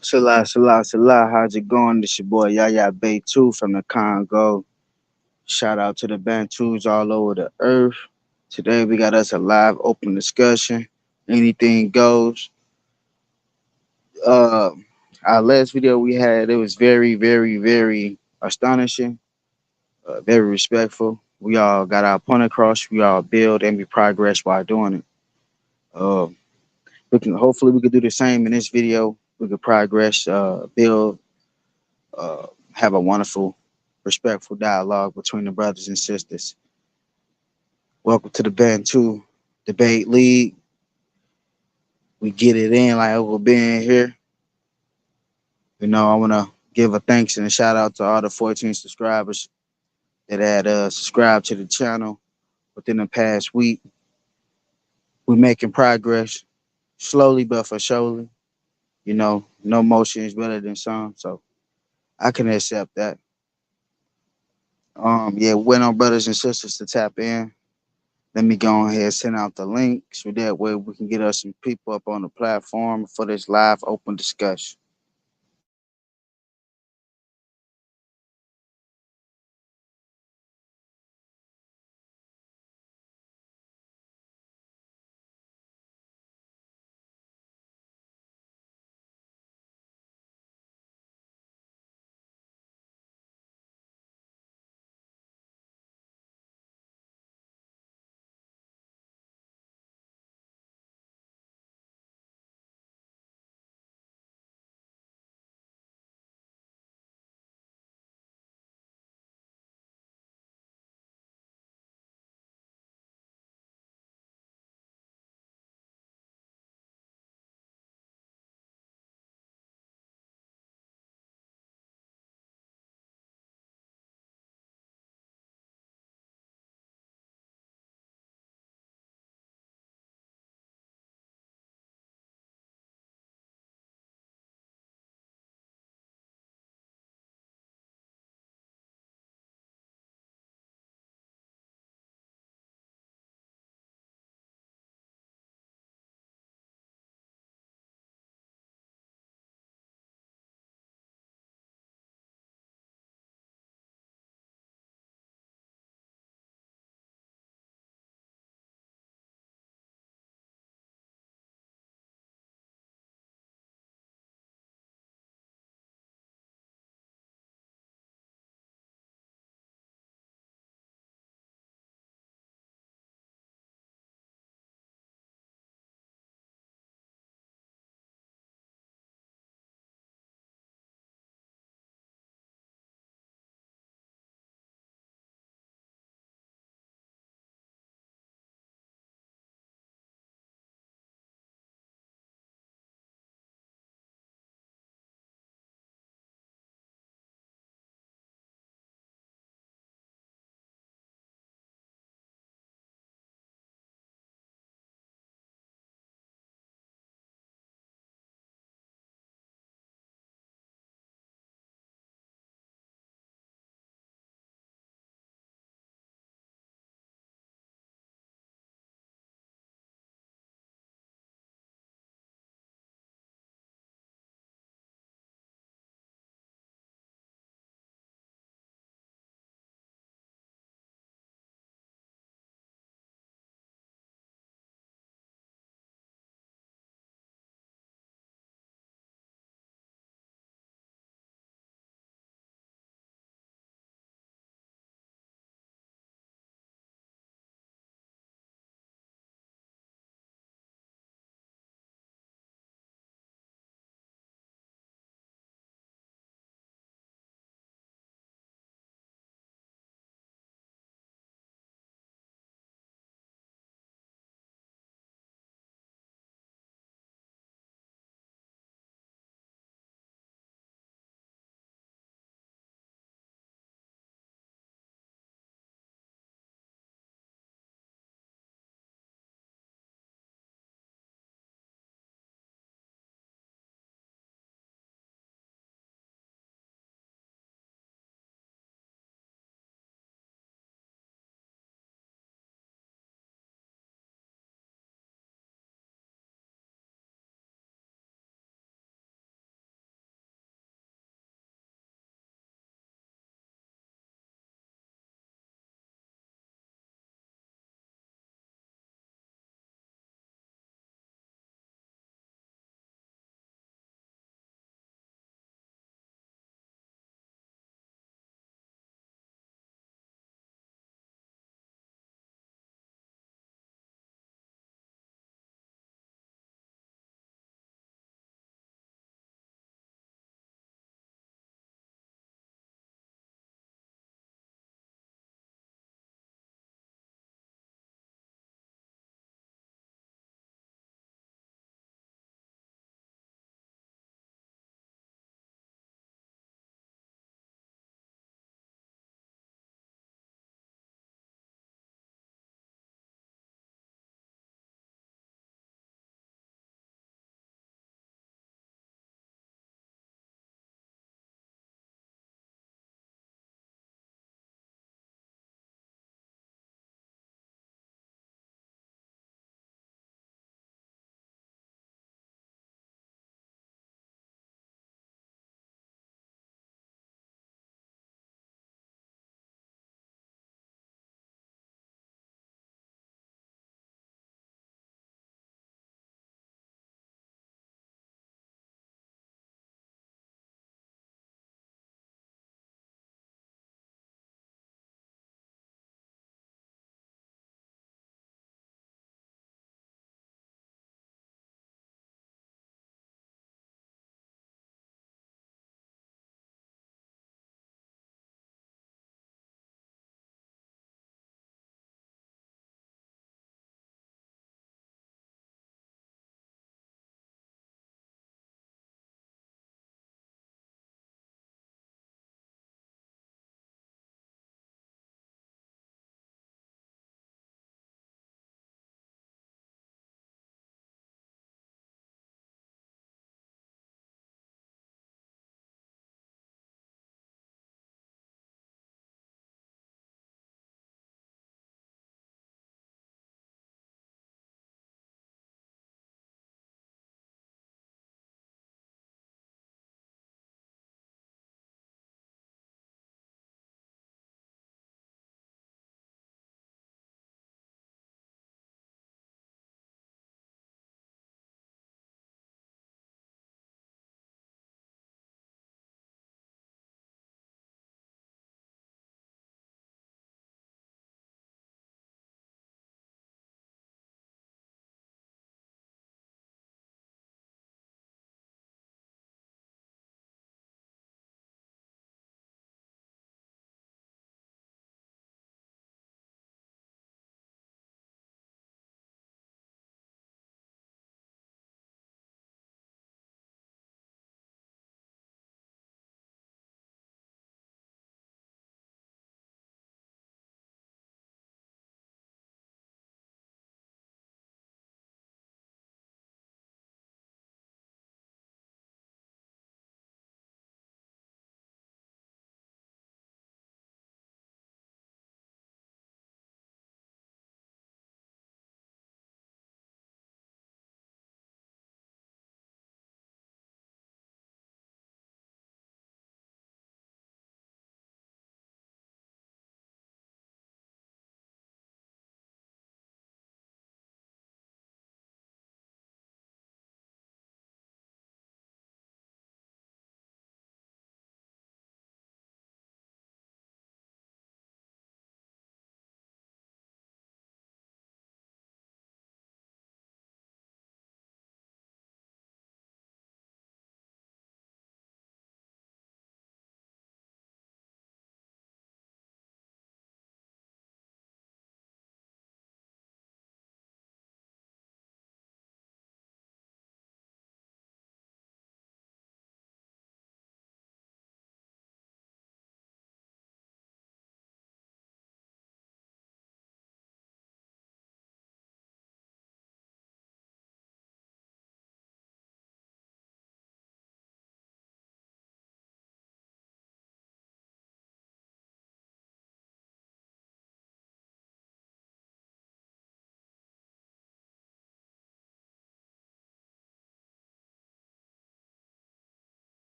Salah, how's it going? This your boy Yaya Bay 2 from the Congo. Shout out to the Bantus all over the earth. Today we got us a live open discussion. Anything goes. Uh, our last video we had, it was very astonishing, very respectful. We all got our point across. We all build and we progress while doing it. Uh, we can hopefully we could do the same in this video. We could progress, build, have a wonderful, respectful dialogue between the brothers and sisters. Welcome to the Bantu Debate League. We get it in like we're being here. I want to give a thanks and a shout out to all the 14 subscribers that had subscribed to the channel within the past week. We're making progress slowly but for surely. No motion is better than some, so I can accept that. Yeah, wait on brothers and sisters to tap in. Let me go ahead and send out the link so that way we can get us some people up on the platform for this live open discussion.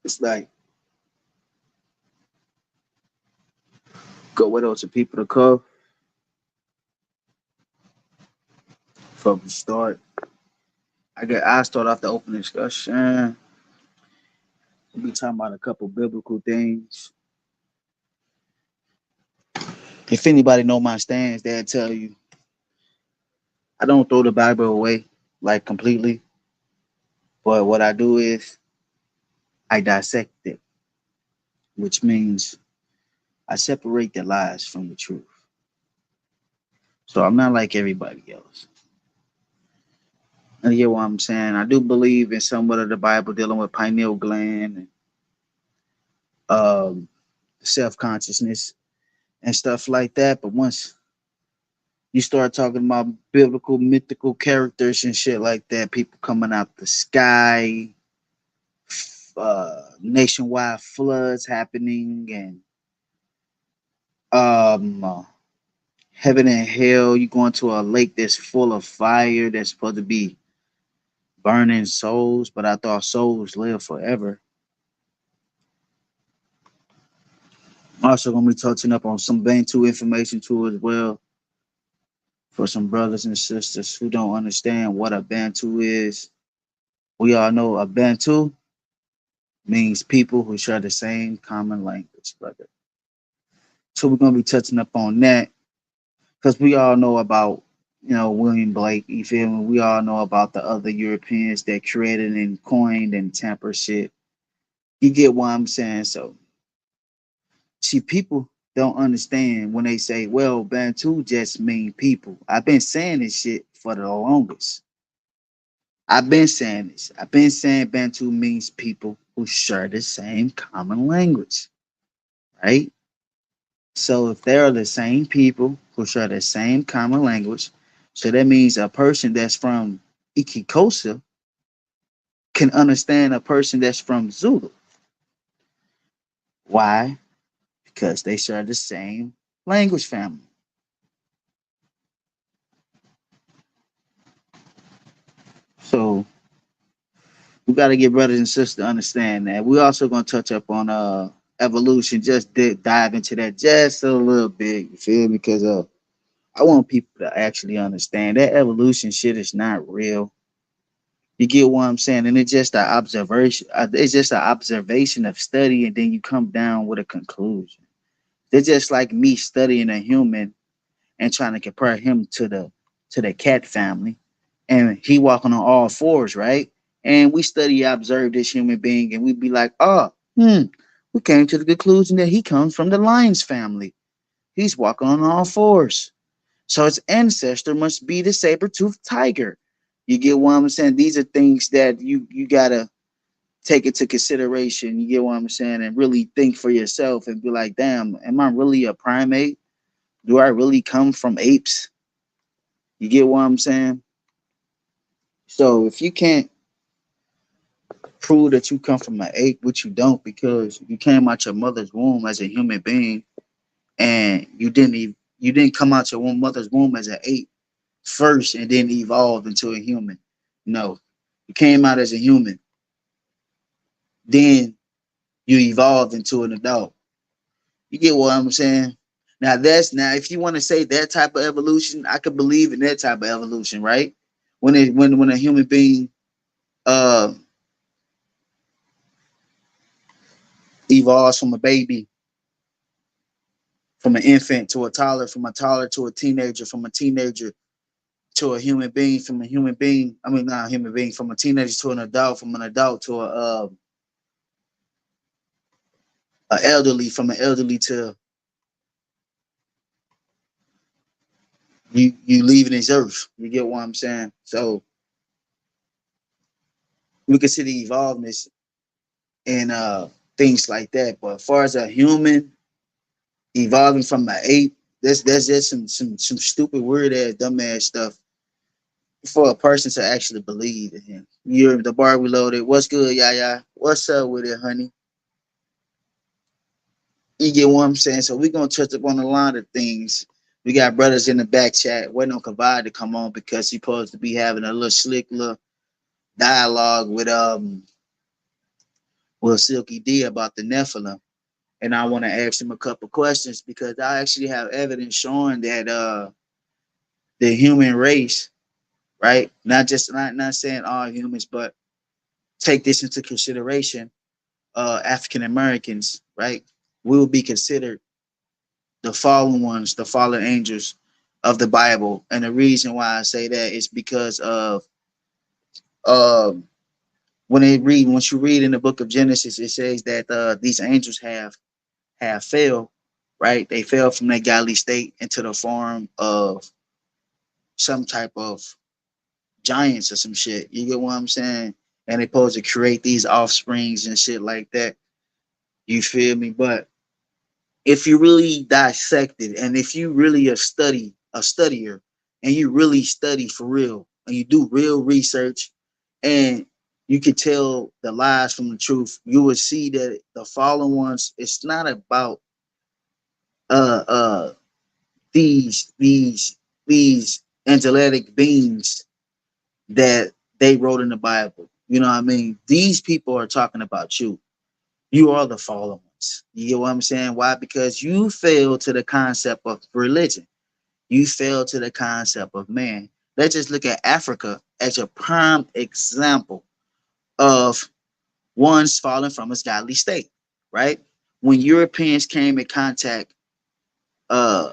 It's like go with those people to come from the start. I start off the open discussion. We'll be talking about a couple biblical things. If anybody know my stance, they'll tell you I don't throw the Bible away like completely, but what I do is I dissect it, which means I separate the lies from the truth. So I'm not like everybody else. And you get what I'm saying? I do believe in somewhat of the Bible dealing with pineal gland and self consciousness and stuff like that. But once you start talking about biblical, mythical characters and shit like that, people coming out the sky, nationwide floods happening, and heaven and hell, you going to a lake that's full of fire that's supposed to be burning souls, but I thought souls live forever. I'm also gonna be touching up on some Bantu information too as well for some brothers and sisters who don't understand what a Bantu is. We all know a Bantu means people who share the same common language, brother. So we're gonna be touching up on that because we all know about William Blake. You feel me? We all know about the other Europeans that created and coined and tamper shit. You get what I'm saying? So see, people don't understand when they say, "Well, Bantu just mean people." I've been saying this shit for the longest. I've been saying this. I've been saying Bantu means people who share the same common language, right? So if they are the same people who share the same common language, so that means a person that's from Ikikosa can understand a person that's from Zulu. Why? Because they share the same language family. So we got to get brothers and sisters to understand that. We also gonna touch up on evolution, just dive into that just a little bit. You feel me? Because I want people to actually understand that evolution shit is not real. You get what I'm saying? And it's just an observation. It's just an observation of study, and then you come down with a conclusion. They're just like me studying a human and trying to compare him to the cat family, and he walking on all fours, right? And we study, observe this human being, and we be like, oh, we came to the conclusion that he comes from the lion's family. He's walking on all fours. So his ancestor must be the saber-toothed tiger. You get what I'm saying? These are things that you gotta take into consideration. You get what I'm saying? And really think for yourself and be like, damn, am I really a primate? Do I really come from apes? You get what I'm saying? So if you can't prove that you come from an ape, which you don't, because you came out your mother's womb as a human being, and you didn't come out your mother's womb as an ape first and then evolved into a human. No, you came out as a human, then you evolved into an adult. You get what I'm saying? Now if you want to say that type of evolution, I could believe in that type of evolution, right? When a human being uh evolves from a baby, from an infant to a toddler, from a toddler to a teenager, from a teenager to a human being, from a human being, I mean not a human being, from a teenager to an adult, from an adult to a elderly, from an elderly to you leaving this earth. You get what I'm saying? So we consider evolvedness and things like that. But as far as a human evolving from an ape, that's just some stupid weird ass dumb ass stuff for a person to actually believe in him. You're the bar reloaded. What's good, Yaya? What's up with it, honey? You get what I'm saying? So we're gonna touch up on a lot of things. We got brothers in the back chat waiting on Kavod to come on because he's supposed to be having a little slick little dialogue with with Silky D about the Nephilim, and I want to ask him a couple questions because I actually have evidence showing that the human race, right? Not saying all humans, but take this into consideration. African Americans, right, will be considered the fallen ones, the fallen angels of the Bible. And the reason why I say that is because of um once you read in the book of Genesis, it says that these angels have failed, right? They fell from their godly state into the form of some type of giants or some shit. You get what I'm saying? And they supposed to create these offsprings and shit like that. You feel me? But if you really dissect it, and if you really a studier, and you really study for real, and you do real research, and you can tell the lies from the truth, you will see that the fallen ones. It's not about uh uh these angelic beings that they wrote in the Bible. You know what I mean? These people are talking about you. You are the fallen ones. You get what I'm saying? Why? Because you fail to the concept of religion. You fail to the concept of man. Let's just look at Africa as a prime example of one's falling from its godly state, right? When Europeans came in contact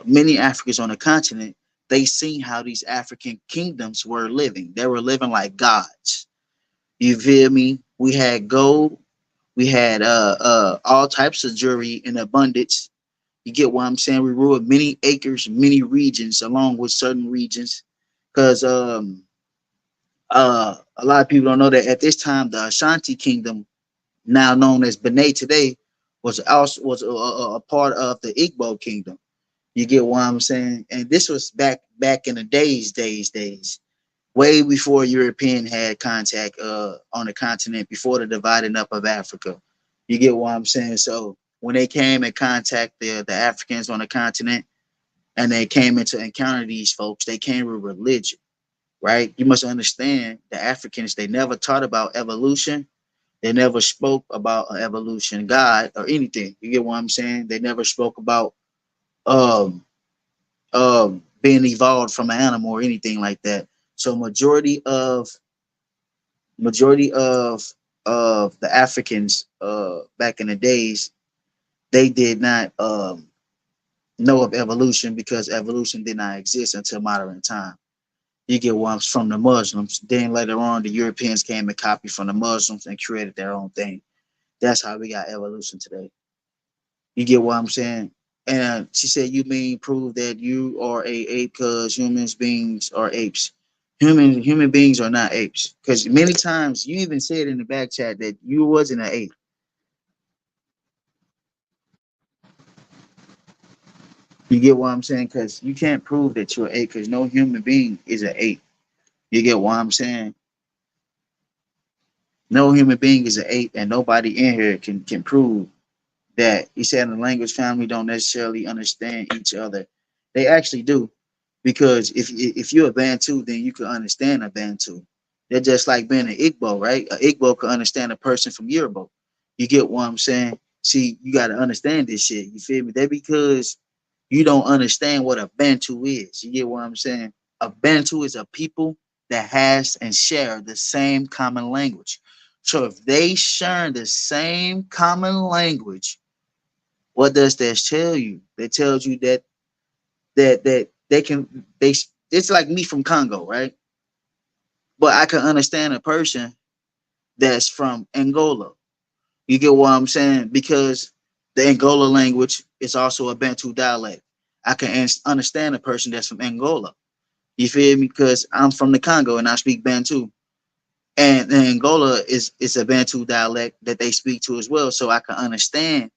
many Africans on the continent, they seen how these African kingdoms were living. They were living like gods. You feel me? We had gold, we had all types of jewelry in abundance. You get what I'm saying? We ruled many acres, many regions, along with certain regions. Because a lot of people don't know that at this time, the Ashanti Kingdom, now known as Benin today, was a part of the Igbo Kingdom. You get what I'm saying? And this was back in the days, way before European had contact on the continent, before the dividing up of Africa. You get what I'm saying? So when they came in contact the Africans on the continent, and they came into encounter these folks, they came with religion, right? You must understand the Africans, they never taught about evolution. They never spoke about an evolution God or anything. You get what I'm saying? They never spoke about um being evolved from an animal or anything like that. So majority of the Africans back in the days, they did not know of evolution because evolution did not exist until modern time. You get one from the Muslims. Then later on, the Europeans came and copied from the Muslims and created their own thing. That's how we got evolution today. You get what I'm saying? And she said, "You mean prove that you are a ape because humans beings are apes? Human beings are not apes. Because many times you even said in the back chat that you wasn't an ape. You get what I'm saying? Because you can't prove that you're an ape because no human being is an ape. You get what I'm saying? No human being is an ape, and nobody in here can prove that. He said the language family don't necessarily understand each other. They actually do, because if you're a Bantu, then you can understand a Bantu. They're just like being an Igbo, right? An Igbo can understand a person from Yoruba. You get what I'm saying? See, you got to understand this shit. You feel me? That because you don't understand what a Bantu is. You get what I'm saying? A Bantu is a people that has and share the same common language. So if they share the same common language, what does that tell you? That tells you that they can they it's like me from Congo, right? But I can understand a person that's from Angola. You get what I'm saying? Because the Angola language is also a Bantu dialect. I can understand a person that's from Angola. You feel me? Because I'm from the Congo and I speak Bantu. And Angola is a Bantu dialect that they speak to as well. So I can understand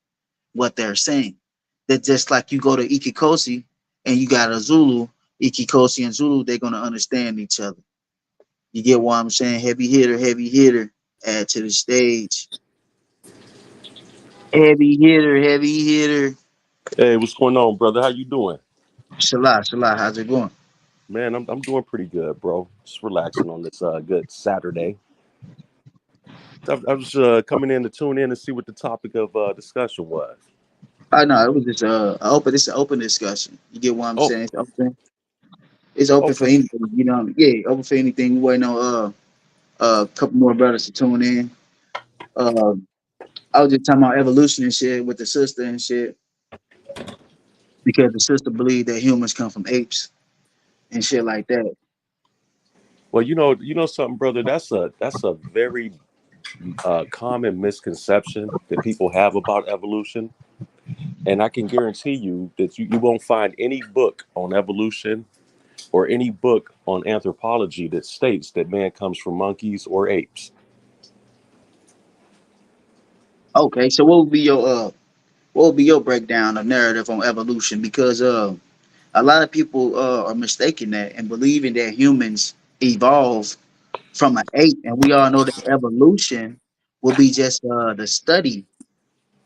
what they're saying. That just like you go to Ikikosi and you got a Zulu, Ikikosi and Zulu, they're gonna understand each other. You get what I'm saying? Heavy hitter, add to the stage. Heavy hitter. Hey, what's going on, brother? How you doing? Salah, how's it going? Man, I'm doing pretty good, bro. Just relaxing on this good Saturday. I was coming in to tune in and see what the topic of discussion was. I know it was just open. It's an open discussion. You get what I'm Oh, saying? It's open. It's open for okay. anything. You know, yeah, open for anything. We waiting on a couple more brothers to tune in. Uh, I was just talking about evolution and shit with the sister and shit because the sister believed that humans come from apes and shit like that. Well, you know something, brother. That's a very common misconception that people have about evolution, and I can guarantee you that you won't find any book on evolution or any book on anthropology that states that man comes from monkeys or apes. Okay, so what would be your breakdown of narrative on evolution? Because a lot of people are mistaking that and believing that humans evolved from an ape, and we all know that evolution will be just the study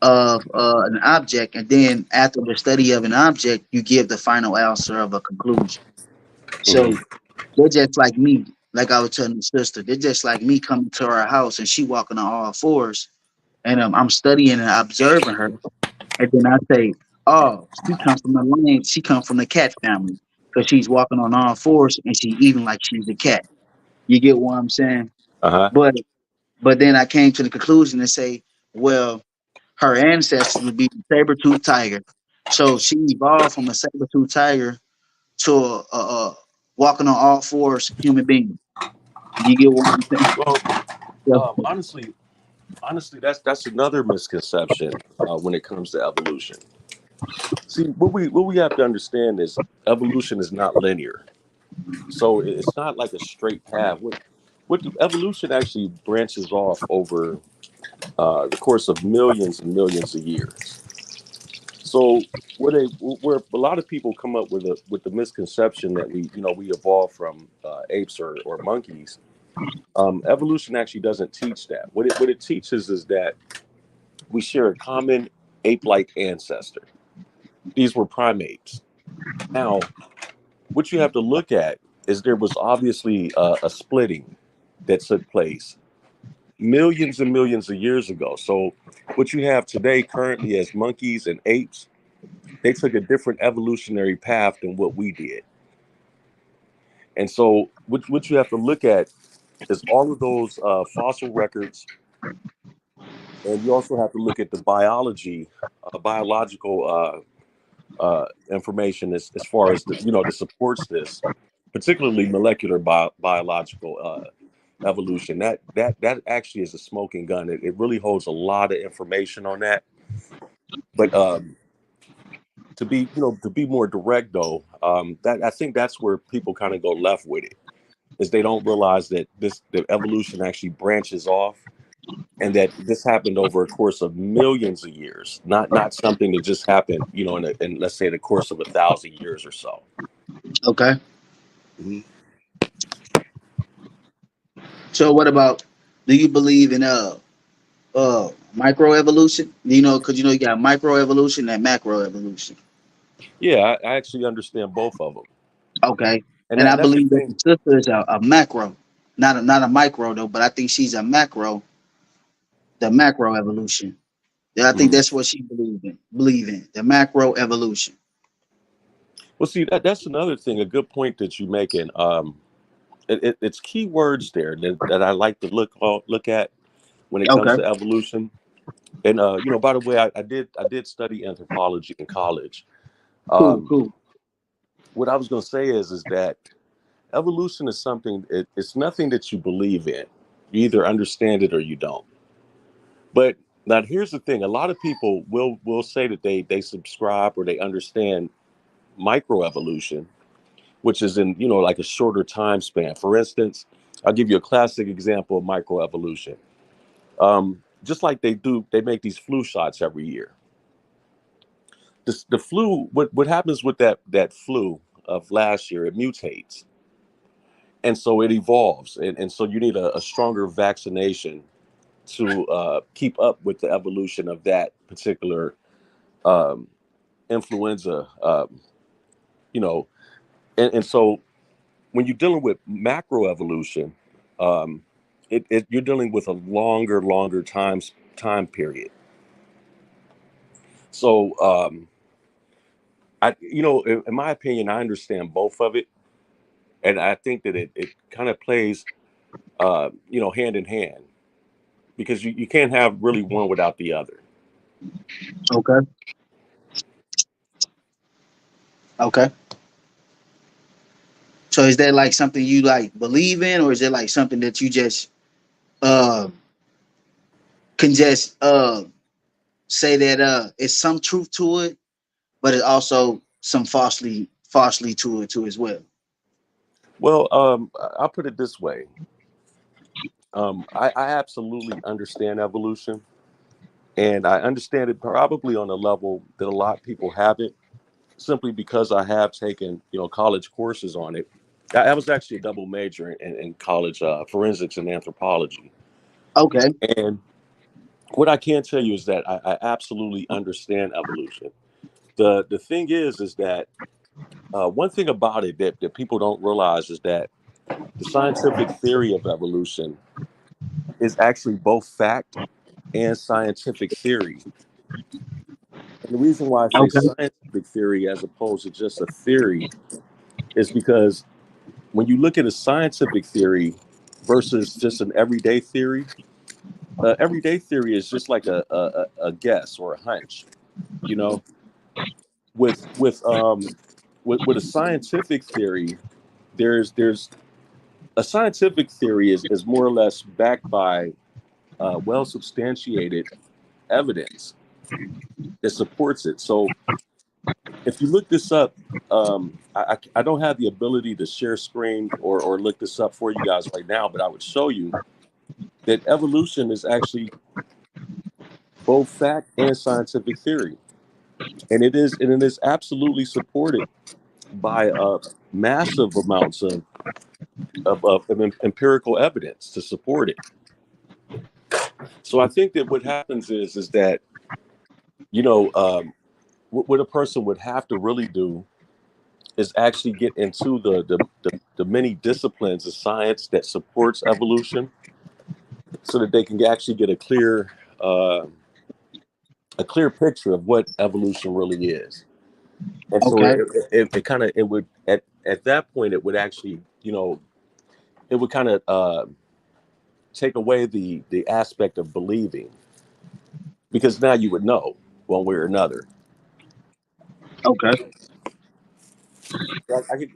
of an object, and then after the study of an object, you give the final answer of a conclusion. So Hmm. they're just like me, like I was telling the sister, they're just like me coming to her house and she walking on all fours, and I'm studying and observing her, and then I say, "Oh, she comes from the lion. She comes from the cat family because she's walking on all fours and she eating like she's a cat." You get what I'm saying? Uh huh. But then I came to the conclusion and say, well, her ancestors would be saber tooth tiger, so she evolved from a saber tooth tiger to a walking on all fours human being. You get what I'm saying? Well, So, honestly, that's another misconception when it comes to evolution. See, what we have to understand is evolution is not linear. So it's not like a straight path. What the evolution actually branches off over the course of millions and millions of years. So where a lot of people come up with the misconception that we evolved from apes or monkeys. Evolution actually doesn't teach that. What it teaches is that we share a common ape-like ancestor. These were primates. Now, what you have to look at is there was obviously a splitting that took place millions and millions of years ago. So, what you have today currently as monkeys and apes, they took a different evolutionary path than what we did. And so, what you have to look at is all of those fossil records, and you also have to look at the biological information as far as that supports this, particularly molecular biological evolution. That actually is a smoking gun. It really holds a lot of information on that. But to be more direct though, that I think that's where people kind of go left with it, is they don't realize that the evolution actually branches off, and that this happened over a course of millions of years, not something that just happened, in let's say the course of 1,000 years or so. okay. Mhm. So what about? Do you believe in microevolution? Because you got microevolution and macroevolution. Yeah, I actually understand both of them, Okay, and and I that's the believe that the thing. sister is a macro, not a micro though, but I think she's a macro, the macro evolution. Yeah, I think Mhm. that's what she believe in the macro evolution. Well, see, that's another thing. A good point that you making. It's key words there that I like to look at when it comes Okay, to evolution. And by the way, I did study anthropology in college. cool, Um, cool. what I was going to say is that evolution is something. It's nothing that you believe in. You either understand it or you don't. But now here's the thing: a lot of people will say that they subscribe or they understand microevolution, which is in like a shorter time span. For instance, I'll give you a classic example of microevolution. Just like they make these flu shots every year. The flu, what happens with that flu of last year? It mutates, and so it evolves, and so you need a stronger vaccination to keep up with the evolution of that particular um, influenza. You know, and so when you're dealing with macroevolution, um, you're dealing with a longer time period. So in my opinion, I understand both of it, and I think that it kind of plays hand in hand, because you can't have really one without the other. Okay. Okay. So is that like something you like believe in, or is it like something that you just uh can just say that it's some truth to it, but it's also some falsely to it too as well? Well, I'll put it this way. I absolutely understand evolution, and I understand it probably on a level that a lot of people haven't, simply because I have taken college courses on it. I was actually a double major in college, forensics and anthropology. Okay. And what I can tell you is that I absolutely understand evolution. The thing is that one thing about it that people don't realize is that the scientific theory of evolution is actually both fact and scientific theory. And the reason why I say Okay. scientific theory as opposed to just a theory is because when you look at a scientific theory versus just an everyday theory, everyday theory is just like a guess or a hunch. You know, with with um with a scientific theory, there's a scientific theory is more or less backed by well substantiated evidence that supports it. So if you look this up, I don't have the ability to share screen or look this up for you guys right now, but I would show you that evolution is actually both fact and scientific theory, and it is absolutely supported by massive amounts of empirical evidence to support it. So I think that what happens is that you know um, what a person would have to really do is actually get into the many disciplines of science that supports evolution, so that they can actually get uh, a clear picture of what evolution really is. And so Okay. it kind of it would at that point it would actually it would kind of take away the aspect of believing, because now you would know one way or another. Okay.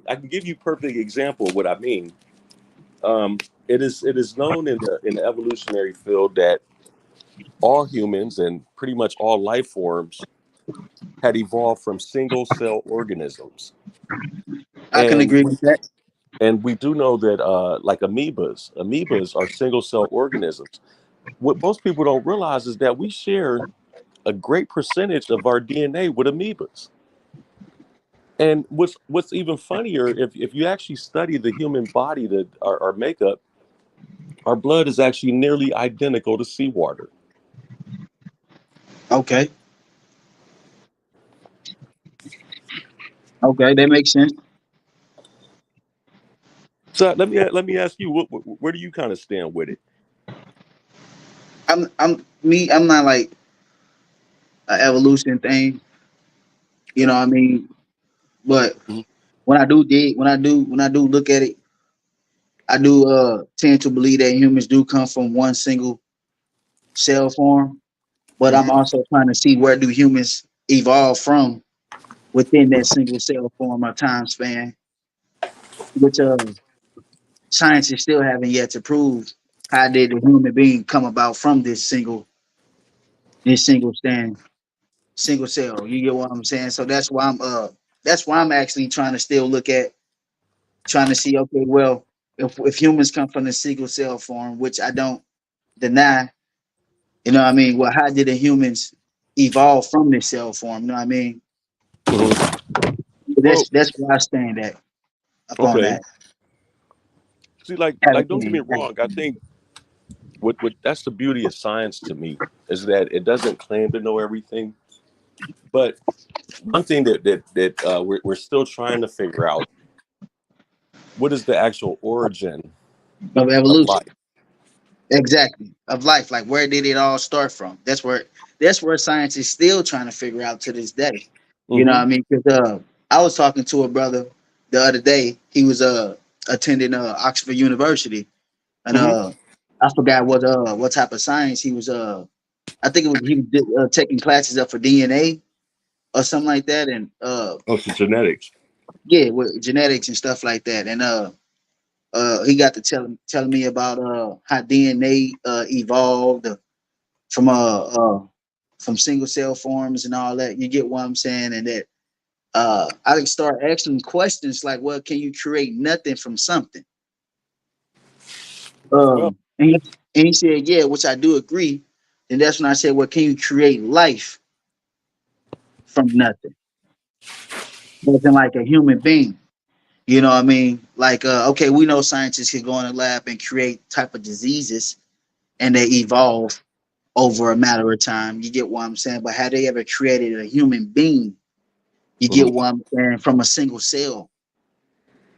I can give you a perfect example of what I mean. It is known in the evolutionary field that all humans and pretty much all life forms had evolved from single cell organisms, I can and agree with that. we do know that like amoebas are single cell organisms. What most people don't realize is that we share a great percentage of our DNA with amoebas. And what's even funnier, if you actually study the human body, that our makeup, our blood is actually nearly identical to seawater. Okay. Okay, that makes sense. So let me ask you, where do you kind of stand with it? I'm not like an evolution thing, you know what I mean? But Mhm. when I do look at it, I do tend to believe that humans do come from one single cell form, but I'm Mhm. also trying to see where do humans evolve from within that single cell form or time span, which scientists still haven't yet to prove how did the human being come about from this single cell. You get what I'm saying? So that's why I'm actually trying to still look at trying to see, okay, well, if humans come from the single cell form, which I don't deny, you know what I mean? Well, how did the humans evolve from this cell form? You know what I mean? Mhm. Well, That's where I stand at upon okay. that. See, Had a like don't get me thing. wrong. I think what that's the beauty of science to me, is that it doesn't claim to know everything. But one thing that we're still trying to figure out, what is the actual origin Of of evolution. life? exactly of life. Like where did it all start from? That's where science is still trying to figure out to this day. You know what Mm-hmm. I mean? Because I was talking to a brother the other day. He was attending Oxford University, and Mm-hmm. I forgot what type of science he was I think it was he was taking classes up for DNA or something like that, and Oh, so genetics. yeah, with genetics and stuff like that. And he got to telling me about how DNA evolved from from single cell forms and all that. You get what I'm saying? And that I can start asking questions like, well, can you create nothing from something? Well, And he said, yeah, which I do agree. And that's when I said, well, can you create life from nothing? Nothing like a human being. You know what I mean? Like, okay, we know scientists can go in a lab and create type of diseases and they evolve over a matter of time. You get what I'm saying? But had they ever created a human being? You get mhm. what I'm saying? From a single cell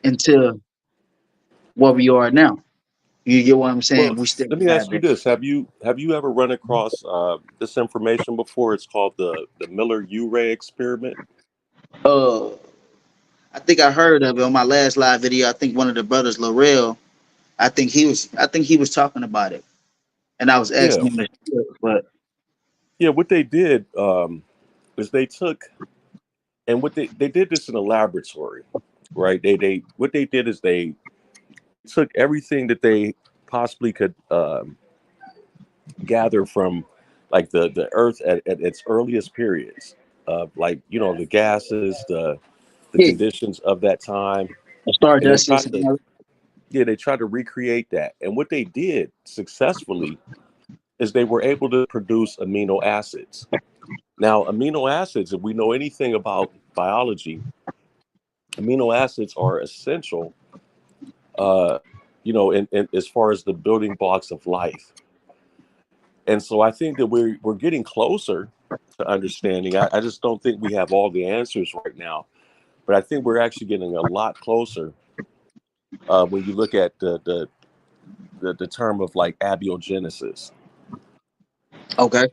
into what we are now. You get what I'm saying? Well, We still let me have ask you that. this: Have you ever run across this information before? It's called the Miller U-ray experiment. Uh, I think I heard of it on my last live video. I think one of the brothers, Laurel, I think he was talking about it, and I was Yeah, asking him, but yeah. What they did is they took and what they did this in a laboratory, right? They what they did is they took everything that they possibly could gather from like the Earth at its earliest periods, like the gases, the yeah, conditions of that time, and they Stardust is tried to they tried to recreate that. And what they did successfully is they were able to produce amino acids. Now, amino acids, if we know anything about biology, amino acids are essential, uh, in as far as the building blocks of life. And so I think that we're getting closer to understanding. I just don't think we have all the answers right now, but I think we're actually getting a lot closer when you look at the term of like abiogenesis. okay.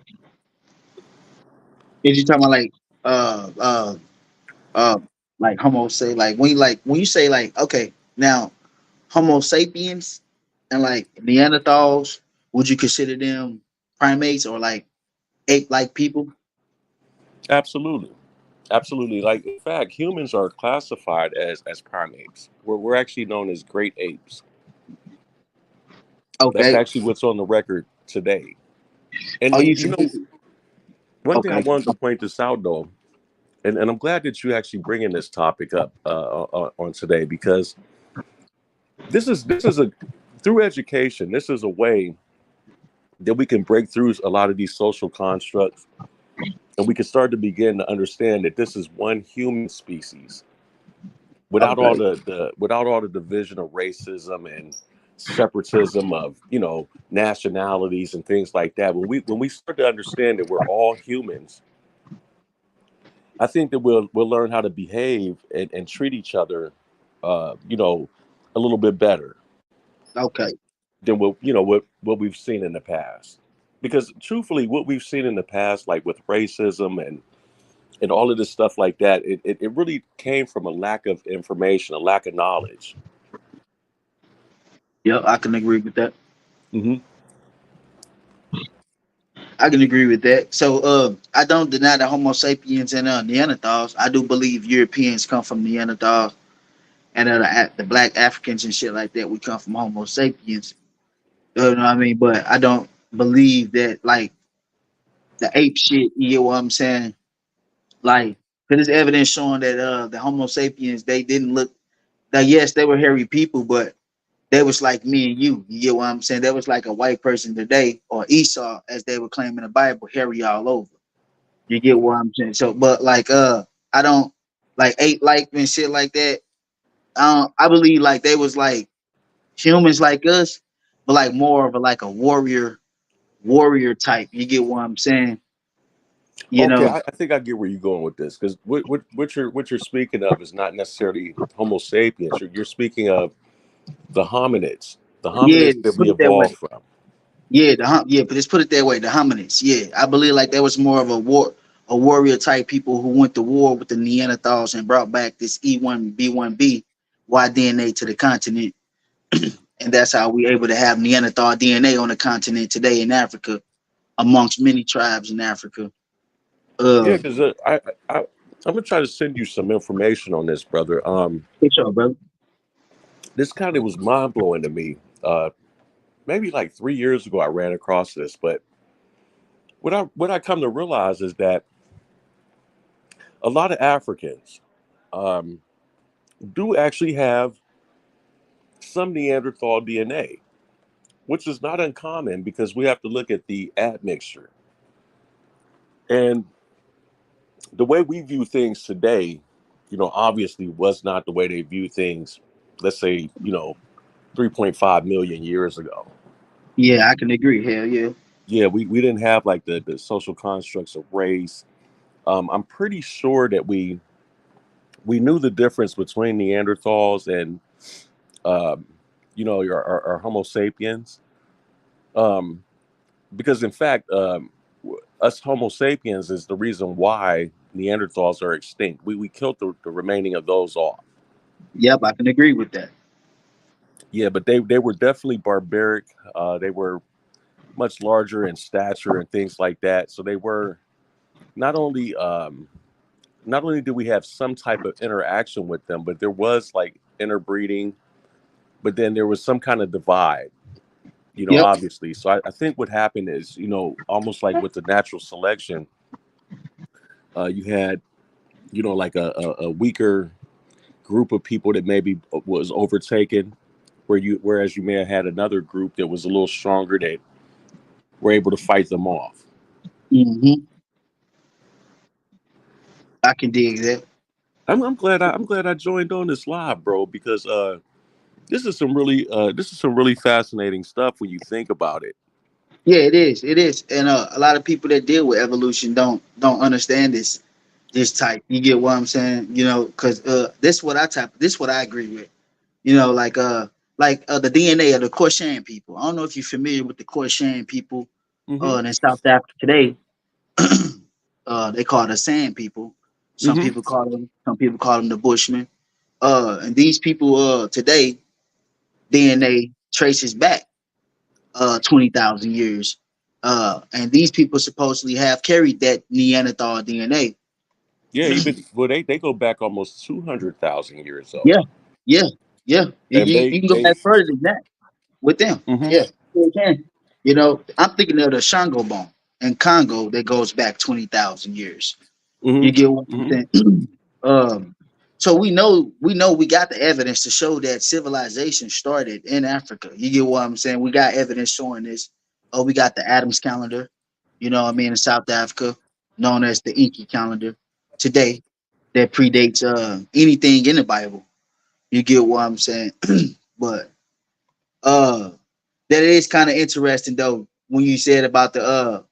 Is you talking about uh uh uh like Homo say when you say like okay now Homo sapiens and like Neanderthals, would you consider them primates or like ape like people? Absolutely. Absolutely. Like in fact, humans are classified as primates. We're actually known as great apes. That's Okay. actually what's on the record today. And Are you one thing I okay? wanted to point this out though, and I'm glad that you actually bringing this topic up on today because this is a through education. This is a way that we can break through a lot of these social constructs, and we can start to begin to understand that this is one human species without all Okay. the division of racism and separatism of nationalities and things like that. When we start to understand that we're all humans, I think that we'll learn how to behave and treat each other, uh, you know, a little bit better Okay. than what we've seen in the past. Because truthfully, what we've seen in the past, like with racism and all of this stuff like that, it really came from a lack of information, a lack of knowledge. Yep, I can agree with that. Hmm. I can agree with that. So I don't deny the Homo sapiens and Neanderthals. I do believe Europeans come from Neanderthals and the black Africans and shit like that. We come from Homo sapiens. You know what I mean? But I don't believe that like the ape shit. You get what I'm saying? Like, because there's evidence showing that the Homo sapiens they didn't look. Now, yes, they were hairy people, but they was like me and you. You get what I'm saying? That was like a white person today, or Esau, as they would claim in the Bible, hairy all over. You get what I'm saying? So, but like, I don't like ape like and shit like that. I believe like they was like humans like us, but like more of a like a warrior type. You get what I'm saying? You Okay, know? I think I get where you're going with this because what you're speaking of is not necessarily Homo sapiens. You're speaking of the Yeah, hominids that we put it that way. evolved from. Yeah, yeah, but let's put it that way. The hominids. Yeah, I believe like there was more of a warrior type people who went to war with the Neanderthals and brought back this E1B1B Y DNA to the continent, and that's how we able to have Neanderthal DNA on the continent today in Africa, amongst many tribes in Africa. Yeah, Uh, because I I'm gonna try to send you some information on this, brother. for sure, bro. This kind of was mind blowing to me. Maybe like 3 years ago, I ran across this, but what I come to realize is that a lot of Africans um, do actually have some Neanderthal DNA, which is not uncommon because we have to look at the admixture. And the way we view things today, obviously was not the way they view things, let's say, 3.5 million years ago. Yeah, I can agree. Hell yeah. Yeah, we didn't have like the social constructs of race. I'm pretty sure that we knew the difference between Neanderthals and, um, our Homo sapiens. Um, because in fact, us Homo sapiens is the reason why Neanderthals are extinct. We killed the remaining of those off. Yep, I can agree with that. Yeah, but they were definitely barbaric. They were much larger in stature and things like that. So they were not only not only did we have some type of interaction with them, but there was like interbreeding. But then there was some kind of divide. Yep. Obviously. So I think what happened is, almost like with the natural selection, you had, like a weaker group of people that maybe was overtaken, whereas you may have had another group that was a little stronger that were able to fight them off. Hmm. I can dig that. I'm glad I joined on this live, bro, because this is some really fascinating stuff when you think about it. Yeah, it is. It is, and a lot of people that deal with evolution don't understand this type. You get what I'm saying? You know, because this what I type. This what I agree with. You know, like the DNA of the Khoisan people. I don't know if you're familiar with the Khoisan people. Hmm. In South Africa today, they call the Sand people. Hmm. Some people call them the Bushmen. And these people today DNA traces back 20,000 years. And these people supposedly have carried that Neanderthal DNA. Yeah, even well, they go back almost 200,000 years old, Yeah, yeah, yeah. and You can go back further than that with them. hmm Yeah, you can. You know, I'm thinking of the Shango bone in Congo that goes back 20,000 years. hmm You get what I'm hmm saying? um, so we know we got the evidence to show that civilization started in Africa. You get what I'm saying? We got evidence showing this. Oh, we got the Adams calendar, you know what I mean, in South Africa, known as the Inky calendar today, that predates anything in the Bible. You get what I'm saying? But uh that is kind of interesting though when you said about the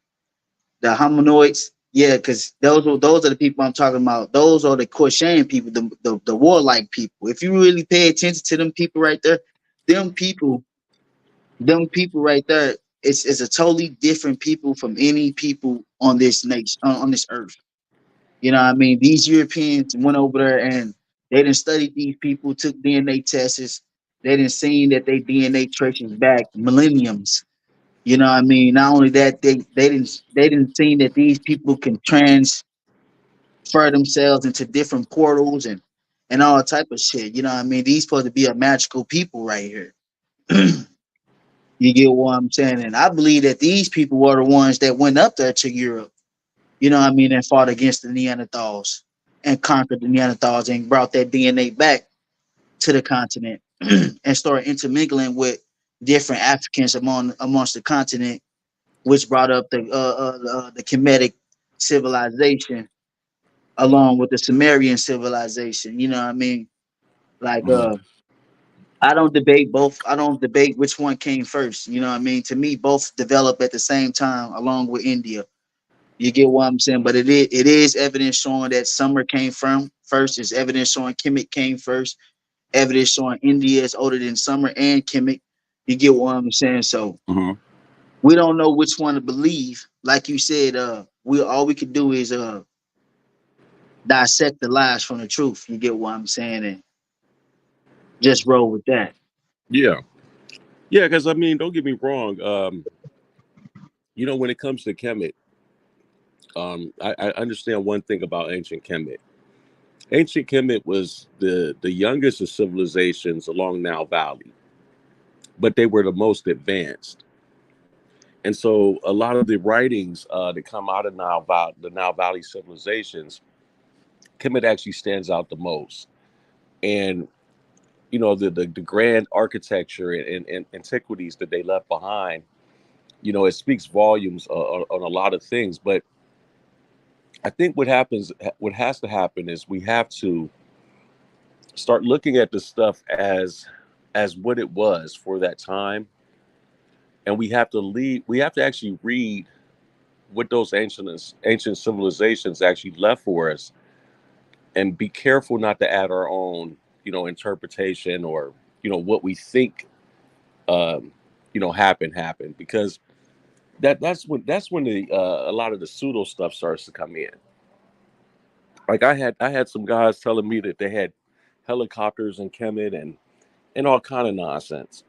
hominoids. Yeah, because those are the people I'm talking about. Those are the Khoisan people, the warlike people. If you really pay attention to them people right there, them people, them people right there, it's a totally different people from any people on this nation on this earth. You know what I mean? These Europeans went over there and they didn't study these people, took DNA tests. They didn't seen that they DNA traces back millenniums. You know what I mean? Not only that, they didn't see that these people can transfer themselves into different portals and all type of shit. You know what I mean? These supposed to be a magical people right here. You get what I'm saying? And I believe that these people were the ones that went up there to Europe, you know what I mean, and fought against the Neanderthals and conquered the Neanderthals and brought that DNA back to the continent and started intermingling with different Africans amongst the continent, which brought up the Kemetic civilization along with the Sumerian civilization. You know what I mean? Like hmm I don't debate both. I don't debate which one came first. You know what I mean? To me, both developed at the same time along with India. You get what I'm saying? But it is evidence showing that Summer came from first. There's evidence showing Kemet came first. Evidence showing India is older than Summer and Kemet. You get what I'm saying? So hmm We don't know which one to believe. Like you said, we all we could do is dissect the lies from the truth. You get what I'm saying, and just roll with that. Yeah, yeah. Because I mean, don't get me wrong. When it comes to Kemet, I understand one thing about ancient Kemet. Ancient Kemet was the youngest of civilizations along Nile Valley, but they were the most advanced. And so a lot of the writings that come out of the Nile Valley civilizations, Kemet actually stands out the most. And the grand architecture and antiquities that they left behind, it speaks volumes on a lot of things. But I think what has to happen is we have to start looking at the stuff as what it was for that time, and we have to actually read what those ancient civilizations actually left for us, and be careful not to add our own interpretation, or what we think um happened, because that's when the a lot of the pseudo stuff starts to come in. Like I had some guys telling me that they had helicopters in Kemet and all kind of nonsense.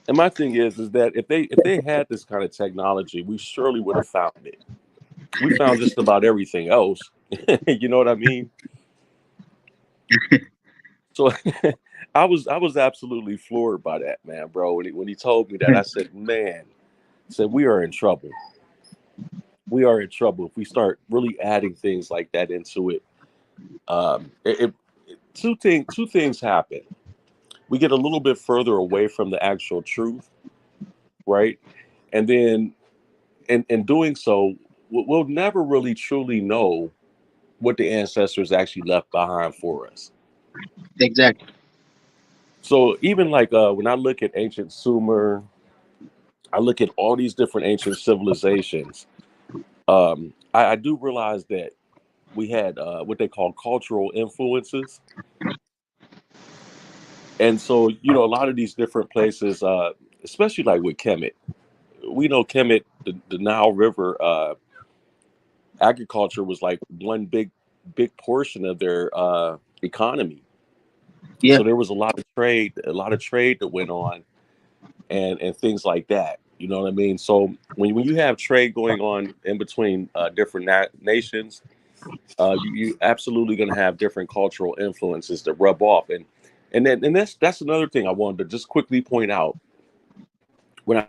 And my thing is that if they had this kind of technology, we surely would have found it. We found just about everything else. You know what I mean? So I was absolutely floored by that, man, bro. When he told me that, I said, man, we are in trouble. We are in trouble if we start really adding things like that into it. Two things happen. We get a little bit further away from the actual truth, right? And then in doing so, we'll never really truly know what the ancestors actually left behind for us. Exactly. So even like when I look at ancient Sumer, I look at all these different ancient civilizations. I do realize that we had what they call cultural influences, and so a lot of these different places, especially like with Kemet, we know Kemet, the Nile River, agriculture was like one big portion of their economy. Yeah. So there was a lot of trade that went on, and things like that. You know what I mean? So when you have trade going on in between different nations, you absolutely going to have different cultural influences that rub off, and that's another thing I wanted to just quickly point out. When I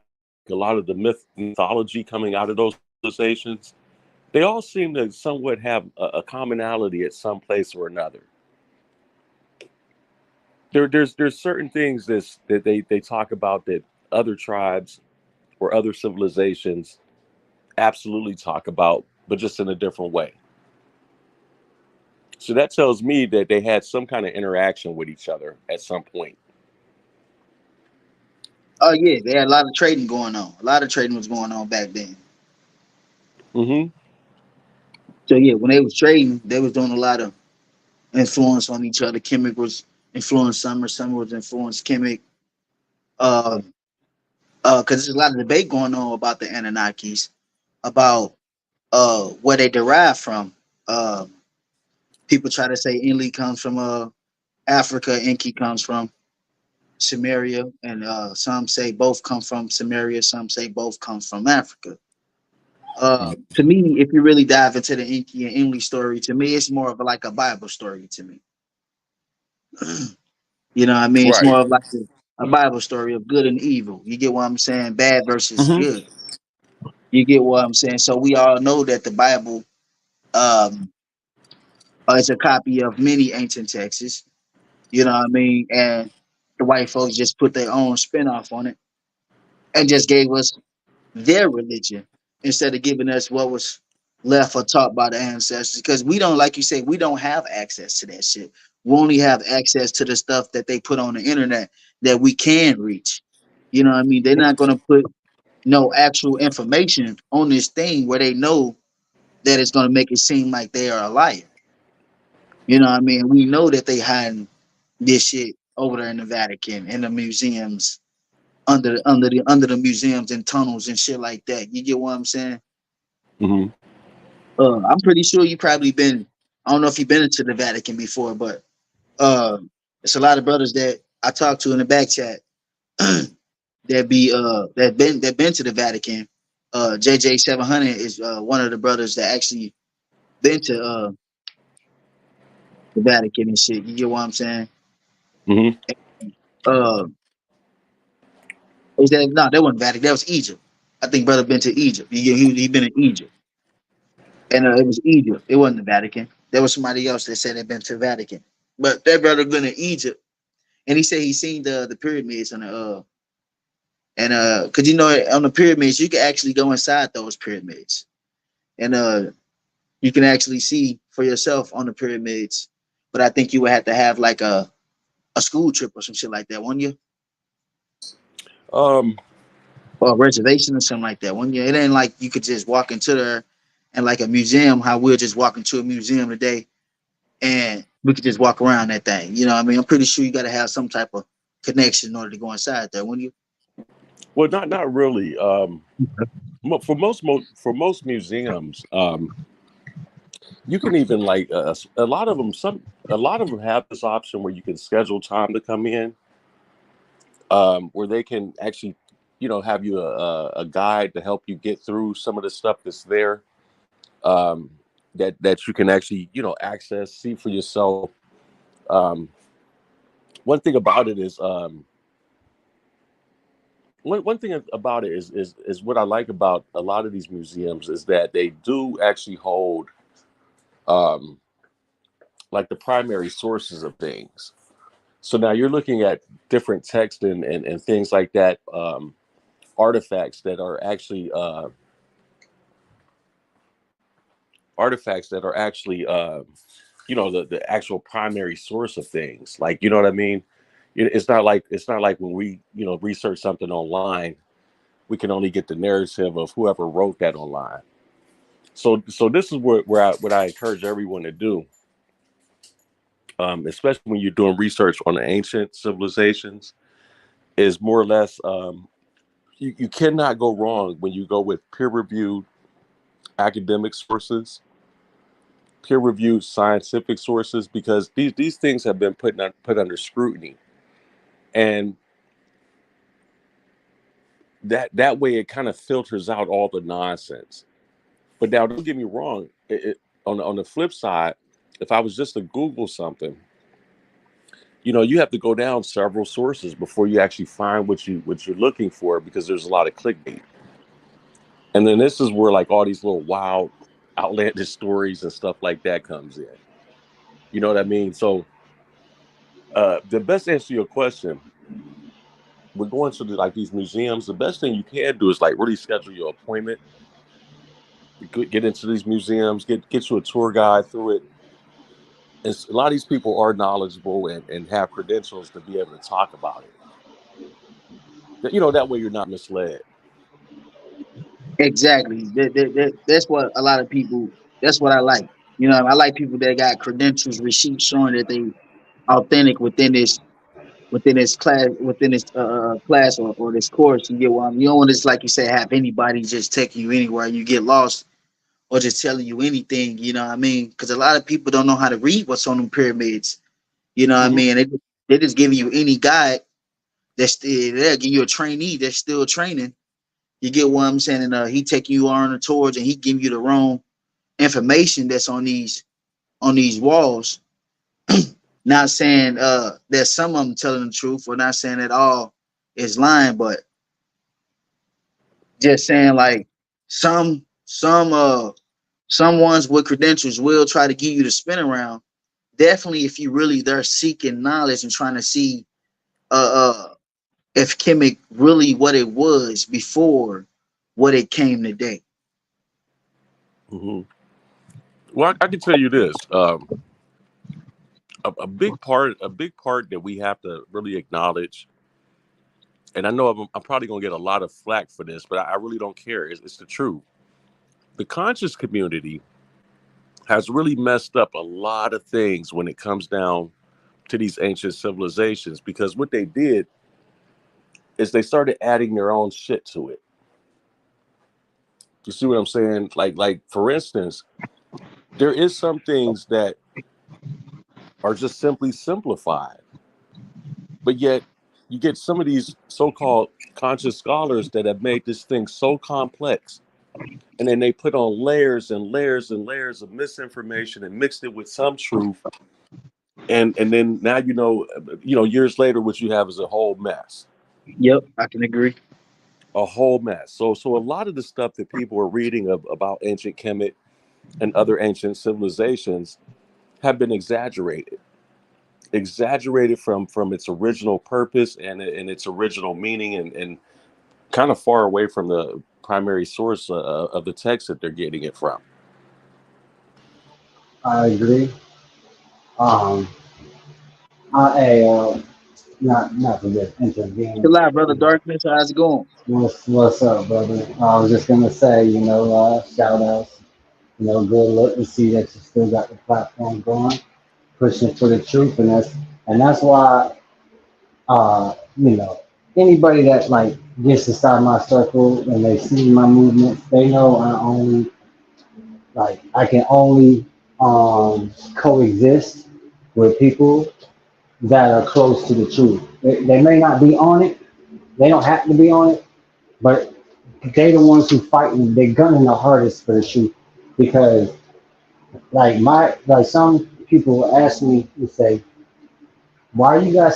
a lot of the mythology coming out of those civilizations, they all seem to somewhat have a commonality at some place or another. There's certain things that they talk about that other tribes or other civilizations absolutely talk about, but just in a different way. So that tells me that they had some kind of interaction with each other at some point. Oh yeah, they had a lot of trading going on. A lot of trading was going on back then. Hmm. So yeah, when they was trading, they was doing a lot of influence on each other. Kemet was influenced Summer. Summer was influenced Kemet. Uh, because there's a lot of debate going on about the Anunnakis, about where they derive from. Uh, People try to say Enlil comes from Africa, Enki comes from Samaria, and some say both come from Samaria. Some say both come from Africa. To me, if you really dive into the Enki and Enlil story, to me, it's more of like a Bible story to me. You know what I mean? It's Right. more of like a Bible story of good and evil. You get what I'm saying? Bad versus Hmm. good. You get what I'm saying? So we all know that the Bible um, is a copy of many ancient texts. You know what I mean? And the white folks just put their own spin off on it and just gave us their religion instead of giving us what was left or taught by the ancestors. Because we don't, like you say, we don't have access to that shit. We only have access to the stuff that they put on the internet that we can reach. You know what I mean? They're not going to put no actual information on this thing where they know that it's going to make it seem like they are a liar. You know what I mean? We know that they hiding this shit over there in the Vatican, in the museums, under the museums and tunnels and shit like that. You get what I'm saying? Hmm. I'm pretty sure you probably been. I don't know if you've been into the Vatican before, but uh, it's a lot of brothers that I talked to in the back chat that been to the Vatican. JJ 700 is one of the brothers that actually been to the Vatican and shit. You get what I'm saying? Hmm. Uh, is that no? That wasn't Vatican. That was Egypt. I think brother been to Egypt. He been in Egypt, and it was Egypt. It wasn't the Vatican. There was somebody else that said they'd been to the Vatican, but that brother been in Egypt, and he said he seen the pyramids on the and cause you know on the pyramids you can actually go inside those pyramids, and you can actually see for yourself on the pyramids. But I think you would have to have like a school trip or some shit like that, wouldn't you? Um, Or a reservation or something like that, wouldn't you? It ain't like you could just walk into there and like a museum, how we'll just walk into a museum today and we could just walk around that thing. You know what I mean? I'm pretty sure you got to have some type of connection in order to go inside there, wouldn't you? well, not really. For most museums, you can even like a lot of them. A lot of them have this option where you can schedule time to come in, where they can actually, have you a guide to help you get through some of the stuff that's there. Um, that you can actually, access, see for yourself. Um, one thing about it is, one thing about it is what I like about a lot of these museums is that they do actually hold, um, like the primary sources of things. So now you're looking at different text and things like that, artifacts that are actually the actual primary source of things. Like, you know what I mean? It's not like when we, research something online, we can only get the narrative of whoever wrote that online. So this is what I encourage everyone to do, especially when you're doing research on the ancient civilizations, is more or less, you cannot go wrong when you go with peer-reviewed academic sources, peer-reviewed scientific sources, because these things have been put under scrutiny, and that way it kind of filters out all the nonsense. But now, don't get me wrong. On the flip side, if I was just to Google something, you have to go down several sources before you actually find what you're looking for, because there's a lot of clickbait. And then this is where like all these little wild, outlandish stories and stuff like that comes in. You know what I mean? So, the best answer to your question, we're going to like these museums. The best thing you can do is like really schedule your appointment, get into these museums, get you a tour guide through it. And a lot of these people are knowledgeable and have credentials to be able to talk about it. That way you're not misled. Exactly. That's what a lot of people. That's what I like. You know, I like people that got credentials, receipts showing that they authentic within this class or this course. You get what I mean? You don't want to just like you said have anybody just taking you anywhere and you get lost or just telling you anything. You know what I mean? Because a lot of people don't know how to read what's on them pyramids. You know what I Hmm. mean? They just giving you any guide that's still there, give you a trainee that's still training. You get what I'm saying? And he taking you on the tours and he giving you the wrong information that's on these walls. Not saying that some of them telling the truth, or not saying that all is lying, but just saying like some ones with credentials will try to give you the spin around. Definitely, if you really they're seeking knowledge and trying to see if Kemet really what it was before what it came today. Hmm. Well, I can tell you this: a big part that we have to really acknowledge, and I know I'm probably going to get a lot of flack for this, but I really don't care. It's the truth. The conscious community has really messed up a lot of things when it comes down to these ancient civilizations, because what they did is they started adding their own shit to it. You see what I'm saying? Like for instance, there is some things that are just simply simplified, but yet you get some of these so-called conscious scholars that have made this thing so complex, and then they put on layers and layers and layers of misinformation and mixed it with some truth, and then now years later what you have is a whole mess. Yep, I can agree. A whole mess. So a lot of the stuff that people are reading about ancient Kemet and other ancient civilizations have been exaggerated from its original purpose and its original meaning, and kind of far away from the primary source of the text that they're getting it from. I agree. Um, not to just intervene. Chill out, brother. Darkness, how's it going? What's up, brother? I was just gonna say, shout outs. Good look to see that you still got the platform going, pushing for the truth, and that's why, anybody that like gets inside my circle and they see my movements, they know I can only coexist with people that are close to the truth. They may not be on it, they don't have to be on it, but they the ones who fighting, they're gunning the hardest for the truth. Because some people ask me to say, why you got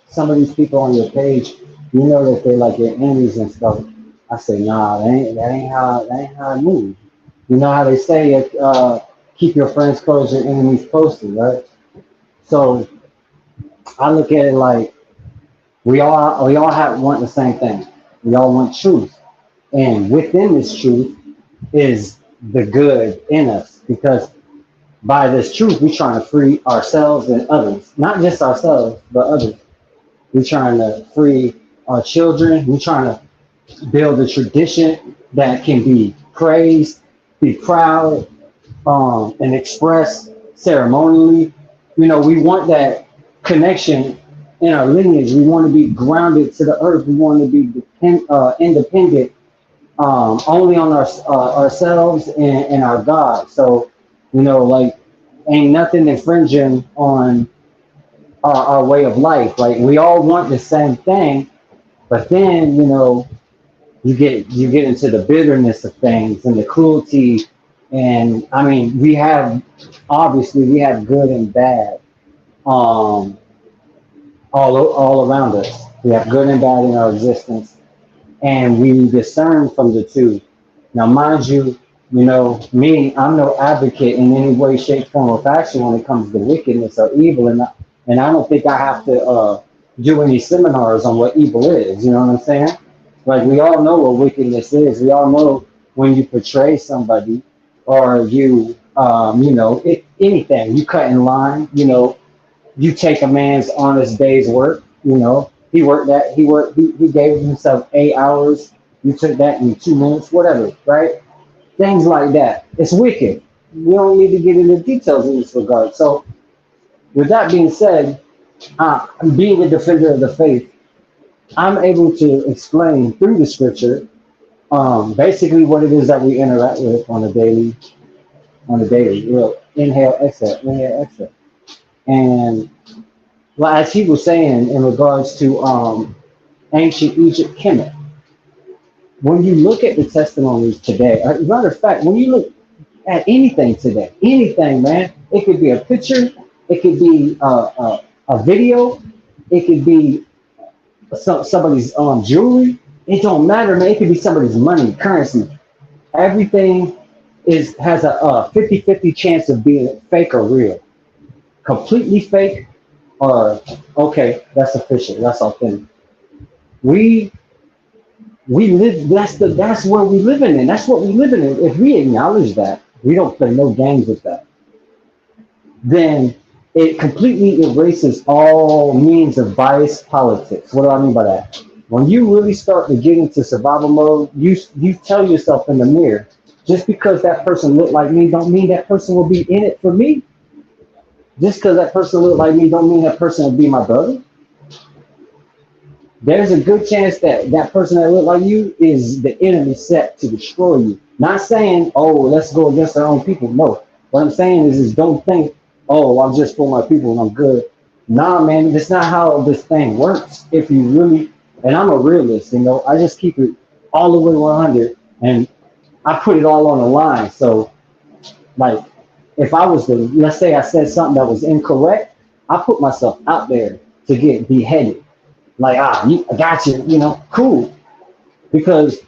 some of these people on your page? You know that they're like your enemies and stuff. I say, nah, that ain't how I move. You know how they say, keep your friends close, your enemies posted, right? So I look at it like we all want the same thing. We all want truth, and within this truth is the good in us, because by this truth we're trying to free ourselves and others, not just ourselves but others. We're trying to free our children. We're trying to build a tradition that can be praised, be proud, and expressed ceremonially. We want that connection in our lineage. We want to be grounded to the earth. We want to be independent, only on ourselves and our God. So, ain't nothing infringing on our way of life. Like, we all want the same thing, but then you get into the bitterness of things and the cruelty. And I mean, we have good and bad, all around us. We have good and bad in our existence, and we discern from the two. Now, mind you, me, I'm no advocate in any way, shape, form, or fashion when it comes to wickedness or evil, and I don't think I have to do any seminars on what evil is. You know what I'm saying? Like, we all know what wickedness is. We all know when you portray somebody, or you, anything, you cut in line. You take a man's honest day's work. He gave himself 8 hours. You took that in 2 minutes, whatever, right? Things like that. It's wicked. We don't need to get into details in this regard. So, with that being said, being a defender of the faith, I'm able to explain through the scripture, basically what it is that we interact with on a daily. Inhale, exhale. And well, as he was saying in regards to ancient Egypt Kemet, when you look at the testimonies today, as a matter of fact, when you look at anything today, anything, man, it could be a picture, it could be a video, it could be somebody's jewelry. It don't matter, man. It could be somebody's money, currency. Everything has a 50-50 chance of being fake or real. Completely fake, or okay, that's official, that's authentic. We live. That's where we living in. That's what we living in. If we acknowledge that, we don't play no games with that. Then it completely erases all means of biased politics. What do I mean by that? When you really start to get into survival mode, you tell yourself in the mirror, just because that person looked like me, don't mean that person will be in it for me. Just because that person looked like me, don't mean that person will be my brother. there's a good chance that that person that look like you is the enemy set to destroy you. Not saying, oh, let's go against our own people. No, what I'm saying is don't think, oh, I'm just for my people and I'm good. Nah, man, that's not how this thing works. If you really, and I'm a realist, you know, I just keep it all the way 100, and I put it all on the line. So, like, if I was to, let's say I said something that was incorrect, I put myself out there to get beheaded. Like, I got you, you know, cool. Because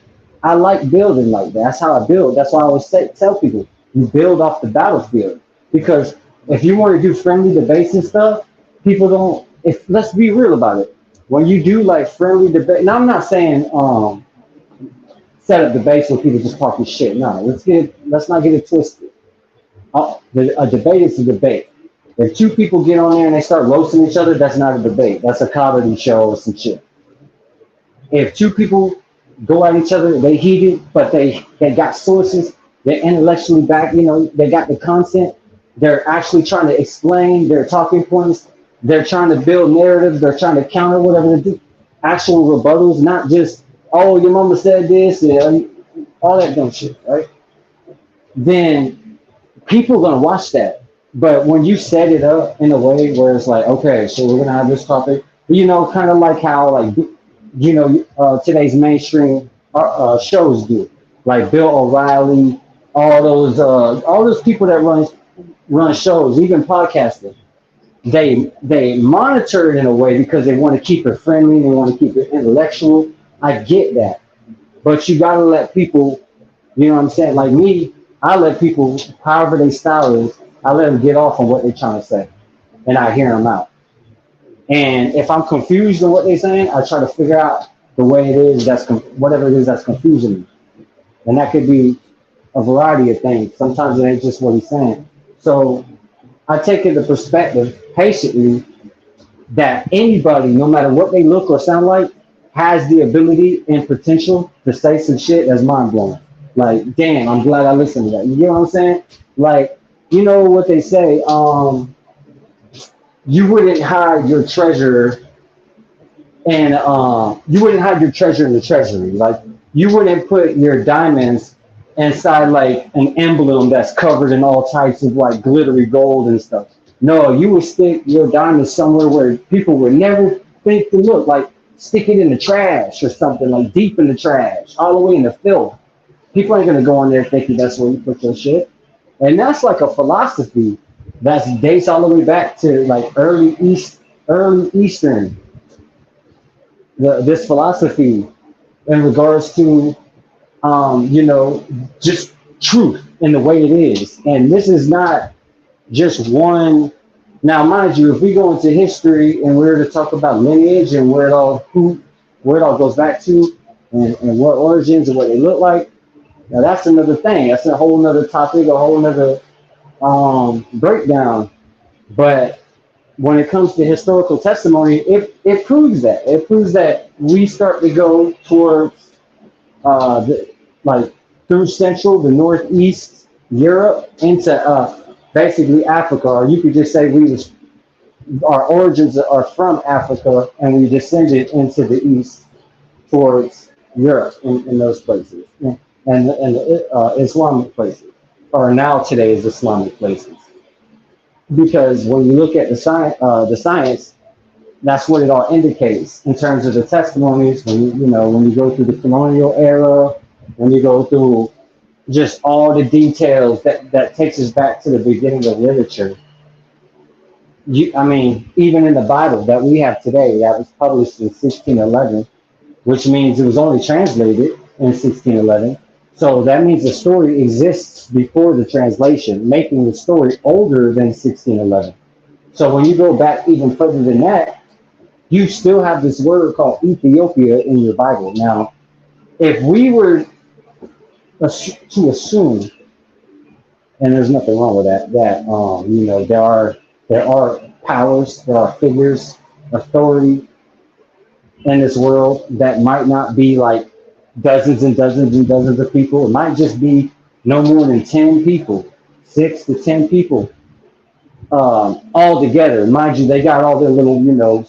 I like building like that. That's how I build. That's why I always tell people, you build off the battlefield. Because if you want to do friendly debates and stuff, people don't, if let's be real about it. When you do like friendly debate, now I'm not saying set up debates where people just talking shit. No, let's not get it twisted. A debate is a debate. If two people get on there and they start roasting each other, that's not a debate. That's a comedy show or some shit. If two people go at each other, they heated, but they got sources, they're intellectually back, you know, they got the content, they're actually trying to explain their talking points, they're trying to build narratives, they're trying to counter whatever they do. Actual rebuttals, not just, oh, your mama said this, all that dumb shit, right? Then people are gonna watch that. But when you set it up in a way where it's like, okay, so we're gonna have this topic, you know, kind of like how like you know today's mainstream shows do, like Bill O'Reilly, all those people that run shows, even podcasting. They monitor it in a way because they want to keep it friendly, they want to keep it intellectual. I get that, but you gotta let people, you know what I'm saying? Like me, I let people, however they style is, I let them get off on what they're trying to say, and I hear them out. And if I'm confused on what they're saying, I try to figure out the way it is whatever it is that's confusing me, and that could be a variety of things. Sometimes it ain't just what he's saying. So I take into perspective patiently that anybody, no matter what they look or sound like, has the ability and potential to say some shit that's mind blowing. Like, damn, I'm glad I listened to that. You get what I'm saying? Like, you know what they say? You wouldn't hide your treasure, and you wouldn't hide your treasure in the treasury. Like, you wouldn't put your diamonds inside like an emblem that's covered in all types of like glittery gold and stuff. No, you would stick your diamonds somewhere where people would never think to look. Like, stick it in the trash or something, like deep in the trash, all the way in the filth. People ain't gonna go in there thinking that's where you put your shit. And that's like a philosophy that dates all the way back to like early Eastern. This philosophy in regards to you know, just truth in the way it is. And this is not just one. Now, mind you, if we go into history and we're to talk about lineage and where it all goes back to, and what origins and what they look like, now that's another thing. That's a whole nother topic, a whole nother breakdown. But when it comes to historical testimony, it proves that. It proves that we start to go towards like through Central, the Northeast, Europe, into basically Africa. Or you could just say our origins are from Africa, and we descended into the East towards Europe in those places, and the Islamic places, or now today is Islamic places. Because when you look at the science, that's what it all indicates in terms of the testimonies. When you go through the colonial era, when you go through just all the details that takes us back to the beginning of literature. Even in the Bible that we have today, that was published in 1611, which means it was only translated in 1611. So that means the story exists before the translation, making the story older than 1611. So when you go back even further than that, you still have this word called Ethiopia in your Bible. Now, if we were to assume, and there's nothing wrong with that, there are powers, there are figures, authority in this world that might not be like dozens and dozens and dozens of people. It might just be no more than 10 people, 6 to 10 people all together. Mind you, they got all their little,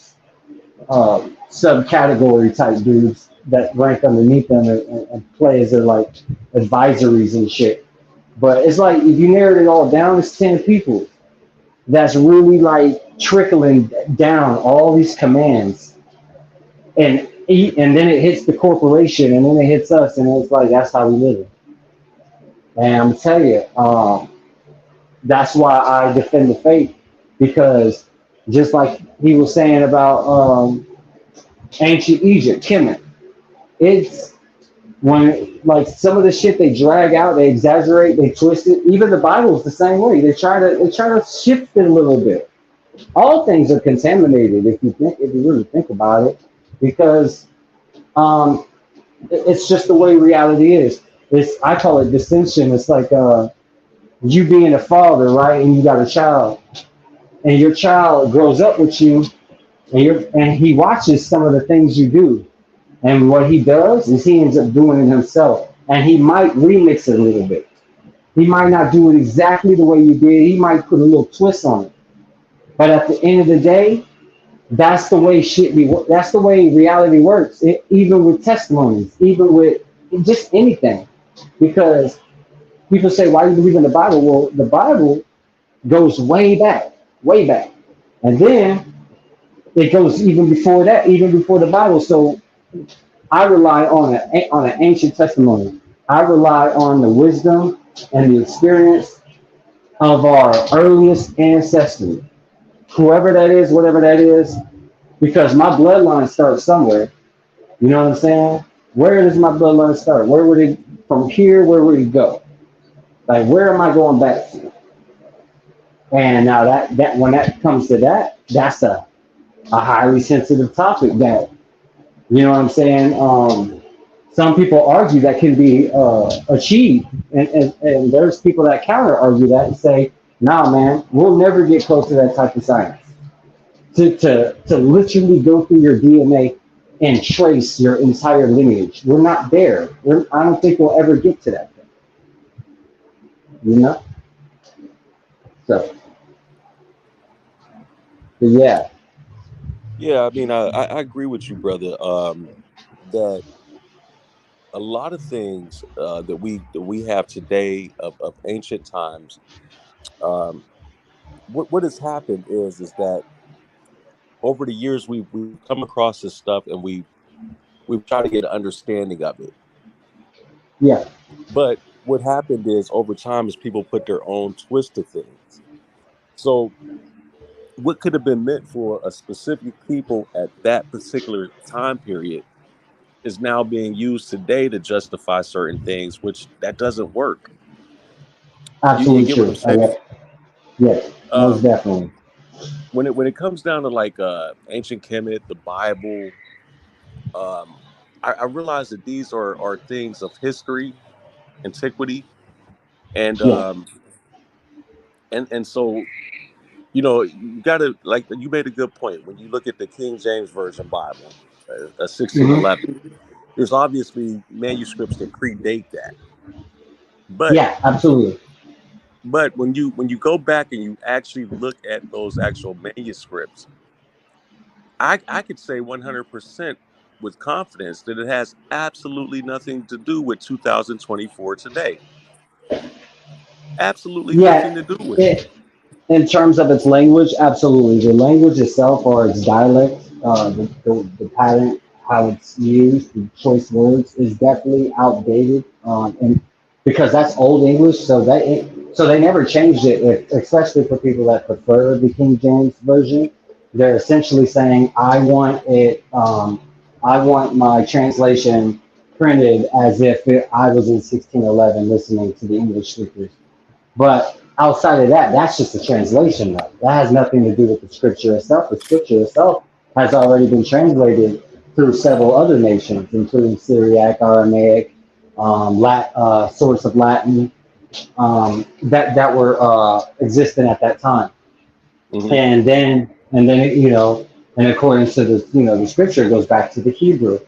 subcategory type dudes that rank underneath them and play as their like advisories and shit. But it's like if you narrowed it all down, it's 10 people that's really like trickling down all these commands, and then it hits the corporation, and then it hits us, and it's like that's how we live. And I'm telling you, that's why I defend the faith, because just like he was saying about ancient Egypt, Kemet, it's when like some of the shit they drag out, they exaggerate, they twist it. Even the Bible is the same way. They try to shift it a little bit. All things are contaminated if you really think about it, because it's just the way reality is. I call it dissension. It's like you being a father, right? And you got a child, and your child grows up with you, and he watches some of the things you do. And what he does is he ends up doing it himself. And he might remix it a little bit. He might not do it exactly the way you did. He might put a little twist on it. But at the end of the day, that's the way that's the way reality works. Even with testimonies, even with just anything. Because people say, why do you believe in the Bible? Well, the Bible goes way back, way back. And then it goes even before that, even before the Bible. So I rely on an ancient testimony. I rely on the wisdom and the experience of our earliest ancestry, whoever that is, whatever that is, because my bloodline starts somewhere. You know what I'm saying? Where does my bloodline start? Where would it, from here, where would it go? Like, where am I going back to? And now that when that comes to that, that's a highly sensitive topic that, you know what I'm saying? Some people argue that can be achieved, and there's people that counter argue that and say, nah, man, we'll never get close to that type of science. To literally go through your DNA and trace your entire lineage. We're not there. I don't think we'll ever get to that thing. You know? So, but yeah. Yeah, I mean, I agree with you, brother. That a lot of things that we have today of ancient times, what has happened is that over the years we've come across this stuff, and we've tried to get an understanding of it. Yeah. But what happened is over time is people put their own twist to things. So what could have been meant for a specific people at that particular time period is now being used today to justify certain things, which that doesn't work. You Absolutely get what I'm true. saying? Yes, most Um, definitely. when it comes down to like ancient Kemet, the Bible, I realize that these are things of history, antiquity, and Yeah. so you gotta, like, you made a good point. When you look at the King James Version Bible, 1611, there's obviously manuscripts that predate that. But Yeah, absolutely. when you go back and you actually look at those actual manuscripts, I could say 100% with confidence that it has absolutely nothing to do with 2024 today. Absolutely nothing Yeah, to do with it. in terms of its language, absolutely. The language itself or its dialect, the pattern, how it's used, the choice words is definitely outdated. And because that's old English, so they never changed it. Especially for people that prefer the King James version, they're essentially saying, I want it. I want my translation printed as if I was in 1611 listening to the English speakers. But outside of that, that's just a translation. Though. That has nothing to do with the scripture itself. The scripture itself has already been translated through several other nations, including Syriac, Aramaic, sorts of Latin that were existent at that time. Mm-hmm. And then and according to the scripture, it goes back to the Hebrew.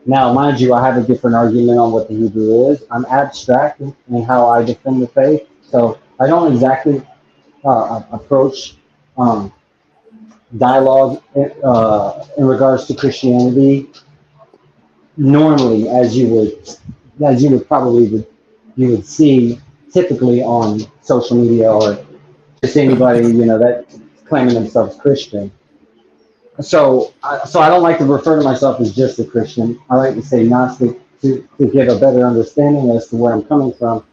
Now, mind you, I have a different argument on what the Hebrew is. I'm abstract in how I defend the faith. So I don't exactly approach the dialogue in regards to Christianity normally, as you would probably you would see typically on social media or just anybody that claiming themselves Christian. So I don't like to refer to myself as just a Christian. I like to say Gnostic to get a better understanding as to where I'm coming from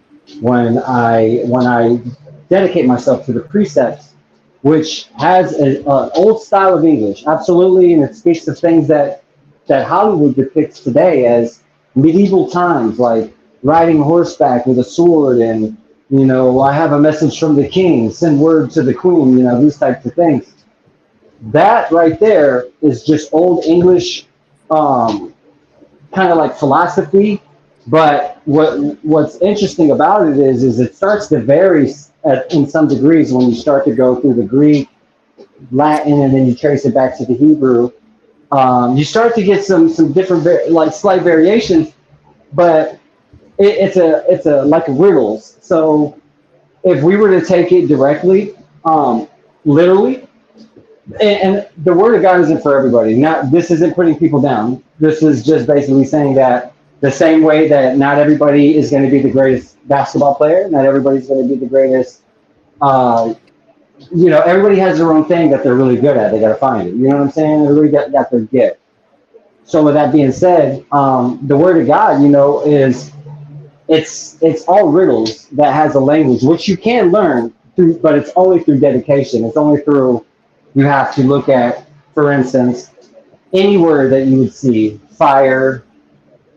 when I dedicate myself to the precepts, which has an old style of English, absolutely, and it speaks to things that Hollywood depicts today as medieval times, like riding horseback with a sword and I have a message from the king, send word to the queen, these types of things. That right there is just old English, kind of like philosophy. But what's interesting about it is it starts to vary in some degrees when you start to go through the Greek, Latin, and then you trace it back to the Hebrew. You start to get some different like slight variations, but it's a like riddles. So if we were to take it directly, literally. And the word of God isn't for everybody. This isn't putting people down. This is just basically saying that the same way that not everybody is going to be the greatest basketball player, not everybody's going to be the greatest. Everybody has their own thing that they're really good at. They got to find it. You know what I'm saying? Everybody got their gift. So with that being said, the word of God, is it's all riddles that has a language which you can learn through, but it's only through dedication. It's only through. You have to look at, for instance, any word that you would see, fire,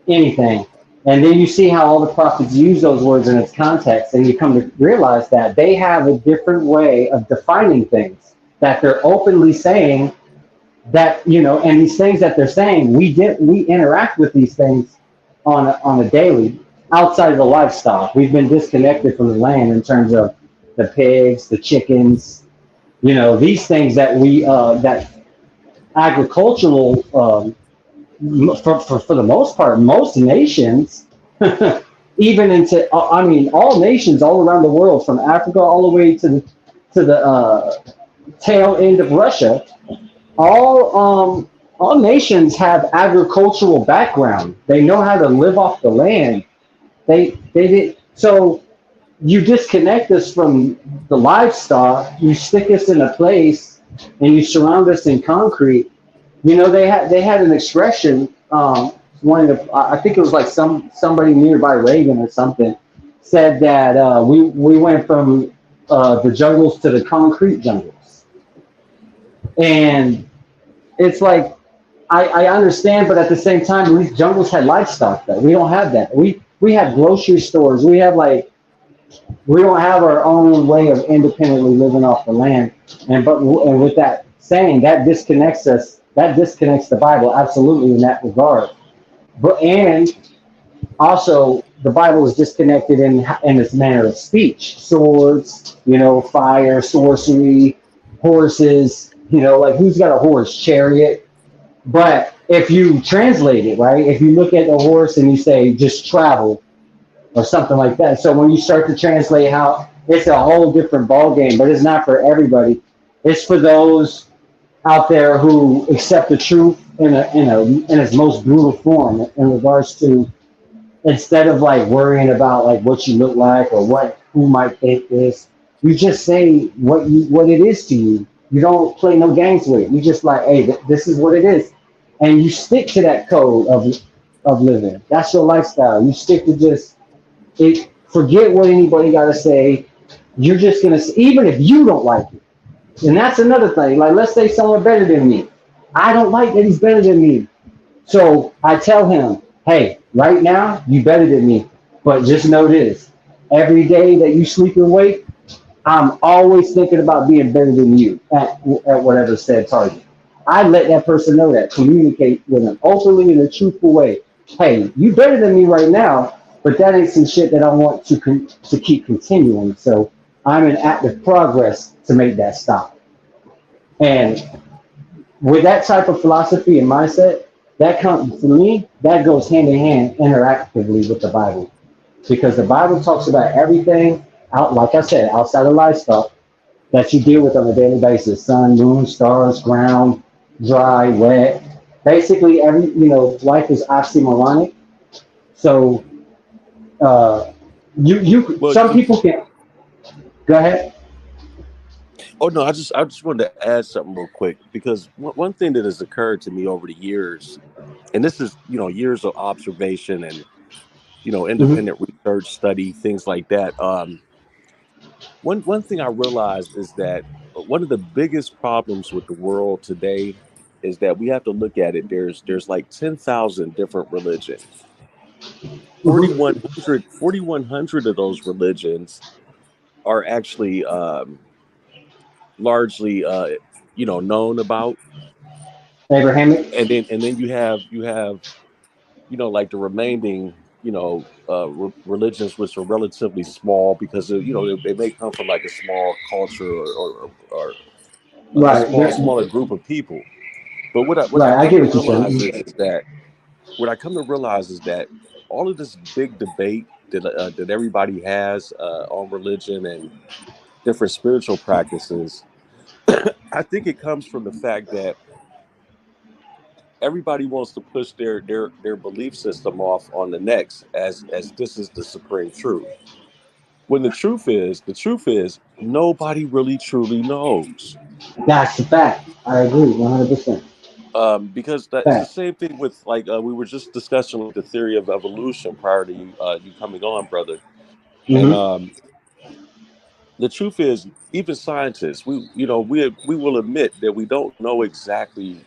anything. And then you see how all the prophets use those words in its context, and you come to realize that they have a different way of defining things, that they're openly saying that, and these things that they're saying, we interact with these things on a daily, outside of the livestock. We've been disconnected from the land in terms of the pigs, the chickens, these things that that agricultural, for the most part, most nations, even into, all nations all around the world, from Africa all the way to the tail end of Russia, all nations have agricultural background. They know how to live off the land. They did so. You disconnect us from the livestock, you stick us in a place, and you surround us in concrete. They had an expression. I think it was like somebody nearby Reagan or something said that we went from the jungles to the concrete jungles, and it's like I understand, but at the same time, these jungles had livestock. Though we don't have that. We have grocery stores. We don't have our own way of independently living off the land, and with that saying, that disconnects us. That disconnects the Bible absolutely in that regard. And also the Bible is disconnected in its manner of speech: swords, fire, sorcery, horses. Like who's got a horse? Chariot. But if you translate it right, if you look at a horse and you say just travel, or something like that. So when you start to translate, how it's a whole different ball game, but it's not for everybody. It's for those out there who accept the truth in its most brutal form, in regards to, instead of like worrying about like what you look like or who might think this, you just say what it is to you. You don't play no games with it. You just like, hey, this is what it is, and you stick to that code of living. That's your lifestyle. You stick to just. Forget what anybody got to say. You're just going to, even if you don't like it. And that's another thing. Like, let's say someone better than me. I don't like that he's better than me. So I tell him, hey, right now, you better than me. But just know this. Every day that you sleep and wake, I'm always thinking about being better than you at whatever said target. I let that person know that. Communicate with them openly in a truthful way. Hey, you better than me right now. But that ain't some shit that I want to keep continuing. So I'm in active progress to make that stop. And with that type of philosophy and mindset, that comes, for me, that goes hand in hand interactively with the Bible. Because the Bible talks about everything, like I said, outside of livestock. that you deal with on a daily basis: sun, moon, stars, ground, dry, wet. Basically, life is oxymoronic. So, uh, Well, some people can go ahead. oh no, I just wanted to add something real quick because one thing that has occurred to me over the years, and this is years of observation and Hmm. independent research, study, things like that. One thing I realized is that one of the biggest problems with the world today is that we have to look at it. There's like 10,000 different religions. Hmm. 4,100 of those religions are actually largely known about, Abrahamic. and then you have like the remaining religions, which are relatively small because they may come from like a small culture or a Right. smaller group of people. But what I Right. I come get to what you're realize saying. is that what I come to realize is that all of this big debate that everybody has on religion and different spiritual practices, I think it comes from the fact that everybody wants to push their belief system off on the next as this is the supreme truth. When the truth is nobody really truly knows. That's the fact. I agree 100%. Because that it's the Fact. same thing with like we were just discussing like the theory of evolution prior to you coming on, brother. And Hmm. the truth is, even scientists, we will admit that we don't know exactly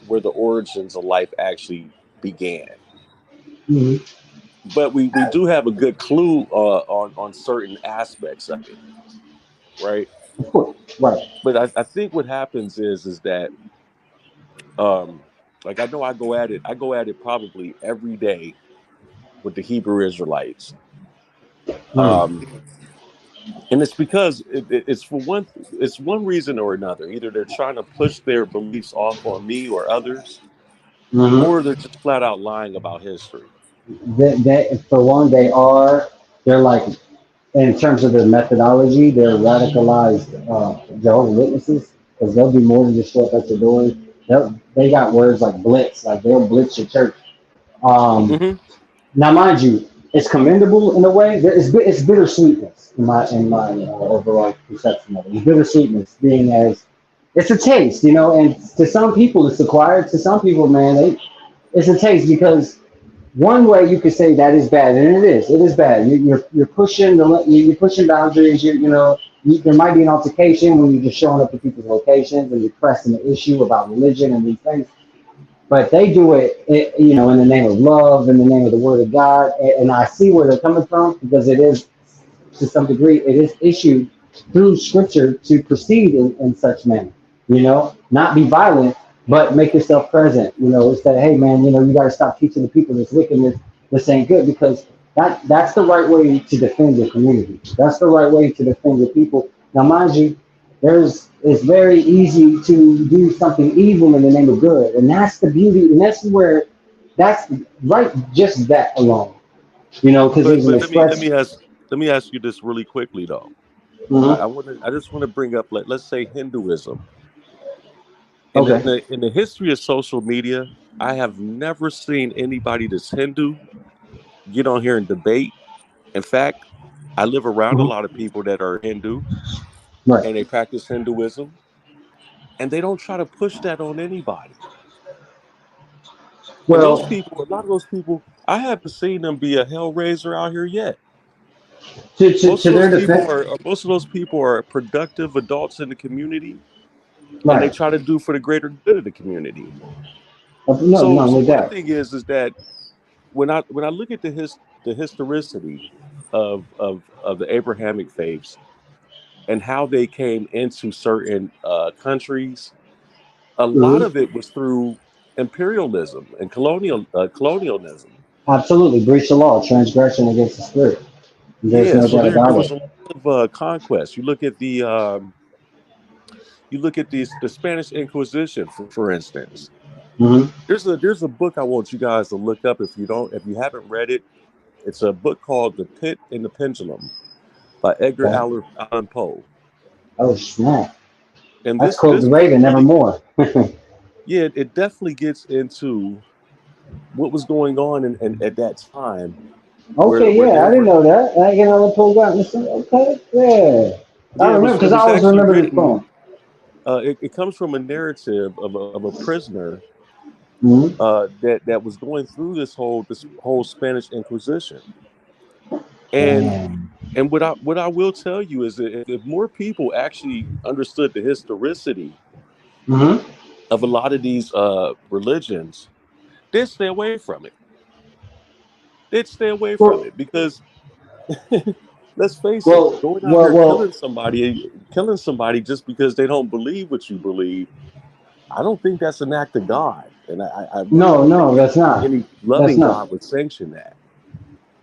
where the origins of life actually began, Hmm. but we do have a good clue on certain aspects of it, right? Of course. Right. But I think what happens is that um, like I know I go at it probably every day with the Hebrew Israelites. Mm. Um, and it's because it's one reason or another. Either they're trying to push their beliefs off on me or others, Hmm. or they're just flat out lying about history. For one, they're like, in terms of their methodology, they're radicalized Jehovah's Witnesses, because they'll do more than just show up at your door. They got words like blitz, like they'll blitz your church. Um, Hmm. Now, mind you, it's commendable in a way. It's bittersweetness in my overall perception of it. It's bittersweetness, being as it's a taste, and to some people it's acquired. To some people, man, it's a taste because one way you could say that is bad, and it is. It is bad. You're pushing you're pushing boundaries. There might be an altercation when you're just showing up to people's locations and you're pressing the issue about religion and these things. But they do it, in the name of love, in the name of the Word of God, and I see where they're coming from because it is, to some degree, it is issued through Scripture to proceed in such manner. Not be violent, but make yourself present. It's that, hey man, you got to stop teaching the people this wickedness. This ain't good, because that's the right way to defend your community. That's the right way to defend your people. Now, mind you, it's very easy to do something evil in the name of good, and that's the beauty, and that's right, just that alone. Because But there's an but let me let express. me ask let me ask you this really quickly though. I Mhm. want to I just want to bring up let's say Hinduism. Okay. In the history of social media, I have never seen anybody that's Hindu get on here and debate. In fact, I live around a Mhm. lot of people that are Hindu Right. and they practice Hinduism, and they don't try to push that on anybody. And those Well, people, a lot of those people, I haven't seen them be a hellraiser out here yet. to their defense. Most of those people are productive adults in the community, and they Right. try to do for the greater good of the community. No, So no, so no one doubt. thing is that when I look at the historicity of the Abrahamic faiths and how they came into certain countries, a lot Mhm. of it was through imperialism and colonialism. Absolutely, breach the law, transgression against the spirit. There's Yeah, no so doubt there about was it. a lot of conquest. You look at the Spanish Inquisition, for instance. Hmm. There's a book I want you guys to look up if you haven't read it. It's a book called The Pit and the Pendulum by Edgar Okay. Allan Poe. Oh snap! And That's this quote the this Raven really, nevermore. yeah, it definitely gets into what was going on in at that time, Okay, where yeah, they I didn't were. know that. I get another program. Okay, yeah, I Yeah, remember it because I was always actually remember this written. poem. It comes from a narrative of a prisoner Mm-hmm. that was going through this whole Spanish Inquisition, and Damn. what I will tell you is that if more people actually understood the historicity Mm-hmm. of a lot of these religions, they'd stay away from it. They'd stay away from Well, it because let's face it, well, going out well, here well. killing somebody just because they don't believe what you believe, I don't think that's an act of God, and I really No, don't think no, that's not. any That's loving not. God would sanction that.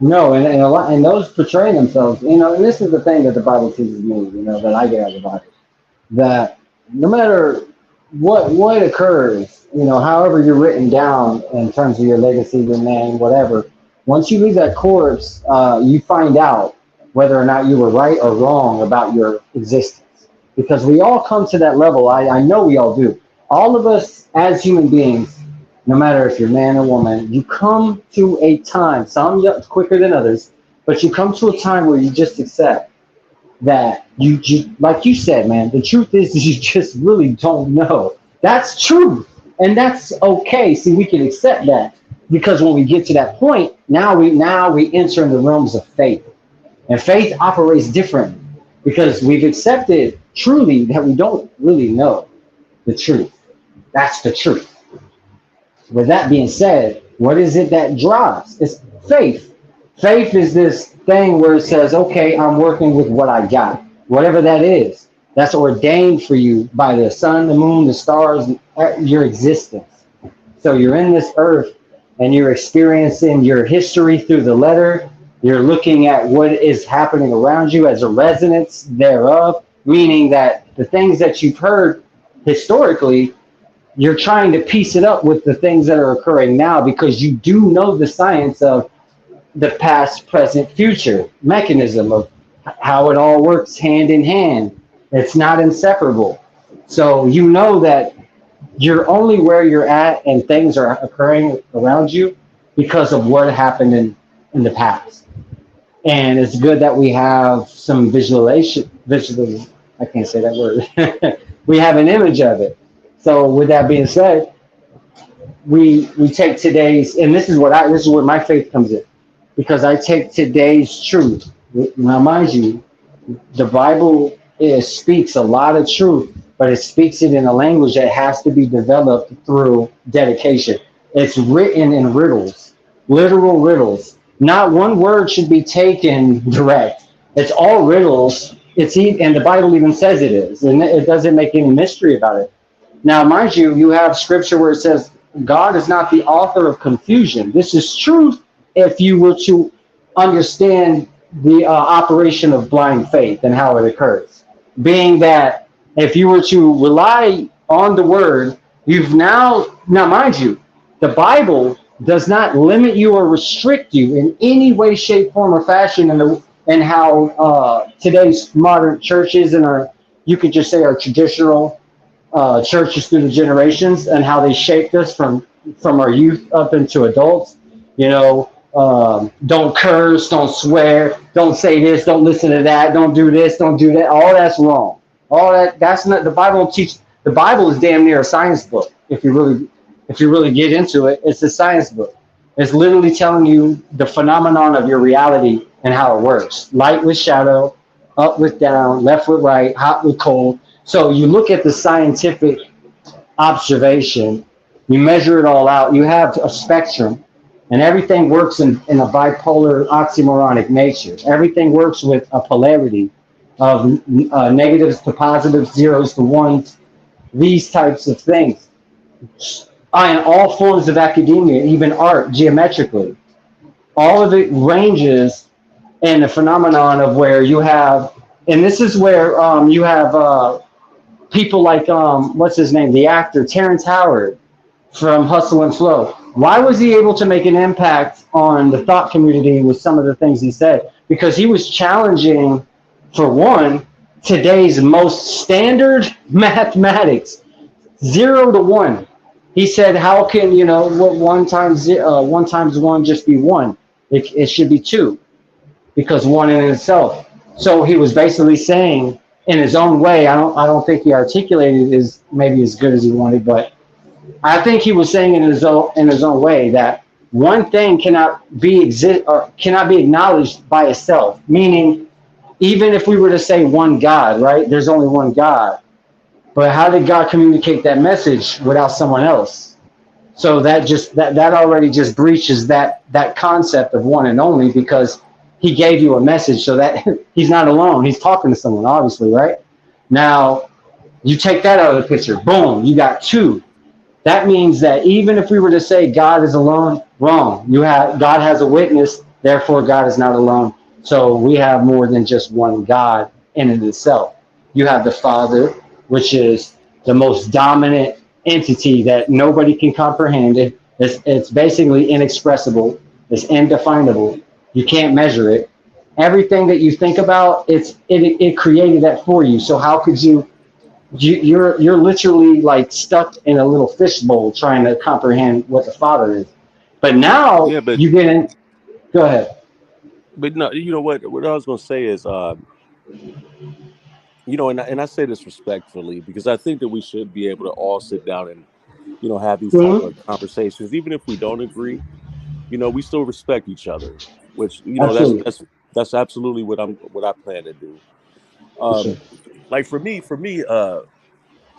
No, and a lot, and those portraying themselves, and this is the thing that the Bible teaches me, that I get out of the Bible, that no matter what occurs, however you're written down in terms of your legacy, your name, whatever, once you leave that corpse, you find out whether or not you were right or wrong about your existence, because we all come to that level. I know we all do. All of us as human beings, no matter if you're man or woman, you come to a time, some quicker than others, but you come to a time where you just accept that you like you said, man, the truth is you just really don't know. That's truth. And that's okay. See, we can accept that because when we get to that point, now we enter in the realms of faith. And faith operates differently because we've accepted truly that we don't really know the truth. That's the truth. With that being said, what is it that drives? It's faith. Faith is this thing where it says, okay, I'm working with what I got, whatever that is. That's ordained for you by the sun, the moon, the stars, your existence. So you're in this earth and you're experiencing your history through the letter. You're looking at what is happening around you as a resonance thereof, meaning that the things that you've heard historically, you're trying to piece it up with the things that are occurring now because you do know the science of the past, present, future mechanism of how it all works hand in hand. It's not inseparable. So you know that you're only where you're at and things are occurring around you because of what happened in the past. And it's good that we have some I can't say that word. We have an image of it. So with that being said, we take today's, and this is where my faith comes in, because I take today's truth. Now, mind you, the Bible speaks a lot of truth, but it speaks it in a language that has to be developed through dedication. It's written in riddles, literal riddles. Not one word should be taken direct. It's all riddles. And the Bible even says it is, and it doesn't make any mystery about it. Now, mind you, you have scripture where it says God is not the author of confusion. This is truth if you were to understand the operation of blind faith and how it occurs. Being that if you were to rely on the word, now mind you, the Bible does not limit you or restrict you in any way, shape, form, or fashion in how today's modern churches and you could just say our traditional churches through the generations and how they shaped us from our youth up into adults. Don't curse, don't swear, don't say this, don't listen to that, don't do this, don't do that. All that's wrong. That's not the Bible teach. The Bible is damn near a science book. If you really get into it, it's a science book. It's literally telling you the phenomenon of your reality and how it works. Light with shadow, up with down, left with right, hot with cold. So you look at the scientific observation, you measure it all out, you have a spectrum, and everything works in a bipolar oxymoronic nature. Everything works with a polarity of negatives to positives, zeros to ones, these types of things. In all forms of academia, even art, geometrically, all of it ranges in the phenomenon of where you have, and this is where you have people like what's his name, the actor Terrence Howard from Hustle and Flow. Why was he able to make an impact on the thought community with some of the things he said? Because he was challenging, for one, today's most standard mathematics, 0 to 1. He said, how can, what one times one just be one? It should be two, because one in itself. So he was basically saying in his own way, I don't think he articulated it as maybe as good as he wanted, but I think he was saying in his own way that one thing cannot be acknowledged by itself. Meaning, even if we were to say one God, right? There's only one God. But how did God communicate that message without someone else? So that already just breaches that concept of one and only, because he gave you a message so that he's not alone. He's talking to someone, obviously, right? Now, you take that out of the picture, boom, you got two. That means that even if we were to say God is alone, wrong. God has a witness, therefore God is not alone. So we have more than just one God in and of itself. You have the Father, which is the most dominant entity that nobody can comprehend. It's basically inexpressible. It's indefinable. You can't measure it. Everything that you think about, it created that for you. So how could you're literally like stuck in a little fishbowl trying to comprehend what the Father is. But now Yeah, but you get in. Go ahead. no, you know what? What I was going to say is, and I say this respectfully because I think that we should be able to all sit down and have these type Mm-hmm. of conversations, even if we don't agree. We still respect each other, which Absolutely, that's absolutely what I plan to do. for sure. Um, like for me,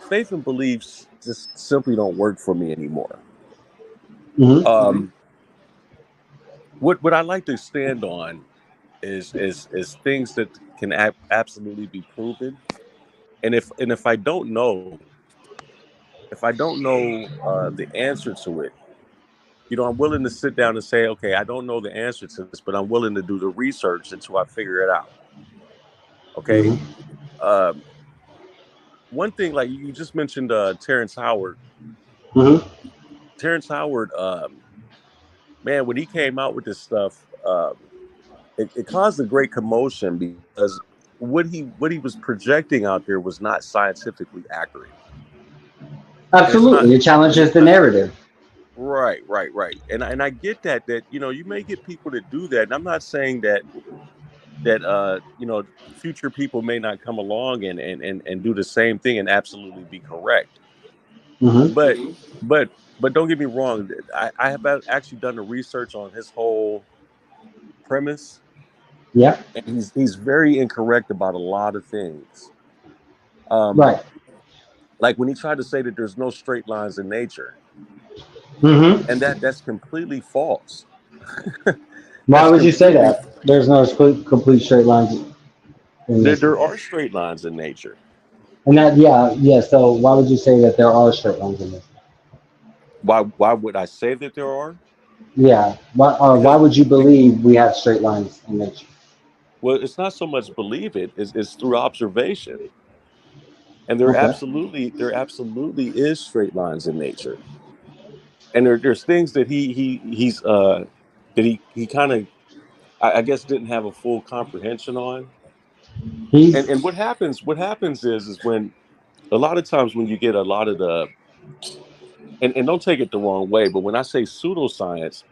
faith and beliefs just simply don't work for me anymore. Mm-hmm. Um, what I like to stand on is things that can absolutely be proven. And if I don't know the answer to it, I'm willing to sit down and say, okay, I don't know the answer to this, but I'm willing to do the research until I figure it out. Okay. Mm-hmm. Um, One thing, like you just mentioned, Terrence Howard. Mm-hmm. Terrence Howard, man, when he came out with this stuff, it caused a great commotion because what he was projecting out there was not scientifically accurate, and it's not, Absolutely, it and challenges it's the not. narrative. Right, right, right. And I get that you may get people to do that. And I'm not saying that future people may not come along and do the same thing and absolutely be correct. Mm-hmm. But but don't get me wrong. I have actually done the research on his whole premise, Yeah. and he's very incorrect about a lot of things. Um, Right. like when he tried to say that there's no straight lines in nature, and Mm-hmm. that's completely false. Why That's would you say completely that? There's no complete straight lines in there. this. There are straight lines in nature. And that, yeah. So why would you say that there are straight lines in this? Why would I say that there are? Yeah. Why Because would you believe we have straight lines in nature? well, it's not so much believe it's through observation, and Okay. there absolutely is straight lines in nature, and there's things that he kind of, I guess, didn't have a full comprehension on. He's. And what happens is when a lot of times when you get a lot of the, and don't take it the wrong way, but when I say pseudoscience,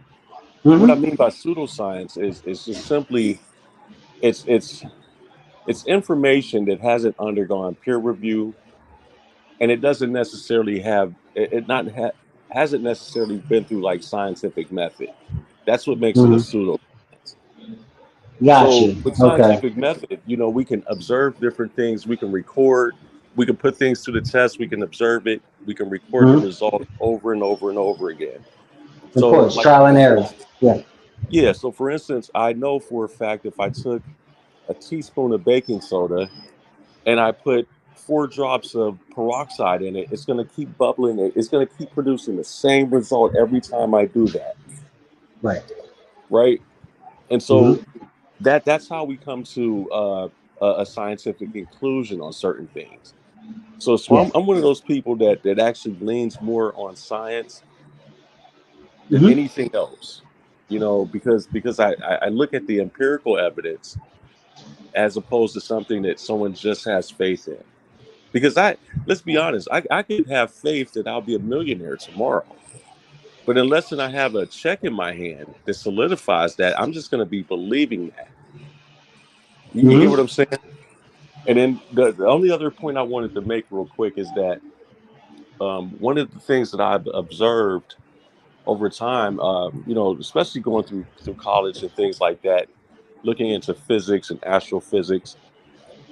what I Mm-hmm. mean by pseudoscience is just simply it's it's information that hasn't undergone peer review, and it doesn't necessarily have it not hasn't necessarily been through like scientific method. That's what makes it a Mm-hmm. pseudo. Gotcha. So with Okay. scientific method, we can observe different things, we can record, we can put things to the test, we can observe it, we can record the Mm-hmm. result over and over and over again. Of So course, like trial for and error. instance, Yeah. yeah, so for instance, I know for a fact if I took a teaspoon of baking soda and I put 4 drops of peroxide in it, it's going to keep bubbling. It's going to keep producing the same result every time I do that, Right. right? And so Mm-hmm. that's how we come to a scientific conclusion on certain things. So Yeah. I'm one of those people that actually leans more on science than Mm-hmm. anything else. Because I look at the empirical evidence as opposed to something that someone just has faith in. Because let's be honest, I could have faith that I'll be a millionaire tomorrow. But unless I have a check in my hand that solidifies that, I'm just going to be believing that. You get what Mm-hmm. I'm saying? And then the only other point I wanted to make real quick is that one of the things that I've observed over time, especially going through college and things like that, looking into physics and astrophysics,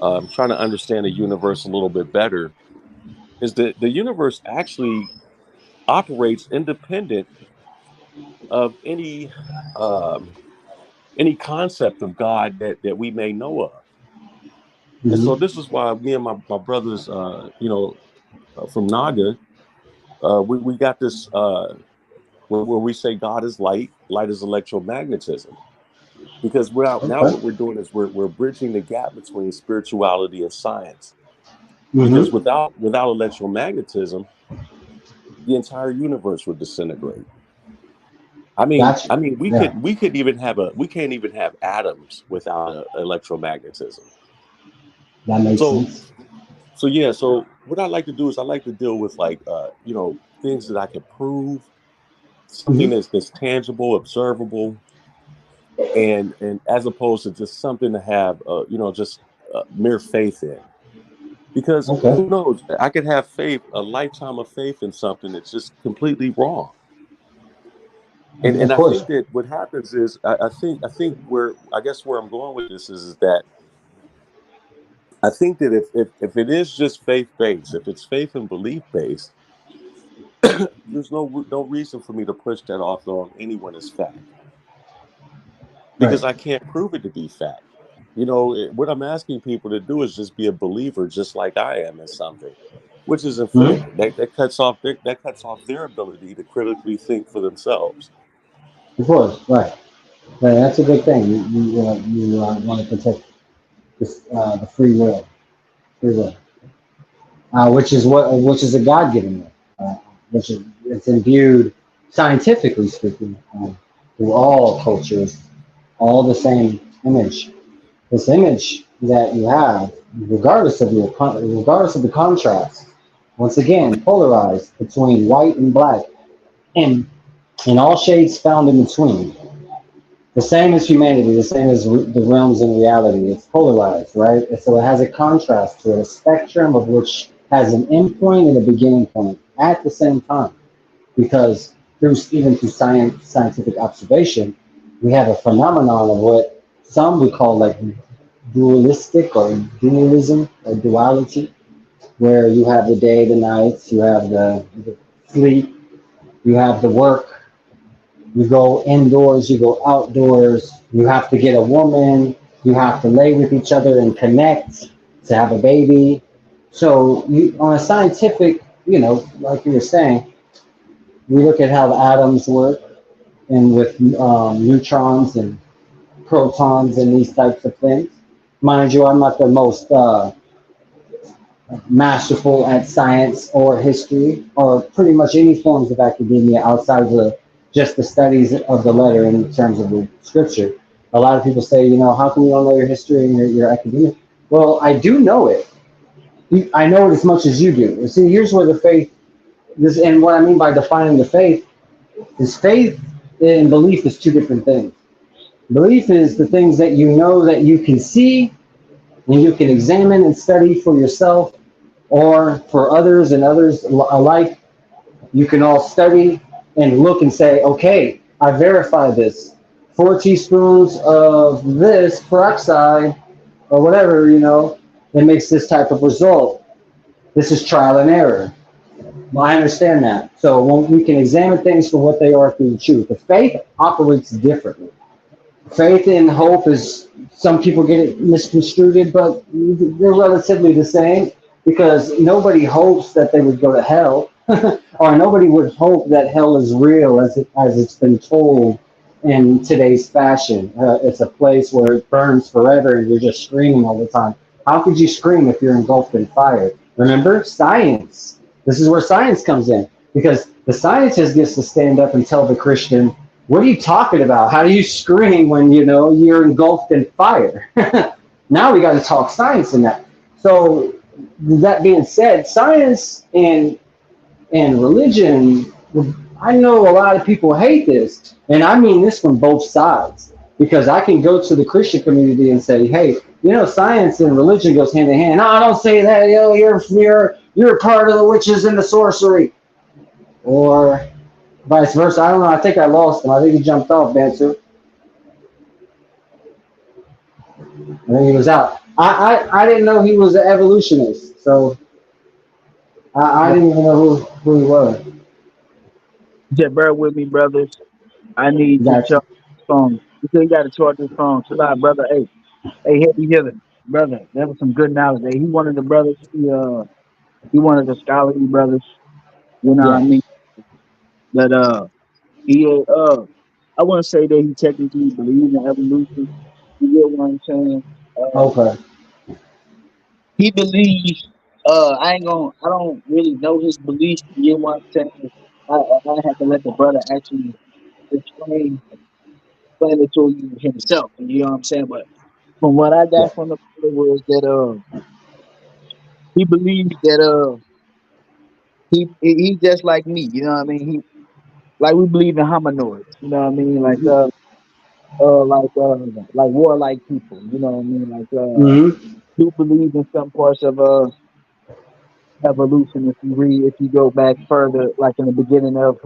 trying to understand the universe a little bit better, is that the universe actually operates independent of um, any concept of God that we may know of. And so Mm-hmm. this is why me and my brothers, from Naga, we got this where we say God is light, light is electromagnetism. Because now Okay. what we're doing is we're bridging the gap between spirituality and science. Because Mm-hmm. without electromagnetism, the entire universe would disintegrate. I mean, Gotcha. I mean, Yeah, we can't even have atoms without electromagnetism. that makes So sense. so what I like to do is I like to deal with like things that I can prove, something Mm-hmm. that's tangible, observable, and as opposed to just something to have just mere faith in. Because Okay. who knows, I could have faith, a lifetime of faith in something that's just completely wrong. And Of I course. think that what happens is I think where I guess where I'm going with this is that I think that if it is just faith based, if it's faith and belief based, there's no reason for me to push that off on anyone as fact, Right. because I can't prove it to be fact. What I'm asking people to do is just be a believer, just like I am in something, which isn't fair. Mm-hmm. That cuts off their ability to critically think for themselves. Of course. Right. Right. That's a good thing. You want to protect the free will. Free will. Which is a God given right, which is it's imbued scientifically speaking through all cultures, all the same image. This image that you have, regardless of the contrast, once again polarized between white and black, and in all shades found in between. The same as humanity, the same as the realms in reality. It's polarized, right? And so it has a contrast to it, a spectrum of which has an end point and a beginning point at the same time. Because even through scientific observation, we have a phenomenon of what some would call like dualistic or dualism or duality, where you have the day, the night, you have the sleep, you have the work, you go indoors, you go outdoors, you have to get a woman, you have to lay with each other and connect to have a baby. So on a scientific, like you were saying, we look at how the atoms work and with neutrons and protons and these types of things. Mind you, I'm not the most masterful at science or history or pretty much any forms of academia outside of just the studies of the letter in terms of the scripture. A lot of people say, how come you don't know your history and your academia? Well, I do know it. I know it as much as you do. See, here's where the faith, and what I mean by defining the faith is faith and belief is two different things. Belief is the things that you know that you can see and you can examine and study for yourself or for others and others alike. You can all study and look and say, okay, I verified this. 4 teaspoons of this peroxide or whatever, it makes this type of result. This is trial and error. Well, I understand that. So when we can examine things for what they are through the truth. The faith operates differently. Faith and hope is, some people get it misconstrued, but they're relatively the same because nobody hopes that they would go to hell, or nobody would hope that hell is real as it's been told in today's fashion. It's a place where it burns forever and you're just screaming all the time. How could you scream if you're engulfed in fire? Remember, science. This is where science comes in because the scientist gets to stand up and tell the Christian, what are you talking about? How do you scream when you're engulfed in fire? Now we got to talk science in that. So that being said, science and religion, I know a lot of people hate this, and I mean this from both sides because I can go to the Christian community and say, hey, science and religion goes hand in hand. No, I don't say that. You're part of the witches and the sorcery, or vice versa. I don't know. I think I lost him. I think he jumped off, Bantu. I think he was out. I didn't know he was an evolutionist, so I didn't even know who he was. Just bear with me, brothers. I need to Gotcha. charge this phone. You still got to charge this phone. Chill out, brother. Hey, heavy hitter, brother. That was some good knowledge. Hey, he one of the brothers. He one of the scholarly brothers. You know what I Yeah. mean? But he I wouldn't say that he technically believes in evolution. You get what I'm saying? Okay. He believes. I don't really know his beliefs. You get what I'm saying? I have to let the brother actually explain explain it to you himself. You know what I'm saying? But from what I Yeah. got from the brother was that he believes that he just like me. You know what I mean? He like we believe in hominoids. You know what I mean? Like warlike people. You know what I mean? Mm-hmm. Do believe in some parts of evolution. If you go back further, like in the beginning of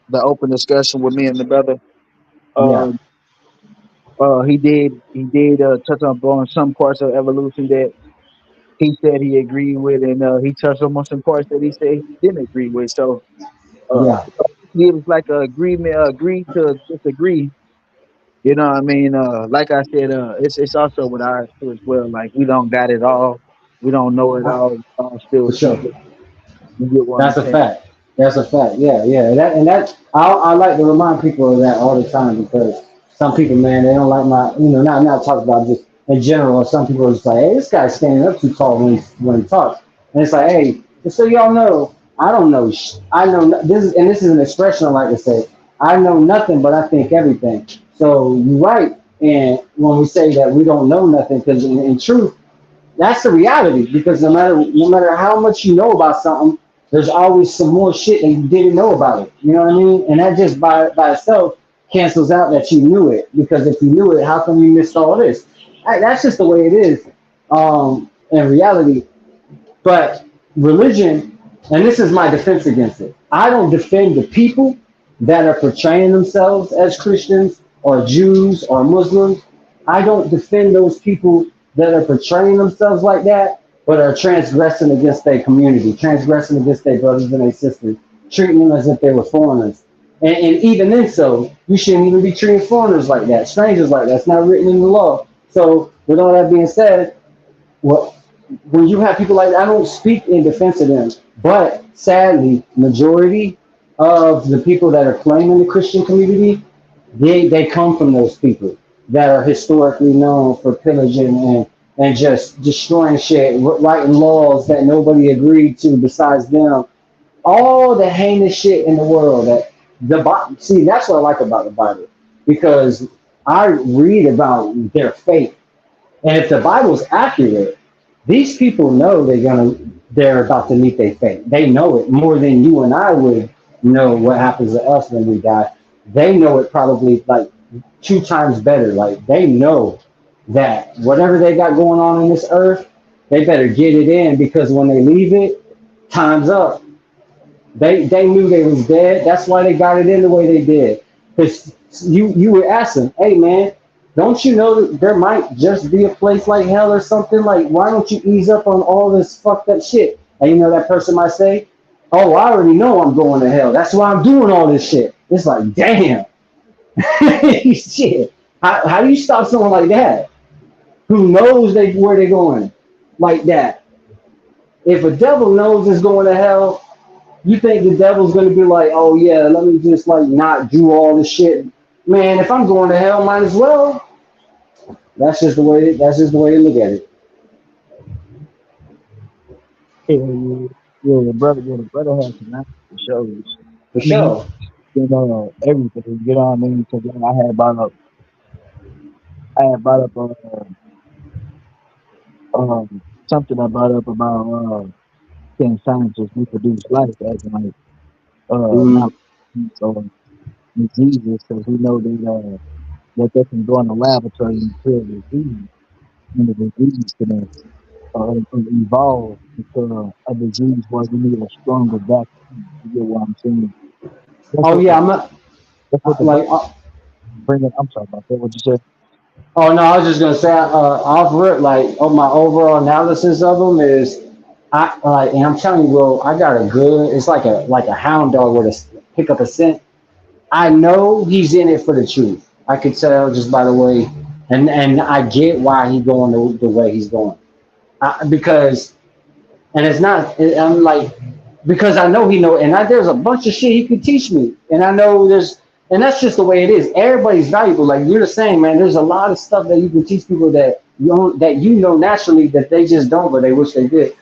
the open discussion with me and the brother, Yeah. uh, he did touch on some parts of evolution that he said he agreed with, and he touched on some parts that he said he didn't agree with. So uh, Yeah. it was like a agreement, agree to disagree. You know what I mean? Like I said, it's also with ours too as well. Like we don't got it all, we don't know it all. We all still For sure. seek it. You get what I'm That's a saying? fact. That's a fact. Yeah, yeah. I like to remind people of that all the time because some people, man, they don't like my, not talk about just in general. Some people are just like, hey, this guy's standing up too tall when he talks, and it's like, hey, just so y'all know, I don't know. I know this is an expression I like to say. I know nothing, but I think everything. So you're right, and when we say that we don't know nothing, because in truth that's the reality because no matter how much you know about something, there's always some more shit that you didn't know about it. You know what I mean? And that just by itself cancels out that you knew it because if you knew it, how come you missed all this? That's just the way it is in reality. But religion, and this is my defense against it. I don't defend the people that are portraying themselves as Christians or Jews or Muslims. I don't defend those people that are portraying themselves like that, but are transgressing against their community, transgressing against their brothers and their sisters, treating them as if they were foreigners. And even then, so you shouldn't even be treating foreigners like that, strangers like that. It's not written in the law. So, with all that being said, well, when you have people like that, I don't speak in defense of them, but sadly, majority of the people that are claiming the Christian community, they come from those people that are historically known for pillaging and just destroying shit, writing laws that nobody agreed to besides them. All the heinous shit in the world that see, that's what I like about the Bible because I read about their faith, and if the Bible's accurate, these people know they're about to meet their fate. They know it more than you and I would know what happens to us when we die. They know it probably like two times better. Like they know that whatever they got going on in this earth, they better get it in because when they leave it, time's up. They knew they was dead. That's why they got it in the way they did. Because you were asking, hey man, don't you know that there might just be a place like hell or something? Like, why don't you ease up on all this fucked up shit? And that person might say, oh, I already know I'm going to hell. That's why I'm doing all this shit. It's like, damn. Shit. How do you stop someone like that? Who knows where they're going like that? If a devil knows it's going to hell, you think the devil's gonna be like, oh yeah, let me just like not do all this shit, man? If I'm going to hell, might as well. That's just the way. That's just the way to look at it. Yeah, yeah, yeah. The brother has some answers to show. For I mean, sure. everything. You know what I mean? Because I had brought up something I brought up about can scientists reproduce life as in like Mm. not so diseases because we know that they can go in the laboratory and kill disease and the disease can evolve into a disease where we need a stronger vaccine. You get what I'm saying? That's Oh what yeah, the I'm not, that's what the like. Bible bringing. I'm sorry about that. What you said? Oh no, I was just gonna say, off rip, like, on my overall analysis of them is, I like, and I'm telling you, bro, I got a good. It's like a hound dog with a pick up a scent. I know he's in it for the truth. I could tell just by the way, and I get why he's going the way he's going. Because and it's not. I'm like, because I know he know, and there's a bunch of shit he could teach me, and I know there's, and that's just the way it is. Everybody's valuable, like you're the same, man. There's a lot of stuff that you can teach people that you know naturally that they just don't, but they wish they did.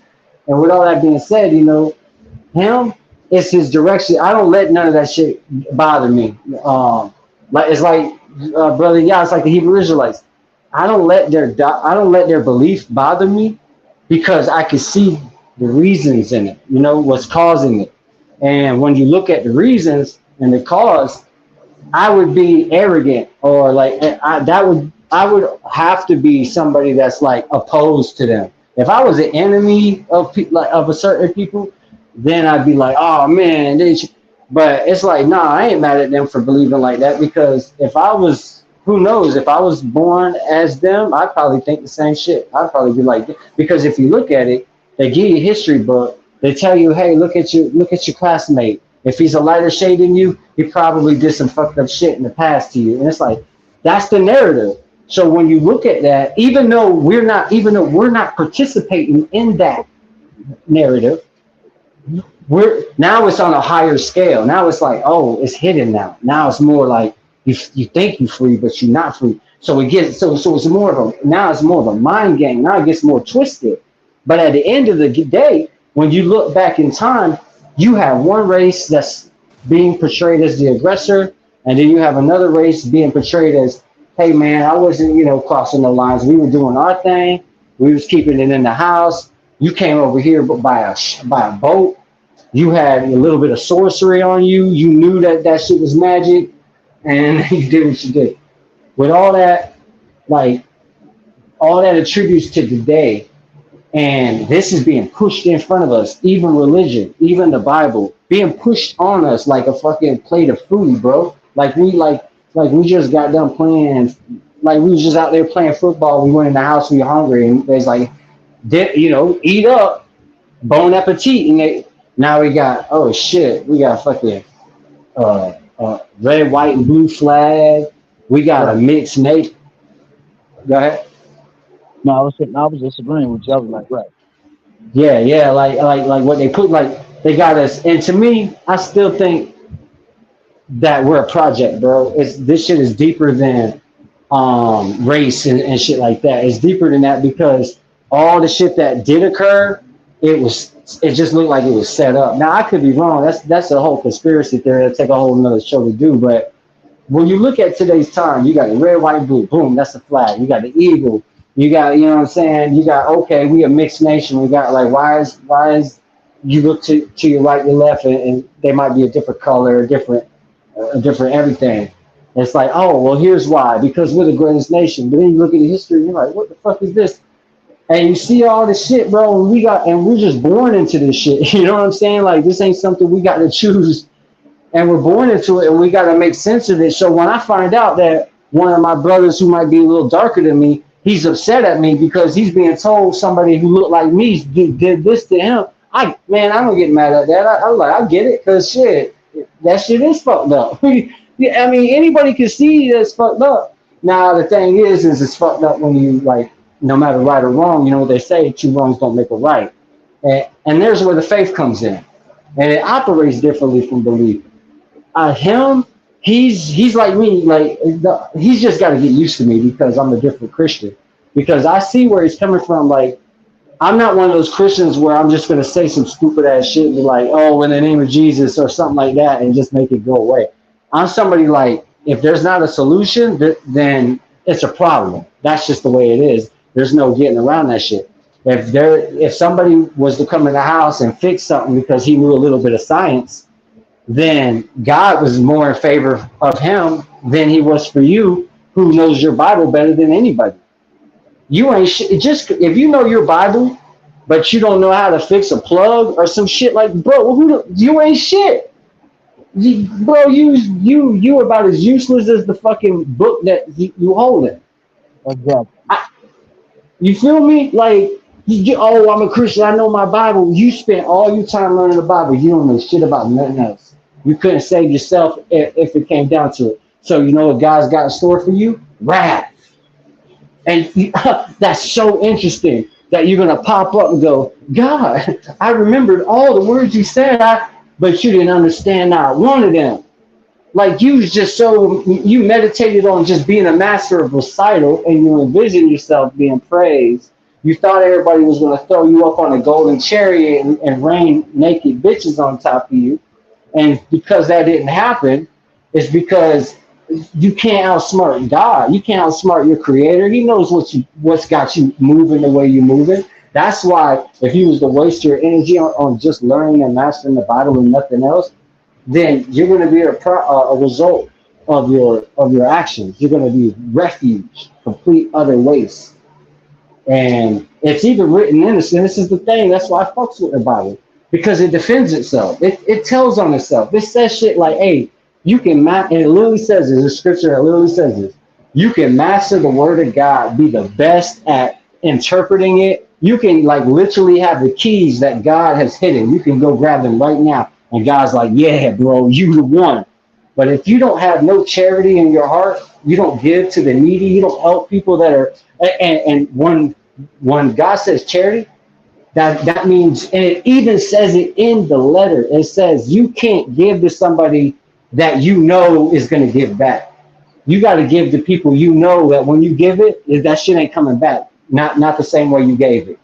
And with all that being said, him, it's his direction. I don't let none of that shit bother me. Like it's like brother, yeah, it's like the Hebrew Israelites. I don't let their belief bother me because I can see the reasons in it. What's causing it. And when you look at the reasons and the cause, I would be arrogant or like I would have to be somebody that's like opposed to them. If I was an enemy of like of a certain people, then I'd be like, oh man, but it's like, nah, I ain't mad at them for believing like that because if I was, who knows, if I was born as them, I'd probably think the same shit. I'd probably be like, because if you look at it, they give you a history book. They tell you, hey, look at your classmate. If he's a lighter shade than you, he probably did some fucked up shit in the past to you. And it's like, that's the narrative. So when you look at that, even though we're not participating in that narrative, we're now it's on a higher scale. Now it's like, oh, it's hidden now. Now it's more like you think you're free, but you're not free. So it gets so it's more of a now it's more of a mind game. Now it gets more twisted. But at the end of the day, when you look back in time, you have one race that's being portrayed as the aggressor, and then you have another race being portrayed as, hey man, I wasn't, crossing the lines. We were doing our thing. We was keeping it in the house. You came over here by a boat. You had a little bit of sorcery on you. You knew that shit was magic, and you did what you did. With all that, like all that attributes to today, and this is being pushed in front of us. Even religion, even the Bible, being pushed on us like a fucking plate of food, bro. Like we just got done playing. Like we was just out there playing football. We went in the house. We were hungry, and there's like, eat up, bon appetit, and now we got, oh shit, we got fucking red, white, and blue flag. We got a Right. mixed nation. Go ahead. No, I was disagreeing with you. I was like, right. Yeah, yeah, like what they put, like they got us. And to me, I still think that we're a project, bro. This shit is deeper than race and shit like that. It's deeper than that because all the shit that did occur, it just looked like it was set up. Now I could be wrong. That's a whole conspiracy theory. It'll take a whole another show to do. But when you look at today's time, you got the red, white, blue. Boom, that's the flag. You got the eagle. You got, you know what I'm saying? You got, okay, we a mixed nation. We got like why is you look to your right, your left, and they might be a different color, a different everything. It's like, oh, well, here's why. Because we're the greatest nation. But then you look at the history, and you're like, what the fuck is this? And you see all this shit, bro, and we're just born into this shit. You know what I'm saying? Like, this ain't something we got to choose, and we're born into it, and we got to make sense of it. So when I find out that one of my brothers who might be a little darker than me, he's upset at me because he's being told somebody who looked like me did this to him, I don't get mad at that. I get it, because shit, that shit is fucked up. I mean, anybody can see that's fucked up. Now the thing is it's fucked up when you, like, no matter right or wrong, you know what they say, two wrongs don't make a right. And there's where the faith comes in. And it operates differently from belief. Him, he's like me, like he's just got to get used to me because I'm a different Christian. Because I see where he's coming from. Like, I'm not one of those Christians where I'm just gonna say some stupid ass shit and be like, oh, in the name of Jesus or something like that, and just make it go away. I'm somebody like, if there's not a solution, then it's a problem. That's just the way it is. There's no getting around that shit. If somebody was to come in the house and fix something because he knew a little bit of science, then God was more in favor of him than he was for you, who knows your Bible better than anybody. You ain't just if you know your Bible, but you don't know how to fix a plug or some shit like, bro, you ain't shit. Bro, you about as useless as the fucking book that you holding. Exactly. You feel me? Like, oh, I'm a Christian. I know my Bible. You spent all your time learning the Bible. You don't know shit about nothing else. You couldn't save yourself if it came down to it. So you know what God's got in store for you? Wrath. And that's so interesting that you're gonna pop up and go, God, I remembered all the words you said, but you didn't understand not one of them. Like you was just you meditated on just being a master of recital, and you envisioned yourself being praised. You thought everybody was gonna throw you up on a golden chariot and rain naked bitches on top of you, and because that didn't happen, it's because you can't outsmart God. You can't outsmart your creator. He knows what's got you moving the way you're moving. That's why if you was to waste your energy on just learning and mastering the Bible and nothing else, then you're going to be a result of your actions. You're going to be refuge, complete utter waste. And it's even written in this, and this is the thing, that's why I fucks with the Bible, because it defends itself. It tells on itself. It says shit like, hey, you can and it literally says this, the scripture that literally says this, you can master the word of God, be the best at interpreting it. You can like literally have the keys that God has hidden. You can go grab them right now. And God's like, yeah, bro, you the one. But if you don't have no charity in your heart, you don't give to the needy, you don't help people that are, and when God says charity, that means, and it even says it in the letter, it says you can't give to somebody that you know is going to give back. You got to give to people you know that when you give it, that shit ain't coming back. Not the same way you gave it.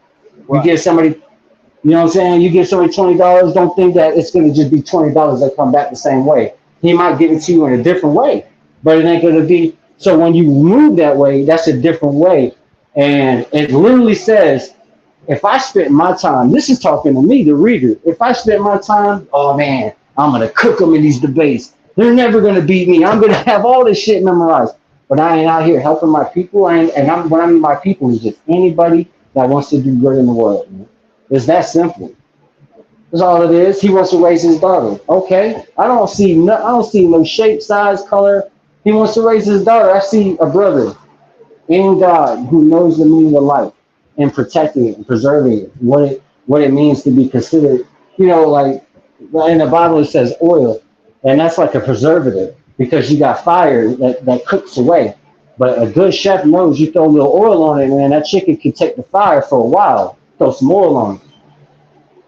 You give somebody, you know what I'm saying? You give somebody $20, don't think that it's going to just be $20 that come back the same way. He might give it to you in a different way, but it ain't going to be. So when you move that way, that's a different way. And it literally says, if I spent my time, this is talking to me, the reader, if I spent my time, oh man, I'm going to cook them in these debates. They're never going to beat me. I'm going to have all this shit memorized. But I ain't out here helping my people. When I mean my people is just anybody that wants to do good in the world. Man. It's that simple. That's all it is. He wants to raise his daughter. Okay. I don't see no shape, size, color. He wants to raise his daughter. I see a brother in God who knows the meaning of life and protecting it and preserving it. What it means to be considered, like in the Bible it says oil, and that's like a preservative because you got fire that cooks away. But a good chef knows you throw a little oil on it, man, that chicken can take the fire for a while. Throw some oil on it.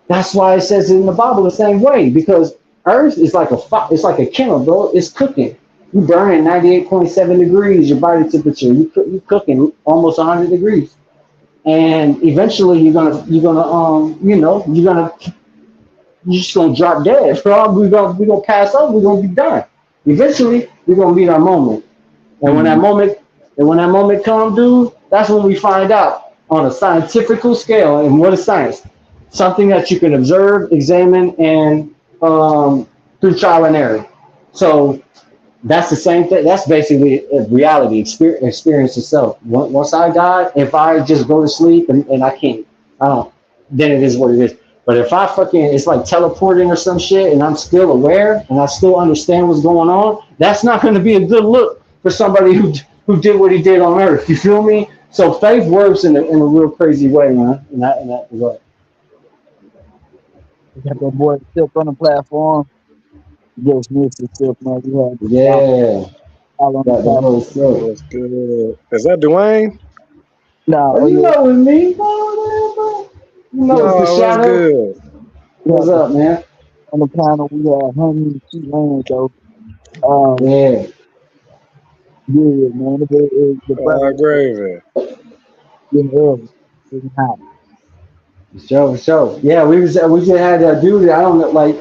That's why it says in the Bible the same way, because earth is like it's like a kettle, bro. It's cooking. You burning 98.7 degrees, your body temperature. You cooking almost 100 degrees, and eventually you're just gonna drop dead. Bro. We're gonna pass out. We're gonna be done. Eventually, we're gonna meet our moment, and when that moment comes, dude, that's when we find out on a scientific scale. And what is science? Something that you can observe, examine, and through trial and error. So that's the same thing. That's basically a reality experience itself. Once I die, if I just go to sleep and I don't, then it is what it is. But if it's like teleporting or some shit and I'm still aware and I still understand what's going on, that's not going to be a good look for somebody who did what he did on earth. You feel me? So faith works in a real crazy way, man. In that way. We got that boy Silk on the platform. Yes, Mr. Silk, man. We had Yeah. all on the That platform. whole show. What's good? Is that Dwayne? No, Oh, you know with me. You know it's the What's shadow. good? What's up, man? on the panel we had Honey Sheet Land though. Yeah. Yeah, man. The brother Gravy. getting early. Getting hot. Show. Yeah, we just had a dude. I don't know, like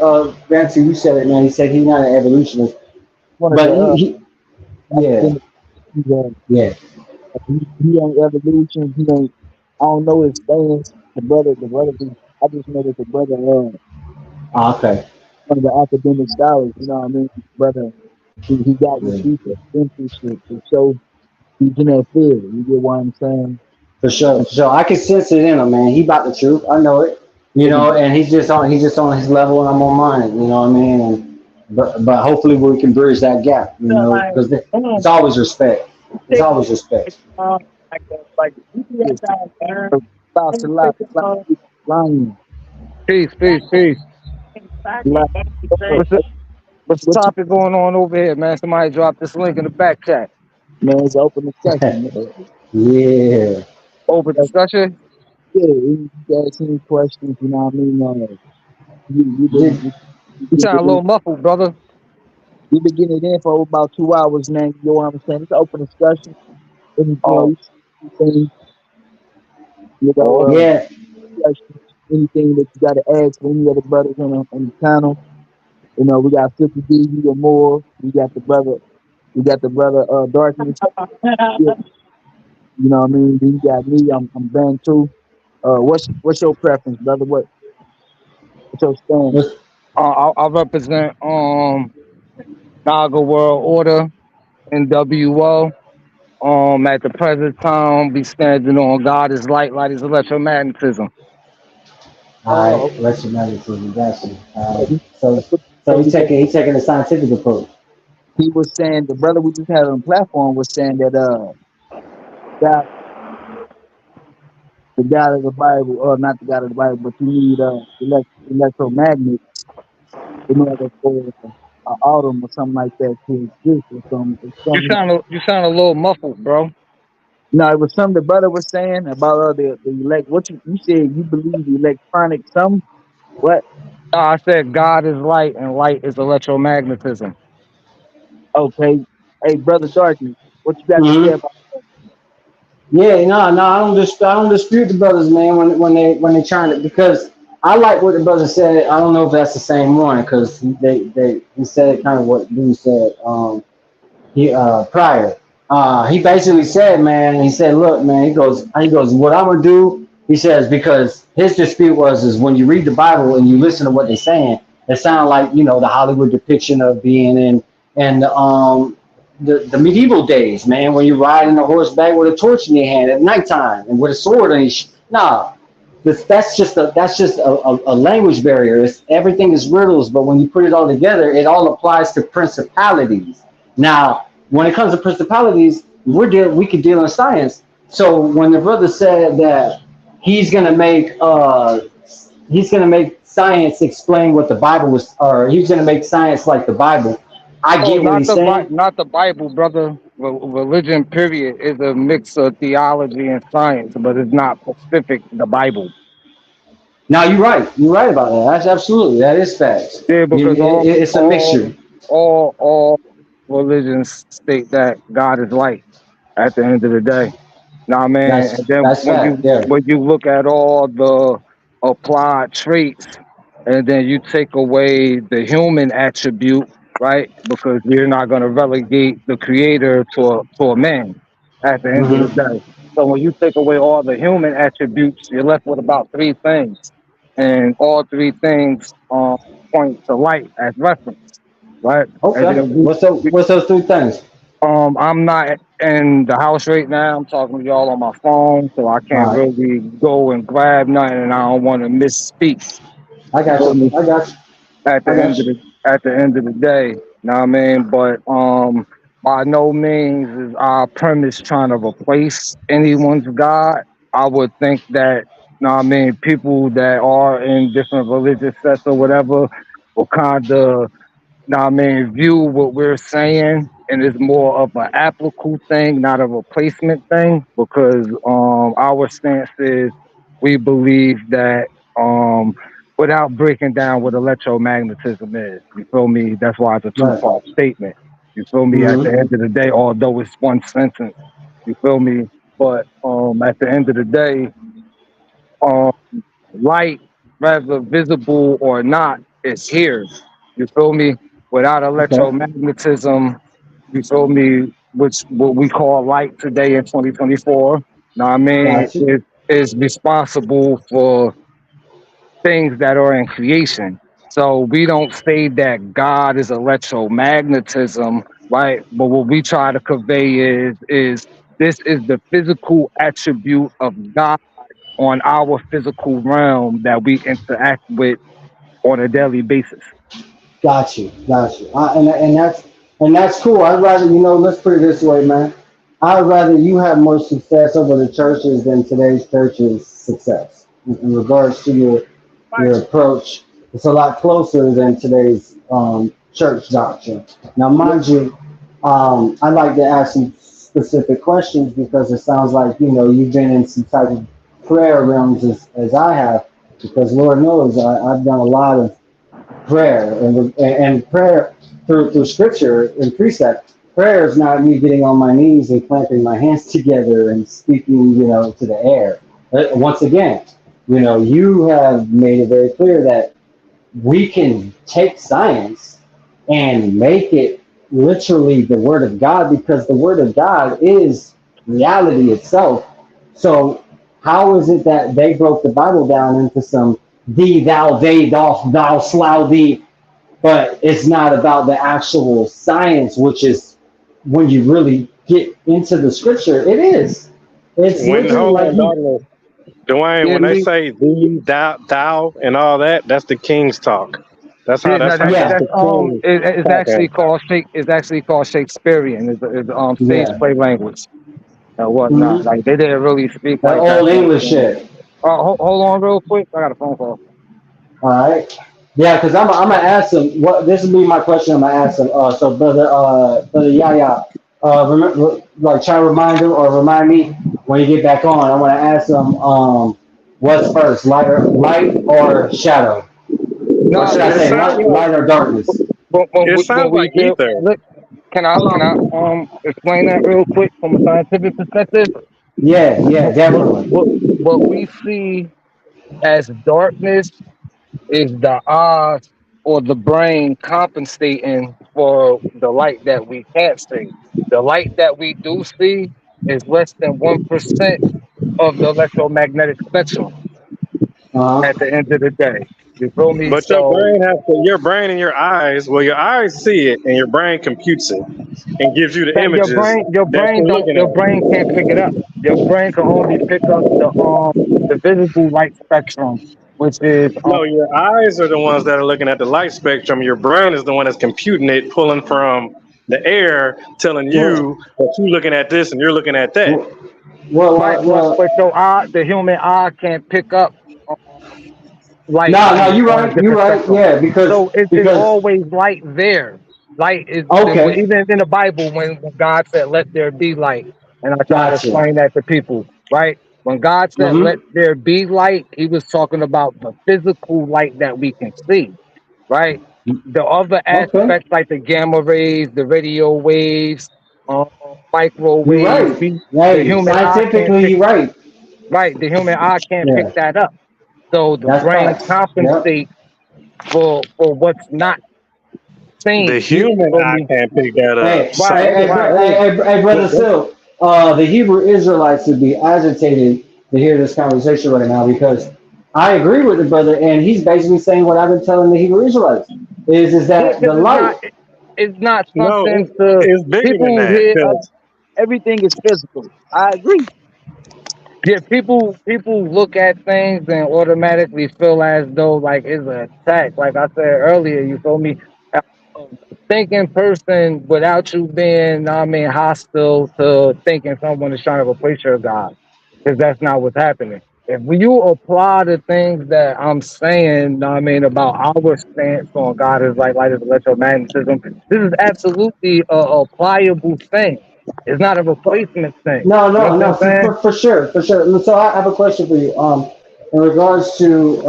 Fancy, you said it, man. He said he's not an evolutionist, One of but the yeah, he yeah. ain't evolution. He ain't. I don't know his stance. I just know that the brother, Oh, okay. one of the academic scholars, you know what I mean, brother, he got Yeah. received an internship to show he's in that field. You get what I'm saying? For sure, And for sure. I can sense it in him, man. He about the truth. I know it. You know, and he's just on his level, and I'm on mine. You know what I mean? And but hopefully we can bridge that gap. You know, because it's always respect. It's always respect. like about to lie, lying. Peace, peace, peace. Like, What's the what's the what you, topic going on over here, man? Somebody drop this link in the back chat. man, it's an open discussion, man. Yeah. Open Like, discussion. yeah, you guys any questions, you know what I mean? You've been, Did, You you've sound a been, little muffled, brother. we've been getting it in for about 2 hours now. You know what I'm saying? It's an open discussion. And, Oh, you saying, you oh, know, yeah. questions, anything that you got to ask for any other brothers on the panel. You know, we got 50 D, we got more. We got the brother Darkness. Yeah, you know what I mean? Then you got me. I'm Ben too. What's your preference, brother? What's your stand? What's- I represent Naga World Order NWO. At the present time, be standing on God is light, light is electromagnetism. All Oh, right. Let's remember to got you. okay. So So he's taking a scientific approach. he was saying the brother we just had on the platform was saying that God, the God of the Bible, or not the God of the Bible, but you need electromagnet in order for an atom or something like that to exist or something. It's something. You sound a little muffled, bro. No, it was something the brother was saying about the elect. What you said? You believe electronic? Some what? I said God is light and light is electromagnetism. Okay. Hey, brother Darky, what you got to say Hmm. about? Yeah, no, I don't dispute the brothers, man. When they trying to, because I like what the brother said. I don't know if that's the same one, because he said kind of what dude said. He prior. He basically said, man, he said, look, man, he goes, what I'm gonna do, he says, because his dispute is when you read the Bible and you listen to what they're saying, it sounds like, the Hollywood depiction of being in and the medieval days, man, when you're riding a horseback with a torch in your hand at nighttime and with a sword on your nah. That's just a language barrier. Everything is riddles, but when you put it all together, it all applies to principalities. Now, when it comes to principalities, we could deal in science. So when the brother said that he's gonna make he's gonna make science explain what the Bible was, or he's gonna make science like the Bible, I Oh, get what he's saying. not the Bible, brother. Religion, period, is a mix of theology and science, but it's not specific to the Bible. Now you're right. You're right about that. That's absolutely, that is facts. Yeah, because It's a mixture. all religions state that God is light at the end of the day. Nah, man. And then That's fact. Yeah. when you look at all the applied traits, and then you take away the human attribute, right? Because you're not going to relegate the creator to a man at the end of the Hmm. day. So when you take away all the human attributes, you're left with about three things, and all three things point to light as reference, right? And Okay. then What's those three things? I'm not in the house right now. I'm talking to y'all on my phone, so I can't All right. really go and grab nothing, and I don't want to misspeak. I You got feel you. me? I got you. At the I end got of you. the day, you know what I mean? But by no means is our premise trying to replace anyone's God. I would think that, you know what I mean, people that are in different religious sects or whatever will kind of, now, I mean, view what we're saying, and it's more of an applicable thing, not a replacement thing, because our stance is we believe that without breaking down what electromagnetism is, you feel me? That's why it's a Right. two-part statement. You feel me? At the Hmm. end of the day, although it's one sentence, you feel me? But at the end of the day, um, light, whether visible or not, is here. You feel me? Without Okay. electromagnetism, you feel me? Which what we call light today in 2024. Know what I mean? Got you. is responsible for things that are in creation. So we don't say that God is electromagnetism, right? But what we try to convey is this is the physical attribute of God on our physical realm that we interact with on a daily basis. Got you, got you. And that's cool. I'd rather, let's put it this way, man. I'd rather you have more success over the churches than today's church's success. In regards to your approach, it's a lot closer than today's church doctrine. Now, mind you, I'd like to ask some specific questions because it sounds like you've been in some type of prayer realms as I have. Because Lord knows I've done a lot of prayer and prayer through scripture and precept. Prayer is not me getting on my knees and clamping my hands together and speaking, to the air. Once again, you have made it very clear that we can take science and make it literally the word of God because the word of God is reality itself. So how is it that they broke the Bible down into some thee, thou, they, thou, slough, thee, but it's not about the actual science, which is when you really get into the scripture, it is. It's When literally hold like on, Dwayne, Yeah, when they say thee, thou, and all that, that's the king's talk. That's how. yeah, no, That's how. that, That's yeah, the that's king it's actually talking. called It's actually called Shakespearean. It's stage yeah. play language and whatnot. Mm-hmm. Like they didn't really speak That like that old back English then. shit. Hold on real quick. I got a phone call. All right. Yeah, because I'm gonna ask him. What this will be my question. I'm gonna ask him. So brother Yaya, remember, like try to remind him or remind me when you get back on. I want to ask him. What's first, light or shadow? Or No, should I It say sounds like light or darkness? when we deal, ether. look, can I explain that real quick from a scientific perspective? Yeah, yeah, What what definitely. what, what we see as darkness is the eyes or the brain compensating for the light that we can't see. The light that we do see is less than 1% of the electromagnetic spectrum Uh at the end of the day. You feel me? But your So brain has to, your brain and your eyes. Well, your eyes see it, and your brain computes it and gives you the that images your that brain you're don't looking your at. brain can't pick it up. Your brain can only pick up the visible light spectrum, which is No, your eyes are the ones that are looking at the light spectrum. Your brain is the one that's computing it, pulling from the air, telling well, you that you're looking at this and you're looking at that. well, well, right, well, well but your eye, the human eye can't pick up light no, on you're on a right. You're different right. spectrum. Yeah, So it's because always light there. Light is okay, even in the Bible when God said, "Let there be light," and I try to gotcha. explain that to people. Right? When God said, "Let Mm-hmm. there be light," He was talking about the physical light that we can see. Right? The other Okay, aspects like the gamma rays, the radio waves, um, you're microwaves, right. the Hey, human eye can't scientifically, pick. you're right. Right? The human eye can't pick Yeah, that up. So the that's brain facts. Yep. compensates for what's not The seen. You human feel eye me? can't pick that up. Hey, Right, hey, hey, right. brother Sil. The Hebrew Israelites would be agitated to hear this conversation right now because I agree with the brother, and he's basically saying what I've been telling the Hebrew Israelites is Yeah, that the because light. it's not No, something to it's bigger than people that. here. Because Everything is physical. I agree. Yeah, people look at things and automatically feel as though like it's an attack. Like I said earlier, you feel me? A thinking person without you being, I mean, hostile to thinking someone is trying to replace your God, because that's not what's happening. If you apply the things that I'm saying, I mean, about our stance on God is like light is electromagnetism, this is absolutely a pliable thing. It's not a replacement thing. No, You know no, what no, I'm saying? for sure, for sure. So I have a question for you. In regards to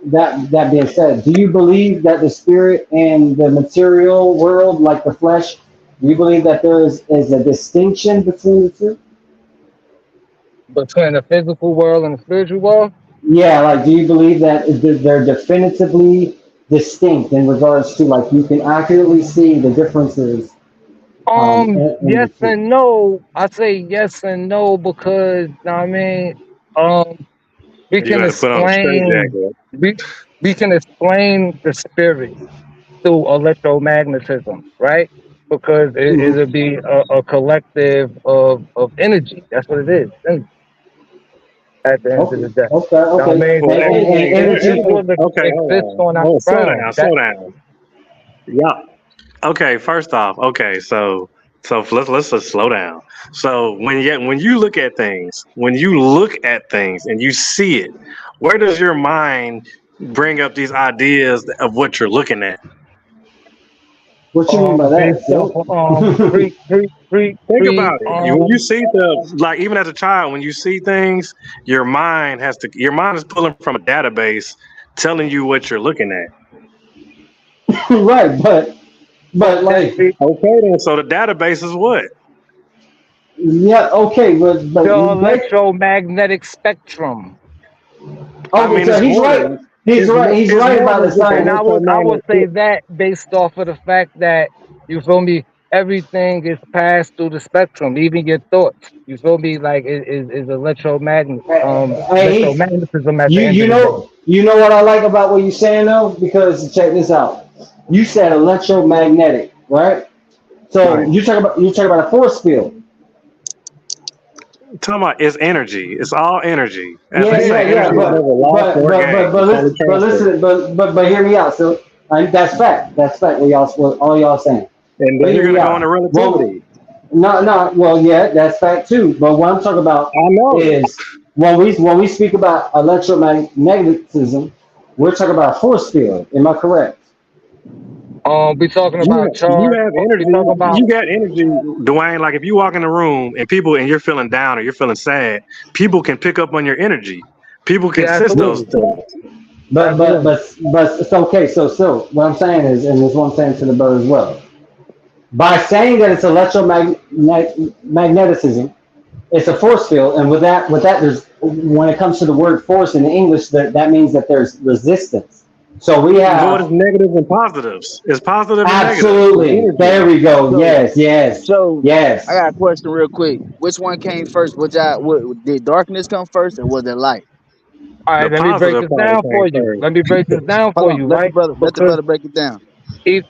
that being said, do you believe that the spirit and the material world, like the flesh, do you believe that there is a distinction between the two? Between the physical world and the spiritual world. Yeah, like do you believe that they're definitively distinct in regards to like you can accurately see the differences in the Yes two? and no. I say yes and no because I mean, we You can got to put on a straight explain jacket. we we can explain the spirit through electromagnetism, right? Because Mhm. it'll be a collective of energy. That's what it is. Energy at the end of Okay, the day. okay, Now, I okay. mean, Well, And things energy. will okay, exist hold on on. our Oh, slow ground. down, That slow down. Yeah. Okay, first off, okay, so let's just slow down. So when you look at things, and you see it, where does your mind bring up these ideas of what you're looking at? What you mean by that? based off So, Think about it. When you see like even as a child, when you see things, your mind is pulling from a database telling you what you're looking at. right, but that like, Okay, then so the database is what? yeah, okay, but the we break. electromagnetic spectrum. I Okay, mean, so he's right. He's it's right more about the than just And science. I would say electromagnetic. that based off of the fact that you feel me, everything is passed through the spectrum, even your thoughts. You feel me, like it is Hey, electromagnetism at the end of the day. you know what I like about what you're saying though, because check this out. You said electromagnetic, right? So Right. you talk about a force field. Talking about it's energy. It's all energy. As they say, Yeah. energy is never lost or gained. It's only transferred. But hear me out. So that's fact. That's fact. What all y'all saying. And But then you're hear gonna me go into out. Well, relativity. no. Well, yeah, that's fact too. But what I'm talking about I know. is when we speak about electromagnetism, we're talking about a force field. Am I correct? We talking about You charge. have We energy. talking about You got energy, Dwayne. Like if you walk in the room and you're feeling down or you're feeling sad, people can pick up on your energy. People can yeah, sense those absolutely, things. But absolutely. it's okay. So what I'm saying is, and this is what I'm saying to the bird as well. By saying that it's electromagnetism, it's a force field, and with that, there's when it comes to the word force in English, that means that there's resistance. So we Well, it's have negatives and positives. It's positive and negative. It's absolutely. energy. There we go. So, so I Yes. got a question real quick. Which one came first? Did darkness come first, or was it light? All The right, let me break positive this part down came for you. first. Let me break this down Hold for on, you, right? let the Because brother break it down.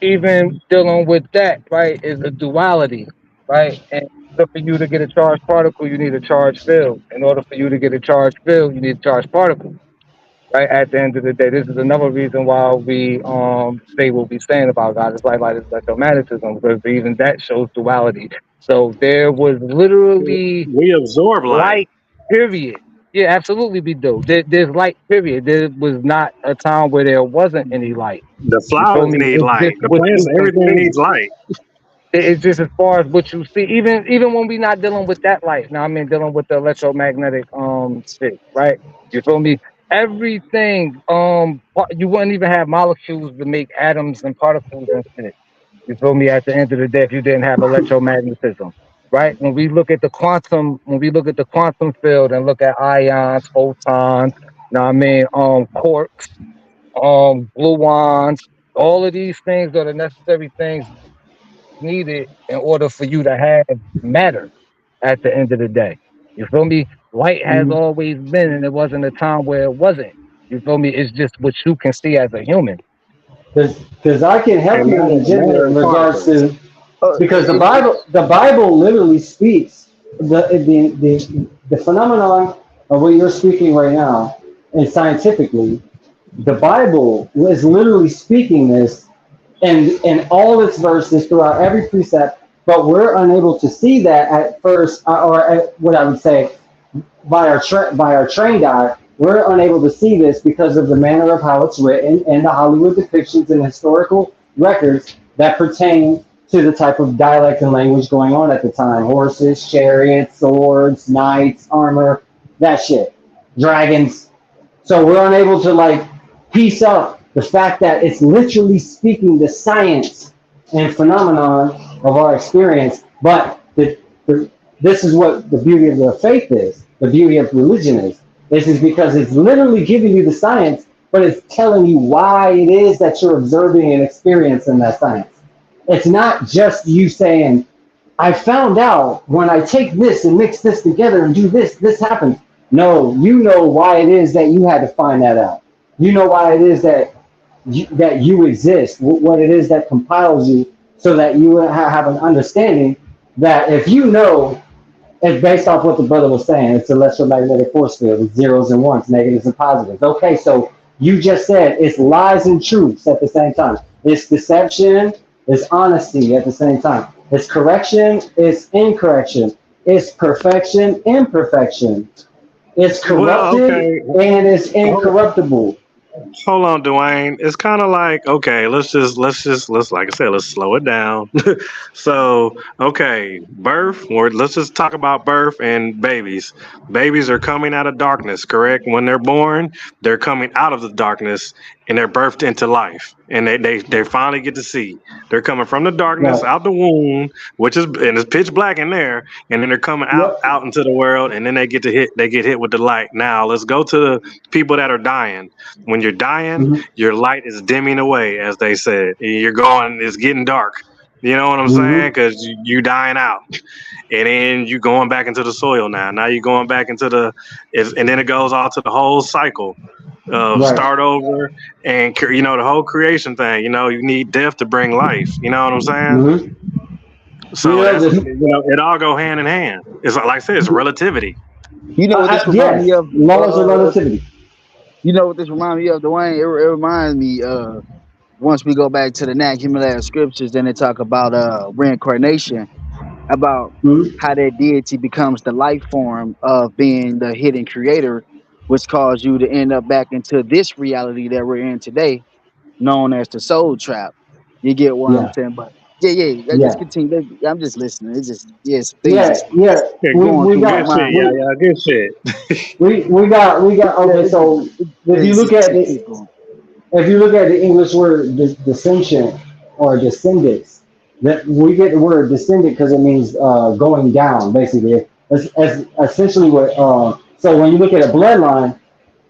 even dealing with that, right, is a duality, right? And in order for you to get a charged particle, you need a charged field. In order for you to get a charged field, you need a charged particle, right? At the end of the day, this is another reason why we say what we saying about God is like this electromagnetism, because even that shows duality. So there was literally We absorb light. light, period. Yeah, absolutely, we do. There's light, period. There was not a time where there wasn't any light. The You feel flowers me? need It's light. just The what plants, you can everything see. needs light. It's just as far as what you see. Even when we're not dealing with that light. Now I mean dealing with the electromagnetic shit, right? You feel me? Everything you wouldn't even have molecules to make atoms and particles and shit. You feel me? At the end of the day, if you didn't have electromagnetism, right? When we look at the quantum field and look at ions, photons, now I mean quarks, gluons, all of these things are the necessary things needed in order for you to have matter at the end of the day. You feel me? Light has always been, and there wasn't a time where it wasn't. You feel me? It's just what you can see as a human. Because I can help And you in matter agenda in is regards particles. to because It, The Bible literally speaks the phenomenon of what you're speaking right now, and scientifically, the Bible is literally speaking this in all its verses throughout every precept, but we're unable to see that at first, or at what I would say by our trained eye, we're unable to see this because of the manner of how it's written and the Hollywood depictions and historical records that pertain to the type of dialect and language going on at the time. Horses, chariots, swords, knights, armor, that shit. Dragons. So we're unable to like piece out the fact that it's literally speaking the science and phenomenon of our experience. But this is what the beauty of the faith is. The beauty of religion is. This is because it's literally giving you the science, but it's telling you why it is that you're observing and experiencing that science. It's not just you saying, I found out when I take this and mix this together and do this, this happens. No, you know why it is that you had to find that out. You know why it is that you exist, what it is that compiles you, so that you have an understanding that if you know, it's based off what the brother was saying. It's electromagnetic force field. It's zeros and ones, negatives and positives. Okay, so you just said it's lies and truths at the same time. It's deception, it's honesty at the same time. It's correction, it's incorrection. It's perfection, imperfection. It's Well, corrupted okay. and it's incorruptible. Hold on, Dwayne. It's kind of like, okay, let's like I said, let's slow it down. So, okay, birth, or let's just talk about birth and babies. Babies are coming out of darkness, correct? When they're born, they're coming out of the darkness and they're birthed into life. And they finally get to see. They're coming from the darkness Right. out the womb, which is, and it's pitch black in there, and then they're coming Yep. out into the world, and then they get hit with the light. Now let's go to the people that are dying. When you're dying, Hmm. your light is dimming away, as they said. You're going, it's getting dark. You know what I'm Hmm. saying? Because you dying out, and then you going back into the soil now. Now you're going back into and then it goes all to the whole cycle of Right. start over, and the whole creation thing. You need death to bring life. You know what I'm saying? Hmm. You So know that's this. it all go hand in hand. It's like I said, it's relativity. You know what this reminds Yes, me of? laws of relativity. You know what this reminds me of, Dwayne? It reminds me once we go back to the Nat Himalayan scriptures, then they talk about reincarnation, about Hmm. how that deity becomes the life form of being the hidden creator, which caused you to end up back into this reality that we're in today, known as the soul trap. You get what I'm Yeah, saying? But yeah, I just yeah, continue. I'm just listening. It's just yes, things yeah, is yeah. Yeah, going We through my good got shit. mind. Yeah, we yeah, good shit. we got. Yeah, Okay, so if you it's look just at keep the going. if you look at the English word descension or descendants, that we get the word descendant because it means going down. Basically, as essentially what. So when you look at a bloodline,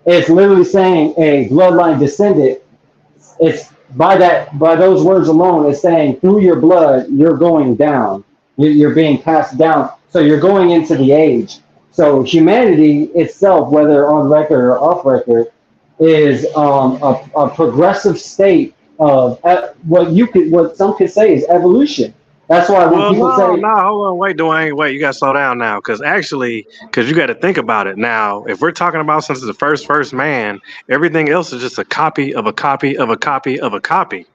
it's literally saying a bloodline descendant. It's by those words alone, it's saying through your blood you're going down. You're being passed down. So you're going into the age. So humanity itself, whether on record or off record, is a progressive state of what some could say is evolution. That's why when Well, people no, say, no, hold on, wait, Dwayne, wait, you got to slow down now, because you got to think about it now. If we're talking about since the first man, everything else is just a copy of a copy of a copy of a copy.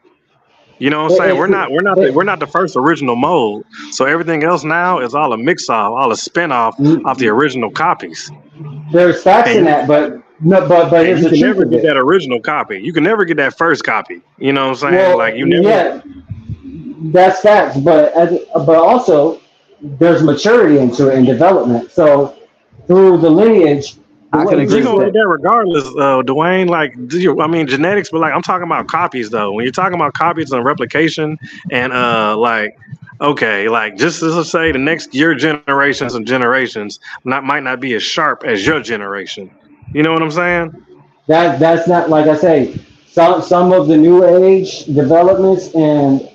You know what I'm saying? it's We're not the first original mold. So everything else now is all a mix off, all a spin off the original copies. there's facts And in you that, but no, but and here's you the can truth never of get it. that original copy. You can never get that first copy. You know what I'm saying? Like Well, you never. yeah, that's facts, but also there's maturity into it and development. So through the lineage, the I can way But you're agree this with gonna way, get that regardless, Dwayne. Like, I mean, genetics, but like, I'm talking about copies though. When you're talking about copies and replication, and like, okay, like just as I say, the next your generations and generations might not be as sharp as your generation. You know what I'm saying? that's not like I say. Some of the new age developments and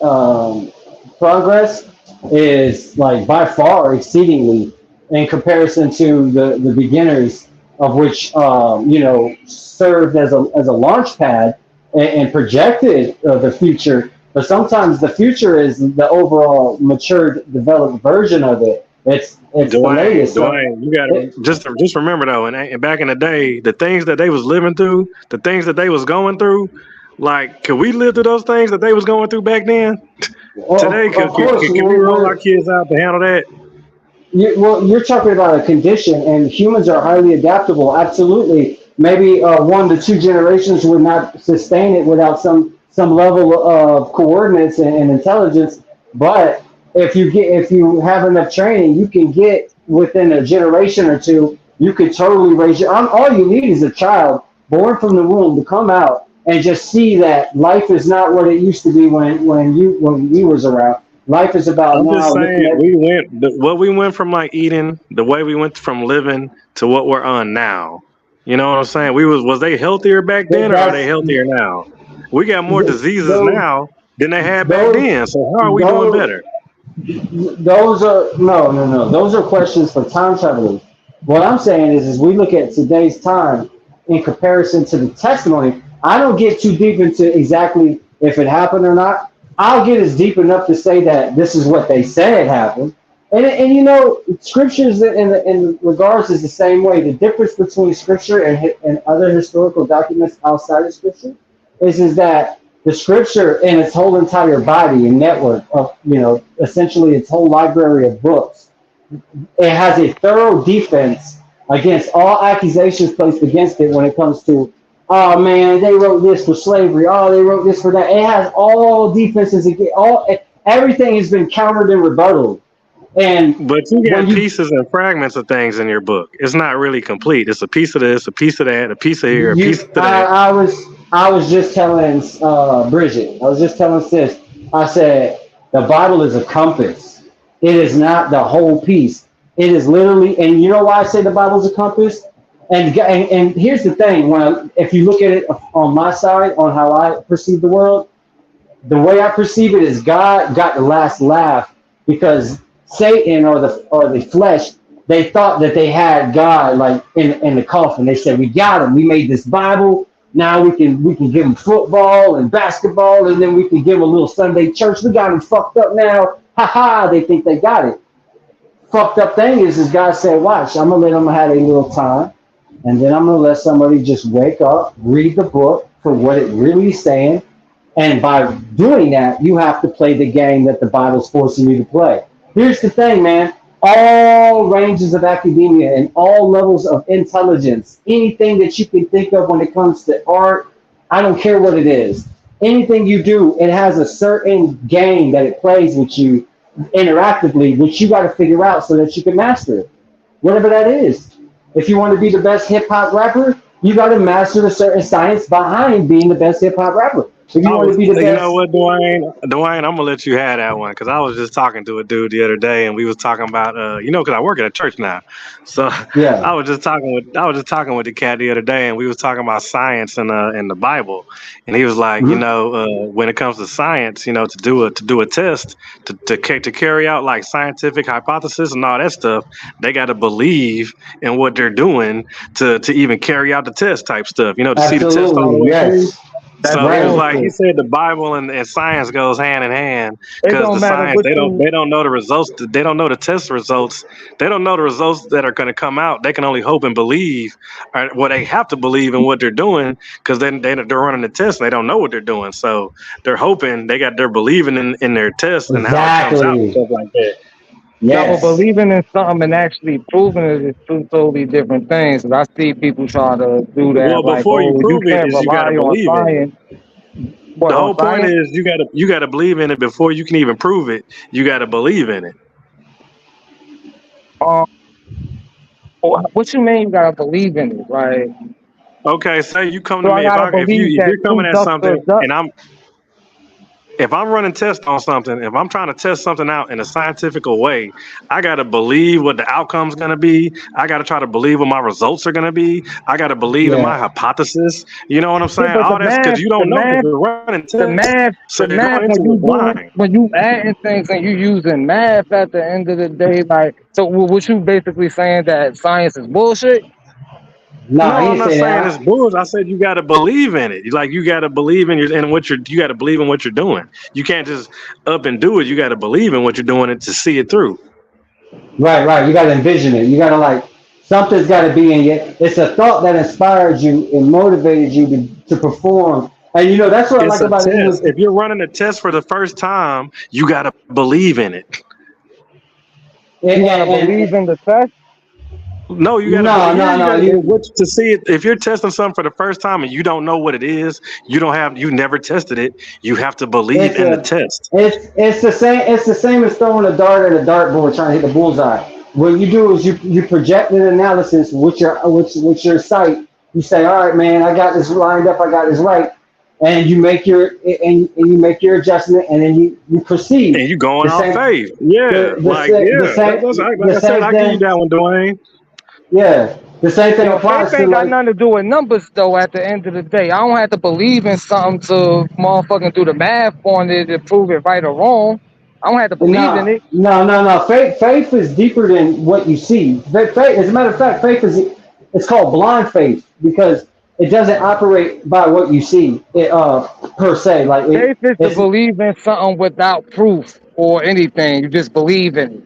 progress is like by far exceedingly in comparison to the beginners of which served as a launch pad and projected the future. But sometimes the future is the overall matured, developed version of it. It's the latest. So Dwayne, you gotta it, just remember though, and back in the day, the things that they was living through, the things that they was going through, like, could we live through those things that they was going through back then? Today, of course, can we roll our kids out to handle that? you're talking about a condition, and humans are highly adaptable. Absolutely, maybe 1 to 2 generations would not sustain it without some level of coordinates and intelligence. But if you have enough training, you can get within a generation or two. You could totally raise your. All you need is a child born from the womb to come out and just see that life is not what it used to be when you was around. Life is about I'm just now looking saying, at. what we went from like eating, the way we went from living to what we're on now. You know what I'm saying? Was they healthier back then, or are they That's healthier now? We got more diseases those now than they had back those then. So how are we doing those better? those are no. Those are questions for time travelers. What I'm saying is we look at today's time in comparison to the testimony. I don't get too deep into exactly if it happened or not. I'll get as deep enough to say that this is what they said happened. And you know, scriptures in regards is the same way. The difference between scripture and other historical documents outside of scripture is that the scripture in its whole entire body and network of, you know, essentially its whole library of books, it has a thorough defense against all accusations placed against it when it comes to, oh man, they wrote this for slavery. Oh, they wrote this for that. It has all defenses against everything has been countered and rebutted. And But you got pieces and fragments of things in your book. It's not really complete. It's a piece of this, a piece of that, a piece of here, a piece of that. I was just telling Bridget, I was just telling Sis, I said, the Bible is a compass. It is not the whole piece. It is literally, and you know why I say the Bible is a compass? And here's the thing, if you look at it on my side, on how I perceive the world, the way I perceive it is God got the last laugh because Satan or the flesh, they thought that they had God like in the coffin. They said, we got him. We made this Bible. Now we can give him football and basketball, and then we can give him a little Sunday church. We got him fucked up now. Ha ha, they think they got it. Fucked up thing is God said, watch, I'm going to let them have a little time, and then I'm going to let somebody just wake up, read the book for what it really is saying, and by doing that, you have to play the game that the Bible's forcing you to play. Here's the thing, man. All ranges of academia and all levels of intelligence, anything that you can think of when it comes to art, I don't care what it is. Anything you do, it has a certain game that it plays with you interactively, which you got to figure out so that you can master it. Whatever that is. If you want to be the best hip hop rapper, you got to master a certain science behind being the best hip hop rapper. If you want to be the best, you know what, Dwayne, I'm gonna let you have that one because I was just talking to a dude the other day, and we was talking about, you know, because I work at a church now, so yeah. I was just talking with the cat the other day, and we was talking about science and the Bible, and he was like, you know, when it comes to science, you know, to do a test to carry out like scientific hypothesis and all that stuff, they got to believe in what they're doing to even carry out the test type stuff, you know, to Absolutely, see the test all the way through. yes. So it was like he said, the Bible and science goes hand in hand because the science they don't know the results. They don't know the test results. They don't know the results that are going to come out. They can only hope and believe, or well, they have to believe in what they're doing because then they're running the test and they don't know what they're doing. So they're hoping they're believing in their test and how it comes out and stuff like that. Yeah, but believing in something and actually proving it is two totally different things. And I see people try to do that. Well, like, before you prove you can't it, you gotta believe it. What, the whole point is you gotta believe in it before you can even prove it. You gotta believe in it. What you mean you gotta believe in it? Like, okay, say you come to me if you're coming at something and if I'm running tests on something, if I'm trying to test something out in a scientific way, I got to believe what the outcome's going to be. I got to try to believe what my results are going to be. I got to believe in my hypothesis. You know what I'm saying? All that's because you don't know if you're running tests. The math, when you adding things and you using math at the end of the day, like, so what you basically saying that science is bullshit? No, I'm not saying it's bullshit. I said you got to believe in it. Like you got to believe in you got to believe in what you're doing. You can't just up and do it. You got to believe in what you're doing to see it through. Right. You got to envision it. You got to something's got to be in you. It's a thought that inspired you and motivated you to perform. And you know that's what I like about it. If you're running a test for the first time, you got to believe in it. You got to believe in the test. No, you gotta to see it. If you're testing something for the first time and you don't know what it is, you never tested it. You have to believe in the test. It's the same. It's the same as throwing a dart at a dartboard trying to hit the bullseye. What you do is you project an analysis with your sight. You say, all right, man, I got this lined up. I got this right. And you make your adjustment, and then you proceed. And you going off faith. Yeah, I give you that one, Dwayne. Yeah, the same thing applies to. Ain't got nothing to do with numbers, though. At the end of the day, I don't have to believe in something to motherfucking do the math on it to prove it right or wrong. I don't have to believe in it. No. Faith is deeper than what you see. Faith, as a matter of fact, faith is it's called blind faith because it doesn't operate by what you see. Per se, like Faith is to it's believe in something without proof or anything. You just believe in it.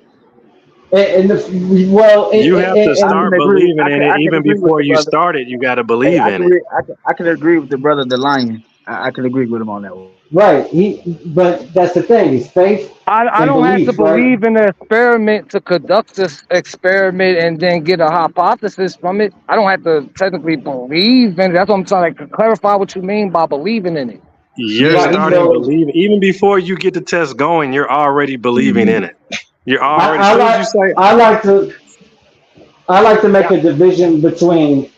and the, well, You have to I can start agree. believing in I it can even agree with before the you brother. start it. You got to Hey, believe in it. I can agree with the brother, the lion. I can agree with him on that one. right. But that's the thing is faith I and don't have to belief, right? believe in the experiment to conduct this experiment and then get a hypothesis from it. I don't have to technically believe in it. That's what I'm trying to clarify what you mean by believing in it. You're Right. starting So believing even before you get the test going. You're already believing in it. You're already. As I soon as like you say, I like to make a division between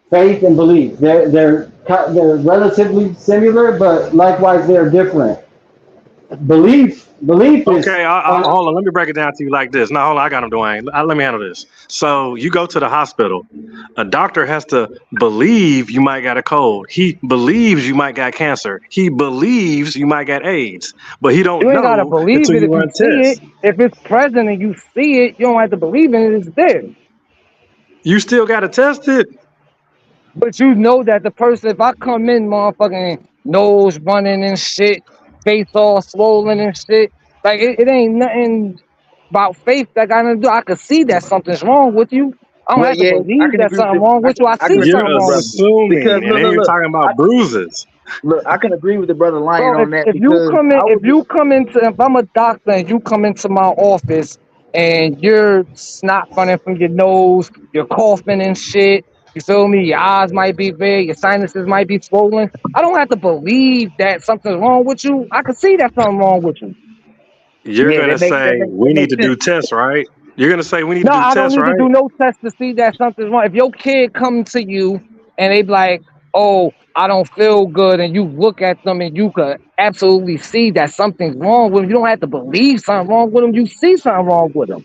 faith and belief. They're relatively similar, but likewise they're different. Belief is okay, hold on. Let me break it down to you like this. No, hold on. I got him, Dwayne. Let me handle this. So you go to the hospital. A doctor has to believe you might got a cold. He believes you might got cancer. He believes you might got AIDS, but he don't You ain't gotta know believe until it you if you run see it. tests. If it's present and you see it, you don't have to believe in it. It's there. You still got to test it. But you know that the person, if I come in, motherfucking nose running and shit, face all swollen and shit, like it ain't nothing about faith that got to do. I could see that something's wrong with you. I don't Well, have to yeah, I believe can that agree with something the wrong with you. I I see can agree You're with something the wrong with brother you. because assuming, and then you're talking I, about bruises. look, I can agree with the brother lion Bro, on that if you because come in, I was if I'm a doctor and you come into my office and you're snot running from your nose, you're coughing and shit, you feel me? Your eyes might be big, your sinuses might be swollen. I don't have to believe that something's wrong with you. I can see that something wrong with you. You're yeah, gonna say that we need makes to do sense. tests, right? You're gonna say we need to No, do I don't tests, need to right? do no test to see that something's wrong. If your kid come to you and they be like, "Oh, I don't feel good," and you look at them and you could absolutely see that something's wrong with them, you don't have to believe something wrong with them. You see something wrong with them.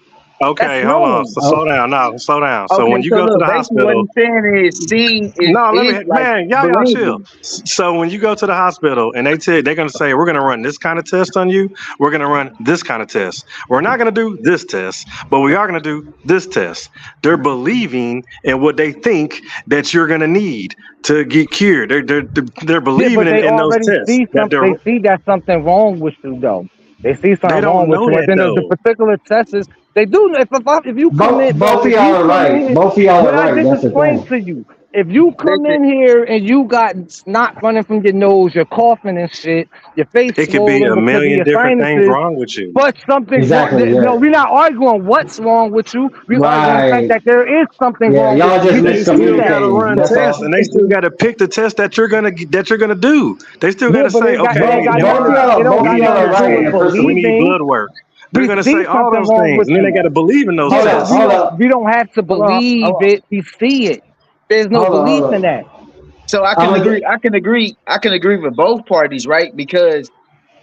That's Okay, hold on. known. So slow down. No, slow down. So Okay, when you so go to look, the basically what hospital, he's saying is seeing no, let is me, like man, y'all chill. believing. So when you go to the hospital and they're gonna say we're gonna run this kind of test on you, we're gonna run this kind of test. We're not gonna do this test, but we are gonna do this test. They're believing in what they think that you're gonna need to get cured. They're Yeah, believing but they in those already tests see that they see that something wrong with you though. They see they something don't wrong with know you. And that then the though. particular tests is they do if you come in, both bro, of if y'all you are come in right. here, Both of y'all are what I right. just That's the explained thing. to you, if you come Listen, in here and you got snot running from your nose, you're coughing and shit, your face It could be swollen a because of million your different things sinuses, wrong with you. but something's wrong. Exactly. No, Yeah. we're not arguing what's wrong with you. We're arguing the fact Right. that there is something Yeah. wrong with Y'all you. just We They can see still got that. to miscommunicating. run That's tests, all. and they still got to pick the test that you're gonna do. They still got Yeah, to but say, it okay, ain't got never Both nothing. of mind. It y'all. don't Both We of got need y'all nothing are to do right tests. in with a person. We need believing. blood work. They're We gonna see say all something those wrong things, with and then they you. got to believe in those Hold Yeah, up. tests. Hold up. we don't have to hold on, believe hold on. it. We see it. There's no Hold up. belief Hold in up. that. So I I'm can gonna agree. get. I can agree with both parties, right? Because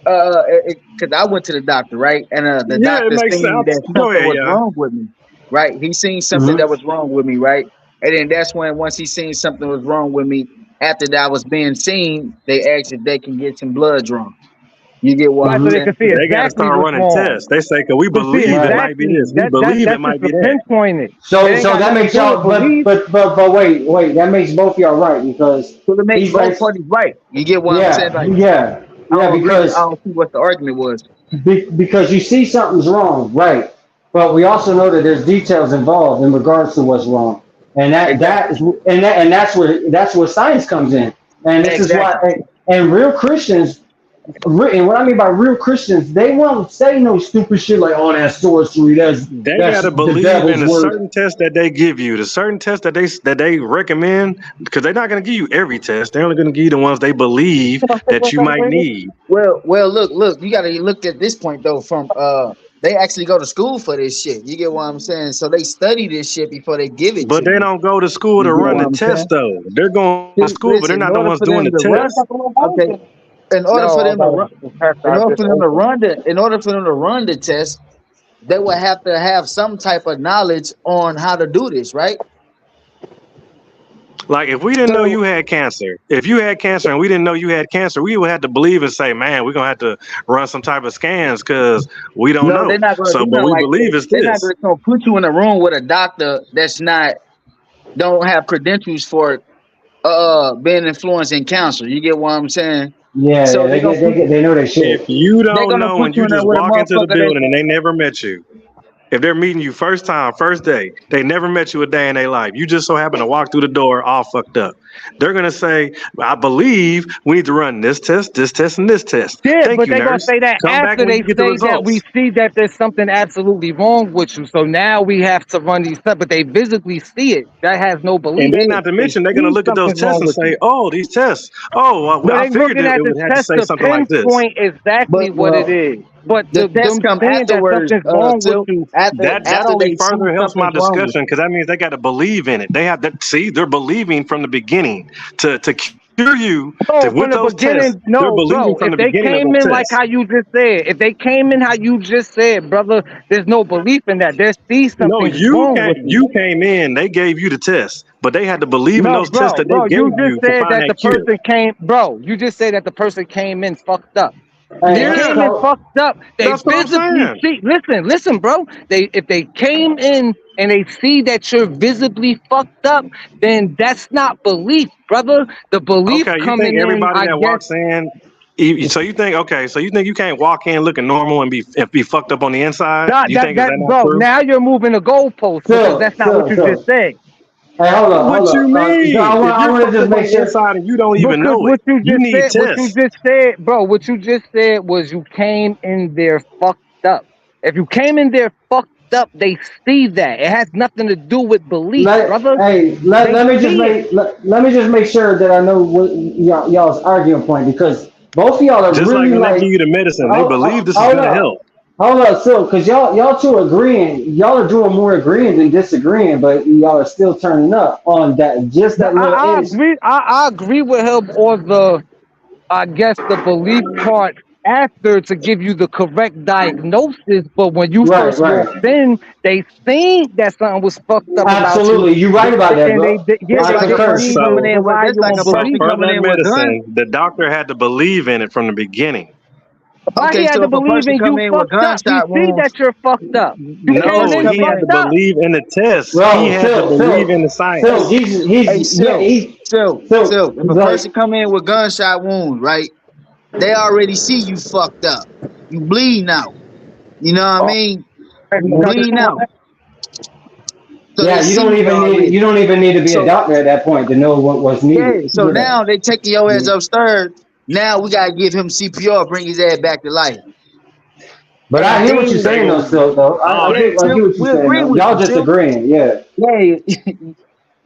because I went to the doctor, right, and the Yeah, it doctor makes seen sense. that Go something ahead, was yeah. wrong with me, right? He seen something Mhm. that was wrong with me, right, and then that's when once he seen something was wrong with me, after that was being seen, they asked if they can get some blood drawn. You get what Right, I'm so they Mhm. saying? can see They got to exactly start what's running wrong. tests. They say, cause we To see believe it Right. might be this. exactly We believe it that's just might be to that. pinpoint it. It So ain't got that nothing to makes do with y'all. belief. But wait. That makes both y'all right because So to make he's both like, parties right. You get what I'm saying? yeah, Like yeah, I yeah. don't agree with. I Because don't see what the argument was. because you see something's wrong, right? But we also know that there's details involved in regards to what's wrong, and Exactly. that's where science comes in, and this is why Exactly. and real Christians. And what I mean by real Christians, they won't say no stupid shit like, "Oh, that's sorcery. They That's gotta the believe in devil's a word." certain test that they give you, the certain test that they recommend, because they're not gonna give you every test. They're only gonna give you the ones they believe that you might need. Well, look. You got to look at this point though. From they actually go to school for this shit. You get what I'm saying? So they study this shit before they give it But to they you. don't go to school You to get run what the I'm test saying? though. They're going to school, but they're Listen, in not the order ones for doing them the to run, test. okay. In order for No, them to run, the test in I order just for them to opened. run the, in order for them to run the test, they would have to have some type of knowledge on how to do this, right? Like if we didn't know So you had cancer, if you had cancer and we didn't know you had cancer, we would have to believe and say, man, we're gonna have to run some type of scans because we don't no, they're know. not gonna So, do but nothing we like that. believe it's They're not this. gonna put you in a room with a doctor that's not don't have credentials for being influenced in counsel. You get what I'm saying? Yeah, So yeah, they know their shit. If you they're don't gonna know put and you you in there just with a walk into the motherfucker that building and they never met you, if they're meeting you first time, first day, they never met you a day in their life. You just so happen to walk through the door all fucked up. They're gonna say, I believe we need to run this test, and this test. Yeah, Thank but you, they're gonna nurse. say that Come back after when they you get the say that we results. see that there's something absolutely wrong with you. So now we have to run these tests, but they visibly see it. That has no And belief then in not it. to They mention, they're gonna see look at those something's tests wrong and with say, you. oh, these tests. Oh, well, No, I they figured looking it at the would have to test say to something like this. pinpoint exactly but what it Well, is. But the them test come saying that afterwards, something's wrong with Silk, you, That after only they see further helps my something's wrong with discussion you. because that means they got to believe in it. They have that. See, they're believing from the beginning to cure you bro, with from the those tests. beginning, They're no, believing bro. from If the they beginning of came those in like tests. how you just said, if they came in how you just said, brother, there's no belief in that. They see No, something's wrong with you. you came in. They gave you the test, but they had to believe in No, those tests that they bro, you gave just you to said find that that the cure. person came, bro. You just said that the person came in fucked up. If they hey, came Yeah, in so fucked up, they that's what I'm visibly saying. see. Listen, bro. If they came in and they see that you're visibly fucked up, then that's not belief, brother. The belief Okay, you think coming in, everybody I that guess. walks in? So you think so you think you can't walk in looking normal and be fucked up on the inside? Nah, You think is that not bro. true? Now you're moving the goalpost because that's not what you just so. said. Hey, What hold you up. mean? If I you're want to fucked just up on make the sure. inside and you don't even Because know it, you need what you tests. just said, bro, what you just said was you came in there fucked up. If you came in there fucked up, they see that. It has nothing to do with belief, brother. They Let me just see it. let me just make sure that I know what y'all's arguing point because both of y'all are Just like really when they like give you the medicine, they believe this is hold gonna up. help. Hold up, so because y'all two agreeing, y'all are doing more agreeing than disagreeing, but y'all are still turning up on that just No, that little I inch. agree. I agree with him on I guess the belief part after to give you the correct diagnosis. But when you Right, first right. walked in, they seen that something was fucked up about you, Absolutely, you're right about that, and bro. yeah, It's I they like a concur. didn't person need coming to in with rely it's like on a So person belief. per coming that in with guns. medicine, the doctor had to believe in it from the beginning. Why he Okay, had so to if a believe person in come you in with fucked up? He gunshot see wounds, that you're fucked up. You if a came No, person in come he had in, to fucked up. believe in the test. He Bro, had to believe in the Phil, science. hey, Phil, If a like, person come in with gunshot wounds, right? They already see you fucked up. You bleeding out. You know what I Oh, mean? You Dr. bleeding out. So they yeah, see you already. you don't even need to be a So doctor at that point to know what's yeah, needed. so Yeah. now they taking your ass upstairs. Now we gotta give him CPR, bring his ass back to life. But I And hear what you're then They saying though, gonna Phil, though. oh yeah, I get Silk, what you're we saying agree though. with Y'all you, just Silk. agreeing, yeah. Yeah,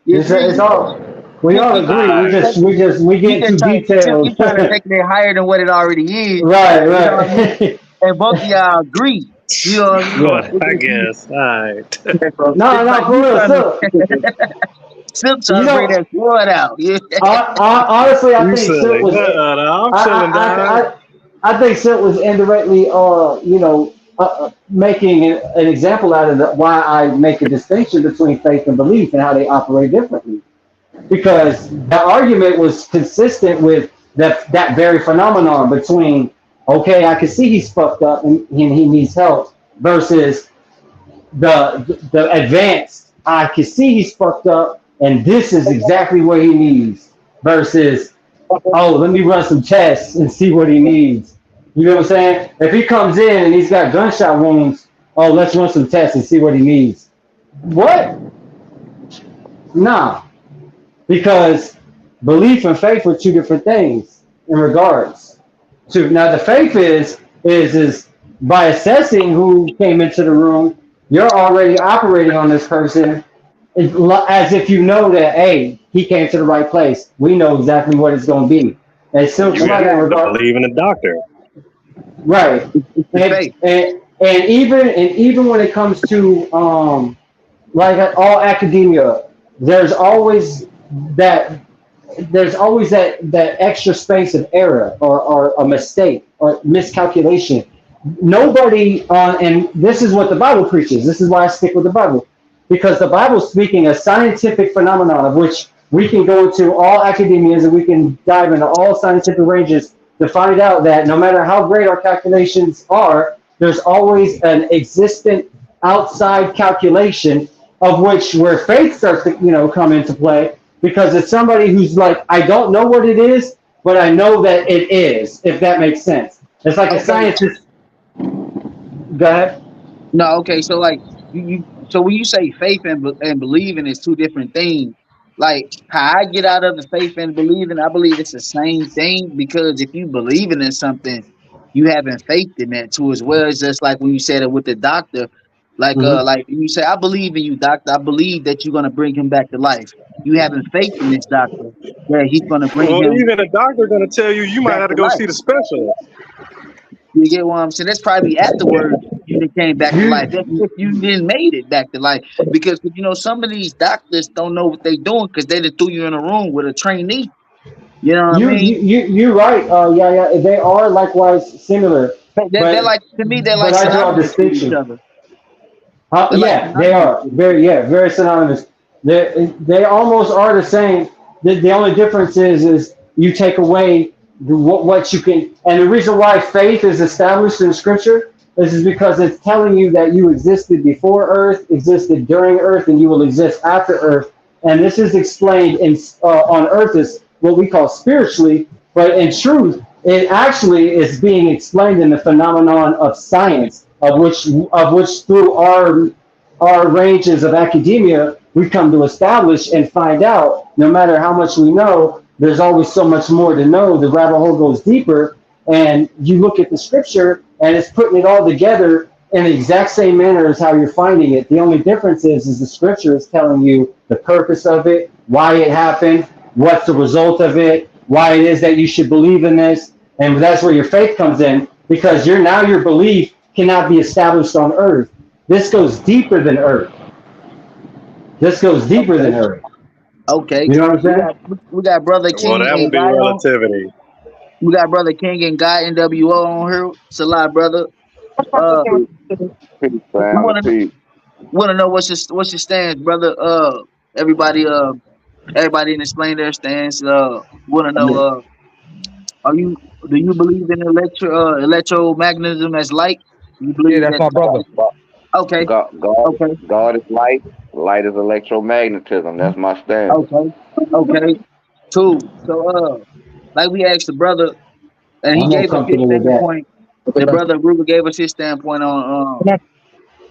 you agree. It's all we all agree. You just We you get too just trying Silk, you detailed. trying to make it higher than what it already is. Right, You know what I mean? right. And both of y'all agree. You know what I mean? good, I guess. All right. No, Like for you real, trying to Phil. Silk You trying to bring know, that blood out. Yeah. honestly, I You think Silk silly. was. No, I'm chilling, dog. I think Silk was indirectly, making an example out of why I make a distinction between faith and belief and how they operate differently. Because the argument was consistent with that very phenomenon between, okay, I can see he's fucked up and he needs help, versus the advanced, I can see he's fucked up and this is exactly what he needs, versus, oh, let me run some tests and see what he needs. You know what I'm saying? If he comes in and he's got gunshot wounds, oh, let's run some tests and see what he needs. What? Nah, because belief and faith are two different things in regards to. Now the faith is by assessing who came into the room, you're already operating on this person as if you know that, hey, he came to the right place. We know exactly what it's going to be. And so You got somebody in to regard, believe in the doctor. right? Faith. And even when it comes to like all academia, there's always that that extra space of error or a mistake or miscalculation. Nobody, and this is what the Bible preaches. This is why I stick with the Bible, because the Bible is speaking a scientific phenomenon of which we can go into all academias and we can dive into all scientific ranges to find out that no matter how great our calculations are, there's always an existent outside calculation of which where faith starts to come into play, because it's somebody who's like, I don't know what it is, but I know that it is, if that makes sense. It's like a Okay. scientist. Go ahead. No, okay. So like so when you say faith and believing is two different things. Like how I get out of the faith and believing, I believe it's the same thing, because if you believing in something, you having faith in that too as well. It's just like when you said it with the doctor, Mm-hmm. like you say, I believe in you, doctor. I believe that you're gonna bring him back to life. You having faith in this doctor that he's gonna bring Well, him even a doctor gonna tell you you might back have to to go life. see the specialist. You get what I'm saying? That's probably afterwards you done came back to life. That's if you didn't made it back to life. Because some of these doctors don't know what they doing because they just threw you in a room with a trainee. You know what I mean? You're right. Yeah, they are likewise similar, They're but like, to me, they're like I draw a synonymous with each distinction. other. They're like Yeah, they synonymous are with each very, very synonymous. They almost are the same. The only difference is you take away what you can, and the reason why faith is established in Scripture is because it's telling you that you existed before Earth, existed during Earth, and you will exist after Earth. And this is explained on Earth as what we call spiritually, but in truth, it actually is being explained in the phenomenon of science, of which through our ranges of academia we come to establish and find out. No matter how much we know, there's always so much more to know. The rabbit hole goes deeper, and you look at the scripture, and it's putting it all together in the exact same manner as how you're finding it. The only difference is the scripture is telling you the purpose of it, why it happened, what's the result of it, why it is that you should believe in this, and that's where your faith comes in, because your belief cannot be established on earth. This goes deeper than earth. This goes deeper than earth. Okay. You know what I'm saying? We got Brother Well, King that would and be Guy on. relativity. We got Brother King and Guy NWO on here. Salah, brother. Uh, Peace, we family, peace. want to know what's your stance, brother. Everybody didn't explain their stance. Want to know, do you believe in electromagnetism as light? Do you Yeah, believe that's that? my brother. Okay, God, okay, God is light. Light is electromagnetism. That's my stance. okay. Cool. So, like we asked the brother, and he I'm more gave us his comfortable with that. standpoint. The brother Ruger gave us his standpoint on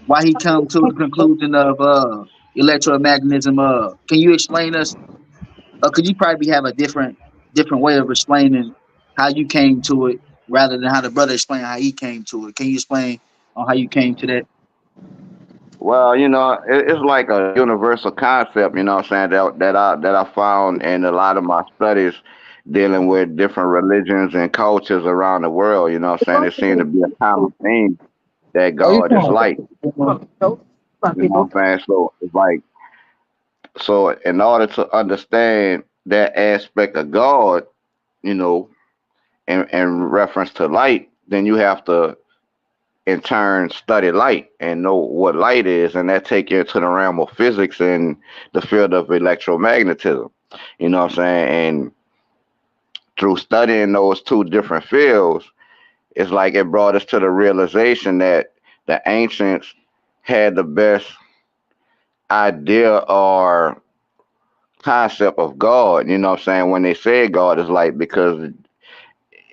why he come to the conclusion of electromagnetism. Can you explain us? Could you probably have a different way of explaining how you came to it, rather than how the brother explained how he came to it? Can you explain on how you came to that? Well, it's like a universal concept. You know what I'm saying, that I found in a lot of my studies dealing with different religions and cultures around the world. You know what I'm saying, it seems to be a common theme that Oh, you God is talking light. You know what I'm saying? So it's like, so in order to understand that aspect of God, you know, in reference to light, then you have to in turn study light and know what light is, and that take you into the realm of physics and the field of electromagnetism. You know what I'm saying? And through studying those two different fields, it's like it brought us to the realization that the ancients had the best idea or concept of God. You know what I'm saying? When they said God is light, because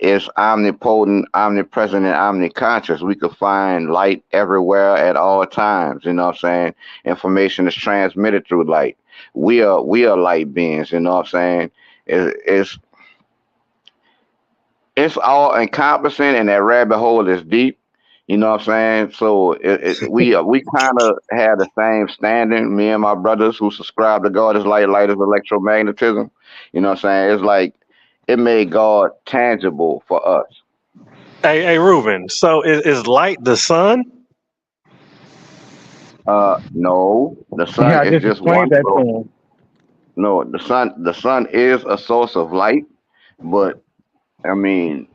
it's omnipotent, omnipresent, and omniconscious. We could find light everywhere at all times. You know what I'm saying? Information is transmitted through light. We are light beings. You know what I'm saying? It's it's all encompassing, and that rabbit hole is deep. You know what I'm saying? So we kind of have the same standing. Me and my brothers who subscribe to God is light, light is electromagnetism. You know what I'm saying? It's like it made God tangible for us. Hey, Reuben. So is light the sun? No, the sun Yeah, I is just just one explained that to source. him. No, the sun is a source of light, but I mean,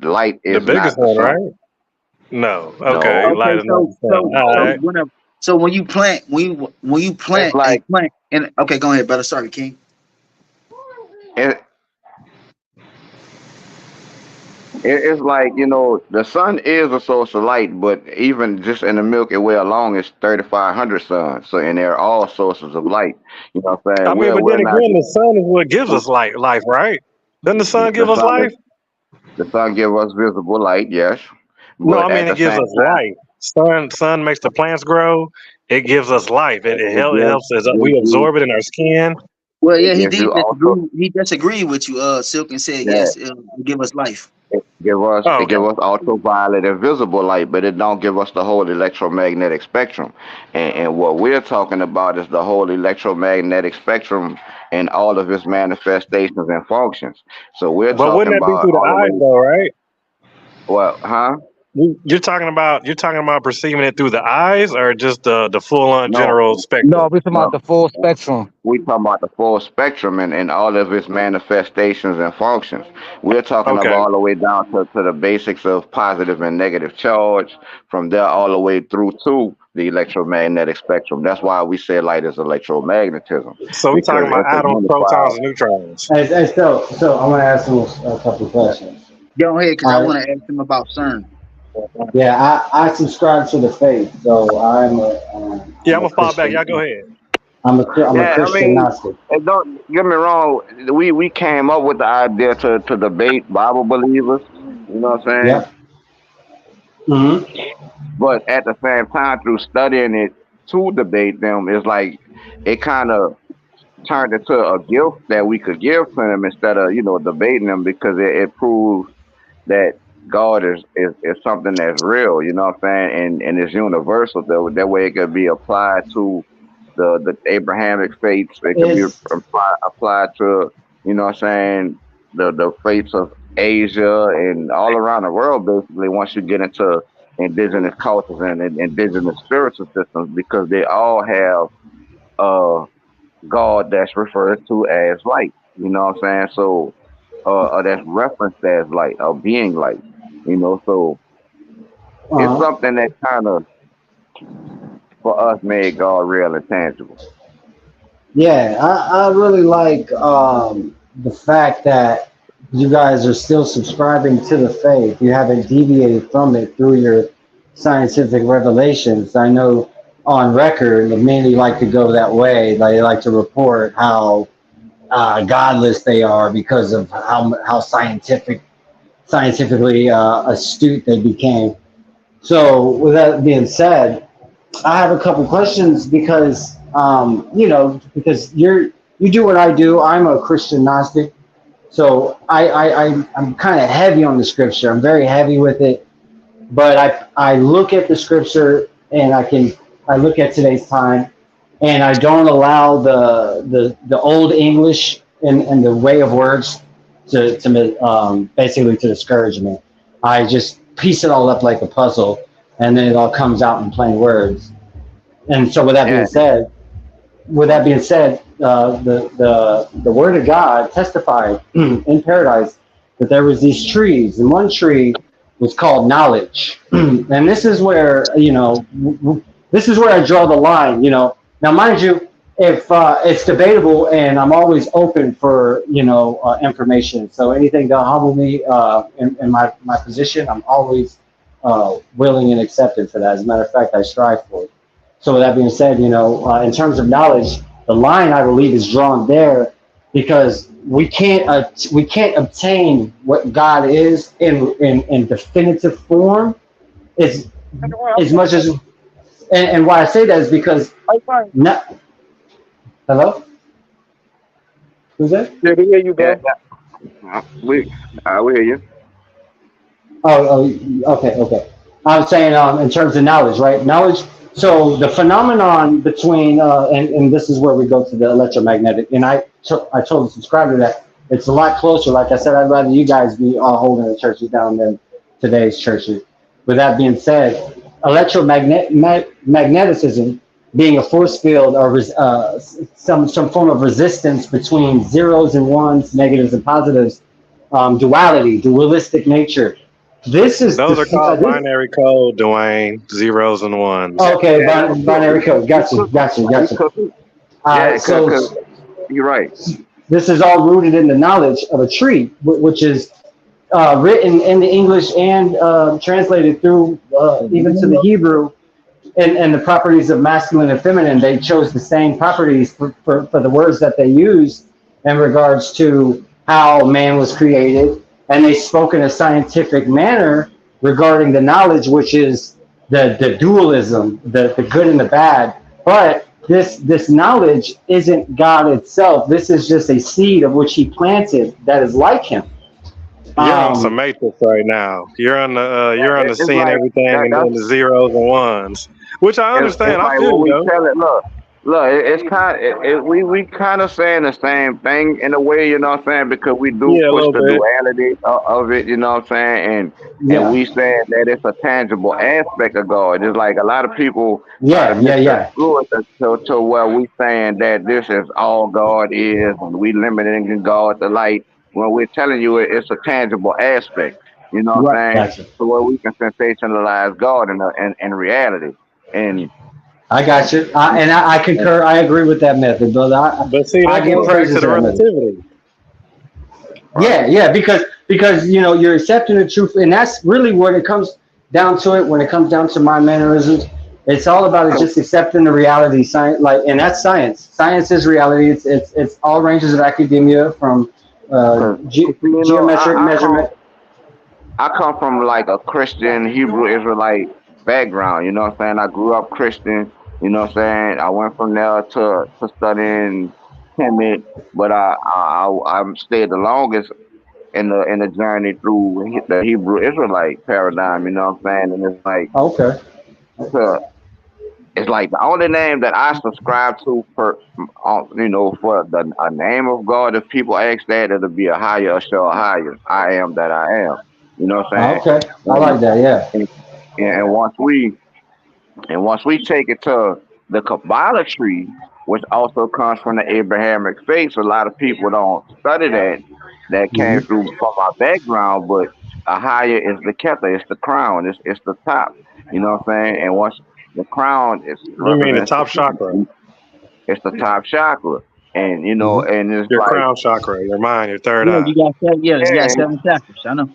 light The is biggest not the one, sun. right? No. Okay, No, light Okay, is not the sun. All right. when you plant, when you it's plant like and okay, go ahead, brother. Sorry, King. it, it's like, the sun is a source of light, but even just in the Milky Way alone, it's 3,500 suns. So, and they're all sources of light. You know what I'm I saying? mean, but We're then not again, the sun is what gives us life, right? Doesn't the sun the give us sun. life? The sun gives us visible light, yes, No, I but mean at it the gives same us time, life. Sun makes the plants grow. It gives us life. it It gives helps us. gives We you absorb it in our skin. Well, it yeah, he gives did you also disagree. He disagreed with you, Silk, and said that yes, it give us life. Oh, it okay. give us ultraviolet and visible light, but it don't give us the whole electromagnetic spectrum. And what we're talking about is the whole electromagnetic spectrum and all of its manifestations and functions. So we're But wouldn't talking that be about through the all the eyes, way. though, right? Well, huh? You're talking about perceiving it through the eyes, or just the full on No, general No, spectrum. we're talking about no. the full spectrum. We talking about the full spectrum and all of its manifestations and functions. We're talking about Okay. all the way down to the basics of positive and negative charge, from there all the way through to the electromagnetic spectrum. That's why we say light is electromagnetism, So we're because talking about it's a atoms, unified. protons, and neutrons. So I want to ask him a couple questions. Go ahead, because I All right. want to ask him about CERN. Yeah, I subscribe to the faith, so Yeah, I'm I'm a gonna fall back. Christian. Y'all go ahead. I'm a Yeah, I Christian mean, Gnostic. and don't get me wrong. We came up with the idea to debate Bible believers. You know what I'm saying? Yep. Hmm. But at the same time, through studying it to debate them, it's like it kind of turned into a gift that we could give to them instead of debating them, because it proves that God is something that's real. You know what I'm saying? And it's universal. That way it could be applied to the Abrahamic faiths. It could be It's applied to, what I'm saying, the faiths of Asia and all around the world. Basically, once you get into indigenous cultures and indigenous spiritual systems, because they all have uh God that's referred to as light. You know what I'm saying? So that's referenced as light or being light. So it's uh, something that kind of for us made God real and tangible. yeah. I really like the fact that you guys are still subscribing to the faith. You haven't deviated from it through your scientific revelations. I know on record, many like to go that way. They like to report how godless they are because of how scientifically astute they became. So, with that being said, I have a couple questions because because you do what I do. I'm a Christian Gnostic, so I'm kind of heavy on the scripture. I'm very heavy with it, but I look at the scripture and I look at today's time, and I don't allow the old English and the way of words to basically to discourage me. I just piece it all up like a puzzle, and then it all comes out in plain words. And so, And with that being said, the word of God testified in paradise that there was these trees, and one tree was called knowledge. And this is where this is where I draw the line. Now, mind you, if it's debatable, and I'm always open for information. So anything to humble me in my position, I'm always willing and accepted for that. As a matter of fact, I strive for it. So with that being said, in terms of knowledge, the line I believe is drawn there because we can't obtain what God is in definitive form as much as and why I say that is because not, hello, who's that? Yeah, we hear you, yeah, bro. we hear you. Okay. I'm saying in terms of knowledge, right? Knowledge. So the phenomenon between and this is where we go to the electromagnetic, and I told the subscriber that it's a lot closer. Like I said, I'd rather you guys be all holding the churches down than today's churches. With that being said, magnetism being a force field or some form of resistance between zeros and ones, negatives and positives, dualistic nature. This is Those are called binary code, Dwayne. Zeros and ones. Okay, binary code. Gotcha. Yeah, So you're right. this is all rooted in the knowledge of a tree, which is written in the English and translated through even to the Hebrew, and the properties of masculine and feminine. They chose the same properties for the words that they use in regards to how man was created, and they spoke in a scientific manner regarding the knowledge, which is the dualism, the good and the bad. But this knowledge isn't God itself. This is just a seed of which he planted that is like him. You're on some matrix right now. You're on the It's seeing like everything in that's the zeros and ones, which I it's understand. I like feel what you we though. tell it. Look, it's kind of we kind of saying the same thing in a way, you know what I'm saying? Because we do Yeah, a push little the bit. duality of it, you know what I'm saying? And Yeah, we saying that it's a tangible aspect of God. It's like a lot of people try to yeah. misconstrue it to where we saying that this is all God is, and we limiting God to light. When we're telling you it's a tangible aspect, you know what Right, I'm saying? gotcha. So where we can sensationalize God in reality. And I got you. I concur. I agree with that method, brother. But see, I that give goes back to praises the to that method. relativity. right. Yeah, because you're accepting the truth, and that's really what it comes down to. It when it comes down to my mannerisms, it's all about it just accepting the reality. Science, and that's science. Science is reality. It's all ranges of academia from Cause see, geometric measurement. I come from like a Christian Hebrew Israelite background. You know what I'm saying? I grew up Christian. You know what I'm saying? I went from there to studying Kemet, but I stayed the longest in the journey through the Hebrew Israelite paradigm. You know what I'm saying? And it's like Okay. uh, it's like the only name that I subscribe to for the a name of God. If people ask that, it'll be a higher, show a higher. I am that I am. You know what I'm saying? Okay. I And, like that. Yeah. and, and once we take it to the Kabbalah tree, which also comes from the Abrahamic faith, a lot of people don't study that. That came Hmm. through from our background, but a higher is the Kether, it's the crown, it's the top. You know what I'm saying? And once the crown is You mean the represents top chakra, it's the top chakra, and Hmm. and it's your like crown chakra, your mind, your third Yeah, eye. you got seven. Yeah, you got and seven chakras. I know.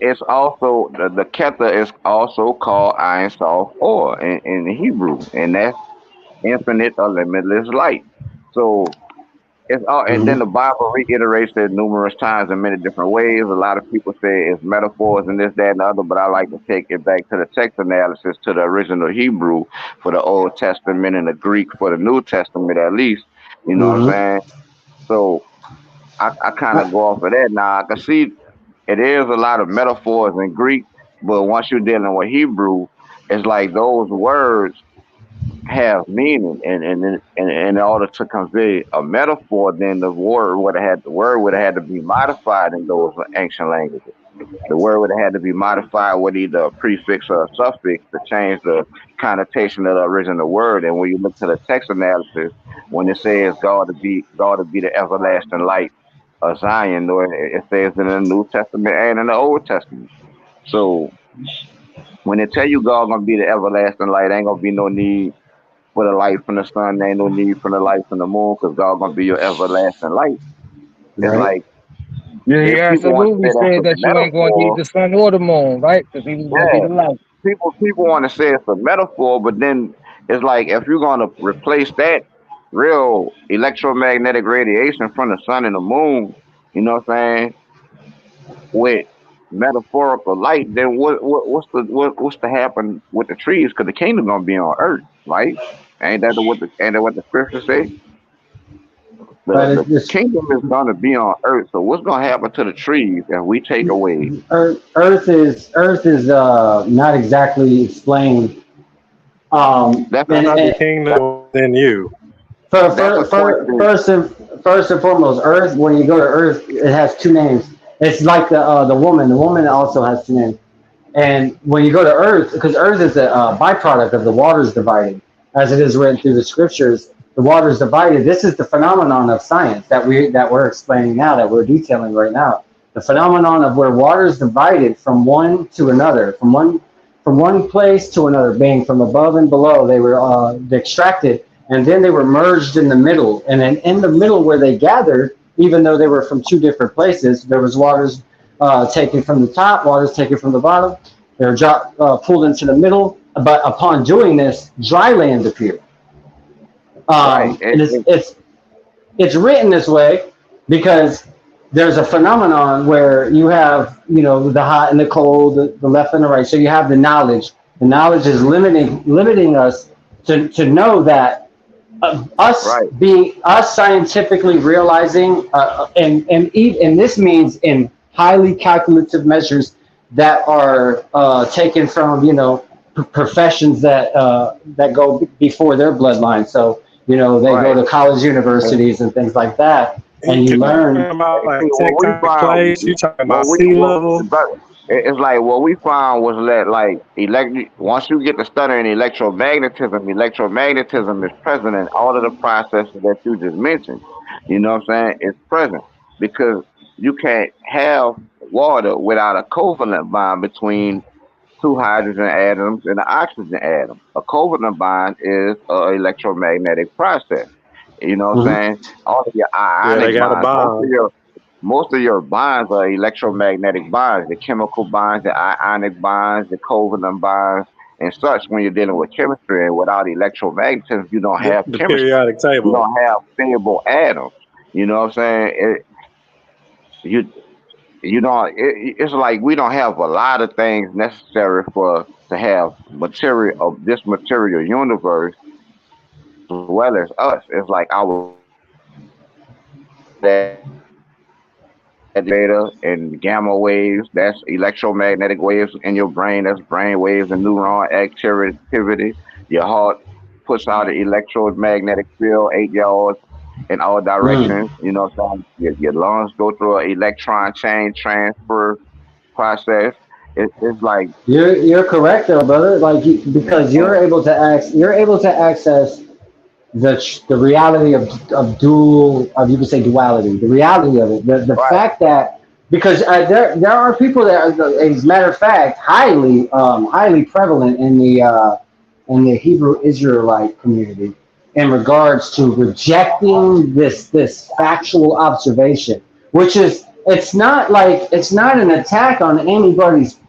it's also the Kether is also called Ein Sof Or in Hebrew, and that's infinite or limitless light. So it's all, and Hmm. then the Bible reiterates it numerous times in many different ways. A lot of people say it's metaphors and this, that, and the other, but I like to take it back to the text analysis, to the original Hebrew for the Old Testament and the Greek for the New Testament, at least. You know what I'm Hmm. saying? So I kind of go off of that. Now I can see it is a lot of metaphors in Greek, but once you're dealing with Hebrew, it's like those words have meaning, and in order to convey a metaphor, then the word would have had to be modified in those ancient languages. The word would have had to be modified with either a prefix or a suffix to change the connotation of the original word. And when you look to the text analysis, when it says God to be the everlasting light of Zion, or it says in the New Testament and in the Old Testament. So when they tell you God gonna be the everlasting light, ain't gonna be no need for the light from the sun. There ain't no need for the light from the moon, because God gonna be your everlasting light. It's Right. like Yeah, he if people want to absolutely say that's said a that you ain't going to need metaphor, the sun or the moon, right? Because he was going to be yeah, the light. people want to say it's a metaphor, but then it's like if you're gonna replace that real electromagnetic radiation from the sun and the moon, you know what I'm saying, with metaphorical light, then what's to happen with the trees? Because the kingdom gonna be on earth, right? Ain't that what the scriptures say? But The it's kingdom is gonna be on earth. So what's gonna happen to the trees if we take away? Earth is not exactly explained. That's a And, Not the and kingdom within you. that's a question. first and foremost, Earth. When you go to Earth, it has two names. It's like the woman. The woman also has two names. And when you go to Earth, because Earth is a byproduct of the waters dividing, as it is written through the scriptures, the waters divided. This is the phenomenon of science that we're explaining now, that we're detailing right now. The phenomenon of where waters divided from one to another, from one place to another, being from above and below. They were extracted and then they were merged in the middle. And then in the middle where they gathered, even though they were from two different places, there was waters taken from the top, waters taken from the bottom. They were pulled into the middle. But upon doing this, dry land appeared. And it's written this way because there's a phenomenon where you have, the hot and the cold, the left and the right. So you have the knowledge. The knowledge is limiting us to know that us scientifically realizing, and this means in highly calculative measures that are taken from, professions that go before their bloodline. So, they go to college universities and things like that. And you learn. You talking about sea level? It's like what we found was that once you get to studying electromagnetism is present in all of the processes that you just mentioned. You know what I'm saying? It's present because you can't have water without a covalent bond between two hydrogen atoms and an oxygen atom. A covalent bond is an electromagnetic process. You know what I'm saying? All of your ionic bonds, most of your bonds are electromagnetic bonds, the chemical bonds, the ionic bonds, the covalent bonds, and such. When you're dealing with chemistry, and without electromagnetism, you don't have the chemistry. periodic table. You don't have stable atoms. You know what I'm saying? It's like we don't have a lot of things necessary to have material of this material universe as well as us. It's like our data and gamma waves, that's electromagnetic waves in your brain, that's brain waves and neuron activity. Your heart puts out an electromagnetic field 8 yards in all directions. You know what I'm saying? Your lungs go through an electron chain transfer process. It's like you're correct though, brother. Because you're able to access the reality of you could say duality, the reality of it, the fact that because there are people that are, as a matter of fact, highly prevalent in the Hebrew Israelite community in regards to rejecting this factual observation, which is it's not an attack on anybody's.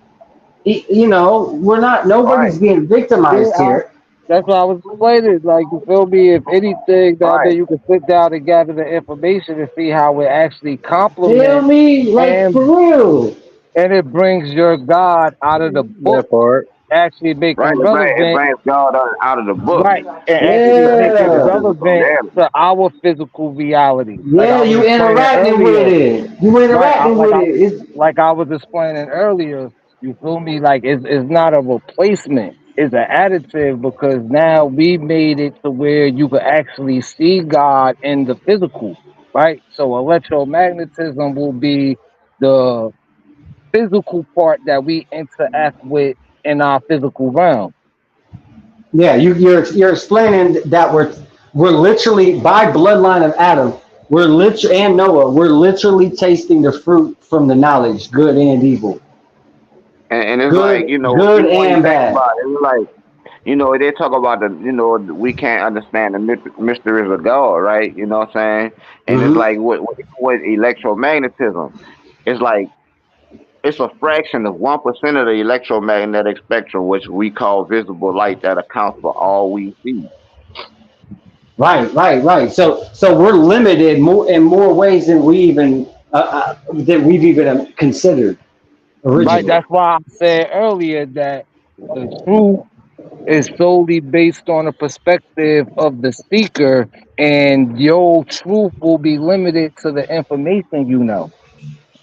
Nobody's being victimized here. That's why I was explaining. Like, you feel me? If anything, that you can sit down and gather the information and see how it actually complements. Feel me? For real. And it brings your God out of the book. That part. Actually make it relevant. It brings God out of the book. Right. And actually make it relevant to our physical reality. Yeah, you interacting with it. Like I was explaining earlier, you feel me? Like it's not a replacement. It's an additive because now we made it to where you could actually see God in the physical, right? So electromagnetism will be the physical part that we interact with in our physical realm. Yeah, you're explaining that we're literally by bloodline of Adam, and Noah, we're literally tasting the fruit from the knowledge, good and evil. And it's good, good and bad. It's like, they talk about we can't understand the mysteries of God, right? You know what I'm saying? And it's like with electromagnetism, it's like it's a fraction of 1% of the electromagnetic spectrum, which we call visible light, that accounts for all we see. Right. So we're limited in more ways than we've even considered. Originally. Right, that's why I said earlier that the truth is solely based on the perspective of the speaker, and your truth will be limited to the information you know.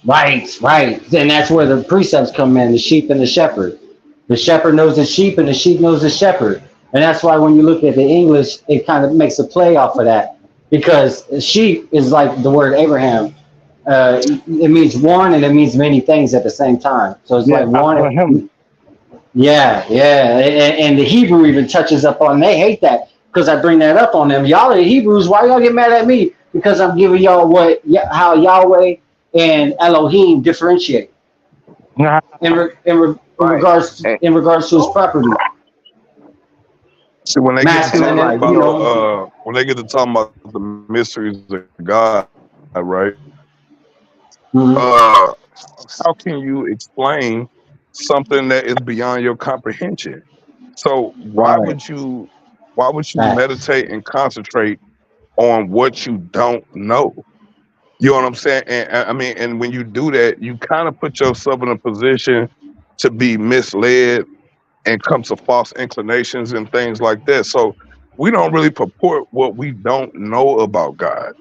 Right. And that's where the precepts come in, the sheep and the shepherd. The shepherd knows the sheep and the sheep knows the shepherd. And that's why when you look at the English, it kind of makes a play off of that. Because sheep is like the word Abraham. It means one and it means many things at the same time. So it's like one. Yeah. And the Hebrew even touches up on, they hate that because I bring that up on them. Y'all are the Hebrews. Why y'all get mad at me? Because I'm giving y'all how Yahweh and Elohim differentiate in regards to his property. See, when they get to talking masculine, about when they get to talking about the mysteries of God, right? mhm. How can you explain something that is beyond your comprehension? So Right. why would you Facts. meditate and concentrate on what you don't know? You know what I'm saying? And I mean, and when you do that, you kind of put yourself in a position to be misled and come to false inclinations and things like that. So we don't really purport what we don't know about God.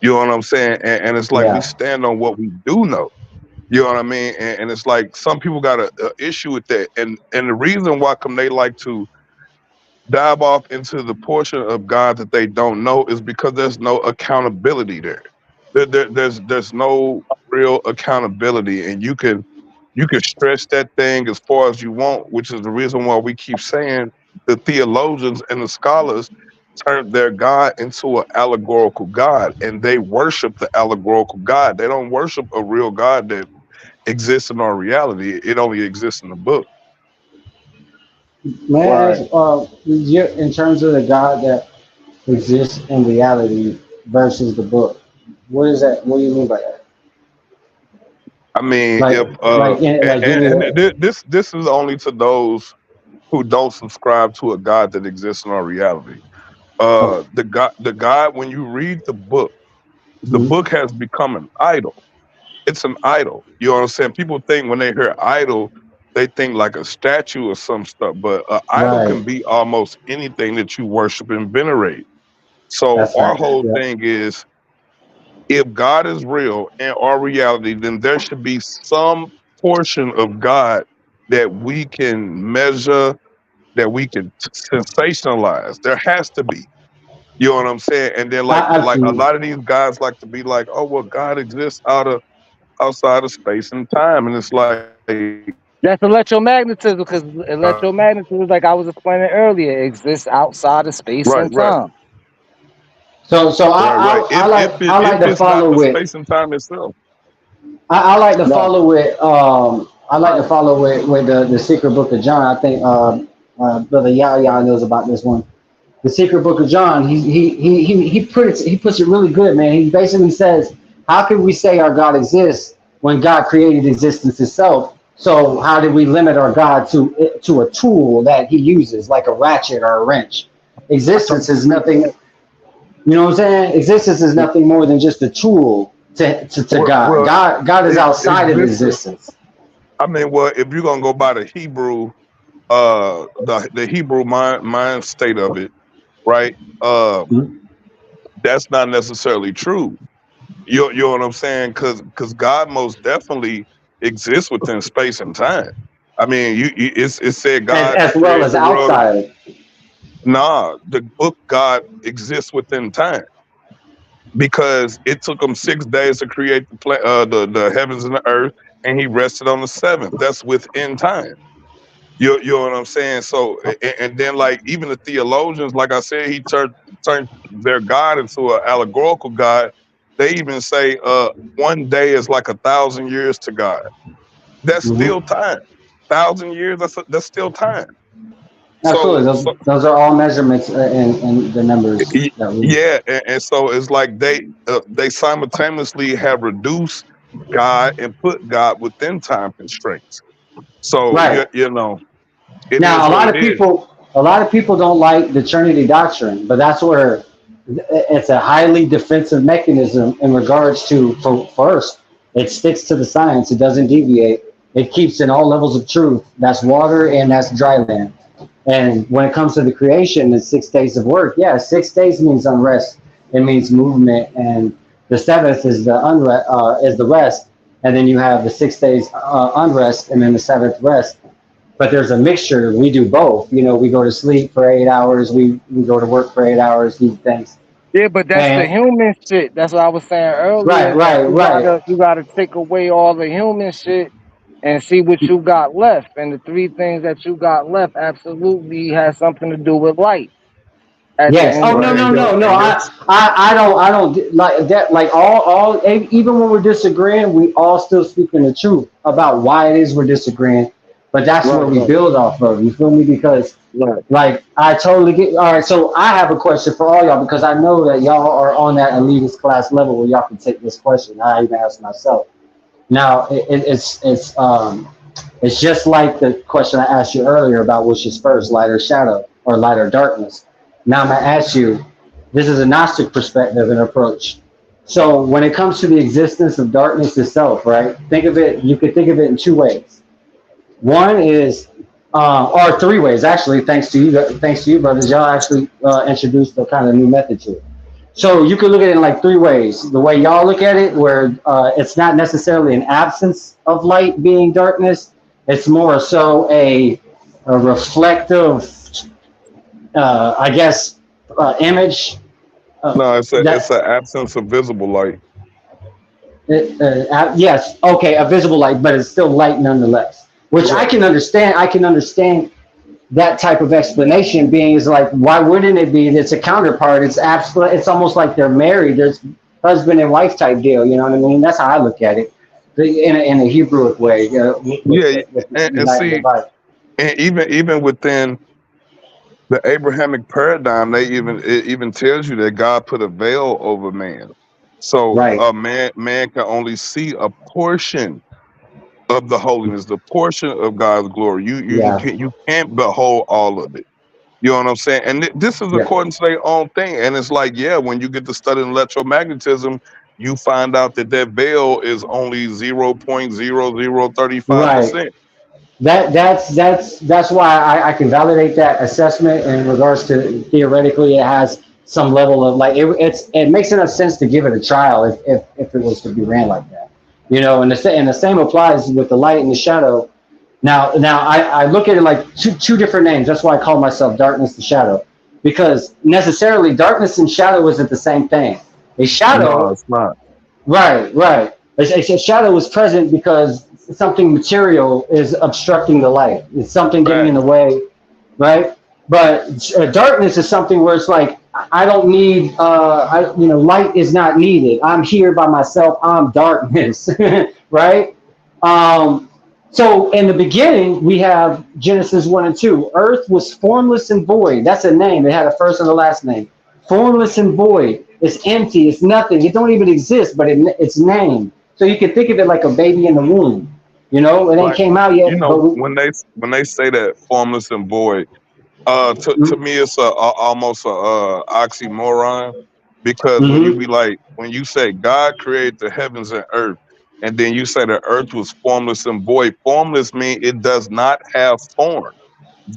You know what I'm saying? And it's like we Yeah. stand on what we do know. You know what I mean? And it's like some people got a issue with that. And the reason why come they like to dive off into the portion of God that they don't know is because there's no accountability there. There's no real accountability, and you can stretch that thing as far as you want, which is the reason why we keep saying the theologians and the scholars turned their God into an allegorical God, and they worship the allegorical God. They don't worship a real God that exists in our reality. It only exists in the book. May I Right. ask, in terms of the God that exists in reality versus the book, what is that? What do you mean by that? I mean, Like, if give me that. this is only to those who don't subscribe to a God that exists in our reality. Okay. The God when you read the Mhm. book has become an idol. It's an idol. You know what I'm saying? People think when they hear idol, they think like a statue or some stuff, but an idol Right. can be almost anything that you worship and venerate. So That's our facts. whole Yeah. thing is if God is real and our reality, then there should be some portion of God that we can measure, that we can sensationalize. There has to be. You know what I'm saying? And then like a Absolutely. lot of these guys like to be like, oh well, God exists outside of space and time, and it's like, That's electromagnetism, because electromagnetism, like I was explaining earlier, exists outside of space right, and time. So right. I like If to it's not follow the with space and time itself, I like to Right. follow with I like to follow with the Secret Book of John. I think Brother Yahya knows about this one. The Secret Book of John. He puts it really good, man. He basically says, how can we say our God exists when God created existence itself? So how did we limit our God to a tool that He uses, like a ratchet or a wrench? I don't Existence is agree with nothing. that. You know what I'm saying? Existence is nothing more than just a tool to God. Well, God is outside of existence. existence. I mean, well, if you're gonna go by the Hebrew, the Hebrew mind state of it, right? That's not necessarily true. You know what I'm saying? Because God most definitely exists within space and time. I mean, it said God As well created as the world. outside. Nah, the book God exists within time because it took him 6 days to create the heavens and the earth, and he rested on the seventh. That's within time. You know what I'm saying? So and then like even the theologians, like I said, he turned their God into an allegorical God. They even say 1 day is like 1,000 years to God. That's Mhm. still time. 1,000 years, that's still time. Absolutely. So so Those are all measurements in the numbers that we. yeah, and so it's like they simultaneously have reduced God and put God within time constraints. So Right. you know it is Now, what it is. a lot of people don't like the Trinity doctrine, but that's where it's a highly defensive mechanism in regards to first, it sticks to the science. It doesn't deviate. It keeps in all levels of truth. That's water and that's dry land. And when it comes to the creation, it's 6 days of work. Yeah, 6 days means unrest. It means movement, and the seventh is the unrest, is the rest, and then you have the 6 days unrest, and then the seventh rest. But there's a mixture. We do both. You know, we go to sleep for 8 hours. We go to work for 8 hours. These things. Yeah, but that's the And human shit. That's what I was saying right, earlier. That right, right. you gotta take away all the human shit and see what you got left. And the three things that you got left absolutely has something to do with light at the Yes. end Oh of no, the Right, no, day. no, no. and your I don't like that. Like even when we're disagreeing, we all still speaking the truth about why it is we're disagreeing. But that's where Right, we right. build off of. You feel me? Because Right. Like, I totally get. All right, so I have a question for all y'all because I know that y'all are on that elitist class level where y'all can take this question. I even asked myself. Now, it's just like the question I asked you earlier about which is first, light or shadow, or light or darkness. Now I'm gonna ask you. This is a Gnostic perspective and approach. So when it comes to the existence of darkness itself, right? Think of it. You could think of it in two ways. One is, or three ways actually. Thanks to you, brothers. Y'all actually introduced a kind of new method to it. So you could look at it in like three ways. The way y'all look at it, where it's not necessarily an absence of light being darkness. It's more so a reflective, I guess, image. No, it's an That absence of visible light. yes, okay, a visible light, but it's still light nonetheless. Which I Correct. can understand. I can understand that type of explanation being is like, why wouldn't it be? It's a counterpart. It's absolute. It's almost like they're married. There's husband and wife type deal. You know what I mean? That's how I look at it, in a Hebrewic way. Yeah, With and light and the see, Bible. and even within the Abrahamic paradigm, it even tells you that God put a veil over man, so Right. man can only see a portion of the holiness, the portion of God's glory. Yeah. You can't behold all of it. You know what I'm saying? And this is Yeah. according to their own thing. And it's like, yeah, when you get to studying electromagnetism, you find out that veil is only Right. 0.0035%. That's why I can validate that assessment in regards to theoretically it has some level of like it makes enough sense to give it a trial if it was to be ran like that, and the same applies with the light and the shadow. Now I look at it like two different names. That's why I call myself darkness and shadow, because necessarily darkness and shadow isn't the same thing. A No, shadow. it's not. Right, right. A shadow is present because something material is obstructing the light. It's something getting in Fact. the way, right? But darkness is something where it's like I don't need, light is not needed. I'm here by myself. I'm darkness, right? Um, so in the beginning, we have Genesis 1 and 2. Earth was formless and void. That's a name. It had a first and a last name. Formless and void. It's empty. It's nothing. It don't even exist, but it's named. So you can think of it like a baby in the womb. It ain't Like, came out yet, but when they say that formless and void, to me it's almost a oxymoron, because mm-hmm. when you say God created the heavens and earth, and then you say the earth was formless and void. Formless mean it does not have form.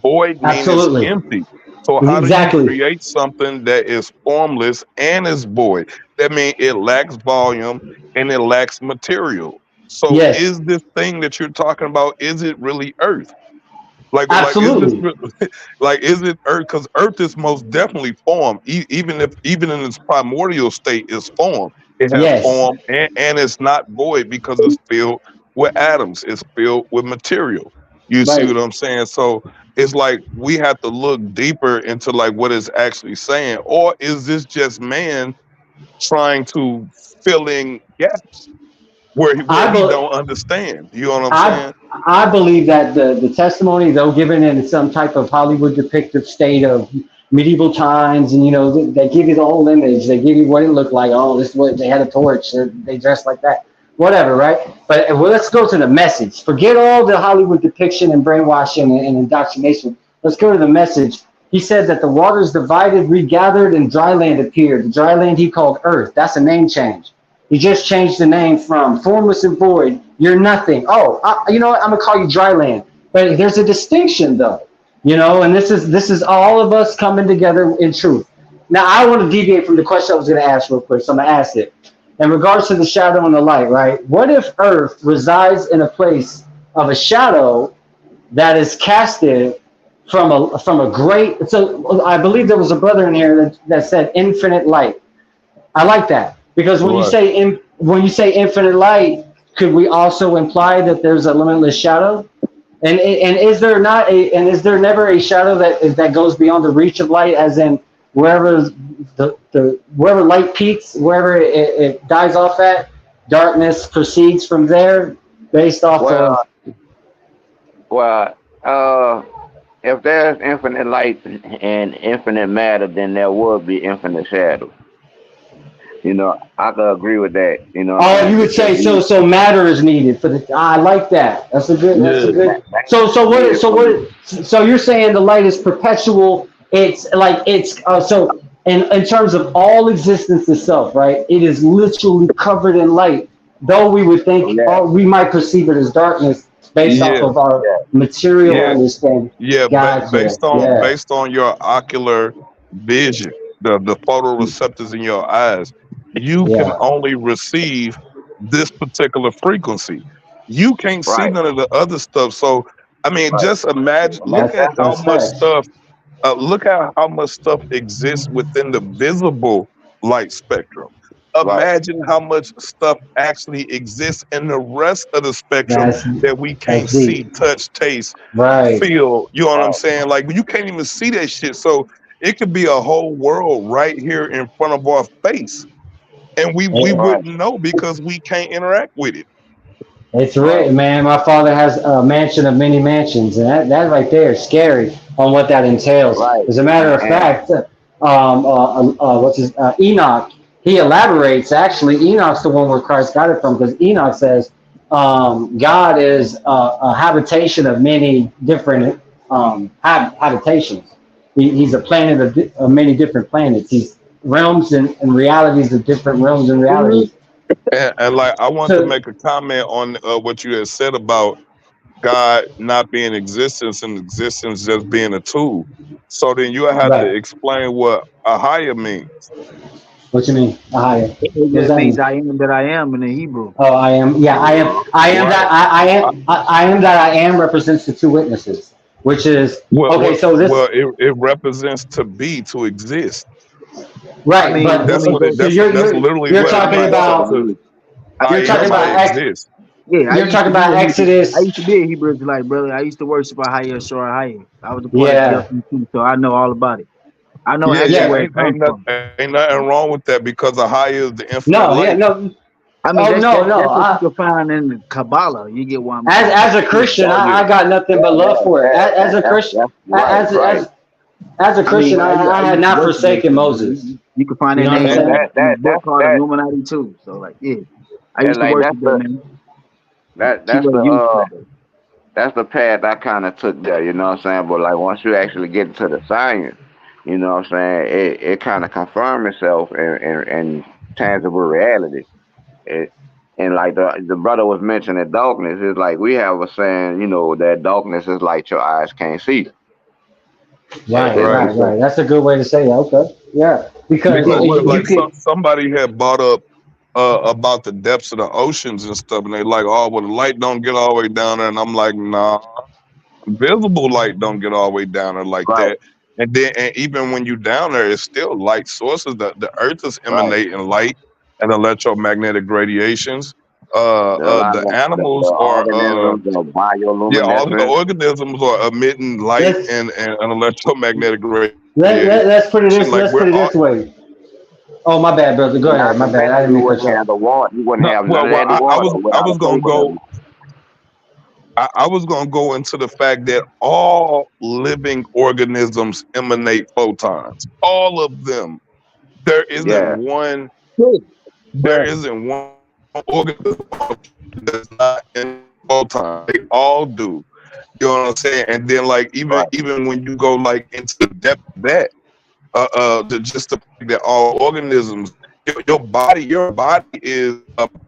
Void mean it's Absolutely. empty. So how do you Exactly. create something that is formless and is void? That means it lacks volume and it lacks material. So Yes. is this thing that you're talking about, is it really earth? Like is this Absolutely. like is it earth? Because earth is most definitely form. Even in its primordial state is form. It has Yes. form, and it's not void because it's filled with atoms. It's filled with material. You see Right. what I'm saying? So it's like we have to look deeper into like what it's actually saying, or is this just man trying to fill in gaps where I he be, don't understand? You know what I'm I saying? I believe that the testimony, though given in some type of Hollywood depictive state of medieval times, and they give you the whole image, they give you what it looked like. Oh, this is what they had a torch, they dressed like that, whatever, right? But let's go to the message. Forget all the Hollywood depiction and brainwashing and indoctrination. Let's go to the message. He said that the waters divided, regathered, and dry land appeared. The dry land he called earth. That's a name change. He just changed the name from formless and void. You're nothing. Oh, you know what? I'm gonna call you dry land. But there's a distinction, though. And this is all of us coming together in truth. Now, I want to deviate from the question I was going to ask real quick, so I'm gonna ask it. In regards to the shadow and the light, right? What if Earth resides in a place of a shadow that is casted from a great? So I believe there was a brother in here that said infinite light. I like that, because when you Right. say infinite light, could we also imply that there's a limitless shadow? And is there never a shadow that goes beyond the reach of light, as in wherever wherever light peaks, wherever it dies off at, darkness proceeds from there, based off Well, of. well, if there's infinite light and infinite matter, then there would be infinite shadow. You know, I could agree with that. You know what I'm Oh, you saying? would Because say so. So matter is needed for the. I like that. That's a good. That's a Yeah. good. that's So what? needed So for what? you. So you're saying the light is perpetual. It's like it's so. In terms of all existence itself, right? It is literally covered in light. Though we would think, Yeah, or we might perceive it as darkness based off Yeah. of our yeah, material Yeah. understanding. Yeah. Gotcha. Yeah. Based on your ocular vision, the photoreceptors in your eyes, you can Yeah. only receive this particular frequency. You can't see right, none of the other stuff. So I mean, right. just imagine. Look at how That's much facts. stuff. Look at how much stuff exists within the visible light spectrum. Right. Imagine how much stuff actually exists in the rest of the spectrum That's that we can't that's see, deep. touch, taste, Right. feel. You know what I'm Right. saying? Like you can't even see that shit. So it could be a whole world right here in front of our face, and we It, Right. wouldn't know because we can't interact with it. it's Right. written, man. My father has a mansion of many mansions, and that right there is scary on what that entails. Right. As a matter of And fact, what's his Enoch? He elaborates. Actually, Enoch's the one where Christ got it from, because Enoch says God is a habitation of many different habitations. He's a planet of many different planets. He's realms and realities of different realms and mhm. realities. And like I want to So, make a comment on what you had said about God not being existence and existence just being a tool. So then you have to right. explain what ahaya means. What you mean? Higher. It What does just that means mean? I am that I am in the Hebrew. Oh, I am. Yeah, I am. I am Right. that. I am that I am represents the two witnesses, which is okay. Well, So this it represents to be, to exist. I right, mean, but let me go. so That's literally you're what it talking That's means. what So it about to means. I you're talking am, I about exist. Yeah, you're talking about I Exodus. used to be a Hebrew Israelite, brother. I used to worship a higher Shor higher. I was a part of Yeah, TLC, so I know all about it. I know Yeah, actually yeah. yeah. where it comes from. Ain't nothing wrong with that because ahaya is the infinite No, yeah, light. no. I mean, Oh no, no. that's what you can find in the Kabbalah. You get what I'm saying? As a Christian, Oh yeah. I got nothing but Yeah, love for it. As a that's Christian, right, right. as a I mean, Christian, I I had used to not worship those forsaken things. Moses. You can find You their know what I'm names And saying? in a book that's called Illuminati too. So like, yeah, I used and to like worship them, man. Keep that's what the you said. that's the path I kind of took there, you know what I'm saying? But like once you actually get into the science, you know what I'm saying, it kind of confirms itself in tangible reality. It, and like the brother was mentioning darkness, it's like we have a saying, you know, that darkness is like your eyes can't see. Right, Right. right. That's a good way to say it. Okay, yeah, because Because you like could. somebody had brought up about the depths of the oceans and stuff, and they like, oh, well, the light don't get all the way down there, and I'm like, nah, visible light don't get all the way down there like Right, that. And even when you down there, it's still light sources. The earth is right. emanating light and electromagnetic radiations. A lot The of the animals are organisms, the yeah, all the bioluminescence. organisms are emitting light Let's and an electromagnetic radiation. let's put it Like this we're let's all put it this way. Oh, my bad, brother. Go ahead. Without My the bad. vapor, I didn't you mean to cut wouldn't you off. have the water. You wouldn't no, have none of well, that water I without was the gonna vapor. go. I was gonna go into the fact that all living organisms emanate photons. All of them. There isn't Yeah, one. Yeah, There isn't one organism that's not in photons. They all do. You know what I'm saying? And then like right. even when you go like into the depth of that, just the fact that all organisms, your body is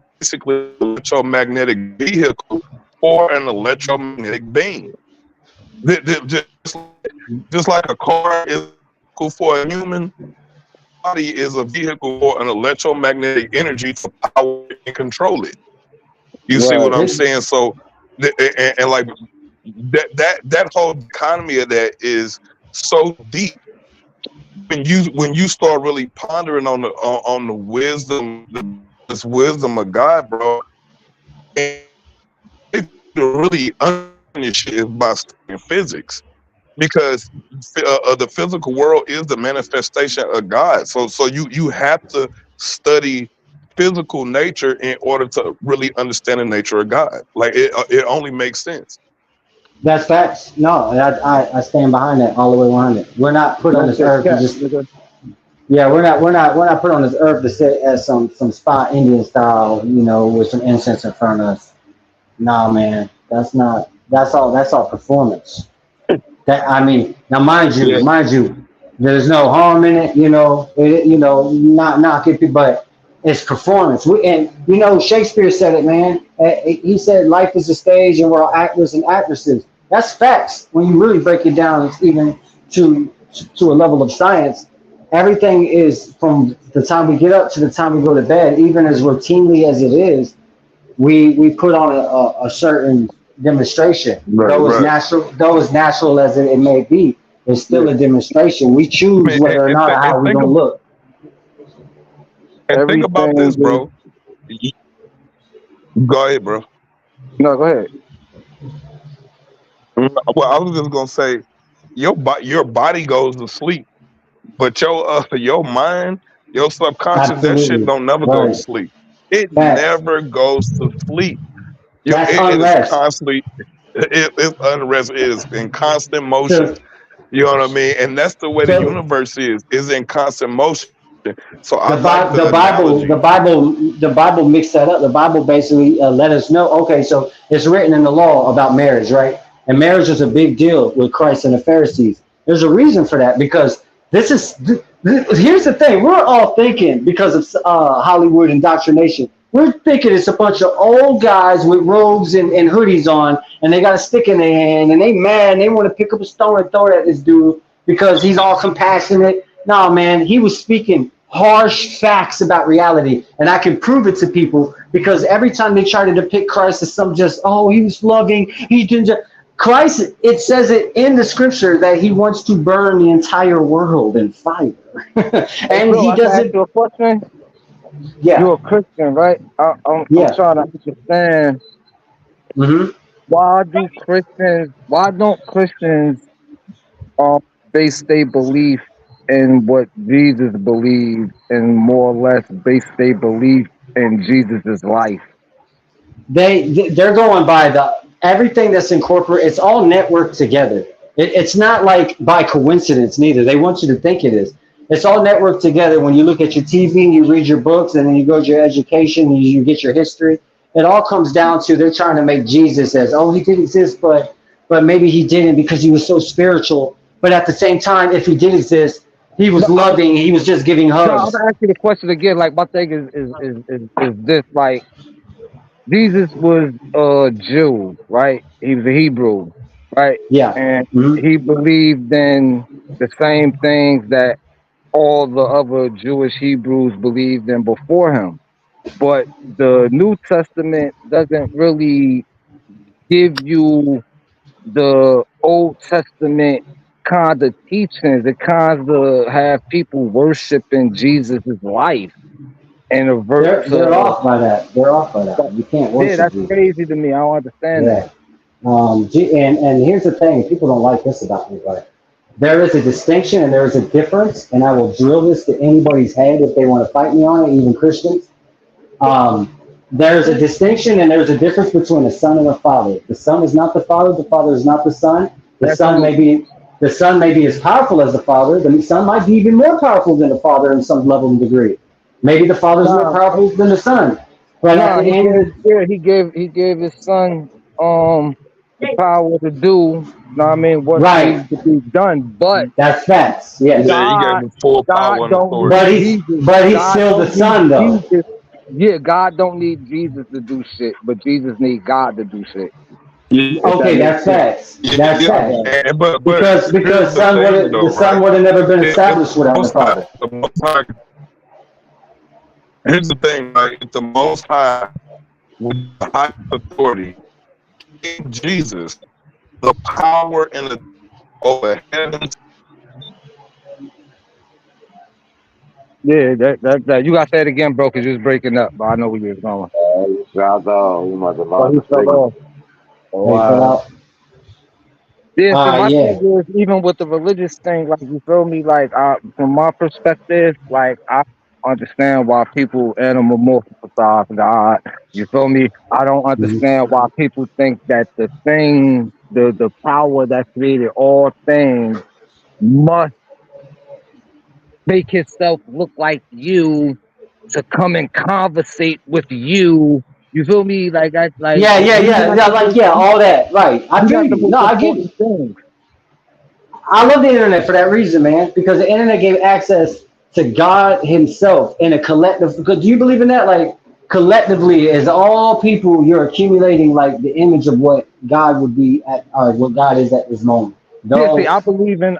basically an electromagnetic vehicle or an electromagnetic being. Just like a car is a vehicle for a human, body is a vehicle for an electromagnetic energy to power and control it. You see Right. what I'm It, saying? So, and like that whole economy of that is so deep. When you start really pondering on the wisdom, this wisdom of God, bro, and if you really understand shit is by studying physics, because the physical world is the manifestation of God. So you have to study physical nature in order to really understand the nature of God. Like it only makes sense. That's facts. No, I stand behind that all the way 100. We're not put on That's this just earth to cat, just nigga. yeah. We're not put on this earth to sit as some spot Indian style, with some incense in front of us. Nah, man, that's not. That's all performance. That I mean, now Yeah, mind you, there's no harm in it. Not knocking people, but it's performance. And Shakespeare said it, man. He said life is a stage, and we're all actors and actresses. That's facts. When you really break it down, it's even to a level of science. Everything is from the time we get up to the time we go to bed, even as routinely as it is we put on a certain demonstration. right, right. Though as natural as it may be, it's Yeah. still a demonstration. We choose Man, whether or not or how we're gonna look. and think about Everything this, is bro. You- Go ahead, bro. no. Go ahead. Well, I was just gonna say, your body goes to sleep, but your mind, your subconscious, that shit Absolutely. don't never go to Right. sleep. It Facts. never goes to sleep. That's It is unrest. constantly, it's unrest. It is in constant motion. So You know what I mean? And that's the way the so universe is in constant motion. So I the like Bible, the the Bible, analogy. the Bible, the Bible mixed that up. The Bible basically let us know. Okay, so it's written in the law about marriage, right? And marriage is a big deal with Christ and the Pharisees. There's a reason for that because this is. Here's the thing: we're all thinking because of Hollywood indoctrination. We're thinking it's a bunch of old guys with robes and hoodies on, and they got a stick in their hand, and they mad, and they want to pick up a stone and throw it at this dude because he's all compassionate. No, man, he was speaking harsh facts about reality, and I can prove it to people because every time they try to depict Christ as some just, oh, he was loving, he didn't. Christ, it says it in the scripture that he wants to burn the entire world in fire, Hey, and bro, he I can does ask it. you a question. Yeah, You're a Christian, right? I'm yeah. trying to understand hmm why don't Christians um base their belief in what Jesus believed and more or less base their belief in Jesus' life? They're going by the everything that's incorporated. It's all networked together. It's not like by coincidence neither. They want you to think it is. It's all networked together. When you look at your TV and you read your books, and then you go to your education and you get your history. It all comes down to they're trying to make Jesus as, oh, he did exist, but maybe he didn't because he was so spiritual. But at the same time, if he did exist, he No, was loving. He was just giving no, I'm hugs. gonna ask you the question again. Like my thing is this: like Jesus was a Jew, right? He was a Hebrew, right? Yeah. And hmm he believed in the same things that all the other Jewish Hebrews believed in before him. But the New Testament doesn't really give you the Old Testament kind of teachings. It kind of have people worshiping Jesus' life and avert They're to. off by that. They're off by that. You can't Yeah, worship that's Jesus. crazy to me. I don't understand Yeah. that. And here's the thing: people don't like this about me, but there is a distinction and there is a difference, and I will drill this to anybody's head if they want to fight me on it, even Christians. Um, there's a distinction and there's a difference between a son and a father. The son is not the father. The father is not the son. Absolutely. The son may be as powerful as the father. The son might be even more powerful than the father in some level and degree. Maybe the father is more Nah, powerful than the son. But at nah. the end, He gave his son the power to do. Know what I mean, what right, needs to be done. But that's facts. Yes, Yeah, he gave God, him full God power and don't authority. but need he's Jesus. but he's God still the don't need son, though. Jesus. Yeah, God don't need Jesus to do shit, but Jesus need God to do shit. Yeah, If that Okay, makes that's sense. facts. yeah, That's yeah. My facts. bad. But Because here's the thing, the though, son right? would have never been If established the without the Most High, father. the Most High, here's the thing, right? If the Most High, with the high authority, gave Jesus the power and the over heaven. Yeah, that you gotta say it again, bro, because you was breaking up, but I know where you was going. Shout out, you must have Oh, lost he the fell signal. off. Oh, They fell wow. out. Yeah, so my Yeah. thing is even with the religious thing, like you feel me, like from my perspective, like understand why people anamorphosize God. You feel me? I don't understand why people think that the thing, the power that created all things must make itself look like you to come and conversate with you. You feel me? Like I like Yeah, yeah, we yeah, got yeah, the like most yeah, all that. Right. I we feel got the you. most No, I get it. important things. I love the internet for that reason, man, because the internet gave access to God Himself in a collective. Because do you believe in that? Like collectively, as all people, you're accumulating like the image of what God would be at, or what God is at this moment. Yeah, see, No, I believe in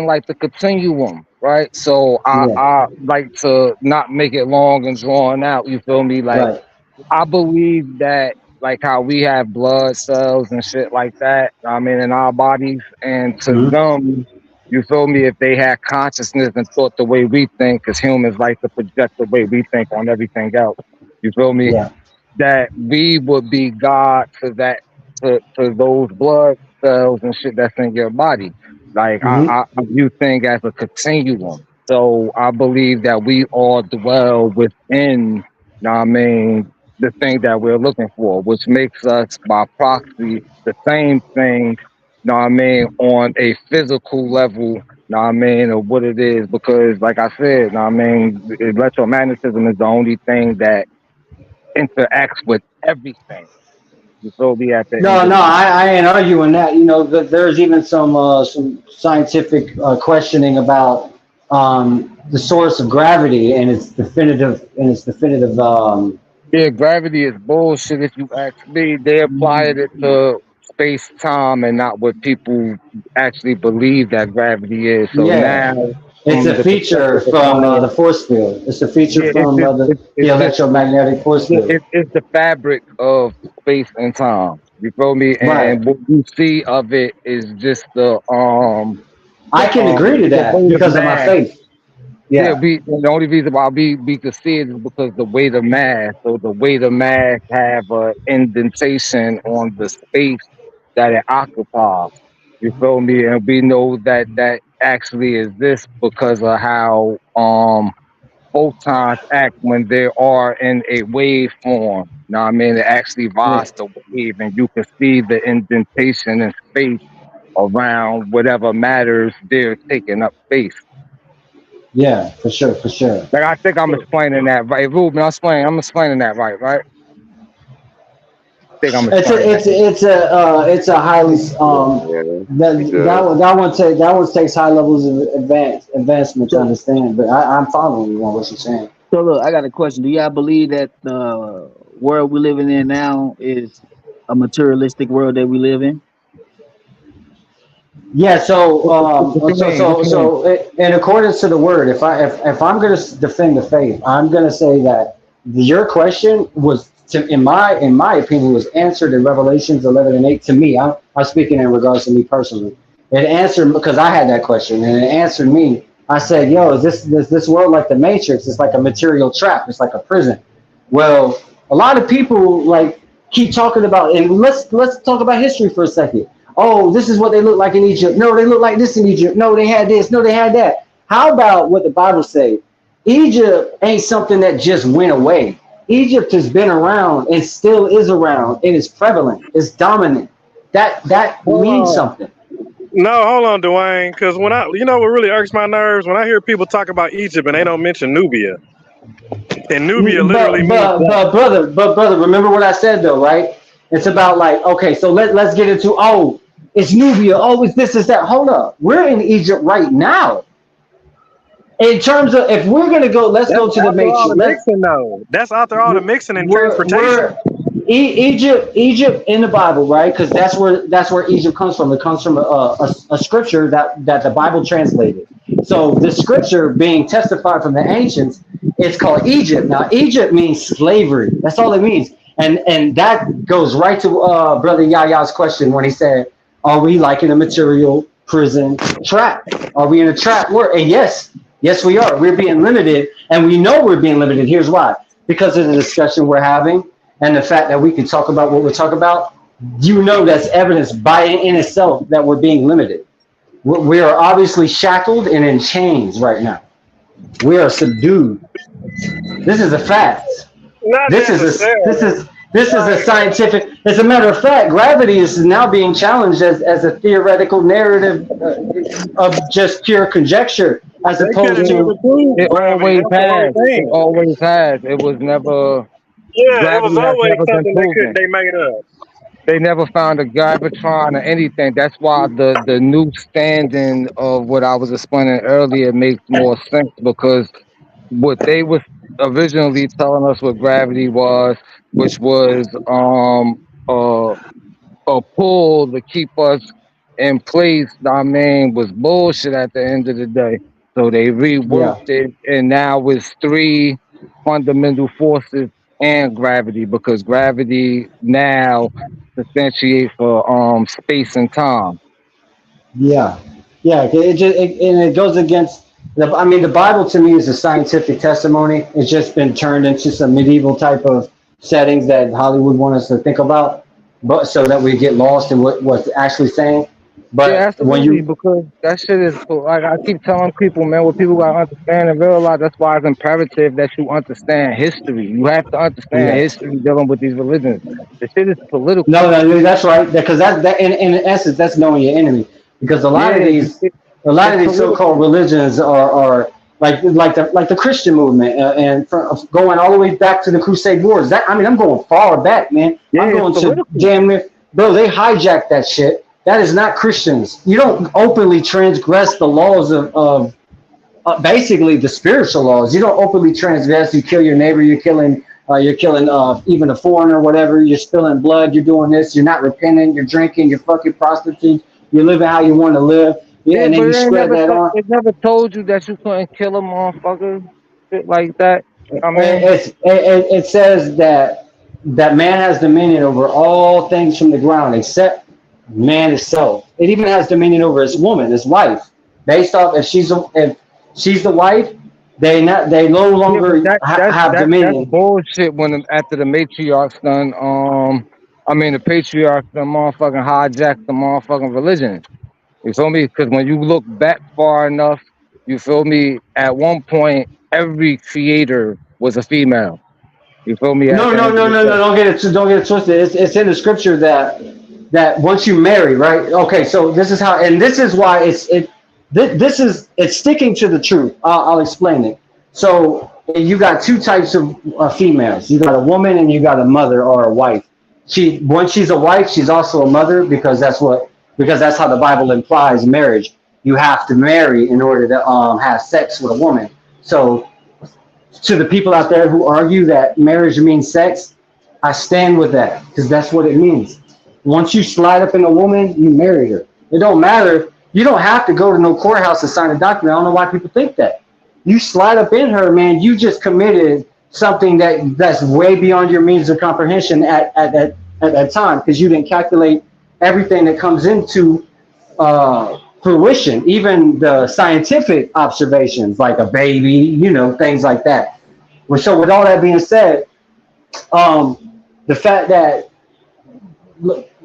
like the continuum, right? So yeah, I like to not make it long and drawn out. You feel me? Like right. I believe that like how we have blood cells and shit like that, I mean, in our bodies, and to Hmm. them, you feel me, if they had consciousness and thought the way we think, because humans like to project the way we think on everything else. You feel me? Yeah. That we would be God to those blood cells and shit that's in your body. Like Hmm. I view things as a continuum. So I believe that we all dwell within, know what I mean, the thing that we're looking for, which makes us by proxy the same thing, know what I mean, on a physical level, know what I mean, of what it is. Because like I said, know what I mean, electromagnetism is the only thing that interacts with everything. You feel me at the end No, of no, the day. I ain't arguing that. You know, there's even some scientific questioning about the source of gravity and its definitive. Yeah, gravity is bullshit if you ask me. They applied it to space time and not what people actually believe that gravity is. So Yeah, now, it's from a the feature perspective of from the science, force field. It's a feature yeah, from the it's just electromagnetic force field. it's the fabric of space and time. You feel me? Right. And what you see of it is just I can agree to the that weight of because of my mass. faith. Yeah, Yeah. the only reason why we could see it is because the weight of mass. So the weight of mass have a indentation on the space that it occupies. You feel me? And we know that that actually exists because of how photons act when they are in a wave form. Know what I mean? It actually Yeah. rises the wave, and you can see the indentation in space around whatever matters they're taking up space. Yeah, for sure, for sure. Like I think I'm explaining that right, Ruben. I'm explaining that right. I think I'm It's a explaining that. it's a highly Yeah, that one takes high levels of advancement to So, understand. But I'm following you on what you're saying. so look, I got a question. Do y'all believe that the world we're living in now is a materialistic world that we live in? Yeah. So What you mean? What you mean? in accordance to the word, if I'm going to defend the faith, I'm going to say that your question was in my opinion was answered in Revelations 11:8 to me. I'm speaking in regards to me personally. It answered because I had that question and it answered me. I said, "Yo, is this world like the Matrix? It's like a material trap. It's like a prison." Well, a lot of people like keep talking about, and let's talk about history for a second. Oh, this is what they look like in Egypt. No, they look like this in Egypt. No, they had this. No, they had that. How about what the Bible say? Egypt ain't something that just went away. Egypt has been around and still is around and is prevalent. It's dominant. That means Hold on. something. No, hold on, Dwayne. Because when you know what really irks my nerves when I hear people talk about Egypt and they don't mention Nubia, and Nubia literally means black. But brother, remember what I said though, right? It's about like, okay, so let's get into, oh, it's Nubia, oh, it's this, is that. Hold up. We're in Egypt right now. In terms of, if we're gonna go, let's That's go to the after all matrix. the mixing, though. That's after all the mixing and We're transportation. Egypt in the Bible, right? Because that's where Egypt comes from. It comes from a scripture that the Bible translated. So the scripture being testified from the ancients, it's called Egypt. Now Egypt means slavery. That's all it means, and that goes right to brother Yaya's question when he said, "Are we like in a material prison trap? Are we in a trap world?" And yes, we are. We're being limited, and we know we're being limited. Here's why: because of the discussion we're having. And the fact that we can talk about what we're talking about, you know, that's evidence by in itself that we're being limited. We are obviously shackled and in chains right now. we are subdued. This is a fact. Not This is necessarily. this is a scientific. As a matter of fact, gravity is now being challenged as a theoretical narrative of just pure conjecture, as They opposed couldn't even to prove It gravity. always That's the whole has. It thing. always has. It was never. Yeah, it was Gravity has always never been something proven. they made up. They never found a gravitron or anything. That's why the new standing of what I was explaining earlier makes more sense, because what they was originally telling us what gravity was, which was a pull to keep us in place, I mean, was bullshit at the end of the day. So they yeah. reworked it, and now it's 3 fundamental forces and gravity, because gravity now substantiates for space and time. Yeah, yeah. And it goes against the. I mean, the Bible to me is a scientific testimony. It's just been turned into some medieval type of settings that Hollywood want us to think about, but so that we get lost in what's actually saying. Yeah, But when absolutely, you because that shit is like I keep telling people, man, what people gotta understand and realize, that's why it's imperative that you understand history. You have to understand yeah. history dealing with these religions. The shit is political. No, that's right. Because that in essence, that's knowing your enemy. Because Yeah, a lot it's of these so-called political. religions are like the Christian movement, and going all the way back to the Crusade Wars. That I mean, I'm going far back, man. Yeah, I'm it's going to political. damn near, bro. They hijacked that shit. That is not Christians. You don't openly transgress the laws of basically the spiritual laws. You don't openly transgress. You kill your neighbor. You're killing even a foreigner, whatever. You're spilling blood. You're doing this. You're not repenting. You're drinking. You're fucking prostitutes. You're living how you want to live. Yeah, Yeah, and then but you spread that on. it never told you that you couldn't kill a motherfucker, shit like that. I mean, It says that man has dominion over all things from the ground except man itself. It even has dominion over his woman, his wife, based off if she's the wife, they no yeah, but longer have that's dominion. bullshit. When after the matriarchs done, I mean the patriarchs done motherfucking hijacked the motherfucking religion. You feel me? Because when you look back far enough, you feel me? At one point, every creator was a female. You feel me? At No, the no, end of no, the no, no. day. Don't get it twisted. It's in the scripture that once you marry, right? Okay, so this is how, and this is why it's sticking to the truth. I'll explain it. So you got two types of females. You got a woman and you got a mother or a wife. Once she's a wife, she's also a mother because that's how the Bible implies marriage. You have to marry in order to have sex with a woman. So to the people out there who argue that marriage means sex, I stand with that because that's what it means. Once you slide up in a woman, you married her. It don't matter. You don't have to go to no courthouse to sign a document. I don't know why people think that. You slide up in her, man. You just committed something that's way beyond your means of comprehension at that time because you didn't calculate everything that comes into fruition, even the scientific observations, like a baby, things like that. So with all that being said, the fact that,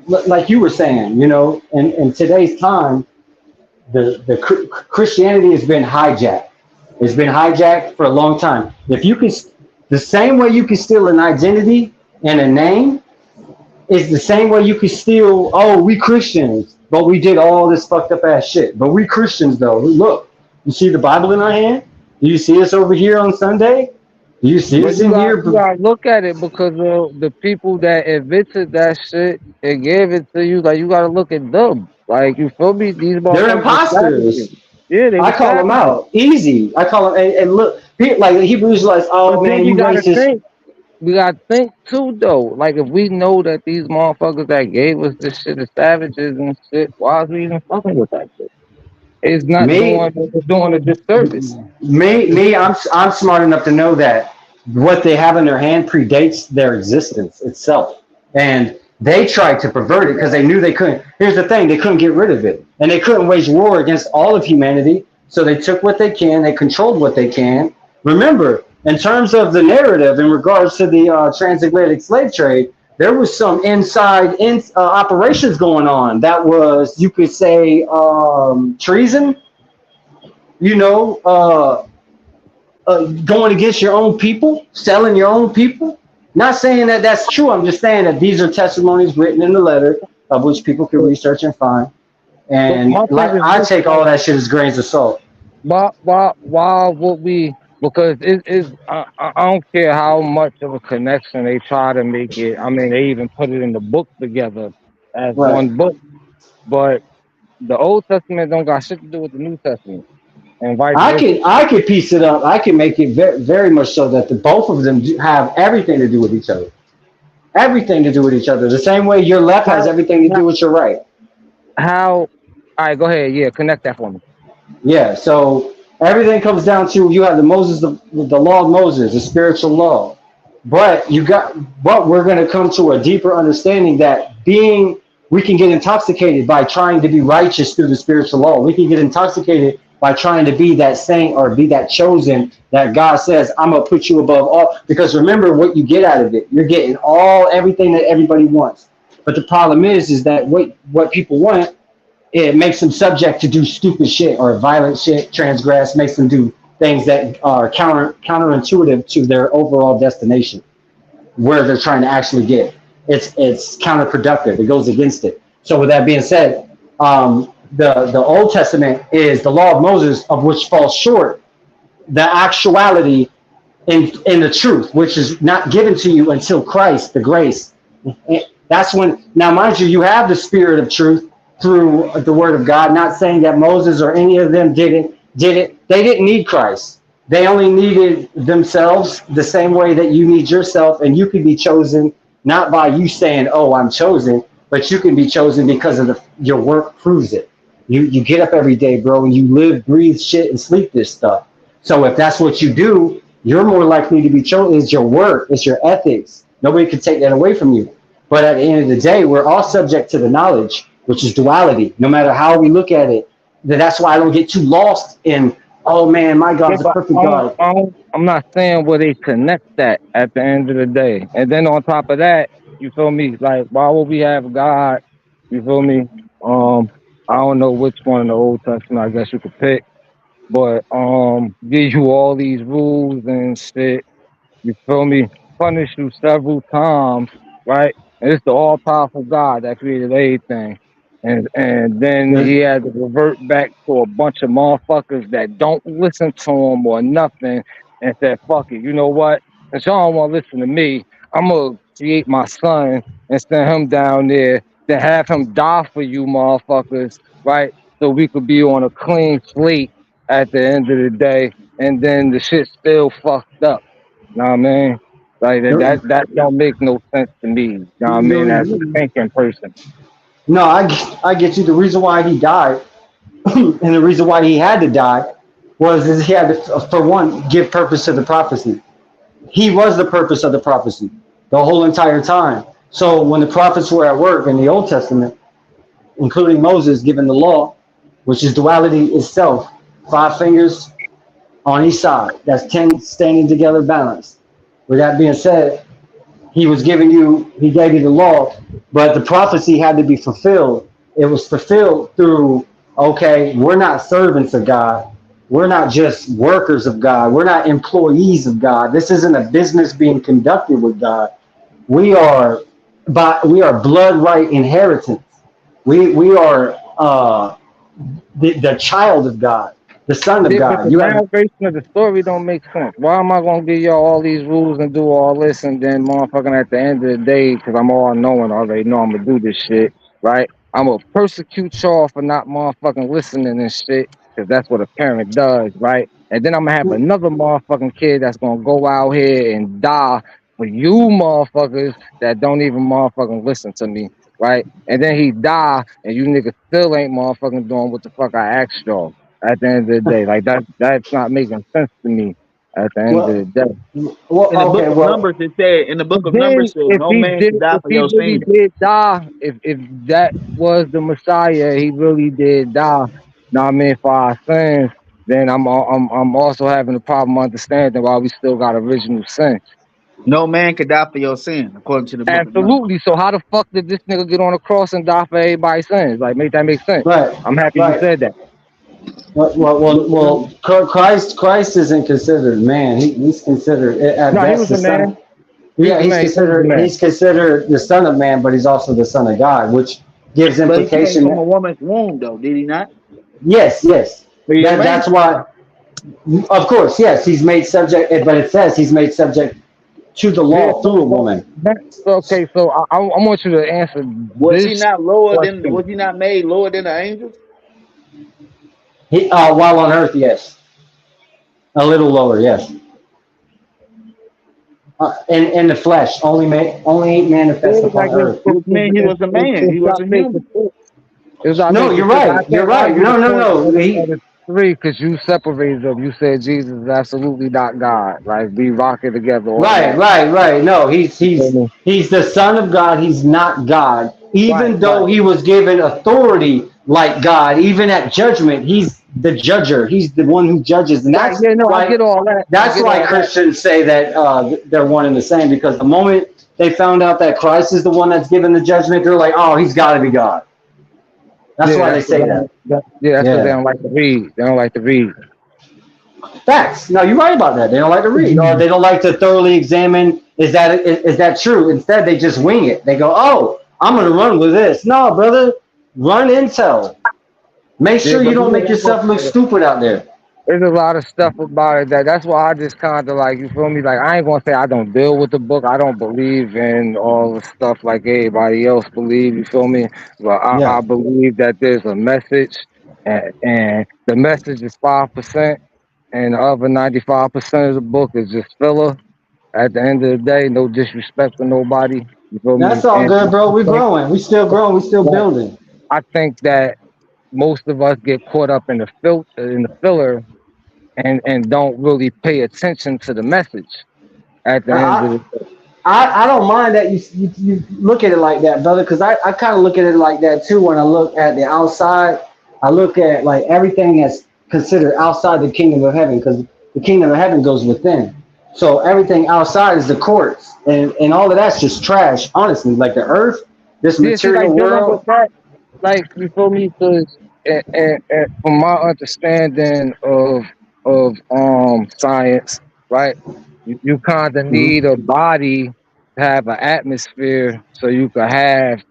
like you were saying, in today's time, the Christianity has been hijacked. It's been hijacked for a long time. If you can, the same way you can steal an identity and a name, is the same way you can steal. Oh, we Christians, but we did all this fucked up ass shit. But we Christians, though, look, you see the Bible in our hand. Do you see us over here on Sunday? Do you see us in here? You gotta look at it because the people that invented that shit and gave it to you, like you gotta look at them. Like you feel me? These They're motherfuckers were savages. imposters. Yeah, they I were call them savages. out easy. I call them and look, like the Hebrews, like, oh But then man, you racist. we gotta think too though. Like if we know that these motherfuckers that gave us this shit are savages and shit, why is we even fucking with that shit? It's not doing a disservice. I'm smart enough to know that what they have in their hand predates their existence itself, and they tried to pervert it because they knew they couldn't. Here's the thing: they couldn't get rid of it, and they couldn't wage war against all of humanity. So they took what they can, they controlled what they can. Remember, in terms of the narrative in regards to the transatlantic slave trade, there was some inside operations going on. That was, you could say, treason. going against your own people, selling your own people. Not saying that that's true. I'm just saying that these are testimonies written in the letter of which people can research and find. And My like thing is I this, take all that shit as grains of salt. why would we? Because it is. I don't care how much of a connection they try to make it. I mean, they even put it in the book together as Right. one book. But the Old Testament don't got shit to do with the New Testament, and vice versa. I can piece it up. I can make it very, very much so that the both of them have everything to do with each other. Everything to do with each other. The same way your left has How? everything to do with your right. How? All right, go ahead. Yeah, connect that for me. Yeah. So everything comes down to you have the law of Moses, the spiritual law. But we're going to come to a deeper understanding that we can get intoxicated by trying to be righteous through the spiritual law. We can get intoxicated by trying to be that saint or be that chosen that God says, I'm going to put you above all. Because remember what you get out of it. You're getting everything that everybody wants. But the problem is that what people want, it makes them subject to do stupid shit or violent shit, transgress, makes them do things that are counterintuitive to their overall destination, where they're trying to actually get. It's counterproductive. It goes against it. So with that being said, the Old Testament is the law of Moses, of which falls short the actuality in the truth, which is not given to you until Christ, the grace. That's when. Now, mind you, you have the spirit of truth through the word of God. Not saying that Moses or any of them did it. They didn't need Christ. They only needed themselves the same way that you need yourself, and you can be chosen not by you saying, "Oh, I'm chosen," but you can be chosen because of your work proves it. You get up every day, bro, and you live, breathe, shit, and sleep this stuff. So if that's what you do, you're more likely to be chosen. It's your work. It's your ethics. Nobody can take that away from you. But at the end of the day, we're all subject to the knowledge, which is duality. No matter how we look at it, that's why I don't get too lost in, oh man, my God's a perfect God. I'm not saying where they connect that at the end of the day. And then on top of that, you feel me? Like, why would we have God? You feel me? I don't know which one in the Old Testament I guess you could pick, but give you all these rules and shit. You feel me? Punish you several times, right? And it's the all-powerful God that created everything. And then he had to revert back to a bunch of motherfuckers that don't listen to him or nothing and said, fuck it, you know what? Since y'all don't want to listen to me, I'm going to create my son and send him down there to have him die for you motherfuckers, right? So we could be on a clean slate at the end of the day, and then the shit still fucked up. You know what I mean? Like that don't make no sense to me. You know what I mean? As a thinking person. No, I get you. The reason why he died, and the reason why he had to die, was he had to, for one, give purpose to the prophecy. He was the purpose of the prophecy the whole entire time. So when the prophets were at work in the Old Testament, including Moses giving the law, which is duality itself, 5 fingers on each side, that's 10 standing together balanced. With that being said, he gave you the law, but the prophecy had to be fulfilled. It was fulfilled through, okay, we're not servants of God. We're not just workers of God. We're not employees of God. This isn't a business being conducted with God. We are blood right inheritance. We are the child of God, the son of God. The narration of the story don't make sense. Why am I gonna give y'all all these rules and do all this, and then motherfucking at the end of the day, because I'm all knowing already, know I'm gonna do this shit, right? I'm gonna persecute y'all for not motherfucking listening and shit, because that's what a parent does, right? And then I'm gonna have another motherfucking kid that's gonna go out here and die for you motherfuckers that don't even motherfucking listen to me, right? And then he die, and you niggas still ain't motherfucking doing what the fuck I asked y'all. At the end of the day, like that's not making sense to me. At the end of the day, well, in the book of Numbers, it said. In the book of Numbers, said, no man can die for your sins. Did die, if that was the Messiah, he really did die. Now I mean, for our sins, then I'm also having a problem understanding why we still got original sin. No man could die for your sin, according to the book. Absolutely. So how the fuck did this nigga get on the cross and die for everybody's sins? Like, make that make sense? Right. I'm happy you said that. Well, Christ isn't considered man. He's considered at No, he best was the a man. son. Yeah, He was a man. he's considered the son of man, but he's also the son of God, which gives But he came implication from a that woman's womb, though, did he not? yes. He's a man. That's why, of course, yes, he's made subject, but it says he's made subject to the Yeah, law through a woman. okay, so I want you to answer Was he this not lower than? question. Was he not made lower than the angels? He while on earth, yes, a little lower, yes. In the flesh, only manifested upon earth. Which means he was a man. He wasn't human. No, you're right. You're right. No. Three, because you separated them. You said Jesus is absolutely not God. Like we rock it together. Right. No, he's the Son of God. He's not God. Even though he was given authority like God, even at judgment, he's the judger. He's the one who judges. And that's I get all that. That's why Christians say that they're one and the same, because the moment they found out that Christ is the one that's given the judgment, they're like, oh, he's got to be God. That's why they say that. That's because they don't like to read. They don't like to read. Facts. No, you're right about that. They don't like to read, or they don't like to thoroughly examine. Is that true? Instead, they just wing it. They go, "Oh, I'm going to run with this." No, brother, run intel. Make sure you don't make yourself look stupid out there. There's a lot of stuff about it that's why I just kind of like, you feel me? Like, I ain't gonna say I don't deal with the book. I don't believe in all the stuff like everybody else believe. You feel me? But I believe that there's a message, and the message is 5%, and the other 95% of the book is just filler. At the end of the day, no disrespect to nobody. You feel me? That's all good, bro. We're growing. We still growing. We still building. I think that most of us get caught up in the filler. And don't really pay attention to the message at the end of the day. I don't mind that you look at it like that, brother, because I kind of look at it like that too. When I look at the outside, I look at like everything that's considered outside the kingdom of heaven, because the kingdom of heaven goes within. So everything outside is the courts, and all of that's just trash, honestly. Like the earth, this material world. Like, you feel me? Because and from my understanding of science, right? You kind of need a body to have an atmosphere, so you could have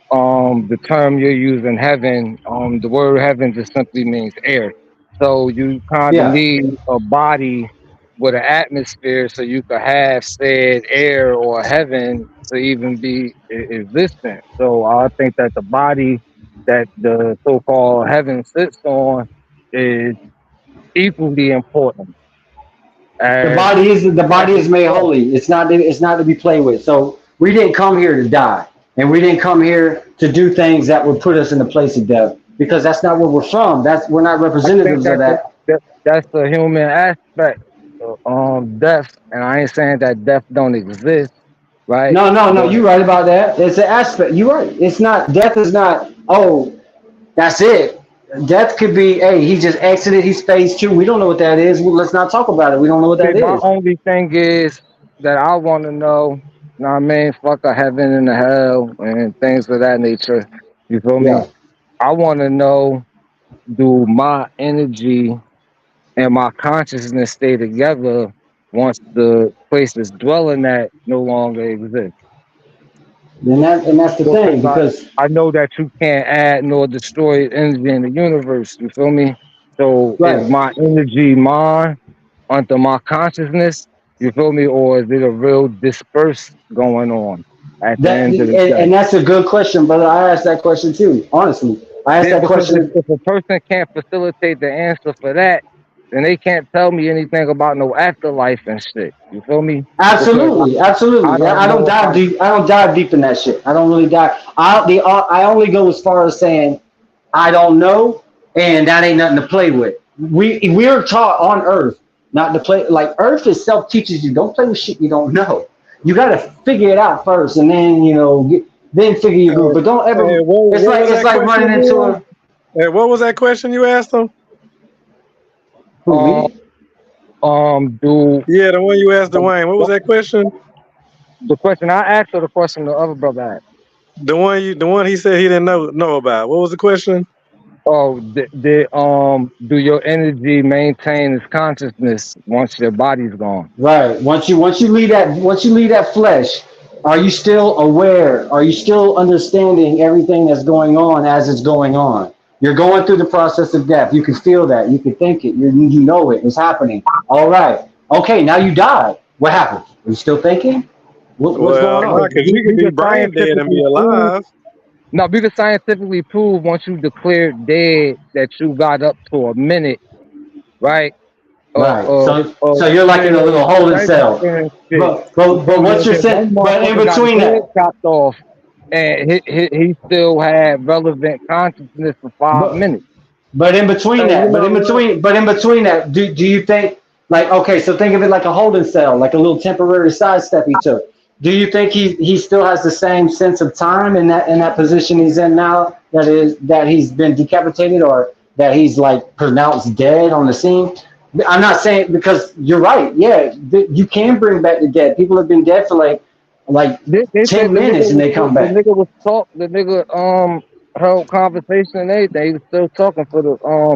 the term you're using, heaven. The word heaven just simply means air. So you kind of need a body with an atmosphere, so you could have said air or heaven to even be existent. So I think that the body that the so-called heaven sits on is equally important. The body is made holy. It's not to be played with. So we didn't come here to die, and we didn't come here to do things that would put us in the place of death, because that's not where we're from. We're not representatives of that. That's the human aspect of death, and I ain't saying that death don't exist, right? No, you're right about that. It's an aspect. You're right. It's not, death is not, oh, that's it. Death could be, hey, he just exited, he's phase 2. We don't know what that is. Well, let's not talk about it. We don't know what that is. My only thing is that I want to know, you know what I mean? Fuck a heaven and a hell and things of that nature. You feel me? I want to know, do my energy and my consciousness stay together once the place is dwelling at no longer exists? And that's the thing, because I know that you can't add nor destroy energy in the universe. You feel me? So is my energy mine under my consciousness? You feel me? Or is it a real disperse going on at the end of the day? And that's a good question, brother. I asked that question too, honestly. I asked that question. If a person can't facilitate the answer for that, then they can't tell me anything about no afterlife and shit. You feel me? Absolutely. I don't dive deep. I don't dive deep in that shit. I don't really dive. I only go as far as saying I don't know, and that ain't nothing to play with. We're taught on Earth not to play. Like, Earth itself teaches you, don't play with shit you don't know. You got to figure it out first, and then then figure your group. But don't ever. It's like running into a. Hey, what was that question you asked them? The one you asked Dwayne. What was that question? The question I asked, or the question the other brother asked? The one he said he didn't know about. What was the question? Oh, do your energy maintain its consciousness once your body's gone? Right. Once you leave that flesh, are you still aware? Are you still understanding everything that's going on as it's going on? You're going through the process of death. You can feel that. You can think it. You know it. It's happening. All right. Okay. Now you died. What happened? Are you still thinking? What's going Well, no, on? because you could be brain dead and be alive. No, we can scientifically prove once you declare dead that you got up to a minute, right? Right. So you're like in a little holding cell. But what's your sense? But in between that, chopped off, and he still had relevant consciousness for 5 minutes. But in between that, do you think, like, okay, so think of it like a holding cell, like a little temporary sidestep he took. Do you think he still has the same sense of time in that position he's in now, that he's been decapitated, or that he's like pronounced dead on the scene? I'm not saying, because you're right. Yeah, you can bring back the dead. People have been dead for like 10 minutes and they come back. The nigga held conversation and everything. He was still talking for at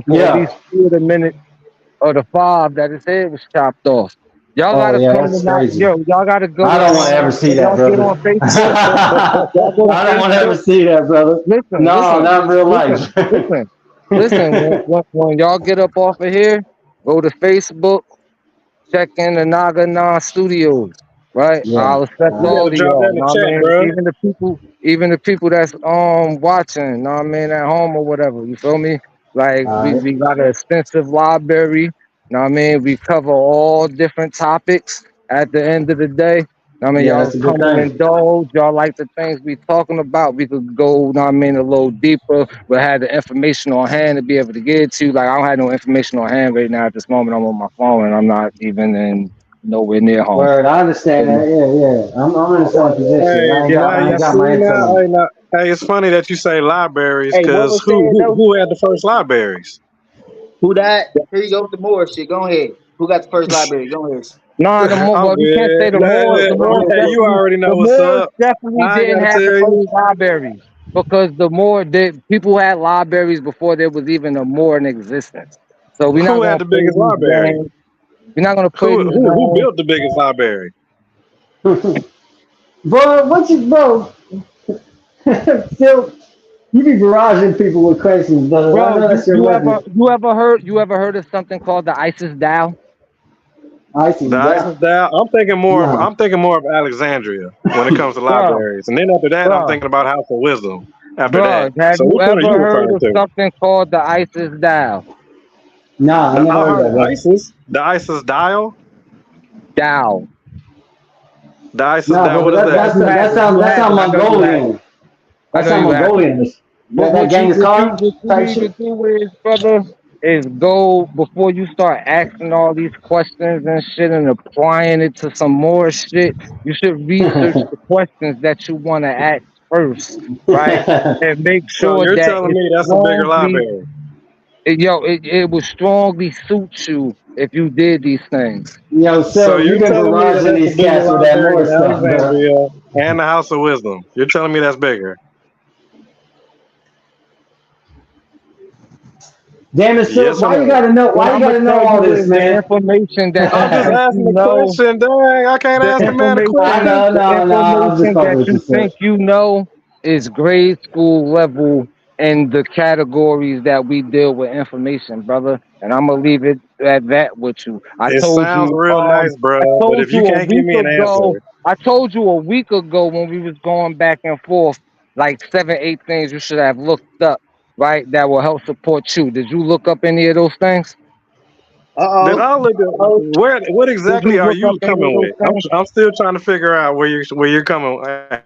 least 2 of the minutes or the 5 that his head was chopped off. Y'all gotta come tonight. Yo, y'all gotta go. I don't want to ever see that, brother. I don't want to ever see that, brother. Listen, not in real life. listen. When y'all get up off of here, go to Facebook, check in the Naga Non Studios, right? Yeah. I'll accept all of y'all. Even the people that's watching, know what I mean, at home or whatever. You feel me? Like we got an extensive library. Know what I mean? We cover all different topics at the end of the day. I mean, y'all come and indulge. Y'all like the things we talking about. We could go, know what I mean, a little deeper. We had the information on hand to be able to get it to. Like, I don't have no information on hand right now at this moment. I'm on my phone and I'm not even nowhere near home. Word, I understand that. Yeah. I'm in the same position. I got my info. Hey, it's funny that you say libraries, because who had the first libraries? Who that? Here you go with the Moore shit. Go ahead. Who got the first library? Go ahead. No, the Moore. You can't say the Moore. Okay, you already know what's up. Definitely didn't have the first libraries, because the Moore people had libraries before there was even a Moore in existence. So we're not. Who had the biggest library? We're not gonna play. Who built the biggest library? Bro, still. You be barraging people with questions, brother. You ever heard of something called the ISIS Dial? ISIS Dial. I'm thinking more of Alexandria when it comes to libraries, and then after that, I'm thinking about House of Wisdom. After that, have you ever heard of something called the ISIS Dial? Nah, I never heard of that. ISIS. The ISIS Dial. Dial. The ISIS Dial. What is that? That sounds Mongolian. That sounds Mongolian. That gang is called type shit. Brother, is go before you start asking all these questions and shit and applying it to some more shit. You should research the questions that you want to ask first, right? And make sure you're telling me that's a bigger library. It would strongly suit you if you did these things. Yo, so you're barraging these cats with that more stuff, bro. And the House of Wisdom. You're telling me that's bigger. Damn it, so why you gotta know? Why you gotta know all this, man? Information that I'm just asking the question. Dang, I can't ask the man a question. No. That you think you know is grade school level in the categories that we deal with information, brother. And I'm gonna leave it at that with you. It sounds real nice, bro. But if you can't give me an answer, I told you a week ago when we was going back and forth, like 7-8 things you should have looked up. Right, that will help support you. Did you look up any of those things? Did I look at what exactly are you coming with? I'm still trying to figure out where you're coming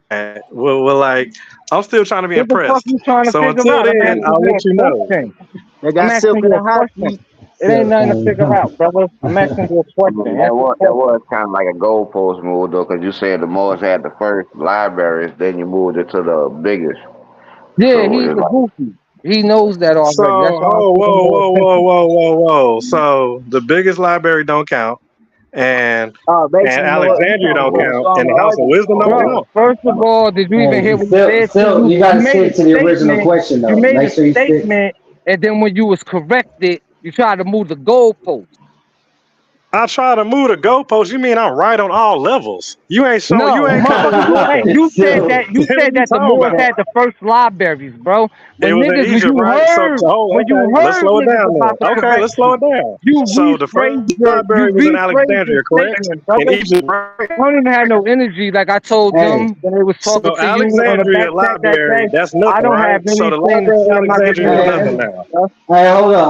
at. Well, like I'm still trying to be impressed. So until then, I'll let you know. They got silk in the house. It ain't nothing to figure out, brother. I'm asking you a question. That was kind of like a goalpost move, though, because you said the Moors had the first libraries, then you moved it to the biggest. Yeah, so he's a goofy. He knows that already. So, whoa. So the biggest library don't count, and Alexandria don't count, and the House of Wisdom don't count. First of all, did you even hear what you said? You got to stick to the original question, though. You made a statement, and then when you was corrected, you tried to move the goalpost. I try to move the goalposts. You mean I'm right on all levels? You ain't showing. No, You ain't coming. motherfucker, you said that What are you the talking Moors about? had the first libraries, bro. It When was in niggas, when Egypt, you right? heard, when you Okay, let's heard slow it niggas down about the then. Okay, let's slow it correction, down. you So the first library was in Alexandria, correct? statement, In brother. Egypt, right? I don't even have no energy like I told Hey, them when they was So talking to you on the Alexandria back that Library, day. that's I nothing, don't right? have So the anything to library say in in my Alexandria is hey, nothing community. now. hey, hold on.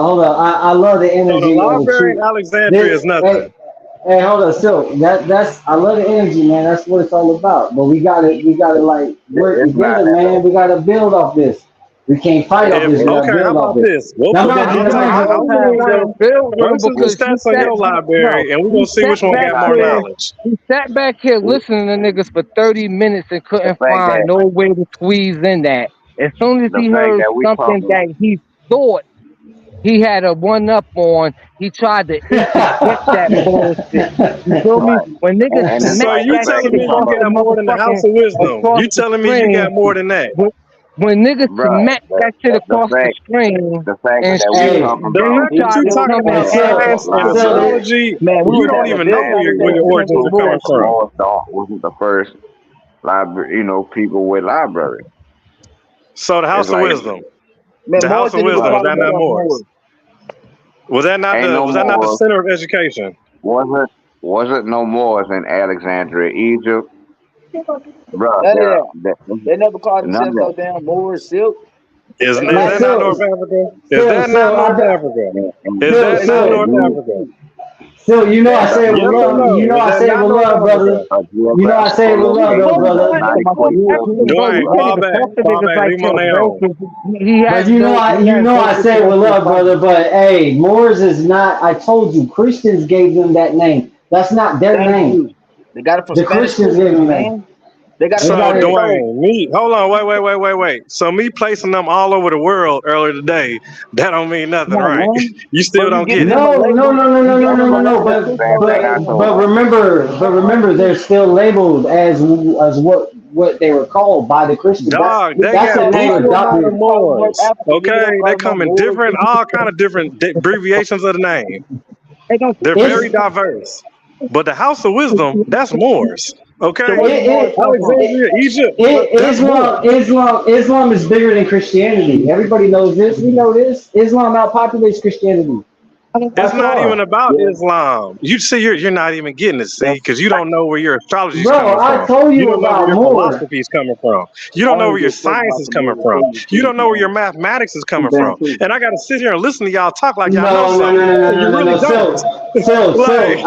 I love the So the energy of the library in truth. Alexandria is nothing. Hey, hold on. So that's I love the energy, man. That's what it's all about. But we gotta like work It's not together, that man. We gotta build off this. We can't fight off this. We gotta Okay, how build off about this. this? We'll Now, I'm put not. that. I'm Okay, I not. don't how think about the build them versus the because stats on your library, and we're gonna see which one back got more here, knowledge. he sat back here listening to niggas for 30 minutes and the couldn't fact find that no way to squeeze in that. As soon as the he fact heard that we something talking. that he thought he had a one up on, he tried to interject that bullshit. You feel me? Right. When niggas And it's So smack like the you that fact shit telling we me you across talking the got more than the House motherfucking of Wisdom? across You the telling me you got screen, more than that? when niggas bro. smack that shit across the screen The fact and that we shit, Hey, talking The then he about fact that tried you to talking come hey, and about so add science and to so it. astrology, Man, we you was don't having a even know build where your conversation origins with are Moore. coming the from. Moors wasn't the first library. People with libraries. So the It's House of like Wisdom, Man, the Moors House of didn't even Wisdom, was right. call that not himself Moors? Moors. Was that not Ain't no the more. center of education? Wasn't no Moors in Alexandria, Egypt, bro. None of that. They never called None of themselves no that. damn Moors, Silk. Is They yeah, that lying. not so North Africa? Is so that not so North Africa? Is so that not so North You Africa? so you know I Man, say it with Yes or love. You no? know Is I that say it not with North love, brother. Africa? a You know I say it geographical with love, though, location brother. does not North equate to. Africa, bro, you Dwayne, can't fall even back. talk to Fall niggas back. like Leave him that, on their bro. own. 'Cause he But has no, you know I say it with love, brother. But hey, Moors is not. I told you, Christians gave them that name. That's not their thank name. you. They got it from The Spanish Christians gave Christians, them that. man. They got it They from So got Spanish it. soldiers. Hold on, wait. So me placing them all over the world earlier today, that don't mean Come nothing, on, right? man. You Bro, still you don't giving get it. them a No, no, label. no, no, You no, no, giving no, them a no, no. label that But fits your name. remember, they're still labeled as what they were called by the Christians. Dog, they That's got the name equal amount of adopted. Call them North Moors. Africa, nigga. Don't Okay, call they them no come in Moors. different, all kind of different abbreviations of the name. They don't They're It's very diverse. But the House of Wisdom, that's Moors. So Okay, where the Moors come from? Alexandria, Egypt, that's Moors. Islam is bigger than Christianity. Everybody knows this. We know this. Islam outpopulates Christianity by It's not even far. about Yeah, Islam. You see, you're not even getting it, see, that's because you don't know where your astrology is Bro, coming I from. told You you don't know where about your more. philosophy is coming from. You I don't know don't where your give a fuck science about is the coming Moors. from. Tell you the You truth, don't know where man. your mathematics is You coming damn from. truth. And I got to sit here and listen to y'all talk like y'all know No, no, no, something, no, no, and no, you no, really no. don't. Silk. Like,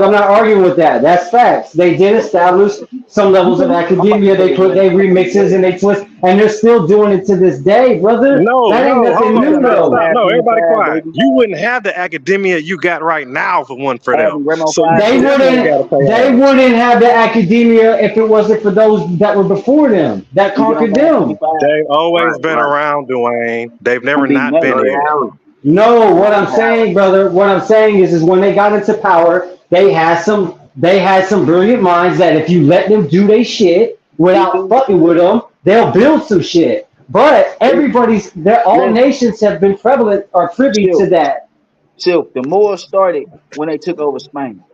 I'm not arguing with that. That's facts. They did establish some levels of I'm about to academia. tell They you, put man. they remixes and they twist, and they're still doing it to this day, brother. That ain't hold nothing on, new, stop, though. No, everybody 535, quiet. baby. You wouldn't have the academia you got right now if it wasn't for them. Abby, Remo So you They 560. definitely got to pay homage. wouldn't have the academia if it wasn't for those that were before them that You get on conquered them. 525. They've always Right, been right. around, Dwayne. They've I never mean, not never. been No, they here. haven't. No, what No, I'm they haven't. saying, brother, what I'm saying is when they got into power, they had some brilliant minds that if you let them do their shit We without do. fucking with them, they'll build some shit. But all Listen, nations have been prevalent or privy to Silk. that. Silk. The Moors started when they took over Spain.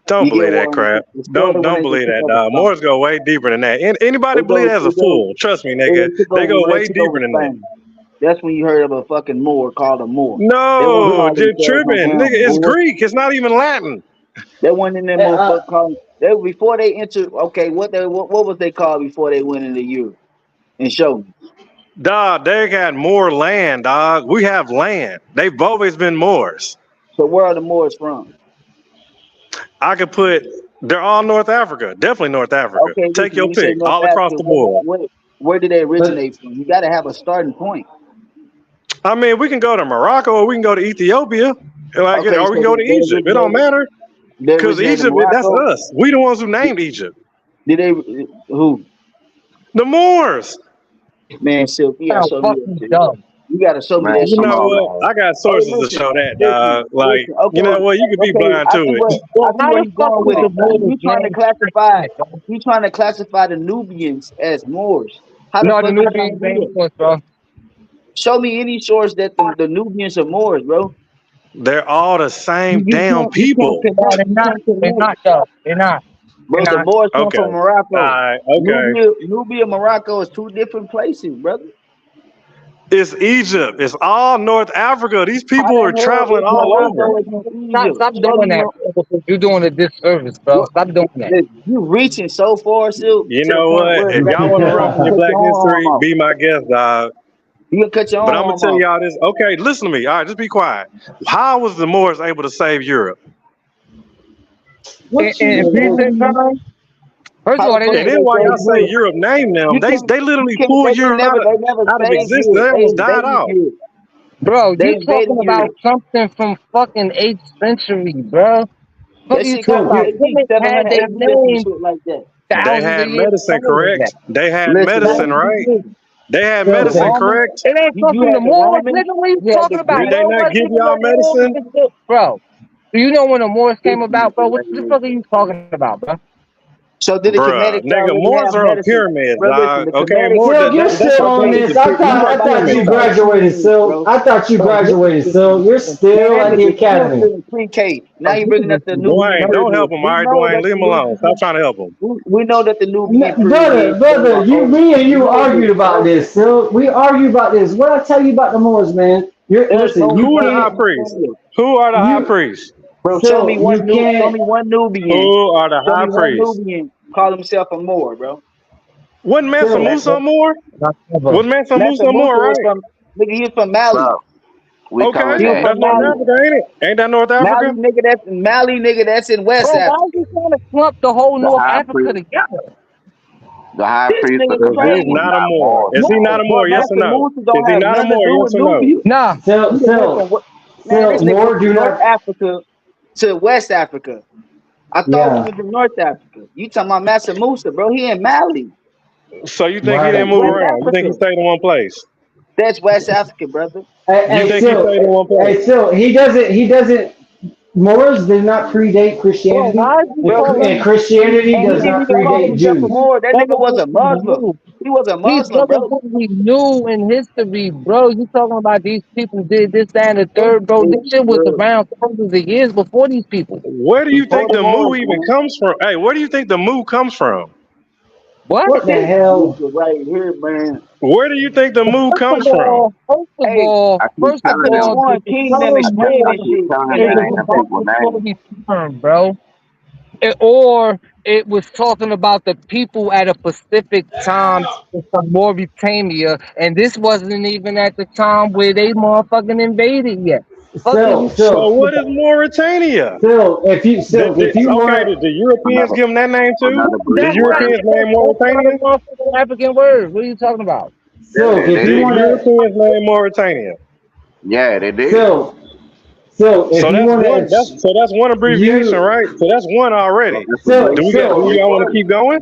Don't You get believe that what I'm crap. saying? It started when Don't they just believe took that, over dog. Spain. Moors go way deeper than that. Anybody believe that's a It goes, fool. Trust me, when nigga. they took They over, go when they way took deeper over than that. Spain. That's when you heard of a fucking Moor called a Moor. They won't No, call you're themselves no tripping, nigga. damn It's Moor. Greek. It's not even Latin. They went in there, Uh, motherfucker, calling. They before they entered. Okay, what was they called before they went into Europe and showed me? Dog, they got more land, dog. We have land. They've always been Moors. So where are the Moors from? They're all North Africa. Definitely North Africa. Okay, Take listen. your When you say pick. North All across Africa, the board. where did they but originate from? You got to have a starting point. I mean, we can go to Morocco or we can go to Ethiopia. Okay, Or we so can go to Egypt. It don't matter. they Because originated in Egypt, that's Morocco. us. We the ones who named Egypt. Did they who? The Moors. Man, Silk, you gotta sound show me that fucking shit. dumb. You gotta show me Man, that You shit. come know on, what? man. I got Hey, sources to listen, show that, dog. Like, you know Okay, what? You could be okay. blind to it. Well, I see how where the you fuck going was with the it. Moors You trying to named classify. like that? You trying to classify the Nubians as Moors. How the No, the fuck you trying to Nubians do ain't that? Moors, bro. Show me any source that the Nubians are Moors, bro. They're all the same You damn can't people. connect. No, they're You not. can't They're connect. not though. They're not. They're Bro, the not. Moors come Okay. from Morocco. Alright, okay. Nubia, Morocco is two different places, brother. It's Egypt. It's all North Africa. These How people are the hell traveling is all over. Morocco in Stop, Egypt? stop Show doing me that. Bro. You're doing a disservice, bro. Stop doing that. Listen, you reaching so far, still You to the know point what? where If y'all want to run from your cut black your own history, arm off. be my guest, dog. You can cut your own But I'm gonna arm tell off. y'all this. Okay, listen to me. All right, just be quiet. How was the Moors able to save Europe? In recent times, first of all, they And didn't. then while y'all say Europe, name them. You They can't- literally They pulled Europe never out of saved existence. Europe. They They almost died invaded out. Europe. Bro, They you talking invaded about Europe. something from fucking 8th century, bro. What That are you shit talking come about? from Women 700 had their AD or some name shit like that. They thousands had of years medicine, before correct? that. They had Listen, medicine, right? They had medicine, Romans- correct? It ain't You come from had the the Moors, Romans, nigga. What are you you had talking the about, Did they bro? not What give nigga y'all let the Moors medicine? get this, bro? Do you know when the Moors came about, bro? What the fuck are you talking about, bro? So did the Bruh, Kemetic nigga, already Moors have are on medicine? pyramids, Bro, listen, dog. the Okay, Kemetic. Moors. Silk, you're That's still what on they this. did. I thought you graduated, Silk. I thought you graduated, Silk. You're still at the academy. Pre-K. Now you're bringing up the Dwayne, Nubian don't help pyramids. him. All right, Dwayne, leave him alone. Stop trying to help him. We know that the Nubian pyramids. Brother, me and you argued about this, Silk. We argued about this. What I tell you about the Moors, man? Listen, you Who are the high can't. priests? Who are the high priests? Bro, So, show me one you can't- show me one Nubian. Who are the Show high me one priests? Nubian call himself a Moor, bro. Wasn't Mansa Musa Moor? Wasn't Mansa Musa Moor, right? Nigga, he was from Mali. Bro, we Okay, coming He was at that's from North Mali. Africa, ain't it? Ain't that North Africa? Mali, nigga, that's in West Bro, why Africa. are you trying to clump the whole the North high Africa priest. together? The high This priest of nigga Is he crazy. Kemet was not a not Moor? Moors. Is he not a Moor? Yes or no? Is he not a Moor? Yes or no? Nah. Man, this nigga Moor went do from not. North Africa to West Africa. I thought Yeah. we was in North Africa. You talking about Mansa Musa, bro? He in Mali. So you think he Right. didn't move West around? You think he Africa. stayed in one place? That's West Africa, brother. You Hey, think he stayed in one place? Silk, he doesn't. Moors did not predate Christianity, Bro, why is he calling and Christianity And he does didn't not even call predate himself a Jews. Moor. That nigga was a Muslim. new. He was a These Muslim, bro. brothers we knew in history, bro. You talking about these people did this, that, and the third, bro. This shit was around thousands of years before these people. Where do you Before think the the Mu Moors, even man. comes from? Hey, where do you think the Mu comes from? What the hell? This is right here, man. Where do you think the Mu comes from? First of Hey, all, I keep telling could have them. sworn King them explained I this keep shit. telling in them the that ain't them people name. bro. Or it was talking about the people at a specific time from Mauritania, and this wasn't even at the time where they motherfucking invaded yet. Silk, So what is Mauritania? Silk, if you Okay, want, did the Europeans give them that name too? Another The Greek Europeans word. name Mauritania? African word. What are you talking about? Silk, Yeah, if they you The want to, Europeans name Mauritania. Yeah, they did. Silk, if So you that's want one. That's one abbreviation, right? So that's one already. Silk, Do y'all want to keep going?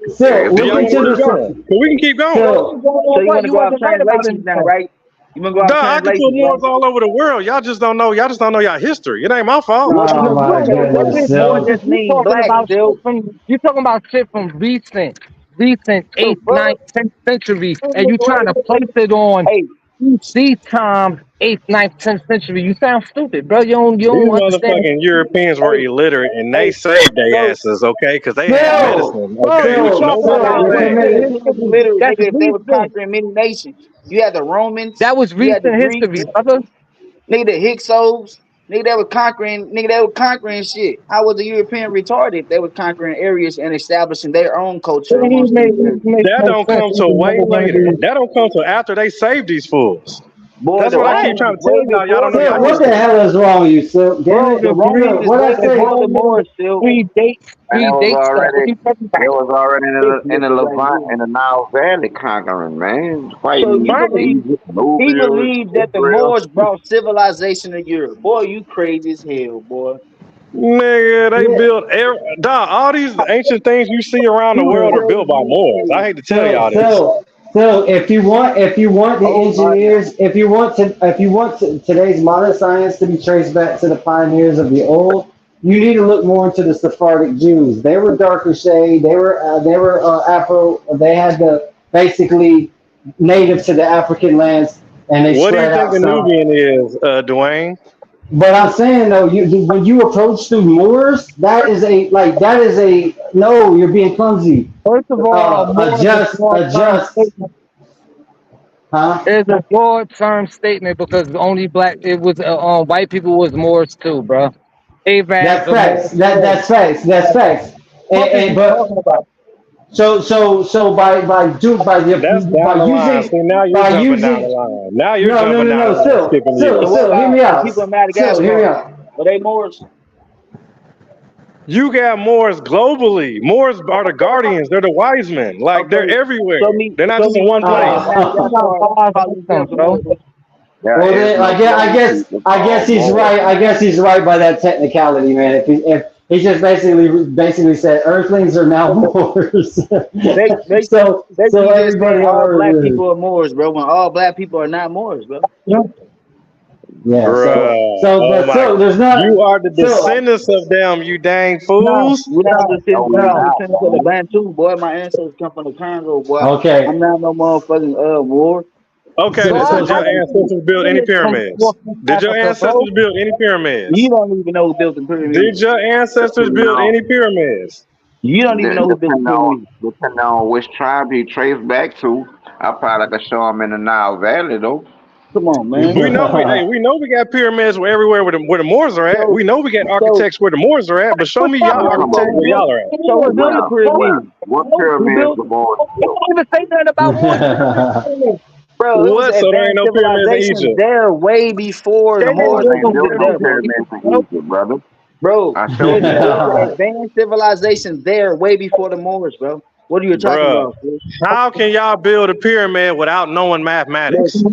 Silk, Do y'all look into want to keep the. going? So we can keep going. Silk, So you want to go off wasn't right about translations now, anything. right? You want to go off Duh, I can put translations, Moors right? all over the world. Y'all just don't know. Y'all just don't know y'all history. It ain't my fault. Oh my goodness, Moor Silk. just You mean talking black, about still. shit from you talking about shit from recent 8th, 9th, 10th century, and you trying to place it on Hey, BC time, 8th, 9th, 10th century. You sound stupid, bro. You These don't understand. motherfucking Europeans were illiterate and they saved their asses, okay? Because they had medicine, okay? Which nobody literate, That's nigga, if they was recent. conquering many nations. You had the Romans, That was you had the recent Greeks, history, brother. nigga, the Hyksos, nigga, they were conquering shit. How was the European retarded if they were conquering areas and establishing their own culture amongst these areas? that don't come till way later. That don't come till after they saved these fools. Boy, That's the what I keep Romans trying to way tell y'all. Y'all don't know Silk, y'all what the history. hell is wrong with you, Silk? Damn Bro, it, the Romans is what way I say? before the Moors still. Predates And it was stuff. What already you talking it about? was already in the This nigga right Levant here. in the Nile Valley conquering, man. So Fighting you believe Egypt, he Nubia, believed that the Israel. Moors brought civilization to Europe. Boy, you crazy as hell, boy. Nigga, they built all these ancient things you see around the world are built by Moors. I hate to tell y'all this. So if you want the Oh my engineers, if you want today's modern science to be traced back to the pioneers of the old, you need to look more into the Sephardic Jews. They were darker shade. They were Afro. They had the basically native to the African lands. and they What do you spread think out a some. Nubian is, Dwayne? But I'm saying though, when you approach through Moors, no, you're being clumsy. First of all, more is a broad term Adjust, statement. huh? It's a broad term statement because only black, it was, white people was Moors too, bro. Arabs That's are facts. Moors too. That's facts. That's facts. What is And you but talking about? so That's down by the line. using See, now you're by jumping down the using line. Now you're no no jumping no down the no line, still skipping still So years. what still hear about me the people out. in Still hear me Madagascar? out. Are they Moors? You got Moors globally. Moors are the guardians. They're the wise men. Like they're Okay, everywhere. They're not show just in me one one people place. in You got Madagascar five call victims, themselves a bro. Moor. There Well, is then no black people I guess called he's right. Moors. I guess he's right by that technicality, man. If he just basically said Earthlings are now Moors, Basically, so basically, you just saying everybody all black on people are Moors, bro. When all black people are not Moors, bro. yeah. Bruh. Oh But my. still, there's You not are the still. descendants of them, you dang No, fools. We're not no, descendants. No, We're we not no. not, descendants of the man. Bantu, boy. My ancestors come from the Congo, boy. Okay, I'm not no motherfucking Moor. Okay, So I, did so I your can ancestors build any live from pyramids? North Did your Africa, bro. ancestors build any You pyramids? don't even know who built the Did pyramids. your ancestors Depending build on any pyramids? You don't even know who built the pyramids. depending on which tribe he traced back to, I probably could show him in the Nile Valley though. Come on, man. We know we got pyramids everywhere where the Moors are at. So, We know we got so, architects where the Moors are at, but show But me fuck y'all I'm that. talking architect about where y'all are at. so who built the where, pyramids? what Who pyramids built? the Moors They built. don't even say nothing about Moors building the pyramids. Bro, it was What? So there ain't advanced no pyramids in civilizations Egypt. there way before They the didn't Moors Moors build ain't no existed built no there, pyramids bro. in pyramids Egypt, in bro. Egypt, brother. Bro, I showed you that. there's advanced civilizations there way before the Moors, bro. What are you talking Bruh, about, bro? how can y'all build a pyramid without knowing Look, mathematics?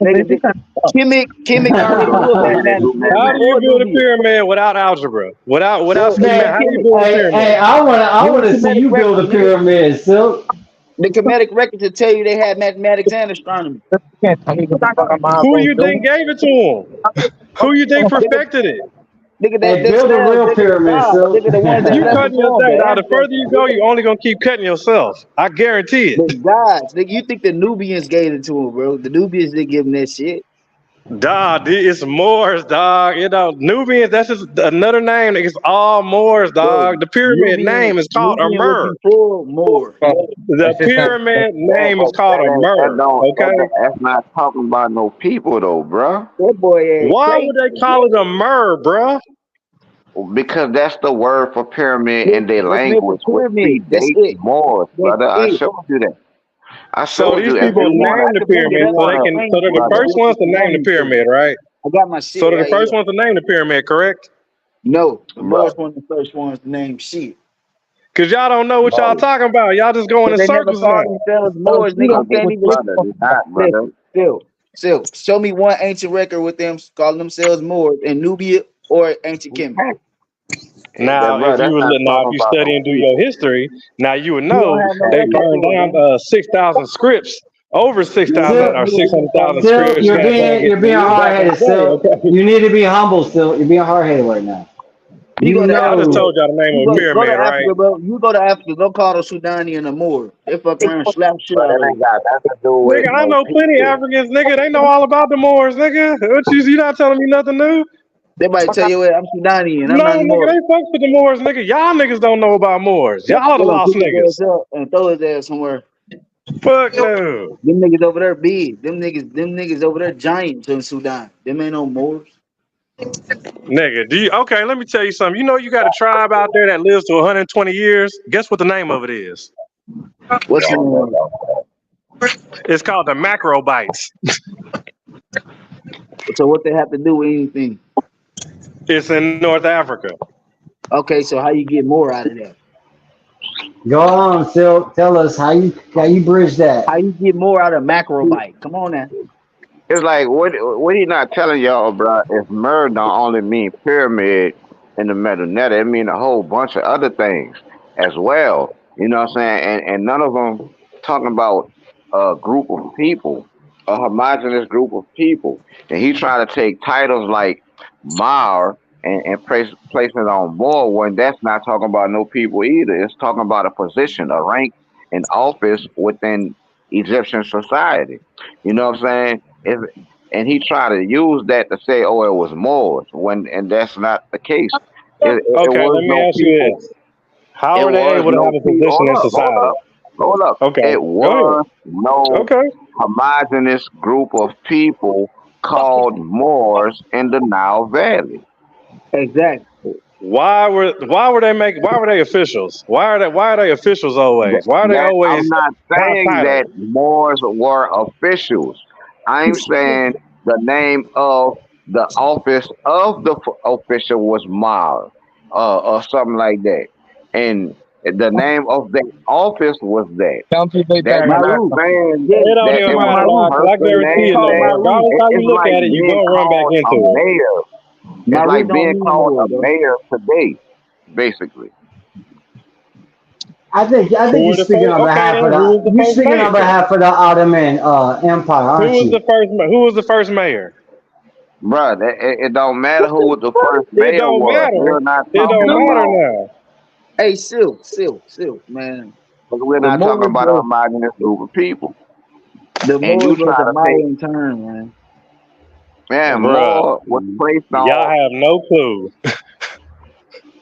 nigga, Kemet already So, knew of so they didn't mathematics, do nigga, How do mathematics. you before build a Nubia. pyramid without algebra? Without So, schematic? nigga, How do you Kemet, build a hey, pyramid? I read wanna the see Kemetic you build a records, nigga. pyramid, Silk. The Kemetic records will tell you they had mathematics and astronomy. You can't tell me what the fuck I'm Who supposed you to think gave it to him? Who you think Nigga, perfected it? nigga, Hey, that's build a theirs, real nigga, the pyramid, gods, Silk. nigga, the ones that You left cutting before them, yourself. the Now, the further ancestors, you go, nigga. you only gonna keep cutting yourself. I guarantee it. The gods, nigga. You think the Nubians gave it to him, bro? The Nubians didn't give him that shit. Dog, it's Moors, dog. You know, Nubians, that's just another name. It's all Moors, Bro, dog. The pyramid Nubian name is called Nubian was Amur. before Moor. The That's just not. pyramid Yeah, name is but called Amur, okay? that's not talking about no people though, bruh. That boy ain't Why would crazy. they call it Amur, bruh? Because that's the word for pyramid in their It's meant for language, which pyramid. That's predates it. Moors, That's brother. I it. showed you that. I So showed these you if people you wanna, name I the could bring if it pyramid you up. so I they could wanna, can, explain so it they're to the you, brother. first bro. ones If to you name want the me to. pyramid, right? I got my So shit they're the right first here. ones to name the pyramid, correct? No, the Bro, Moors weren't the first ones to name shit. Because y'all don't know what y'all no, talking about. Y'all just going Because in they never circles called now. themselves So Moors, nigga. Judah You brother, can't was even with brother, them. they're not, brother. still. Show me one ancient record with them calling themselves Moors in Nubia or ancient Kemet. Now, Bro, that's not if talking you about study no and do your people. history, now you would You don't know have no they record burned for it, down man. 6,000 scripts, over You ain't 6,000 never or Silk, heard them calling 600,000 them. Silk, scripts you're being hard back in the headed, day. Silk. Okay, You need to be humble, Silk. You're being hard headed right now. You You go to I just Africa. know. told y'all the name You of a go to pyramid, right? Africa, bro. You go to Africa. Go call those Sudani and the Moor. They fuck around and slap shit But out that of ain't you. got nothing to do with Nigga, I no know plenty of people. Africans, nigga. They know all about the Moors, nigga. What you not telling me nothing new? They might tell you, "Hey, I'm Sudani and I'm No, not nigga, Moor." they fuck with the Moors, nigga. Y'all niggas don't know about Moors. Y'all are the They gonna lost pick his niggas. ass up and throw his ass somewhere. Fuck no. Them niggas over there big. Them niggas over there giants in Sudan. Them ain't no Moors. Nigga, okay, let me tell you something. You know you got a tribe out there that lives to 120 years? Guess what the name of it is? What's the name of It's called the Macrobites. it? So what they have to do with anything? It's in North Africa. Okay, so how you get more out of that? Go on, Silk. Tell us how you bridge that. How you get more out of macrobite? Come on now. It's like what he not telling y'all, bro, is Mer don't only mean pyramid in the metal net, it mean a whole bunch of other things as well. You know what I'm saying? And none of them talking about a group of people, a homogenous group of people. And he trying to take titles like Mar and place it on more when that's not talking about no people either. It's talking about a position, a rank, an office within Egyptian society. You know what I'm saying? Is and he tried to use that to say, "Oh, it was Moors," and that's not the case. It Okay, was let me no ask you people. this: how It are they was able to no have a people. position in Hold society? up, hold up. Okay, It go ahead. was no Okay. homogeneous group of people called Moors in the Nile Valley. Exactly. Why were they officials? Why are they officials always? Why are they That I'm always not top saying that title? Moors were officials. I'm saying the name of the office of the official was Mar, or something like that, and the name of the office was that. Don't you think That's that not Maru. saying Yeah, It don't that even it come on, was matter, a Maru. dog, 'cause I person It's guarantee you, named called man, that. Maru. regardless how you It's look like at it, you're being gonna run back called a into it. mayor. It's Maru like don't being mean called more, a bro. mayor today, basically. I think Who you're were the speaking first? on Okay, behalf then of who was the the you're first speaking on mayor? behalf of the Ottoman Empire, Who aren't was you? the first? Who was the first mayor? Bruh, it don't matter who the first It mayor don't was. matter. We're not It You don't talking do. matter about now. Hey, Silk, man. we're The not talking Moors about a was homogenous group of people. the And you Moors was try a to take, modern term, man. man, Bruh, more was placed y'all on. have no clue.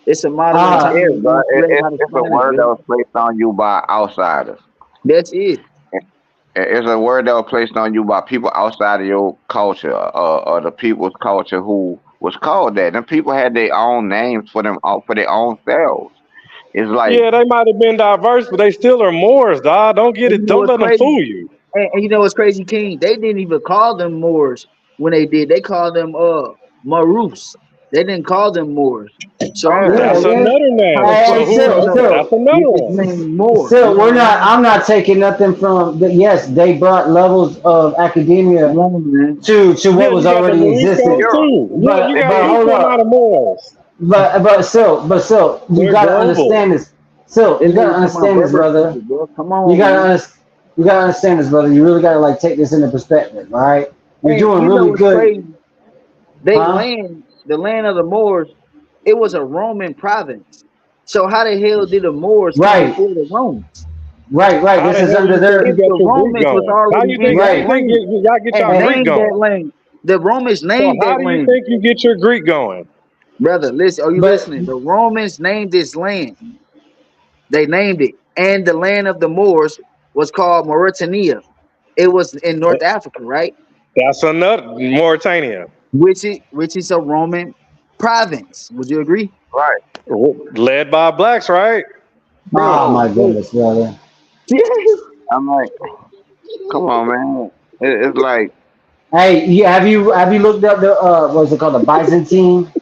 It's a modern It Uh is, term bro. spread by the It's a Spanish, word that bro. was placed on you by outsiders. That's it. It's a word that was placed on you by people outside of your culture, or the people's culture who was called that. And people had their own names for them, for their own selves. It's like, Yeah, they might have been diverse, but they still are Moors, dog. Don't get And it. you know Don't what's let them crazy? fool you. And you know what's crazy, King? They didn't even call them Moors when they did. They called them Marus. They didn't call them Moors. So I'm man, yeah, That's saying yeah. another how the name. Hey, fuck So you who? end still, up That's still, with another this one. name Moor? You still, know we're what I not. mean? I'm not taking nothing from. Yes, they brought levels of Come academia on, man. to Yeah, what was you got the already Moriscos existent. you're, too. Yeah, you got But you hold come out of up. Moors. But still, you They're gotta global. understand this. Still, This you gotta nigga talking about understand this, Berber brother. people, bro. Come You on, gotta man. you gotta understand this, brother. You really gotta like take this into perspective, all right? You're And doing you know really what's good, crazy? They huh? land, the land of the Moors, it was a Roman province. So how the hell did the Moors come Right, before the Romans? right. How This the is hell under you think you their If got the your Greek Romans was going? already in How that you right. think land y'all get and y'all Hey, Greek named that going? land, the Romans So named how that do you land. think you get your Greek going? Brother, listen, are you but listening? The Romans named this land. They named it. And the land of the Moors was called Mauritania. It was in North Africa, right? That's another Mauritania, Which is a Roman province. Would you agree? right. led by blacks, right? Bro, oh No, my goodness, brother. I'm like, come on, man. It's like, Hey, have you looked up the what's it called, the Byzantine,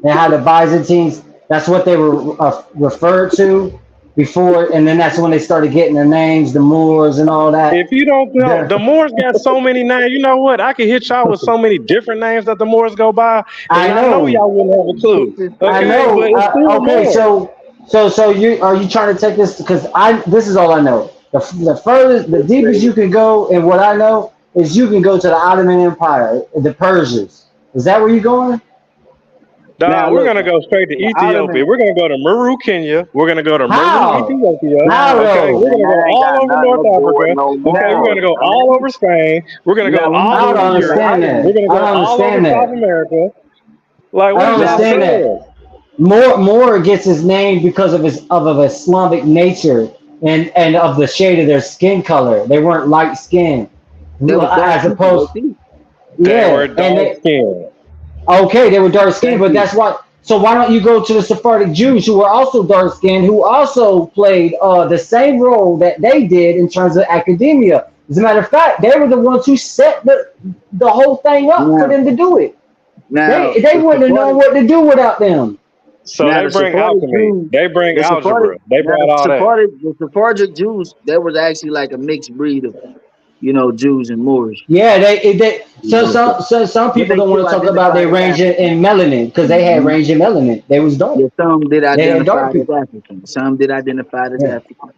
and how the Byzantines, that's what they were referred to before, and then that's when they started getting their names, the Moors and all that. If you don't know, The the Moors got so many names. You know what? I could hit y'all with so many different names that the Moors go by, and I I know know. y'all wouldn't have a this clue. is I Okay, crazy. but know. it's still Okay, Moors. so you trying to take this because I this is all I know. The furthest, the deepest you can go, and what I know is you can go to the Ottoman Empire, the Persians. Is that where you going? Now Dog, we're look, gonna go straight to the Ethiopia. Ottoman. We're gonna go to Meru, Kenya. We're gonna go to Meru, How? Ethiopia. How Now, Okay, though? we're man, gonna go that ain't all got over nothing North to do with Africa. no Okay, we're now, gonna Moors, go man. all over Spain. We're gonna go now, when you I all get don't over into the Europe. understand We're that. Ottoman, gonna I go don't all over understand South that. America. Like, I what don't is y'all now, understand that. saying? More gets his name because of his of Islamic nature and of the shade of their skin color. They weren't light skinned, there was dark as people though opposed, too. They were yeah. And dark they skinned. okay, they were dark skinned, Thank but you. that's why. So why don't you go to the Sephardic Jews who were also dark skinned, who also played the same role that they did in terms of academia? As a matter of fact, they were the ones who set the whole thing up for Now, them to do it. now They the wouldn't have known Sephardic, what to do without them. So they the bring Sephardic alchemy. Jews, They bring the Sephardic, algebra. They now brought all that. The Sephardic Jews, that was actually like a mixed breed of, Jews and Moors. Yeah, they You so know, some but people they don't want still to talk about their identified as range African. in melanin because they had Mhm. range in melanin. They was dark. Yeah, some did They had identify dark as people. African. Some did identify as Yeah. African.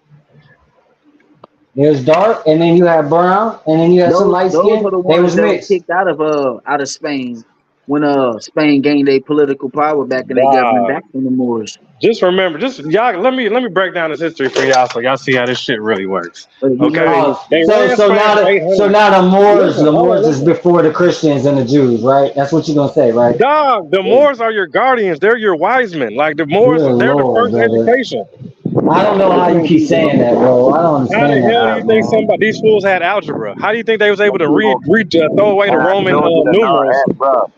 There's dark, and then you have brown, and then you have some light Those skin. are the They ones was that were mixed. kicked out of Spain when Spain gained their political power back in their government Wow. back from the Moors. Just remember, y'all. Let me break down this history for y'all, so y'all see how this shit really works. You know, Okay, Oh, they so ran so Spain now for the 800. so now the Moors Listen, hold on, is listen. before the Christians and the Jews, right? That's what you're gonna say, right? Dog, the Moors are your guardians. They're your wise men. Like the Moors, Good they're the Lord, first brother. education. I don't know how you keep saying that, bro. I don't How the understand hell do that, you think man. these fools had algebra? How do you think they was able to People, throw away the and I Roman told you to know numerals? that, bro.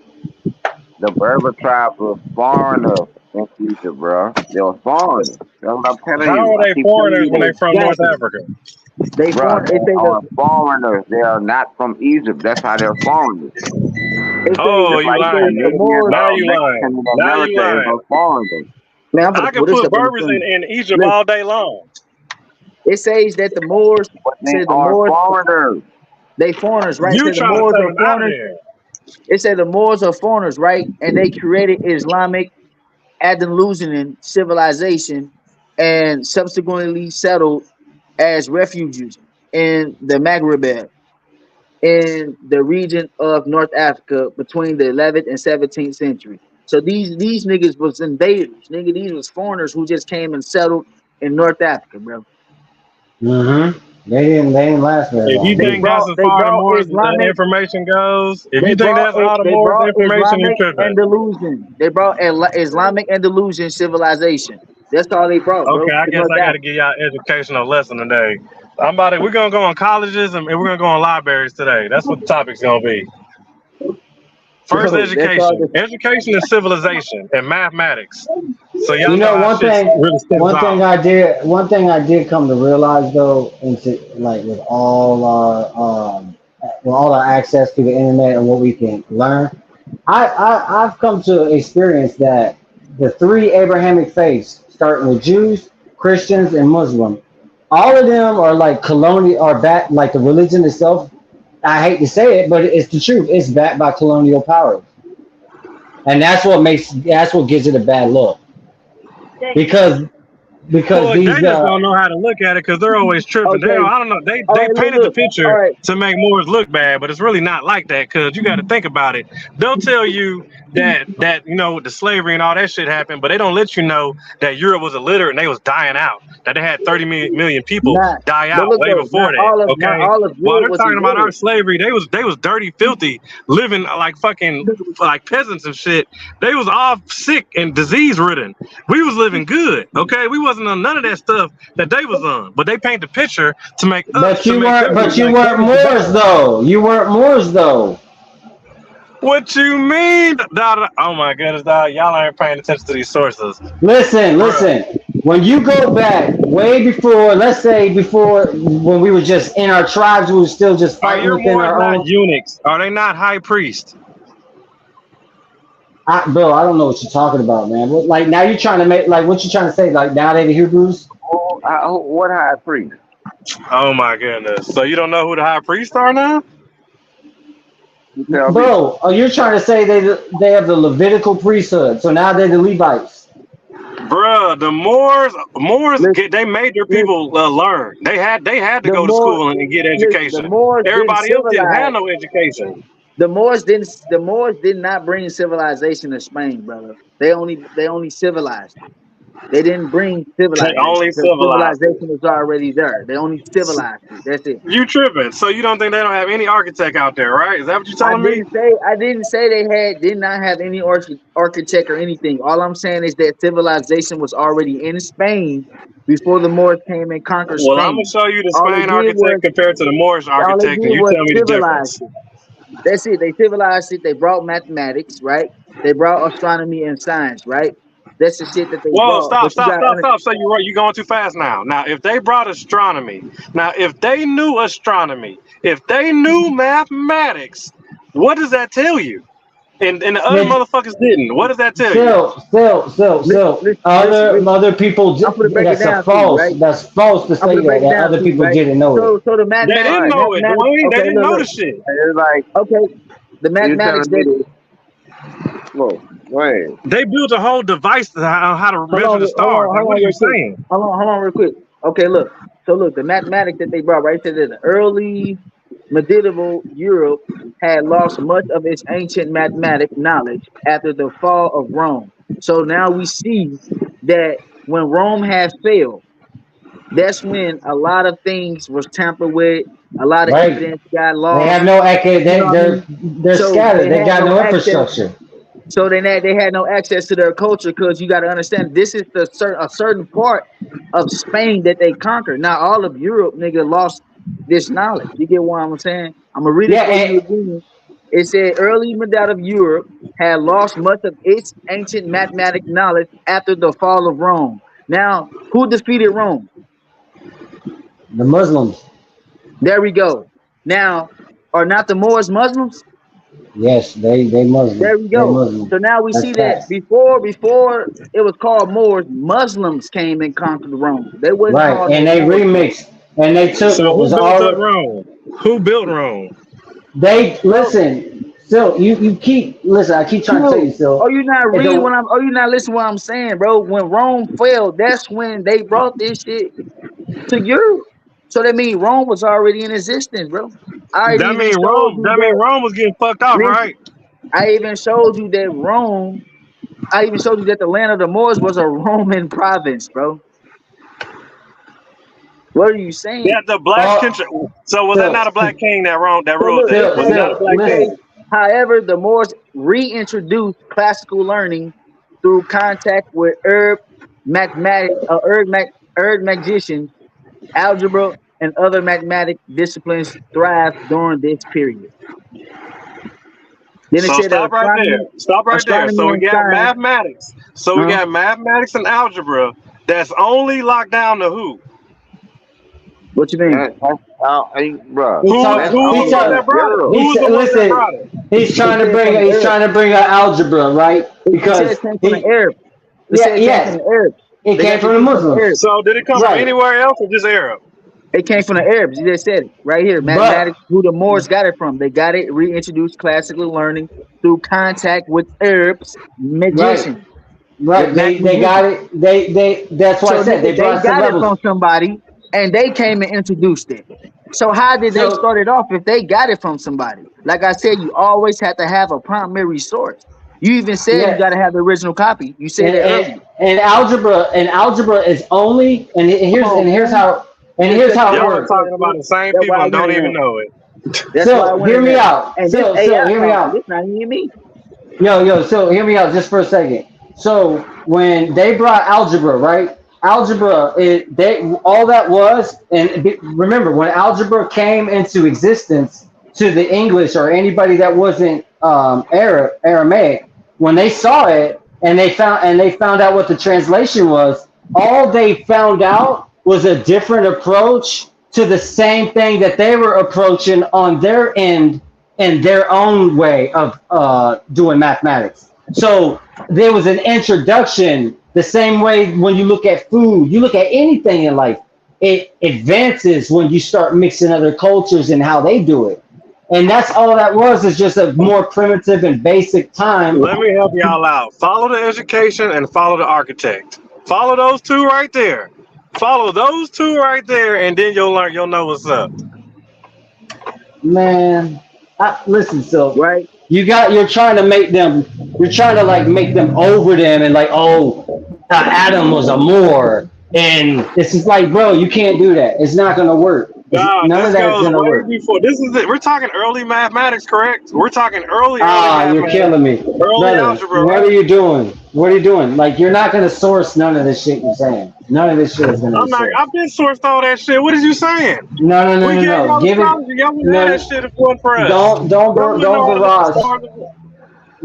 The Berber tribes were foreigners in Egypt, bro. They were foreigners. That's what I'm telling How you. are I they keep telling foreigners you when they this. from North exactly. Africa? They Bro, foreign. they are foreigners. They are not from Egypt. That's how they're foreigners. Oh, Just you like It the says lying. the Canadian Moors. Now or you lying. Mexican in Now you America is lying. a foreigner. Man, I'm gonna I can pull this put up on the Berbers screen. in Egypt Listen, all day long. it says that the Moors. But It they says the are Moors. foreigners. They foreigners, right? It You says the trying to Moors take are them out of foreigners. there. It said the Moors are foreigners, right? And they created Islamic Andalusian civilization and subsequently settled as refugees in the Maghreb in the region of North Africa between the 11th and 17th century. So these niggas was invaders, nigga. These was foreigners who just came and settled in North Africa, bro. Mm-hmm. They didn't last very If you long, They did think they? that's brought as they far the brought Moors Islamic information goes, if they you think brought that's all the they Moors brought information, you Islamic tripping. Andalusian. They brought Islamic Andalusian civilization. That's all they brought, bro, Okay, I to guess North I got to Africa. give y'all an educational lesson today. We're gonna go on colleges and we're gonna go on libraries today. That's what the topic's gonna be. First, Bro, that's all. education and civilization and mathematics. So You y'all know know, how shit really stems out. one thing I did come to realize though, into like with all our access to the internet and what we can learn, I've come to experience that the three Abrahamic faiths, starting with Jews, Christians, and Muslim, all of them are like colonial, are backed like the religion itself. I hate to say it, but it's the truth. It's backed by colonial powers, and that's what gives it a bad look because Well, they these just don't know how to look at it because they're always tripping. Okay. I don't know. All They right, painted the look. All picture right. to make Moors look bad, but it's really not like that because you got to think about it. They'll tell you that the slavery and all that shit happened, but they don't let you know that Europe was illiterate and they was dying out. That they had 30 million people Not, die but out look way though, before that. not Okay, all of while Europe they're was talking about our illiterate. slavery, they was dirty, filthy, living like fucking like peasants and shit. They was all sick and disease ridden. We was living good. Okay, we wasn't on none of that stuff that they was on, but they paint the picture to make them but you look like they weren't was the Moors bad. though. You weren't Moors though. What you mean? Oh my goodness, dog. Y'all ain't paying attention to these sources. Listen, Bruh. listen. When you go back way before, let's say before when we were just in our tribes, we were still just Are fighting your within Moors our not own. eunuchs? Are they not high priests? Bro, I don't know what you're talking about, man. Like now you're trying to make like what you trying to say? Like now they the Hebrews, What high priest? Oh my goodness. So you don't know who the high priests are now? You tell me. bro. You're trying to say they have the Levitical priesthood, so now they're the Levites. Bruh, the Moors, Listen, they made their listen, people learn. They had to the go to Moors, school and get listen, the education. Moors didn't Everybody else didn't have civilize. no education. The Moors did not bring civilization to Spain, brother. They only civilized it. They didn't bring They civilization only because civilized it. civilization was already there. They only civilized it. That's it. You tripping. So you don't think they don't have any architect out there, right? Is that what you're telling me? I didn't say they did not have any architect or anything. All I'm saying is that civilization was already in Spain before the Moors came and conquered Well, I'm gonna Spain. show you the All they Spain did was architect compared to the Moorish all they architect, and did you was tell me the civilize difference. it. That's it. They civilized it. They brought mathematics, right? They brought astronomy and science, right? That's the shit that they Whoa, brought. stop, But you stop, got stop, stop. So you're right, you're going too fast now. Now, if they brought astronomy, now if they knew astronomy, if they knew mathematics, what does that tell you? And the other Nick, motherfuckers didn't. What does that tell you? still, listen. other people. I'm gonna break it down to you, right? That's false to I'm say gonna break it that down other to you, people right? didn't know it. So the They didn't know it, mathematics. Dwayne. They Okay, didn't know the look. shit. It's like Okay, the you mathematics telling me that. to slow. Go ahead. They built a whole device to how to Hold measure on, the stars. Like, what are you real quick. saying? Hold on, real quick. Okay, look. So look, the mathematics that they brought right to the medieval Europe had lost much of its ancient mathematic knowledge after the fall of Rome. So now we see that when Rome had failed, that's when a lot of things was tampered with. A lot of Right. evidence got They have lost. no You know what I they're mean? they're So scattered. they They had got no no access. infrastructure. So they had no access to their culture because you got to understand this is a certain part of Spain that they conquered. Not all of Europe, nigga, lost this knowledge. You get what I'm saying? I'm gonna read it Yeah, for you again. It said early medieval of Europe had lost much of its ancient mathematic knowledge after the fall of Rome. Now, who defeated Rome? the Muslims. There we go. Now, are not the Moors Muslims? Yes, they Muslim. There we They go. Muslim. So now we That's see that facts. before it was called Moors, Muslims came and conquered Rome. They wasn't Right, called and no they Moors. remixed, and they took So what who was built all up Rome? Who built Rome? they Bro, listen. So you keep listen. I keep trying to tell you. are So you not and reading the what I'm? Are you not listening to what I'm saying, bro? When Rome fell, that's when they brought this shit to Europe. So that means Rome was already in existence, bro. I That even mean showed Rome. you That mean that. Rome was getting fucked off, Listen, right? I even showed you that Rome. I even showed you that the land of the Moors was a Roman province, bro. What are you saying? Yeah, the black oh control. So was that so not a black king that So ruled look, that? so Was it not a black it king? says, listen. however, the Moors reintroduced classical learning through contact with Arab magicians, algebra, and other mathematic disciplines thrived during this period. Then it So said that stop right there. Stop right there. astronomy So we and got science. mathematics. So we Huh? got mathematics and algebra. That's only locked down to who? What you mean? Bruh, He Who that's talk. who He was the only one the that talk. brought it? Europe. Who He was the said, one that listen. brought it? He's It trying to said bring. from the He's Arab. trying to bring out algebra, right? It said it Because came from the he. Arab. It Yeah. said it came from Yes. the Arabs. It They came got from this the shit from the Muslims. Arabs. So did it come from Right. anywhere else or just Arab? It came from the Arabs. You just said it right here. But Mathematics, who the Moors got it from. They got it reintroduced classical learning through contact with Arabs, right. magicians, with Right. They got magicians. it. They. That's why I So said nigga, they they brought some got it levels. from somebody and they came and introduced it. So how did they So start it off if they got it from somebody? Like I said, you always have to have a primary source. You even said you yeah. got to have the original copy. You said and, that and, earlier. and algebra is only Come on, man. and Just here's let me how it Y'all are answer works. that, talking about fool. the same That's people why I and went don't in even there. know it. That's why I So went hear in me there. out. And this So AI hear me talking. out. This not even me. Yo. So hear me out just for a second. So when they brought algebra, right? Algebra, all that was, and remember when algebra came into existence to the English or anybody that wasn't Aramaic, when they saw it and they found out what the translation was, all they found out was a different approach to the same thing that they were approaching on their end in their own way of doing mathematics. So there was an introduction the same way when you look at food, you look at anything in life, it advances when you start mixing other cultures and how they do it. And that's all that was is just a more primitive and basic time. Let me help y'all out. Follow the education and follow the architect. Follow those two right there. Follow those two right there, and then you'll know what's up. Man, listen, so Right? you're trying to make them over them and like, Adam was a Moor. And it's just like, bro, you can't do that. It's not going to work. Nah, None this of that is goes going to way work. before. This is it. We're talking early mathematics, correct? We're talking early You're mathematics, killing me. early Brother, algebra, what right? are you doing? What are you doing? Like, you're not going to source none of this shit you're saying. None of this shit is going to be I'm not. sourced. I've been sourced all that shit. What is you saying? No. We gave y'all Give it. astrology. Y'all wouldn't have No, that shit if it wasn't for us. don't Y'all wouldn't know how to look at barrage. stars.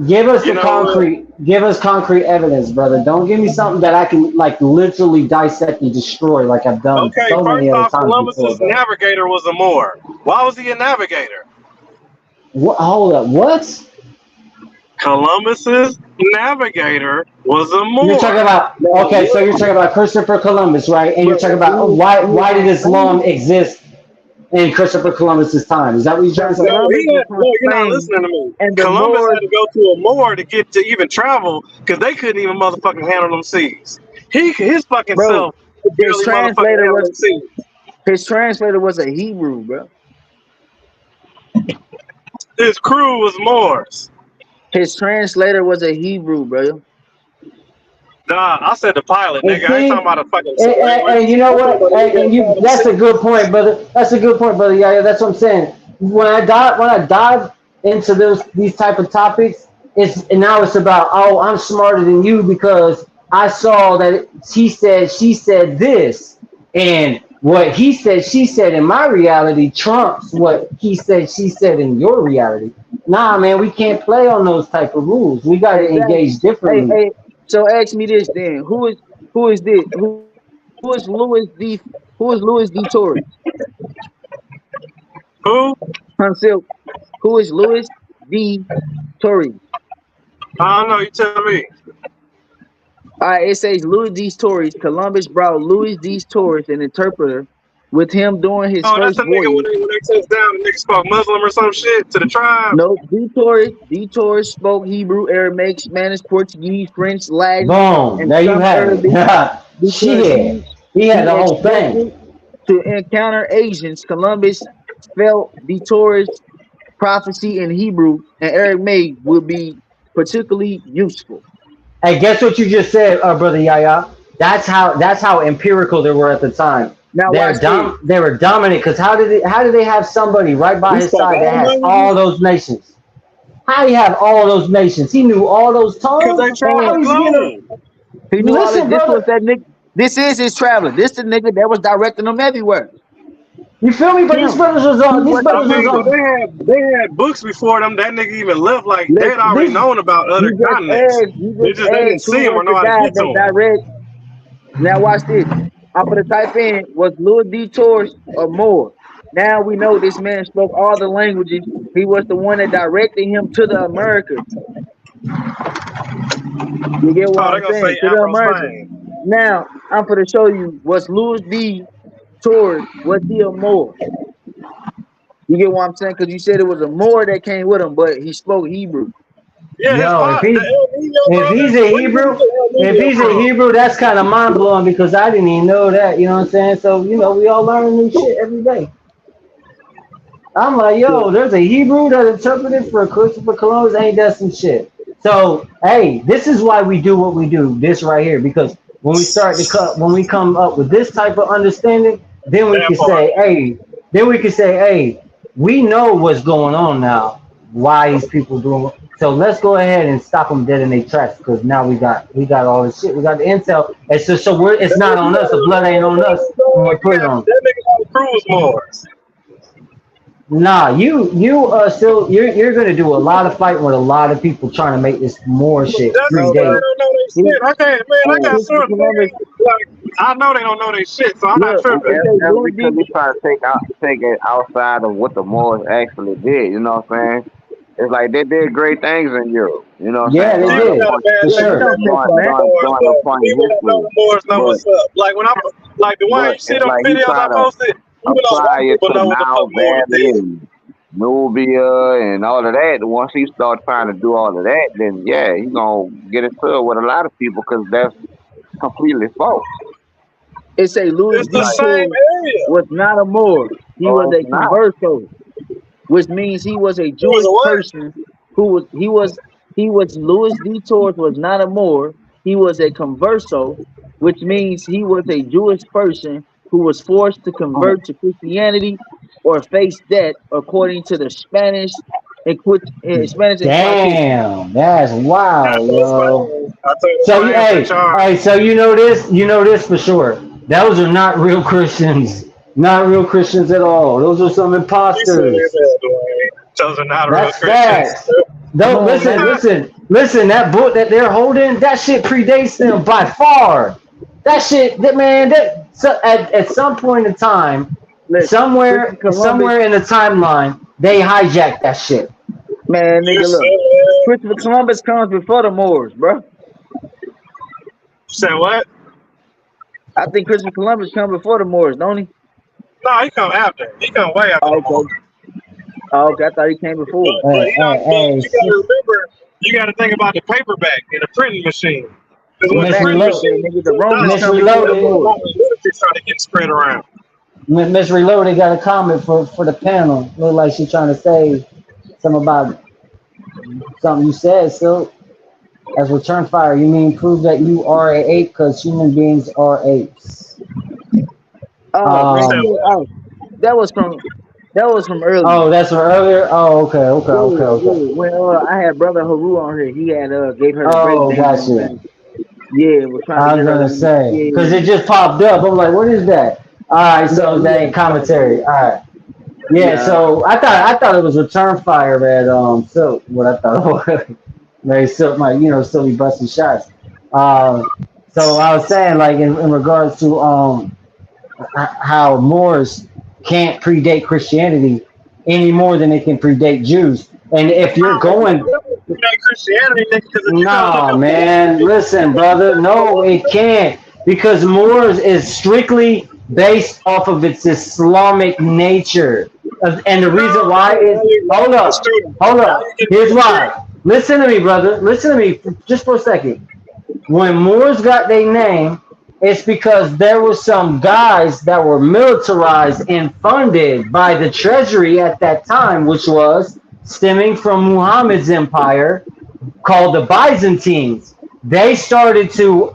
Give us You the know what? concrete. Give us concrete evidence, brother. Don't give me something that I can like literally dissect and destroy, like I've done Okay, so many first other off, times before, Columbus's bro. navigator was a Moor. Why was he a navigator? What? Hold up. What? Columbus's navigator was a You're talking Moor. about? Okay, so you're talking about Christopher Columbus, right? And you're talking about why did Islam exist in Christopher Columbus's time? Is that what you're trying to say? No, Columbus was from you're not Spain listening to me. and the Columbus Moors. had to go to a Moor to get to even travel because they couldn't even motherfucking handle them seas. His fucking Bro, self could his barely motherfucking translator handle was them seas. his translator was a Hebrew, bro. His crew was Moors. His translator was a Hebrew, bro. Nah, I said the pilot, And nigga. I ain't see, talking about a fucking and you know what? And you, that's a good point, brother. That's a good point, brother. Yeah, that's what I'm saying. When I dive into these type of topics, and now it's about, oh, I'm smarter than you because I saw that he said, she said this, and what he said, she said in my reality trumps what he said, she said in your reality. Nah, man, we can't play on those type of rules. We got to engage differently. Hey, so ask me this then: who is this? Who is Louis D. Torres? Who? Until who is Louis D. Torres? I don't know. You tell me. All right, it says Louis D. Torres. Columbus brought Louis D. Torres, an interpreter, with him during his Oh, that's first the nigga voyage. when they touched down, the nigga spoke Muslim or some shit to the tribe. No, D. Torres spoke Hebrew, Aramaic, Spanish, Portuguese, French, Latin, Boom. and There you some have Arabic. it. Shit. He had the whole thing. To encounter Asians, Columbus felt D. Torres' prophecy in Hebrew and Aramaic would be particularly useful. Hey, guess what you just said, brother Yaya? That's how empirical they were at the time. Now They were dominant because how did they have somebody right by his side that has all those nations? How do you have all those nations? He knew all those tongues. Because they traveled alone. He knew Listen, this brother. was that nigga. This is his traveler. This the nigga that was directing them everywhere. You feel me? But these brothers was on. These brothers was on. They had books before them. That nigga even left like they'd already known about other continents. They didn't see him or know how to get to him. Direct. Now watch this. I'm gonna type in was Louis D. Torres or more. Now we know this man spoke all the languages. He was the one that directed him to the Americas. You get what I'm saying? To the Americas. Now I'm gonna show you was Louis D. Torres, was he a Moor? You get what I'm saying? Because you said it was a Moor that came with him, but he spoke Hebrew. Yeah, yo, if he's a Hebrew, that's kind of mind blowing because I didn't even know that. You know what I'm saying? So we all learn new shit every day. I'm like, yo, there's a Hebrew that interpreted for Christopher Columbus. Ain't that some shit? So hey, this is why we do what we do. This right here, because when we come up with this type of understanding, then we can say, hey, we know what's going on now. Why these people doing it. So let's go ahead and stop them dead in their tracks because now we got all this shit. We got the intel. And so it's not on us. The blood ain't on us when we put it on. That nigga on cruise Moors. Nah, you're gonna do a lot of fighting with a lot of people trying to make this more shit. I got certain niggas, I know they don't know their shit, so I'm not tripping. That's because we try to take it outside of what the Moors actually did. You know what I'm saying? It's like they did great things in Europe. You know what I'm saying? Yeah, they did. For sure. Moors know what's up. Like when Dwayne, you see them videos I posted? Apply it to Nile Valley, Nubia, and all of that. Once he starts trying to do all of that, then yeah, he's gonna get into it with a lot of people because that's completely false. It say Louis D. Torres was not a Moor. He was a converso, which means he was a Jewish person who was Louis D. Torres was not a Moor. He was a converso, which means he was a Jewish person who was forced to convert to Christianity or face death, according to the Spanish. Damn, that's wild, yo. So you know this for sure. Those are not real Christians. Not real Christians at all. Those are some imposters. Those are not real Christians. Don't listen. That book that they're holding, that shit predates them by far. At some point in time, somewhere in the timeline, they hijacked that shit. Man, nigga, look. Christopher Columbus comes before the Moors, bro. Say what? I think Christopher Columbus comes before the Moors, don't he? No, he come after. He come way after the Moors. Oh, okay. I thought he came before. You gotta remember, you gotta think about the paperback and the printing machine. Because when the Romans trying to get spread around. Miss Reloaded got a comment for the panel. Look like she's trying to say something about something you said. So, as return fire, you mean prove that you are an ape because human beings are apes. Oh You man, said Um. oh, that was from earlier. Oh, that's from earlier. Oh, okay, okay, Yeah, okay, okay. yeah. When I had brother Haru on here, he had gave her the Oh, breakdown got on you. that. Yeah, was trying to I was get her to gonna say because it understand. just popped up. I'm like, what is that? All right, No, so that yeah, ain't commentary. All right, yeah. yeah. So I thought it was return fire that Silk. What I thought it was. Maybe Silk might still be busting shots. So I was saying like in regards to how Moors can't predate Christianity any more than they can predate Jews. And if you're going, Christianity because if you don't look nah, up man, listen, brother, no, it can't because Moors is strictly based off of its Islamic nature. And the reason why is, hold up, here's why. Listen to me, brother. Listen to me just for a second. When Moors got their name, it's because there were some guys that were militarized and funded by the treasury at that time, which was stemming from Muhammad's empire, called the Byzantines. They started to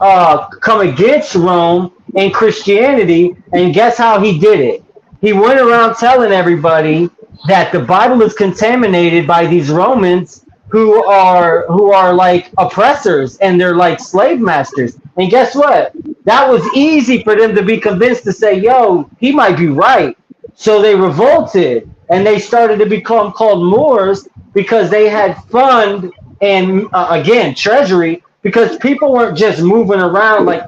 come against Rome and Christianity, and guess how he did it? He went around telling everybody that the Bible is contaminated by these Romans who are like oppressors and they're like slave masters. And guess what? That was easy for them to be convinced to say, "Yo, he might be right." So they revolted and they started to become called Moors because they had fund and again treasury because people weren't just moving around like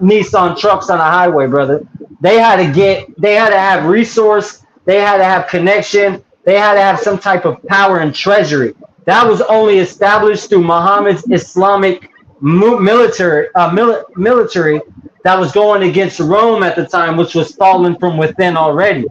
Nissan trucks on a highway, brother. They had to have resource, they had to have connection, they had to have some type of power and treasury. That was only established through Muhammad's Islamic military that was going against Rome at the time, which was fallen from within already.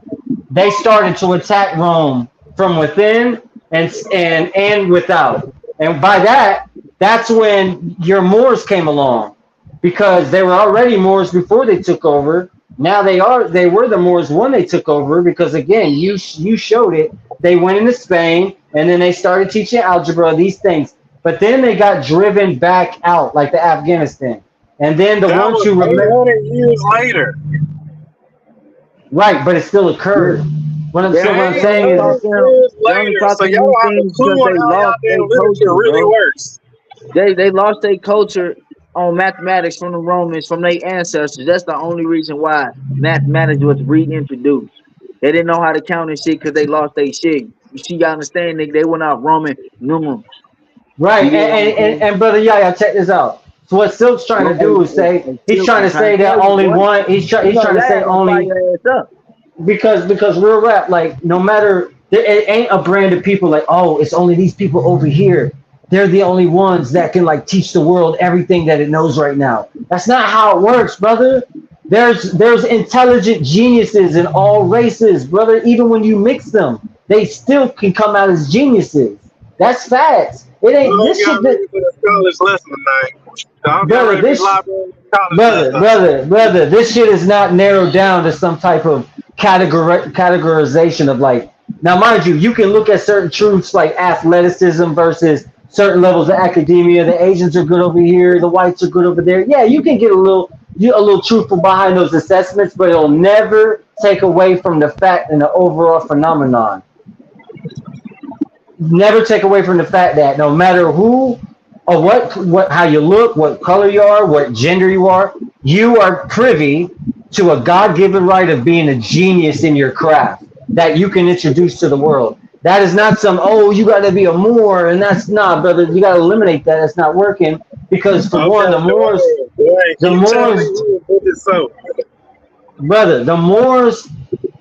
They started to attack Rome from within and without. And by that, that's when your Moors came along because they were already Moors before they took over. Now they were the Moors when they took over because again, you showed it. They went into Spain and then they started teaching algebra, these things. But then they got driven back out like the Afghanistan. And then the that ones was who remember 800 years later. right, but it still occurred. What I'm They saying is taught them, Years they only later, taught so them y'all these don't have a things clue because on they how y'all lost their damn literature culture, really bro. works. They lost their culture on mathematics from the Romans, from their ancestors. That's the only reason why mathematics was reintroduced. They didn't know how to count and shit because they lost their shit. You see, you understand? They went out Roman numerals. right, You get what I'm saying? and brother Yaya, check this out. So what Silk's trying to do is say he's trying I'm to trying say to that tell you, only boy. one he's You trying gonna to say laugh and fire only your ass up. because real rap like no matter it ain't a brand of people like oh it's only these people over here they're the only ones that can like teach the world everything that it knows right now. That's not how it works, brother. There's intelligent geniuses in all races, brother. Even when you mix them, they still can come out as geniuses. That's facts. It I ain't don't this got shit ready that for the college lesson tonight. I don't got brother, ready for the this library college brother, this shit is not narrowed down to some type of categorization of like. Now, mind you, you can look at certain truths like athleticism versus certain levels of academia. The Asians are good over here, the whites are good over there. Yeah, you can get a little truthful behind those assessments, but it'll never take away from the fact and the overall phenomenon. Never take away from the fact that no matter who or what how you look, what color you are, what gender you are privy to a God-given right of being a genius in your craft that you can introduce to the world. That is not some you got to be a Moor, and that's not, brother. You got to eliminate that. That's not working because for one, Okay, the keep telling Moors, me what it's so. brother, the Moors.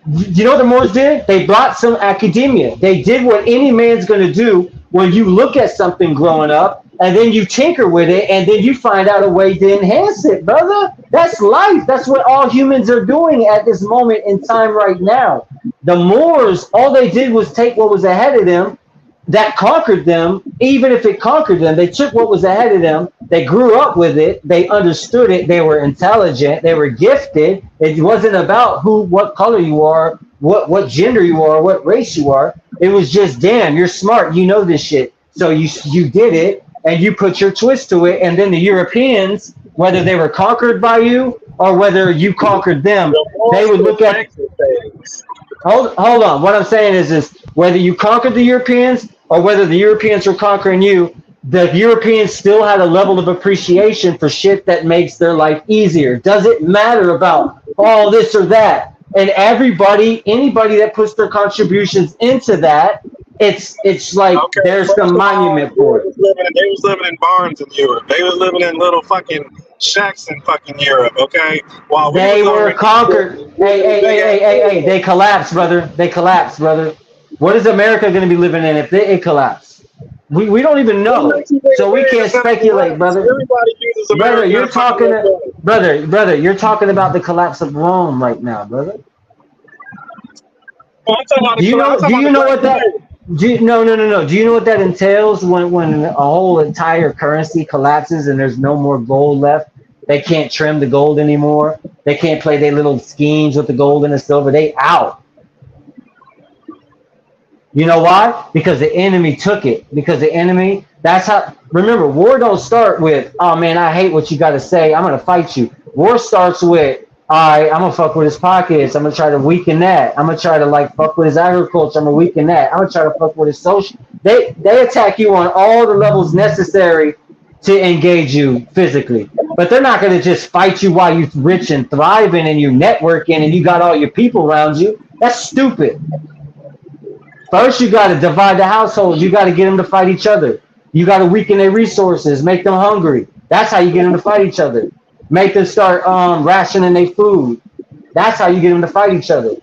You know what the Moors did? They brought some academia. They did what any man's going to do when you look at something growing up and then you tinker with it and then you find out a way to enhance it, brother. That's life. That's what all humans are doing at this moment in time right now. The Moors, all they did was take what was ahead of them that conquered them. Even if it conquered them, they took what was ahead of them. They grew up with it. They understood it. They were intelligent. They were gifted. It wasn't about what color you are, what gender you are, what race you are. It was just, damn, you're smart, you know this shit. So you did it and you put your twist to it, and then the Europeans, whether they were conquered by you or whether you conquered them, they would look at hold on. What I'm saying is whether you conquered the Europeans or whether the Europeans were conquering you, the Europeans still had a level of appreciation for shit that makes their life easier. Doesn't matter about all this or that. And anybody that puts their contributions into that, it's like Okay, there's first the of all, monument for it. they was living in barns in Europe. They was living in little fucking shacks in fucking Europe, okay? While we They was over were here, conquered. Hey, they collapsed, brother. They collapsed, brother. What is America going to be living in if it collapsed? We don't even know. So we can't speculate, brother. everybody uses Brother, America. you're to fucking live talking, brother, you're talking about the collapse of Rome right now, brother. Oh, I'm talking about Do you know? Do you know what that? No. Do you know what that entails when a whole entire currency collapses and there's no more gold left? They can't trim the gold anymore. They can't play their little schemes with the gold and the silver. They out. You know why? Because the enemy took it. Because the enemy. That's how. Remember, war don't start with, oh man, I hate what you got to say, I'm gonna fight you. War starts with, all right, I'm gonna fuck with his pockets. I'm gonna try to weaken that. I'm gonna try to like fuck with his agriculture. I'm gonna weaken that. I'm gonna try to fuck with his social. They attack you on all the levels necessary to engage you physically, but they're not gonna just fight you while you're rich and thriving and you networking and you got all your people around you. That's stupid. First, you got to divide the household. You got to get them to fight each other. You got to weaken their resources, make them hungry. That's how you get them to fight each other. Make them start rationing their food. That's how you get them to fight each other.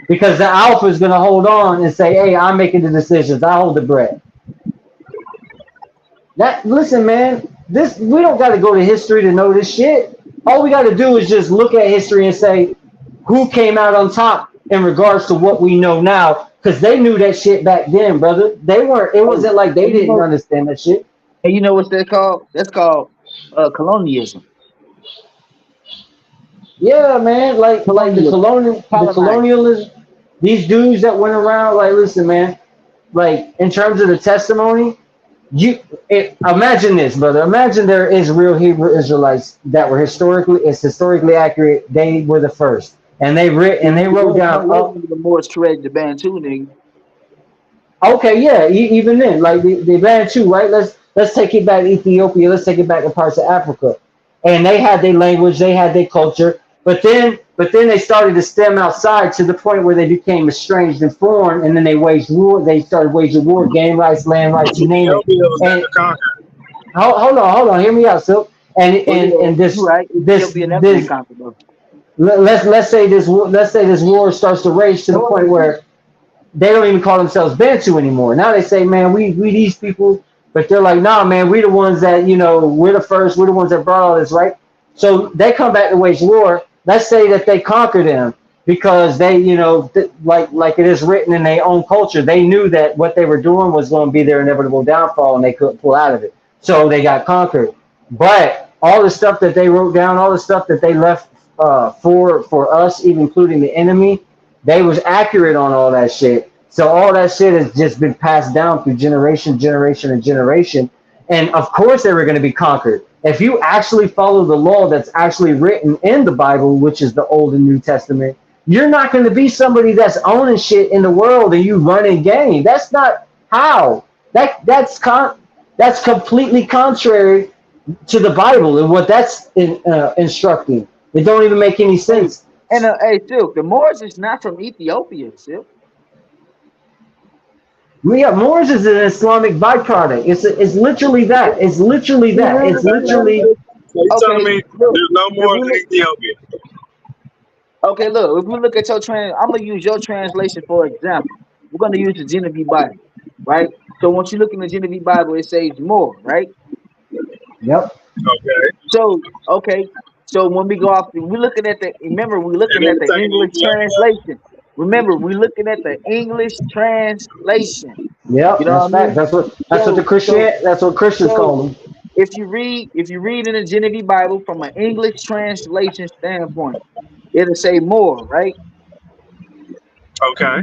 Because the alpha is going to hold on and say, hey, I'm making the decisions. I hold the bread. Listen, man, we don't got to go to history to know this shit. All we got to do is just look at history and say, who came out on top in regards to what we know now, because they knew that shit back then, brother. It wasn't like they didn't understand that shit. And you know what's that called? That's called colonialism. Yeah, man, like the colonialism, these dudes that went around, like, listen, man, like in terms of the testimony, imagine this, brother. Imagine there is real Hebrew Israelites that were historically accurate. They were the first. And they wrote down. The Moors created the Bantu, nigga. Okay, yeah, even then, like the Bantu, right? Let's take it back to Ethiopia. Let's take it back to parts of Africa, and they had their language, they had their culture, but then they started to stem outside to the point where they became estranged and foreign, and then they waged war. They started waging war, game rights, land rights, you name it. And, hold on, hear me out, Silk. And this let's say this war starts to rage to the point where they don't even call themselves Bantu anymore. Now they say, man, we these people, but they're like, nah, man, we the ones that, we're the first, we're the ones that brought all this, right? So they come back to wage war. Let's say that they conquer them because they, like it is written in their own culture, they knew that what they were doing was going to be their inevitable downfall and they couldn't pull out of it. So they got conquered. But all the stuff that they wrote down, all the stuff that they left for us, even including the enemy, they was accurate on all that shit. So all that shit has just been passed down through generation. And of course they were going to be conquered. If you actually follow the law that's actually written in the Bible, which is the Old and New Testament, you're not going to be somebody that's owning shit in the world and you running game. That's not how. That's completely contrary to the Bible and what that's instructing. It don't even make any sense. And hey, Silk, the Moors is not from Ethiopia, Silk. Yeah, Moors is an Islamic byproduct. It's literally that. It's literally that. It's literally. So you telling me there's no more in Ethiopia? Okay, look, if we look at I'm gonna use your translation for example. We're gonna use the Genevieve Bible, right? So once you look in the Genevieve Bible, it says more, right? Yep. Okay. So when we go off, we're looking at the English translation. Remember, we're looking at the English translation. Yeah, that's what Christians call them. If you read in the Genevieve Bible from an English translation standpoint, it'll say more, right? Okay.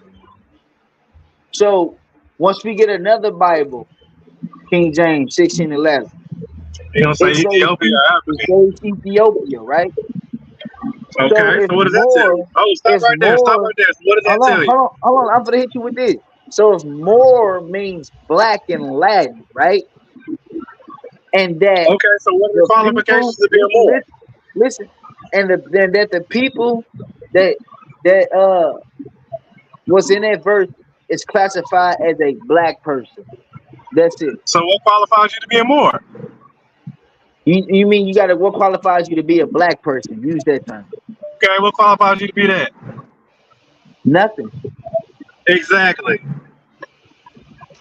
So once we get another Bible, King James 16:11, You gonna say it says Ethiopia or African? Ethiopia, right? So Okay, if so what does that tell you? Oh, stop right there. Stop right there. So what does that tell you? hold on, I'm gonna hit you with this. So if more means black in Latin, right? And that Okay, so what are the qualifications to be a Moor? listen, and then that the people that was in that verse is classified as a black person. That's it. So what qualifies you to be a Moor? You mean you gotta, what qualifies you to be a black person? Use that term. Okay, what qualifies you to be that? Nothing. Exactly.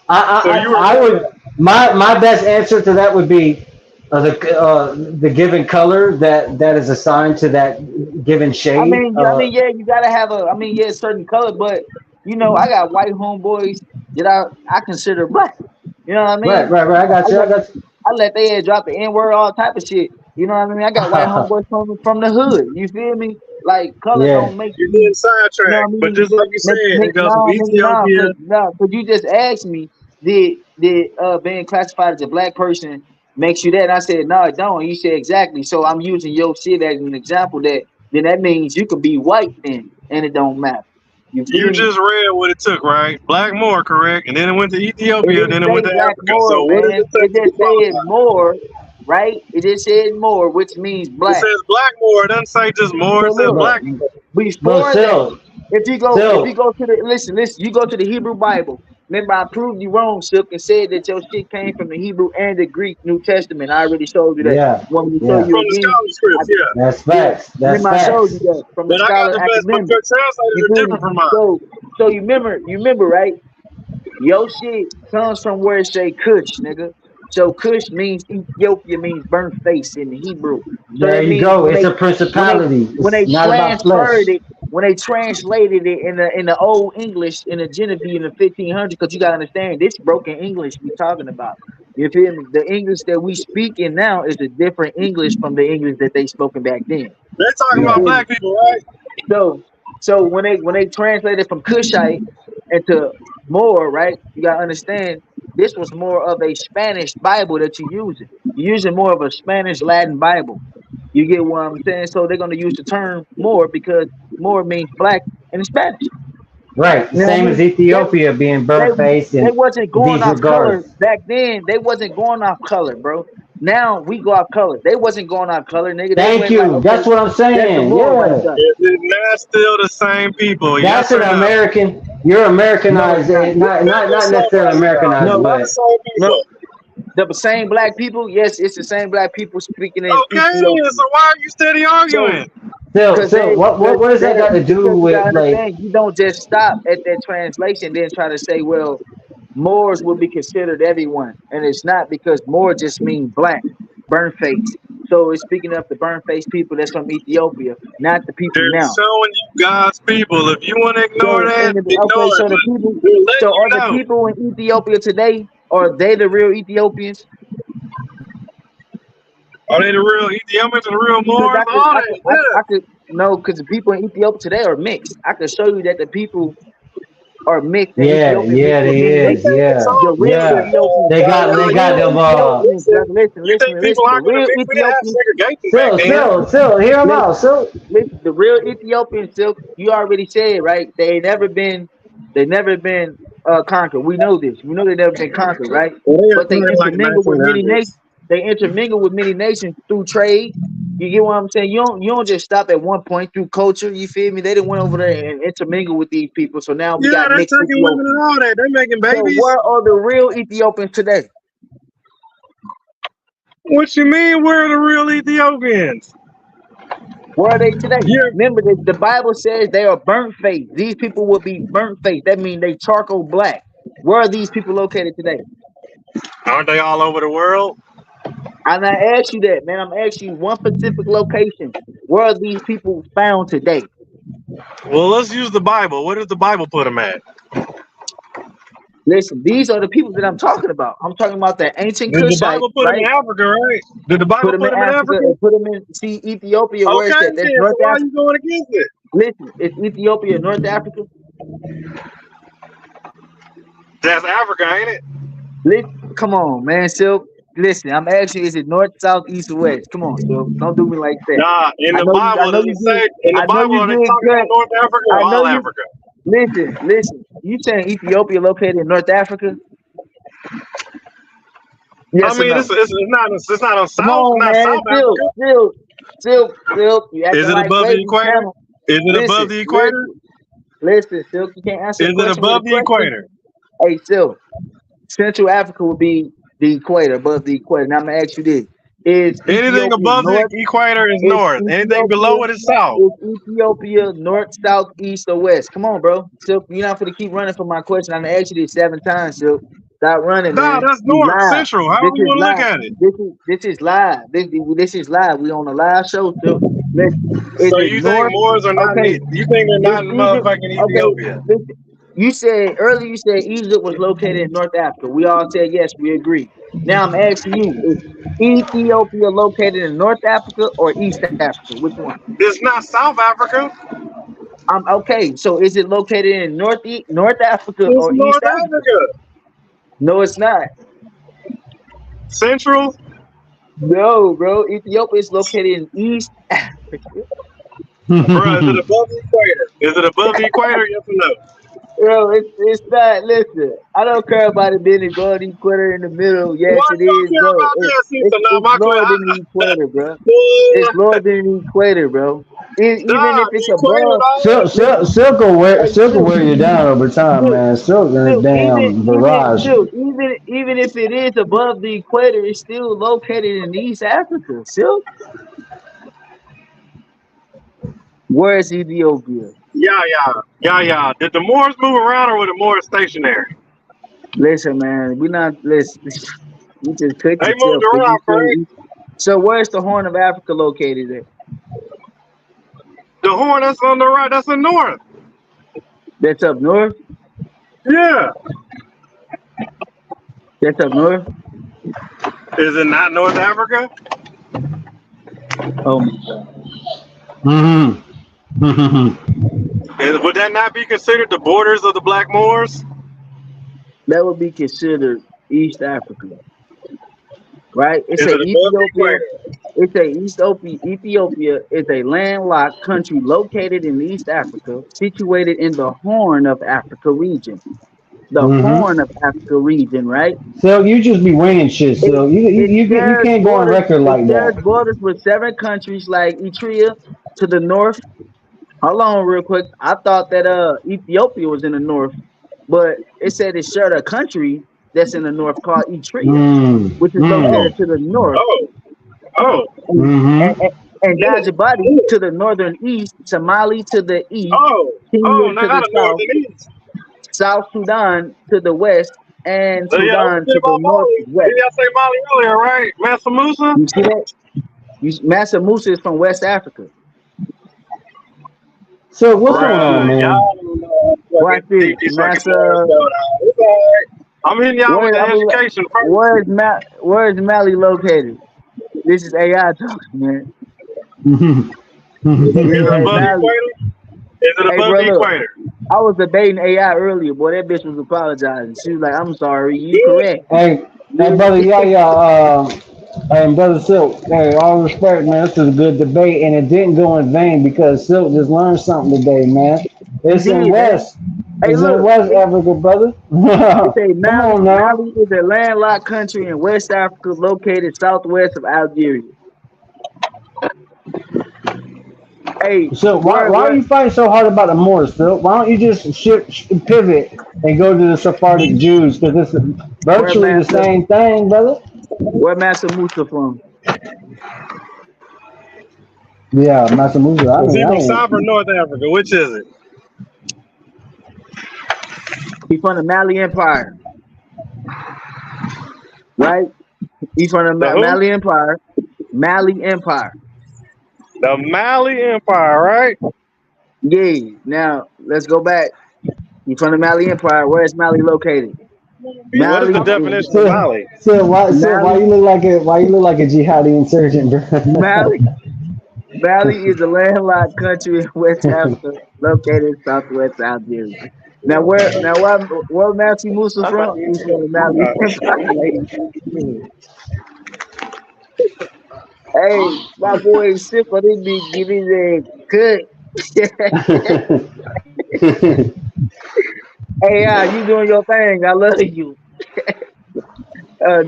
I would, my best answer to that would be the given color that is assigned to that given shade. I mean, yeah, you gotta have a certain color, but you know, I got white homeboys that I consider black. You know what I mean? Right. I got you. I let they drop the N-word, all type of shit. You know what I mean? I got white homeboys from the hood. You feel me? Like color don't make you being sidetracked, you know what I mean? But just like you said, it goes from Ethiopia. But you just asked me, did being classified as a black person makes you that? And I said, no, it don't. You said exactly. So I'm using your shit as an example that means you could be white then, and it don't matter. You just read what it took, right? Black Moor, correct? And then it went to Ethiopia, then it went to Africa. Moor, so what it just said more, right? It just said more, which means black. It says black Moor. It doesn't say just Moor. It says black. Before that, if you go to the listen, you go to the Hebrew Bible. Remember, I proved you wrong, Silk, and said that your shit came from the Hebrew and the Greek New Testament. I already showed you that. Yeah. Want me to show you from the scholar scripts, yeah. That's facts. That's facts. I showed you that from the scholar academic. But your translators are different from mine. So you remember, right? Your shit comes from where it say Kush, nigga. So Kush means Ethiopia, means burnt face in the Hebrew. So there you go. It's a principality. When they transferred it, when they translated it in the old English, in the Genevieve in the 1500s, because you gotta understand this broken English we talking about. You feel me? The English that we speak in now is a different English from the English that they spoken back then. They're talking about black people, right? So when they translated from Cushite into Moor, right? You gotta understand this was more of a Spanish Bible that you're using. You're using more of a Spanish Latin Bible. You get what I'm saying? So they're gonna use the term Moor because Moor means black in Spanish. Right. Same as Ethiopia being burnt face. They wasn't going off color back then. They wasn't going off color, bro. Now we go off color. They wasn't going off color, nigga. Thank you. Like, that's what I'm saying. Yeah. It's still the same people. That's an American. You're Americanized. Not necessarily Americanized. No. The same black people. Yes, it's the same black people speaking in. Okay, so why are you steady arguing? So what does that got to do with like? You don't just stop at that translation, then try to say, well, Moors will be considered everyone, and it's not, because Moor just means black, burnt face. So it's speaking of the burnt face people that's from Ethiopia, not the people They're now. showing you God's people. If you want to ignore that, ignore so it. The people in Ethiopia today, are they the real Ethiopians? Are they the real Ethiopians and the real Moors? No, because the people in Ethiopia today are mixed. I can show you that the people are mixed. Yeah, they is. Yeah. They got them. Listen. The real Ethiopians. Still, hear them out. So the real Ethiopians, still, you already said, right? They never been conquered. We know this. We know they never been conquered, right? But they intermingle with many nations. They intermingle with many nations through trade. You get what I'm saying? You don't just stop at one point through culture. You feel me? They didn't went over there and intermingle with these people. So now we got mixed taking women and all that. They're making babies. So where are the real Ethiopians today? What you mean? Where are the real Ethiopians? Where are they today? Remember, the Bible says they are burnt face. These people will be burnt face. That means they charcoal black. Where are these people located today? Aren't they all over the world? I'm not asking you that, man. I'm asking you one specific location. Where are these people found today? Well, let's use the Bible. Where does the Bible put them at? Listen, these are the people that I'm talking about. I'm talking about the ancient Kushite. Did the Bible put them in Africa, right? Did the Bible put them in Africa? Put them in Ethiopia. Where is that? That's North Africa. Why are you going against it? Listen, it's Ethiopia, North Africa. That's Africa, ain't it? Come on, man. Silk, listen, I'm asking you, is it north, south, east, or west? Come on, Silk. Don't do me like that. Nah, in I the know you. I Bible, know does you it say did. in the I know Bible you are they did talking good. about North Africa or I know all you. Africa? Listen. You saying Ethiopia located in North Africa? Yes I or mean, no? it's not on Come South, on, not man. South Africa. Silk. You Is acting it like above the Baby equator? Channel. Is it above the equator? Listen, Silk. You can't answer Is a it question with a above the question. equator? Hey, Silk. Central Africa will be the equator, above the equator. Now I'm gonna ask you this: Is Anything Ethiopia above the north? equator is Is north. Anything below Ethiopia it is south. is Ethiopia north, south, east, or west? Come on, bro. Silk, you're not gonna keep running from my question. I'm gonna ask you this 7 times, Silk. Stop running, Nah, man. that's You north, live. central. This However you is want to look live. at it. This is live. This is live. We on a live show, Silk. Listen, is So it you think north? Moors are not Okay, you think they're is not in Egypt motherfucking okay? Ethiopia? Listen. You said earlier. You said Egypt was located in North Africa. We all said yes. We agree. Now I'm asking you: Is Ethiopia located in North Africa or East Africa? Which one? It's not South Africa. Okay. So is it located in North Africa It's or East North Africa? Africa. No, it's not. Central? No, bro. Ethiopia is located in East Africa. Bro, is it above the equator? Is it above the equator? Yes or no? Bro, it's not. Listen, I don't care about it being going the equator in the middle. Yes, Why it you don't is, care bro. about that, sister? Now, It's my lower than the equator, bro. It's lower than the equator, bro. Even nah, if the it's equator, above, dog. listen, hey, Silk will wear you down over time, Silk, man. Silk and a damn barrage. even if it is above the equator, it's still located in East Africa. Silk, where is Ethiopia? Yeah. Did the Moors move around or were the Moors stationary? Listen, man, we not listen. You just cut They moved yourself because around, you correct? say. So where's the Horn of Africa located at? The Horn, that's on the right. That's the north. That's up north. Yeah. That's up north. Is it not North Africa? Oh my God. Would that not be considered the borders of the Black Moors? That would be considered East Africa, right? It's Is a it above the Ethiopia. equator? It's a Ethiopia. Ethiopia is a landlocked country located in East Africa, situated in the Horn of Africa region. The Horn of Africa region, right? Silk, you just be winging shit, Silk. You can't go on record It like shares that. borders with 7 countries like Eritrea to the north. Hold on real quick. I thought that Ethiopia was in the north, but it said it shared a country that's in the north called Eritrea, which is Oh, located to the north. oh. And Djibouti to the northern east, Somali to the east, Kenya Now to the got a north south, and east. South Sudan to the west, and Yeah, don't Sudan forget to the about Mali. northwest. Did y'all say Mali earlier, right? Mansa Musa? You see that? Mansa Musa is from West Africa. So what's going Watch this. on, man? Y'all don't know Watch fucking this. deep these fucking Massa. Moors go down. It's all right. I'm hitting y'all with the education first. Where is Mali located? This is AI talking, man. Is it Hey, above the Mali. equator? Is it Hey, above bro, the look. equator? I was debating AI earlier, boy. That bitch was apologizing. She was like, "I'm sorry, you correct." Hey, brother, and brother Silk. Hey, all respect, man. This is a good debate, and it didn't go in vain because Silk just learned something today, man. It's in Indeed, man. West. Hey, It's in look. West Africa, brother. It's a Come on now. Mali is a landlocked country in West Africa located southwest of Algeria. Hey, So why where are you fighting so hard about the Moors, Phil? Why don't you just pivot and go to the Sephardic Jews? Because it's virtually the Master same thing, brother. Musa from? Yeah, Master Musa. I Is mean, he I from ain't. South or North Africa? Which is it? He's from the Mali Empire, right? He's from the The who? Mali Empire. Mali Empire. The Mali Empire, right? Yeah. Now let's go back. He's from the Mali Empire. Where is Mali located? What is the Mali definition of Mali? Why you look like a jihadi insurgent, bro? Mali is a landlocked country in West Africa, located in southwest Algeria. Where Matthew Musa I thought from? He's from Mali. Hey, my boy is sick, but he be giving the good. Hey, you doing your thing. I love you.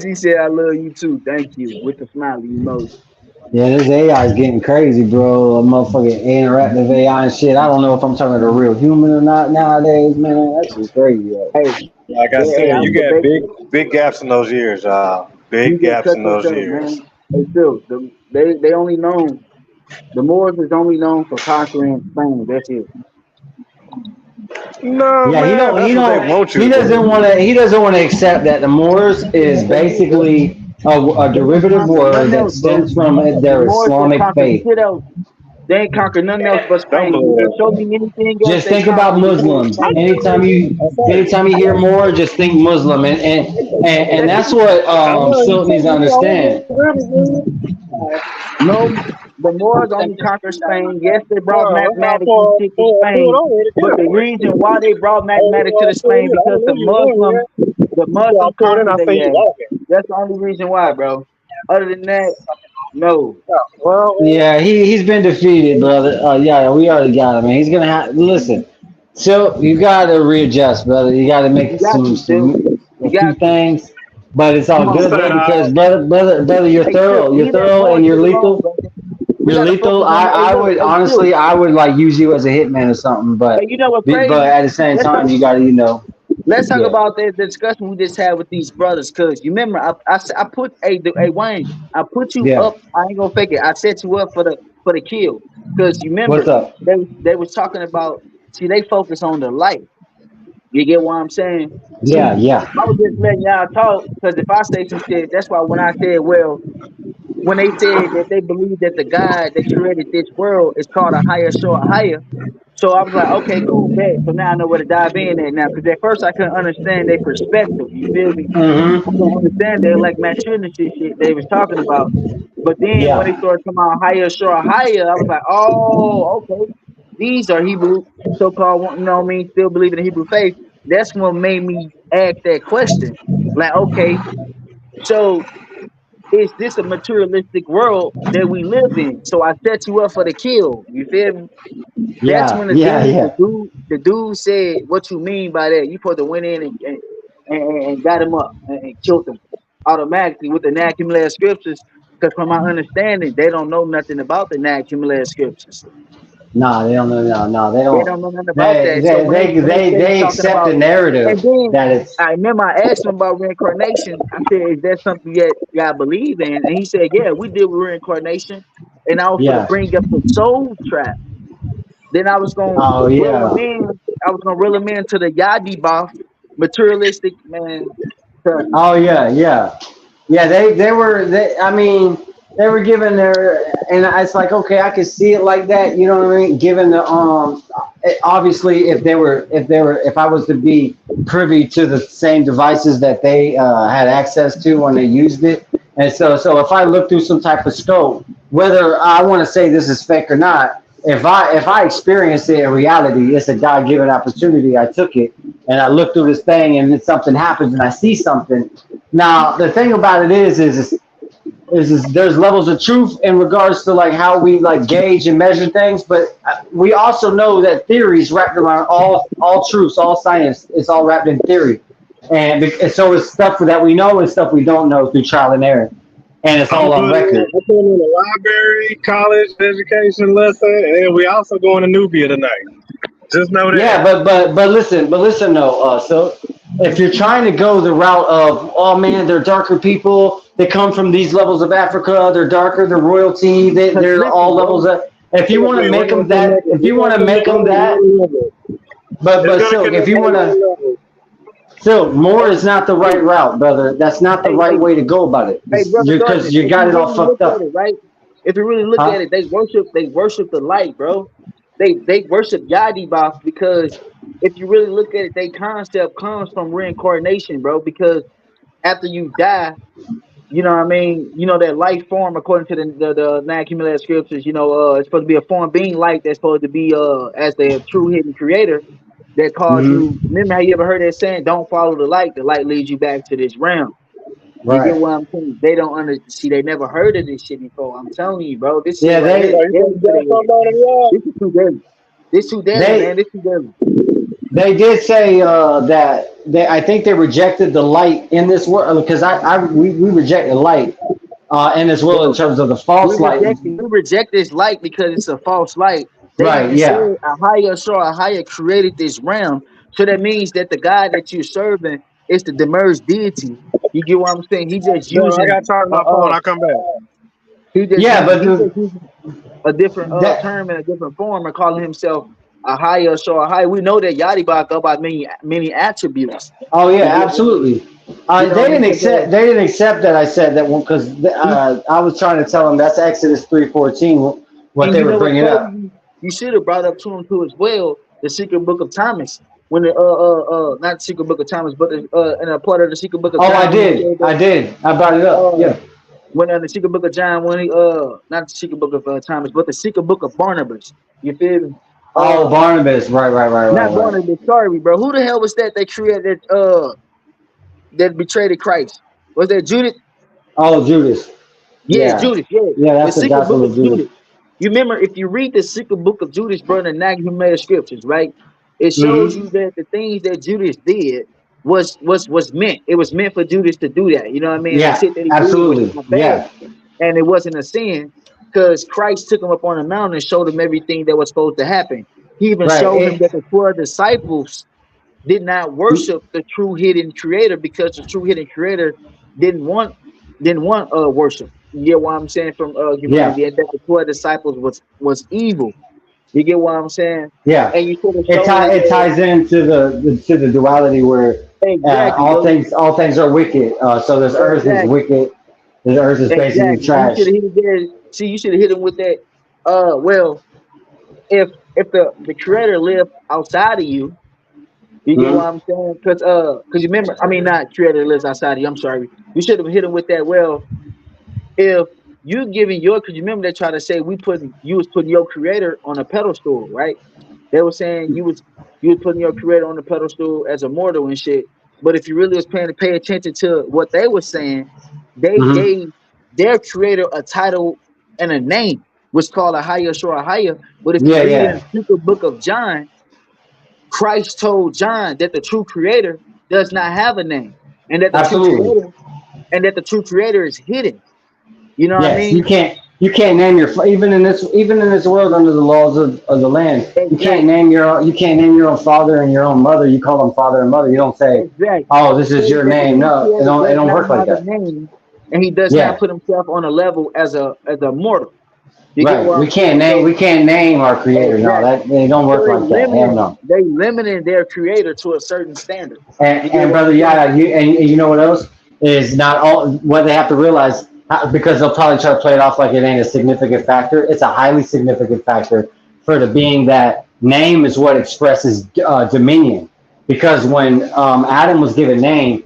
G said I love you too. Thank you. With the smiley emoji. Yeah, this AI is getting crazy, bro. A motherfucking interactive AI and shit. I don't know if I'm talking to a real human or not nowadays, man. That's just crazy, yo. Hey, Like I hey, said, you I'm got debating. big gaps in those years, You big just gaps cut in those yourself, years. man. Hey, Phil, they only known, the Moors is only known for conquering Spain. That's it. No, Yeah, man, that's what they want you he to doesn't want believe. to, he doesn't want to accept that the Moors is basically a They ain't derivative conquer word nothing that else, bro. stems from The their Moors ain't Islamic conquered faith. shit else. They ain't conquered nothing else but Don't Spain. You believe can show that. me anything else Just they think about conquered before Muslims. Spain. Anytime you hear more, just think Muslim, and That's that's what I know you Silk needs to said you understand. no. The Moors only conquered Spain. Yes, they brought Bro, that's how mathematics and far shit to forward Spain. already. But the reason why they brought mathematics to the Spain I because knew you was on here. The So I Muslim pulled in, I conquered seen you their ass. walking. That's the only reason why, bro. Other than that, no. Well, Yeah, he's been defeated, brother. Yeah, we already got him, man. He's gonna have listen. So you gotta readjust, brother. You gotta You make got to, Phil. a You few got to. things, but it's all Come on, good, said bro. Phil. Because brother, you're Hey, Phil, thorough. You're leave that thorough, and Moor you're shit alone, lethal. bro. We You're gotta lethal. focus on the. Hey, I look. would Hey, Phil. honestly, I would like use you as a hitman or something, Hey, you know what's but crazy? at the same Let's time, talk. you gotta, Let's talk yeah. about the discussion we just had with these brothers. Cause you remember, I put a Wayne. I put you Yeah. up. I ain't gonna fake it. I set you up for the kill. Cause you What's remember up? they was talking about. See, they focus on the light. You get what I'm saying? See, Yeah, yeah, I was just letting y'all talk. Cause if I say some shit, that's why when I said, well, when they said that they believe that the God that created this world is called a higher, so a higher. So I was like, okay, cool, bet. So now I know where to dive in at now. Because at first I couldn't understand their perspective. You feel me? I couldn't understand they like Matt Shooter shit they was talking about. But then when they yeah. started talking about higher, sure, higher, I was like, oh, okay. These are Hebrew, so-called, you know what I mean, still believing in the Hebrew faith. That's what made me ask that question. Like, okay, so is this a materialistic world that we live in? So I set you up for the kill. You feel me? That's Yeah, when yeah, yeah. the dude said, "What you mean by that? You supposed to went in and got him up and killed him automatically with the Nag-Hammadi scriptures." Because from my understanding, they don't know nothing about the Nag-Hammadi scriptures. No, they don't know. No, they They don't. don't know nothing about that. So when they They talking accept about, the narrative and then that it's I remember I asked him about reincarnation. I said, "Is that something that y'all believe in?" And he said, "Yeah, we deal with reincarnation." And I was going to yeah. bring up the soul trap. Then I was going to Oh reel him yeah. in. I was going to reel him into the Yadi Boff, materialistic man. Oh yeah, yeah. Yeah, I mean, they were given their, and it's like, okay, I could see it like that. You know what I mean? Given the obviously, if I was to be privy to the same devices that they had access to when they used it, and so if I look through some type of scope, whether I want to say this is fake or not, if I experience it in reality, it's a God given opportunity. I took it, and I look through this thing, and then something happens, and I see something. Now the thing about it is there's levels of truth in regards to like how we like gauge and measure things, but we also know that theories wrapped around all truths, all science. It's all wrapped in theory, and so it's stuff that we know and stuff we don't know through trial and error, and it's I'm all on putting record. in a library, college education lesson, and we also going to Nubia tonight. Just know Yeah, that. but listen though. So if you're trying to go the route of, oh man, they're darker people, they come from these levels of Africa, they're darker, they're royalty, Because they're all listen, bro. levels of. If you We're want to make gonna them that, if you want to make them that, but It's gonna Silk, if connect you on want to, one level. Silk, more is not the right route, brother. That's not the Hey, right hey, way to go about it. hey, brother Because Sergeant, you if got you it all really look fucked at up, it, right? If you really look at huh? it, they worship the light, bro. They worship Yadi because if you really look at it, they concept comes from reincarnation, bro. Because after you die, you know what I mean? You know that life form according to the non-accumulated scriptures, it's supposed to be a form being light that's supposed to be as the true hidden creator. that cause you. Remember how you ever heard that saying? Don't follow the light. The light leads you back to this realm. You get Right. what I'm saying? They don't see. They never heard of this shit before. I'm telling you, bro. This shit Yeah, right they here. This is too deadly. This too deadly, man. This too deadly. they did say that I think they rejected the light in this world because we rejected light in this world in terms of the false light. We reject this light because it's a false light. They Right, even yeah. said Ahaya created this realm. So that means that the God that you're serving is the demerged deity. You get what I'm saying? He just Bro, using I got to charge my phone. I'll come back. he just Yeah, but using a different that- term in a different form and calling himself Ahaya. We know that Yadibah go by many attributes. Oh yeah, absolutely. They didn't accept. They didn't accept that I said that one because I was trying to tell them that's Exodus 3:14. What they were bringing up. You should have brought up to him too as well the secret book of Thomas. When the not the secret book of Thomas, but in a part of the secret book of John. I did. I brought it up. Yeah. When the secret book of John, when he not the secret book of Thomas, but the secret book of Barnabas. You feel me? Barnabas. Right. Not Barnabas. Sorry, bro. Who the hell was that? They created that betrayed Christ. Was that Judas? Oh, Judas. Yeah, Judas. Yeah, that's the gospel of Judas. You remember, if you read the secret book of Judas, bro, the Nag Hammadi scriptures, right? It shows you that the things that Judas did was meant. It was meant for Judas to do that. You know what I mean? Yeah, absolutely. Yeah. And it wasn't a sin because Christ took him up on a mountain and showed him everything that was supposed to happen. He even showed him that the 12 disciples did not worship the true hidden creator because the true hidden creator didn't want worship. You get what I'm saying? From humanity, that the 12 disciples was evil. You get what I'm saying? Yeah. And you it ties into the duality where all things are wicked. So this earth is wicked. The earth is basically trash. You should have hit him with that. Well, if the creator lived outside of you, you get what I'm saying? Because you remember, I mean, not creator lives outside of you. I'm sorry. You should have hit him with that. Well, if you giving your, because you remember they try to say you was putting your creator on a pedestal, right? They were saying you was putting your creator on the pedestal as a mortal and shit. But if you really was paying attention to what they were saying, they gave their creator a title and a name, which called Ahaya. But if you read in the secret book of John, Christ told John that the true creator does not have a name, and that the true creator is hidden. You know what I mean? You can't name your even in this world under the laws of the land. You can't name your own father and your own mother. You call them father and mother. You don't say, "Oh, this is your name." No, it don't work like that. And he does not put himself on a level as a mortal. Right. We can't name our creator. No, that they don't work like that. Hell no. They limited their creator to a certain standard. And brother, you know what else is not all what they have to realize. Because they'll probably try to play it off like it ain't a significant factor. It's a highly significant factor for the being that name is what expresses dominion. Because when Adam was given name,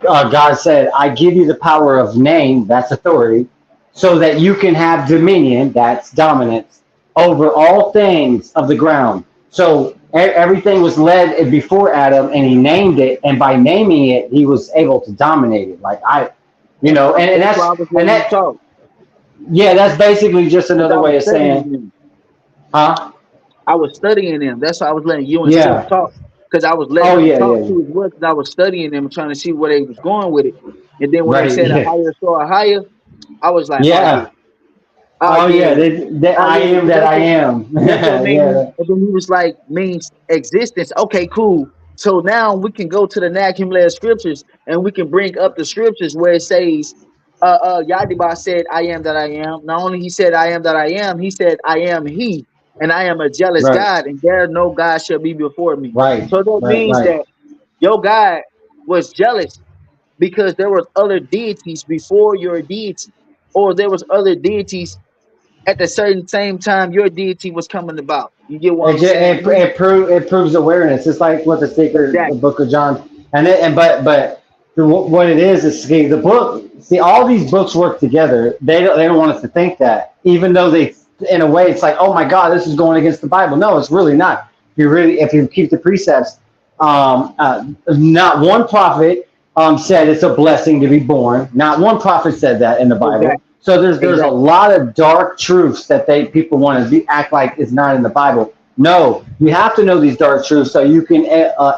God said, I give you the power of name, that's authority, so that you can have dominion, that's dominance, over all things of the ground. So everything was led before Adam, and he named it, and by naming it, he was able to dominate it. That's basically just another way of saying, I was studying them. That's why I was letting you and Steve talk, because I was letting them talk to his work, because I was studying them and trying to see where they was going with it. And then when they said Ahaya, I was like, I am that I am. And then he was like, means existence. Okay, cool. So now we can go to the Nag Hammadi scriptures and we can bring up the scriptures where it says, Yadibah said, I am that I am. Not only he said, I am that I am, he said, I am he, and I am a jealous God, and there no God shall be before me. Right. So that means that your God was jealous because there was other deities before your deity, or there was other deities at the same time your deity was coming about. You get what I'm saying? It proves awareness. It's like what the book of John, but what it is the book. See, all these books work together. They don't want us to think that, even though they, in a way, it's like, oh my God, this is going against the Bible. No, it's really not. if you keep the precepts, not one prophet said it's a blessing to be born. Not one prophet said that in the Bible. Exactly. So there's a Exactly. lot of dark truths that people want to act like is not in the Bible. No, you have to know these dark truths so you can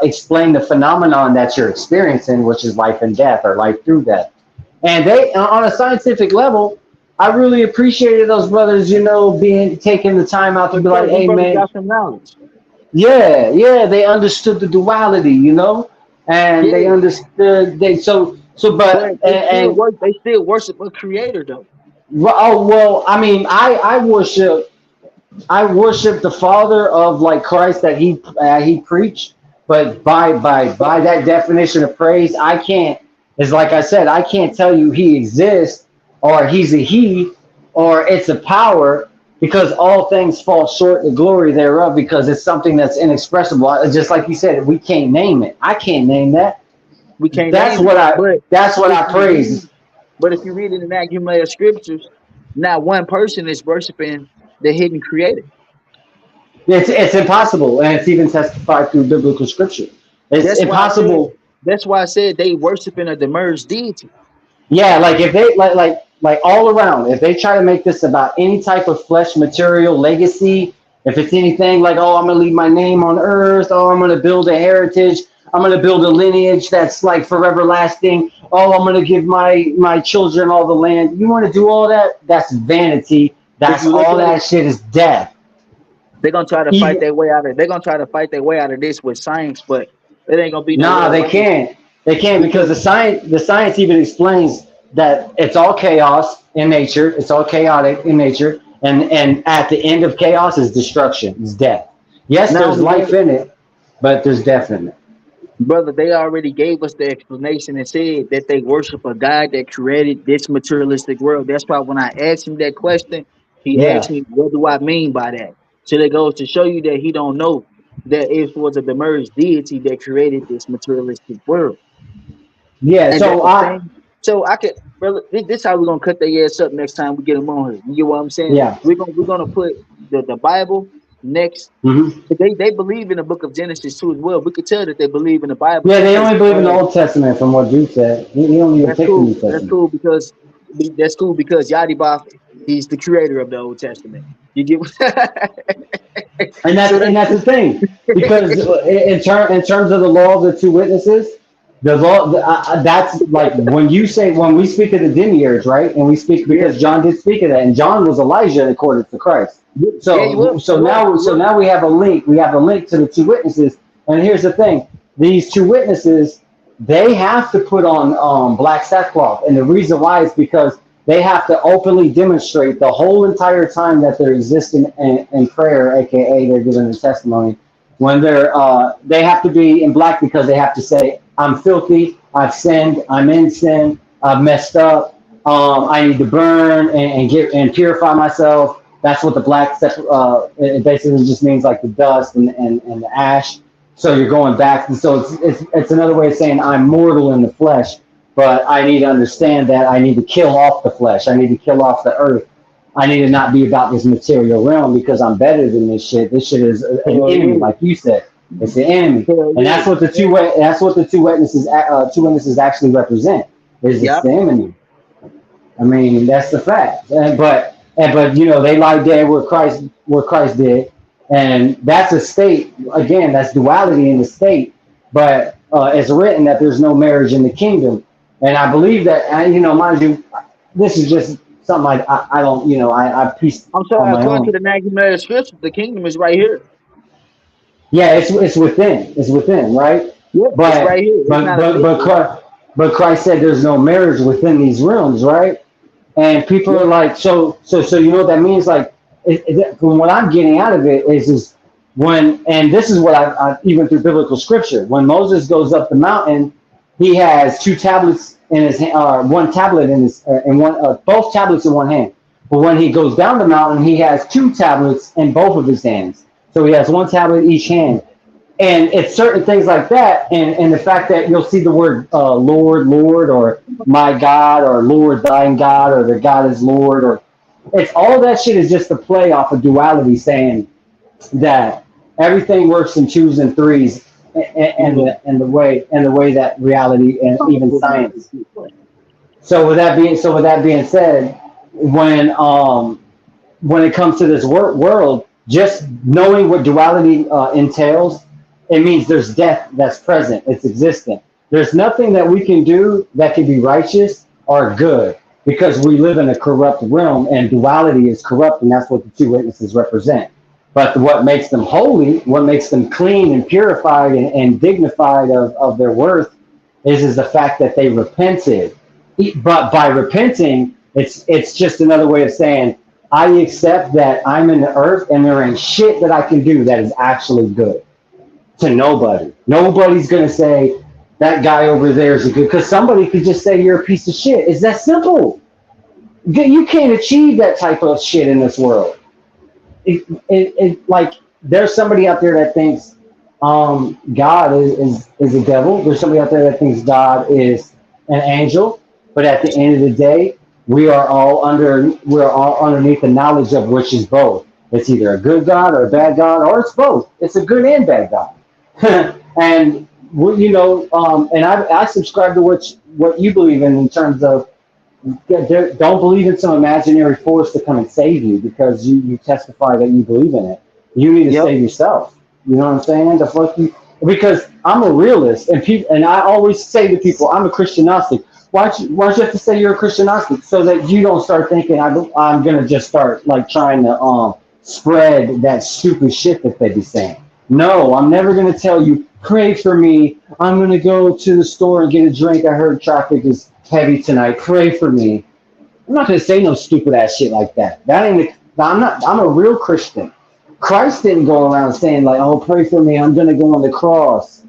explain the phenomenon that you're experiencing, which is life and death or life through death. And they, on a scientific level, I really appreciated those brothers, taking the time out to be like, hey, man, got some knowledge. yeah, they understood the duality, and they Yeah. understood But they still worship a creator though. well, I mean, I worship the Father of like Christ that he preached, but by that definition of praise, I can't. It's like I said, I can't tell you he exists or he's a he or it's a power because all things fall short of the glory thereof because it's something that's inexpressible. Just like you said, we can't name it. I can't name that. We can't That's name what it. that's what I praise. But if you read in the accumulated scriptures, not one person is worshiping the hidden creator. It's impossible, and it's even testified through biblical scripture. It's That's why I impossible. said, that's why I said they worshiping a demerged deity. Yeah, like if they like all around, if they try to make this about any type of flesh material legacy, if it's anything like, oh, I'm gonna leave my name on earth, oh, I'm gonna build a heritage, I'm gonna build a lineage that's like forever lasting, oh, I'm gonna give my children all the land. You want to do all that? That's vanity. That's all that shit is death. They're gonna try to fight their way out of. They're gonna try to fight their way out of this with science, but it ain't gonna be. Nah, they can't. They can't because the science even explains that it's all chaos in nature. It's all chaotic in nature, and at the end of chaos is destruction, is death. Yes, there's life in it, but there's death in it. Brother, they already gave us the explanation and said that they worship a God that created this materialistic world. That's why when I asked him that question, he asked me, "What do I mean by that?" So that goes to show you that he don't know that it was a demerged deity that created this materialistic world. Yeah, And so I could, brother. This how we're gonna cut their ass up next time we get them on here. You get what I'm saying? Yeah. We're gonna put the Bible next. They believe in the book of Genesis too as well. We could tell that they believe in the Bible. Yeah, they only believe in the Old Testament, from what Jude said. He only even picked the New Testament. That's cool because Yadibaf, he's the creator of the Old Testament. You get what? And that's the thing, because in terms of the law of the two witnesses, the law that's like when we speak of the demiurge, right? And we speak because John did speak of that, and John was Elijah according to Christ. So now we have a link. We have a link to the two witnesses, and here's the thing: these two witnesses, they have to put on black sackcloth, and the reason why is because they have to openly demonstrate the whole entire time that they're existing in prayer, aka they're giving a testimony. When they have to be in black because they have to say, "I'm filthy, I've sinned, I'm in sin, I've messed up, I need to burn and purify myself." That's what the black it basically just means like the dust and the ash. So you're going back, and so it's another way of saying I'm mortal in the flesh. But I need to understand that I need to kill off the flesh. I need to kill off the earth. I need to not be about this material realm because I'm better than this shit. This shit is an enemy, like you said. It's the enemy, and that's what the two witnesses actually represent. Is it's the enemy. I mean, that's the fact. But they lie dead where Christ did, and that's a state. Again, that's duality in the state. But it's written that there's no marriage in the kingdom. And I believe that, mind you, this is just something I don't, I pieced. I'm sorry, according to the Accumulated Scripture, the kingdom is right here. Yeah, it's within. It's within, right? Yeah, but, it's right here. But Christ said there's no marriage within these realms, right? And people are like, so you know what that means? Like, from what I'm getting out of it is and this is what I even through biblical scripture, when Moses goes up the mountain, he has two tablets in his hand, one tablet in his, and both tablets in one hand. But when he goes down the mountain, he has two tablets in both of his hands. So he has one tablet in each hand. And it's certain things like that, and the fact that you'll see the word Lord, Lord, or my God, or Lord, thine God, or the God is Lord, or it's all that shit is just a play off of duality, saying that Everything works in twos and threes, and the way that reality and even science. So with that being said, when it comes to this world, just knowing what duality entails, it means there's death that's present, it's existent. There's nothing that we can do that can be righteous or good because we live in a corrupt realm and duality is corrupt, and that's what the two witnesses represent. But what makes them holy, what makes them clean and purified and dignified of their worth is the fact that they repented. But by repenting, it's just another way of saying, I accept that I'm in the earth and there ain't shit that I can do that is actually good to nobody. Nobody's going to say that guy over there is a good, because somebody could just say you're a piece of shit. It's that simple. You can't achieve that type of shit in this world. Like there's somebody out there that thinks God is a devil. There's somebody out there that thinks God is an angel. But at the end of the day, we're all underneath the knowledge of which is both. It's either a good God or a bad God, or it's both. It's a good and bad God. And and I subscribe to what you believe in terms of don't believe in some imaginary force to come and save you because you testify that you believe in it. You need to save yourself. You know what I'm saying? The fuck you, because I'm a realist, and I always say to people, I'm a Christian Gnostic. Why don't you have to say you're a Christian Gnostic so that you don't start thinking I'm gonna just start like trying to spread that stupid shit that they be saying. No, I'm never gonna tell you pray for me. I'm gonna go to the store and get a drink. I heard traffic is heavy tonight. Pray for me. I'm not gonna say no stupid ass shit like that. I'm a real Christian. Christ didn't go around saying like, oh, pray for me. I'm gonna go on the cross.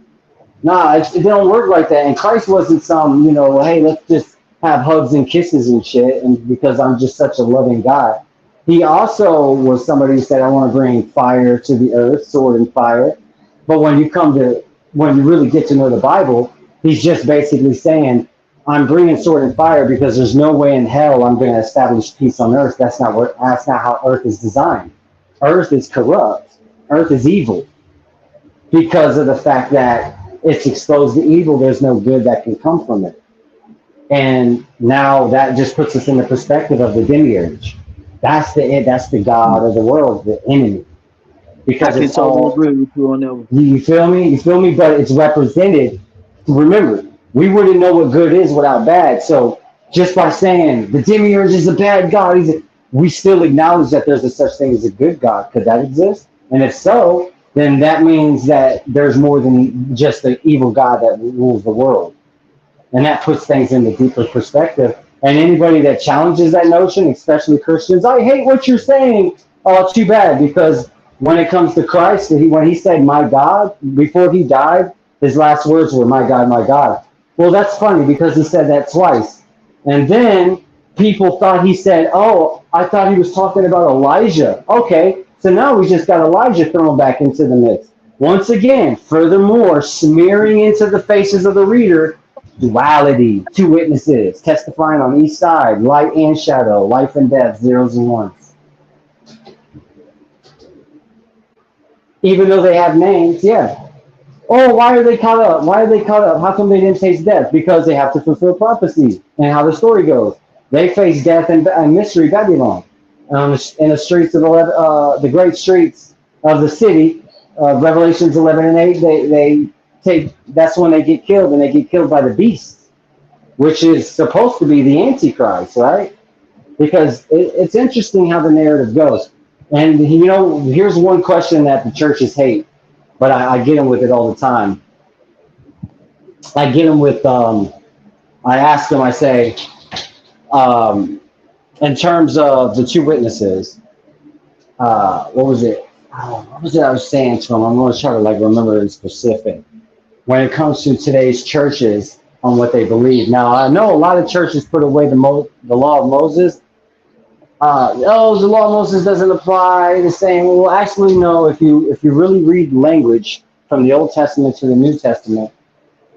Nah, it don't work like that. And Christ wasn't some, hey, let's just have hugs and kisses and shit, and because I'm just such a loving God. He also was somebody who said, I want to bring fire to the earth, sword and fire. But when you really get to know the Bible, he's just basically saying, I'm bringing sword and fire because there's no way in hell I'm going to establish peace on earth. That's not how earth is designed. Earth is corrupt. Earth is evil. Because of the fact that it's exposed to evil, there's no good that can come from it. And now that just puts us in the perspective of the demiurge. That's the god of the world, the enemy. Because it's all agree with you on that one. You feel me? You feel me? But it's represented. Remember, we wouldn't know what good is without bad. So just by saying the demiurge is a bad god, we still acknowledge that there's a such thing as a good god. Could that exist? And if so, then that means that there's more than just the evil God that rules the world. And that puts things in the deeper perspective. And anybody that challenges that notion, especially Christians, I hate what you're saying. Oh, too bad, because when it comes to Christ, when he said, my God, before he died, his last words were, my God, my God. Well, that's funny because he said that twice. And then people thought he said, oh, I thought he was talking about Elijah. Okay. So now we just got Elijah thrown back into the mix. Once again, furthermore, smearing into the faces of the reader, duality, two witnesses, testifying on each side, light and shadow, life and death, zeros and ones. Even though they have names, yeah. Oh, why are they caught up? Why are they caught up? How come they didn't taste death? Because they have to fulfill prophecy. And how the story goes. They face death and mystery Babylon. In the streets of the great streets of the city, Revelations 11 and 8, that's when they get killed, and they get killed by the beast, which is supposed to be the Antichrist, right? Because it's interesting how the narrative goes. And here's one question that the churches hate, but I get them with it all the time. I get them with, I ask them, I say, in terms of the two witnesses, what was it? What was it I was saying to them? I'm going to try to remember in specific. When it comes to today's churches on what they believe. Now, I know a lot of churches put away the law of Moses. The law of Moses doesn't apply. They're saying, well, actually, no. If you really read language from the Old Testament to the New Testament,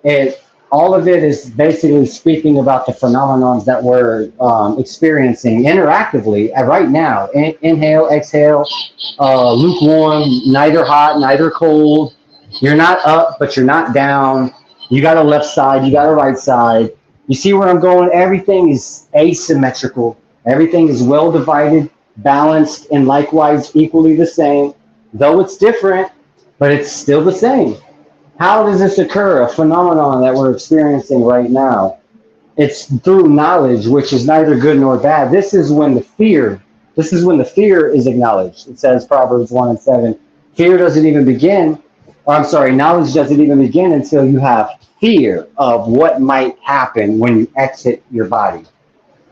it all of it is basically speaking about the phenomenons that we're experiencing interactively right now. Inhale, exhale, lukewarm, neither hot, neither cold. You're not up, but you're not down. You got a left side, you got a right side. You see where I'm going? Everything is asymmetrical. Everything is well divided, balanced, and likewise equally the same. Though it's different, but it's still the same. How does this occur? A phenomenon that we're experiencing right now. It's through knowledge, which is neither good nor bad. This is when the fear is acknowledged. It says Proverbs 1:7. Fear doesn't even begin. Or I'm sorry, knowledge doesn't even begin until you have fear of what might happen when you exit your body.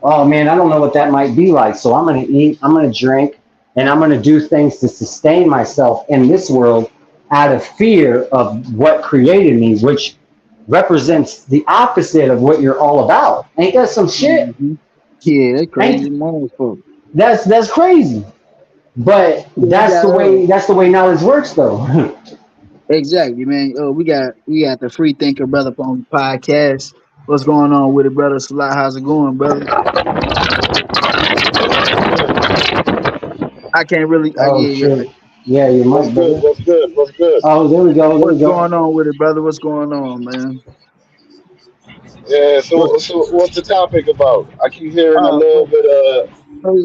Oh man, I don't know what that might be like. So I'm gonna eat, I'm gonna drink, and I'm gonna do things to sustain myself in this world out of fear of what created me, which represents the opposite of what you're all about. Ain't that some shit? Mm-hmm. Yeah, that's crazy. That's crazy. But that's the way knowledge works, though. Exactly, man. We got the Free Thinker brother on the podcast. What's going on with it, brother? Salah, how's it going, brother? I can't really. Yeah, you might. What's good? Oh, there we go. What's going on with it, brother? What's going on, man? Yeah, so what's the topic about? I keep hearing a little bit of.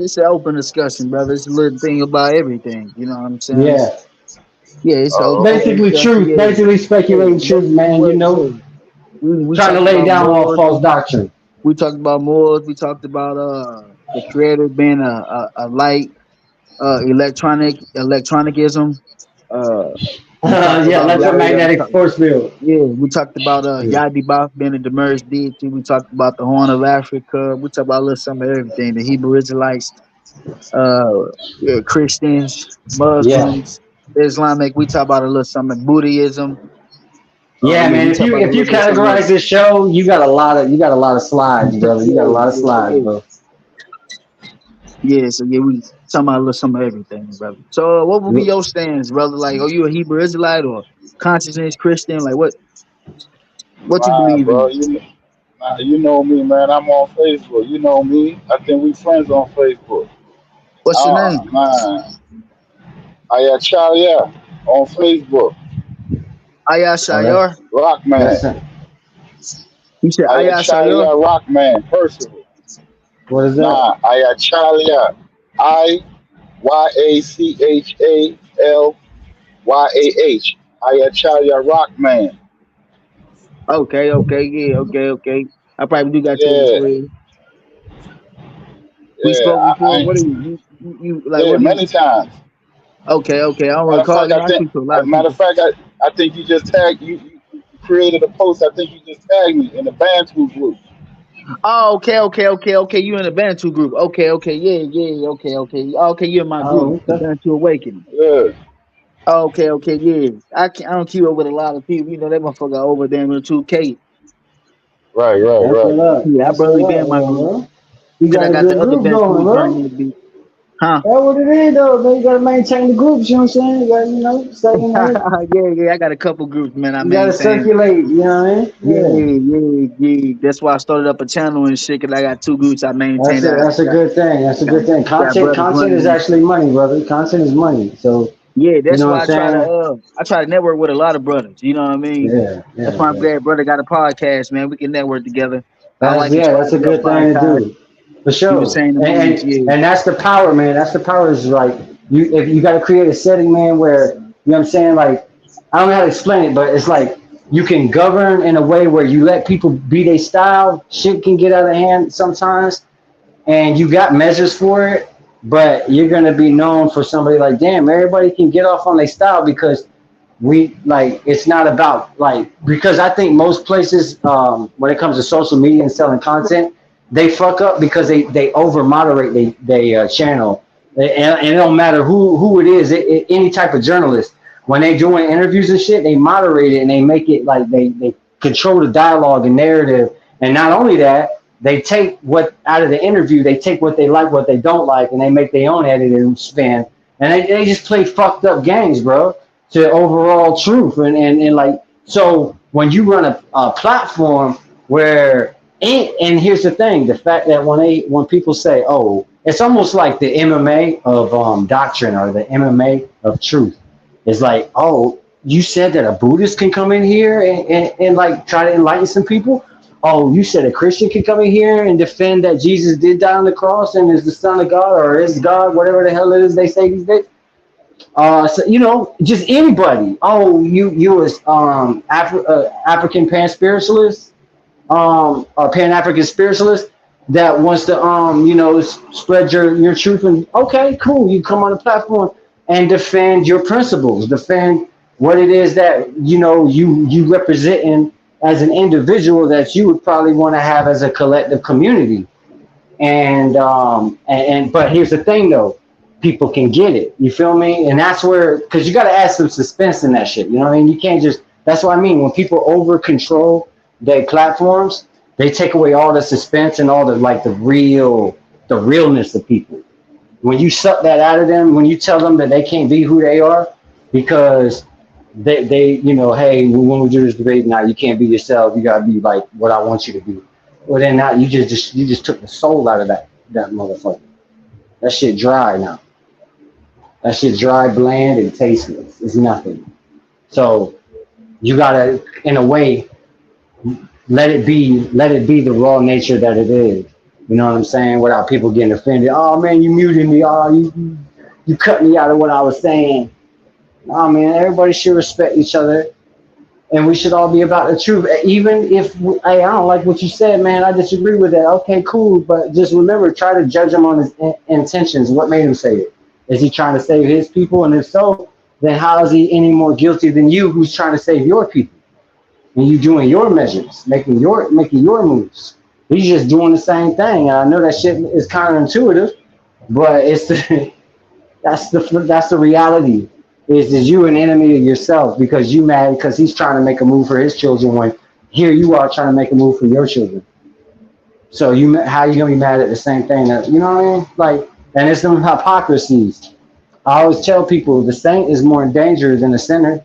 It's an open discussion, brother. It's a little thing about everything. You know what I'm saying? Yeah. Yeah, it's basically truth. Yeah. Basically speculating truth, man. You know, we trying to lay down all false doctrine. We talked about Moors. We talked about the Creator being a light, electronicism. Electromagnetic force field. Yeah, we talked about Yadi Baf being a Demurge deity. We talked about the Horn of Africa. We talked about a little some of everything. The Hebrew Israelites, Christians, Muslims, Islamic. We talk about a little something Buddhism. Yeah, man. If you categorize this show, you got a lot of slides, brother. You got a lot of slides, bro. Yeah, so yeah, we talking about a little some of everything, brother. So what would be your stance, brother? Like, are you a Hebrew Israelite or consciousness Christian? Like, what you believe bro, in? You know me, man. I'm on Facebook. You know me. I think we friends on Facebook. What's your name? Man. Ayachaya on Facebook. Ayashayar? Rockman. You said Ayachaya Rockman, personal. What is that? Nah, Ayachaya. IYACHALYAH. Ayachaya Rockman. Okay. I probably do got you. We spoke before. What are you like? Yeah, many times. Okay. I don't recall. Matter of fact, I think you just tagged you created a post. I think you just tagged me in the Bantu group. Oh, okay. You in the Bantu group? Okay. Yeah. Okay, you're in my group. Bantu Awakening. Yeah. Okay. Yeah. I don't keep up with a lot of people. You know, they motherfucker over there in 2K. Right. Yeah, I barely been in my group. You got I got the other Bantu group. Huh? That's what it is, though. You gotta maintain the groups. You know what I'm saying? You gotta, stay in there. Yeah. I got a couple groups, man. You gotta circulate. You know what I mean? Yeah. That's why I started up a channel and shit. Cause I got 2 groups I maintain. That's a good thing. Content is actually money, brother. Content is money. So yeah, that's why I try to network with a lot of brothers. You know what I mean? Yeah. That's why I'm glad brother got a podcast, man. We can network together. That's a good thing to do. For sure. And that's the power, man. That's the power is like if you got to create a setting, man, where, you know what I'm saying? Like, I don't know how to explain it, but it's like you can govern in a way where you let people be their style. Shit can get out of hand sometimes, and you got measures for it, but you're going to be known for somebody like, damn, everybody can get off on their style because it's not about because I think most places, when it comes to social media and selling content, they fuck up because they over moderate they channel, and it don't matter who it is. Any type of journalist, when they doing interviews and shit, they moderate it and they make it like they control the dialogue and narrative. And not only that, they take what out of the interview, they take what they like, what they don't like, and they make their own editing spin. And they just play fucked up games, bro, to overall truth. And like, so when you run a platform where and here's the thing, the fact that when people say, oh, it's almost like the MMA of doctrine or the MMA of truth. It's like, oh, you said that a Buddhist can come in here and like try to enlighten some people. Oh, you said a Christian can come in here and defend that Jesus did die on the cross and is the Son of God or is God, whatever the hell it is they say these days. So you know, just anybody. Oh, you was African pan spiritualist, or pan African spiritualist that wants to you know, spread your truth. And okay, cool, you come on the platform and defend your principles, defend what it is that you know you representing as an individual that you would probably want to have as a collective community. And but here's the thing though, people can get it. You feel me? And that's where, because you got to add some suspense in that shit. You know what I mean? You can't just. That's what I mean. When people over control their platforms, they take away all the suspense and all the like the realness of people. When you suck that out of them, when you tell them that they can't be who they are, because they you know, hey, when we do this debate now, you can't be yourself. You gotta be like what I want you to be. Well, then now you just took the soul out of that motherfucker. That shit dry now. That shit dry, bland, and tasteless. It's nothing. So you gotta, in a way, let it be the raw nature that it is. You know what I'm saying? Without people getting offended. Oh man, you muted me. Oh, you cut me out of what I was saying. Oh man, everybody should respect each other, and we should all be about the truth. Even if hey, I don't like what you said, man, I disagree with that. Okay, cool, but just remember, try to judge him on his intentions. What made him say it? Is he trying to save his people? And if so, then how is he any more guilty than you, who's trying to save your people? And you doing your measures, making your moves. He's just doing the same thing. And I know that shit is counterintuitive, but it's that's the reality. Is you an enemy of yourself because you mad because he's trying to make a move for his children when here you are trying to make a move for your children. So how you gonna be mad at the same thing? That, you know what I mean? Like, and it's them hypocrisies. I always tell people the saint is more in danger than the sinner.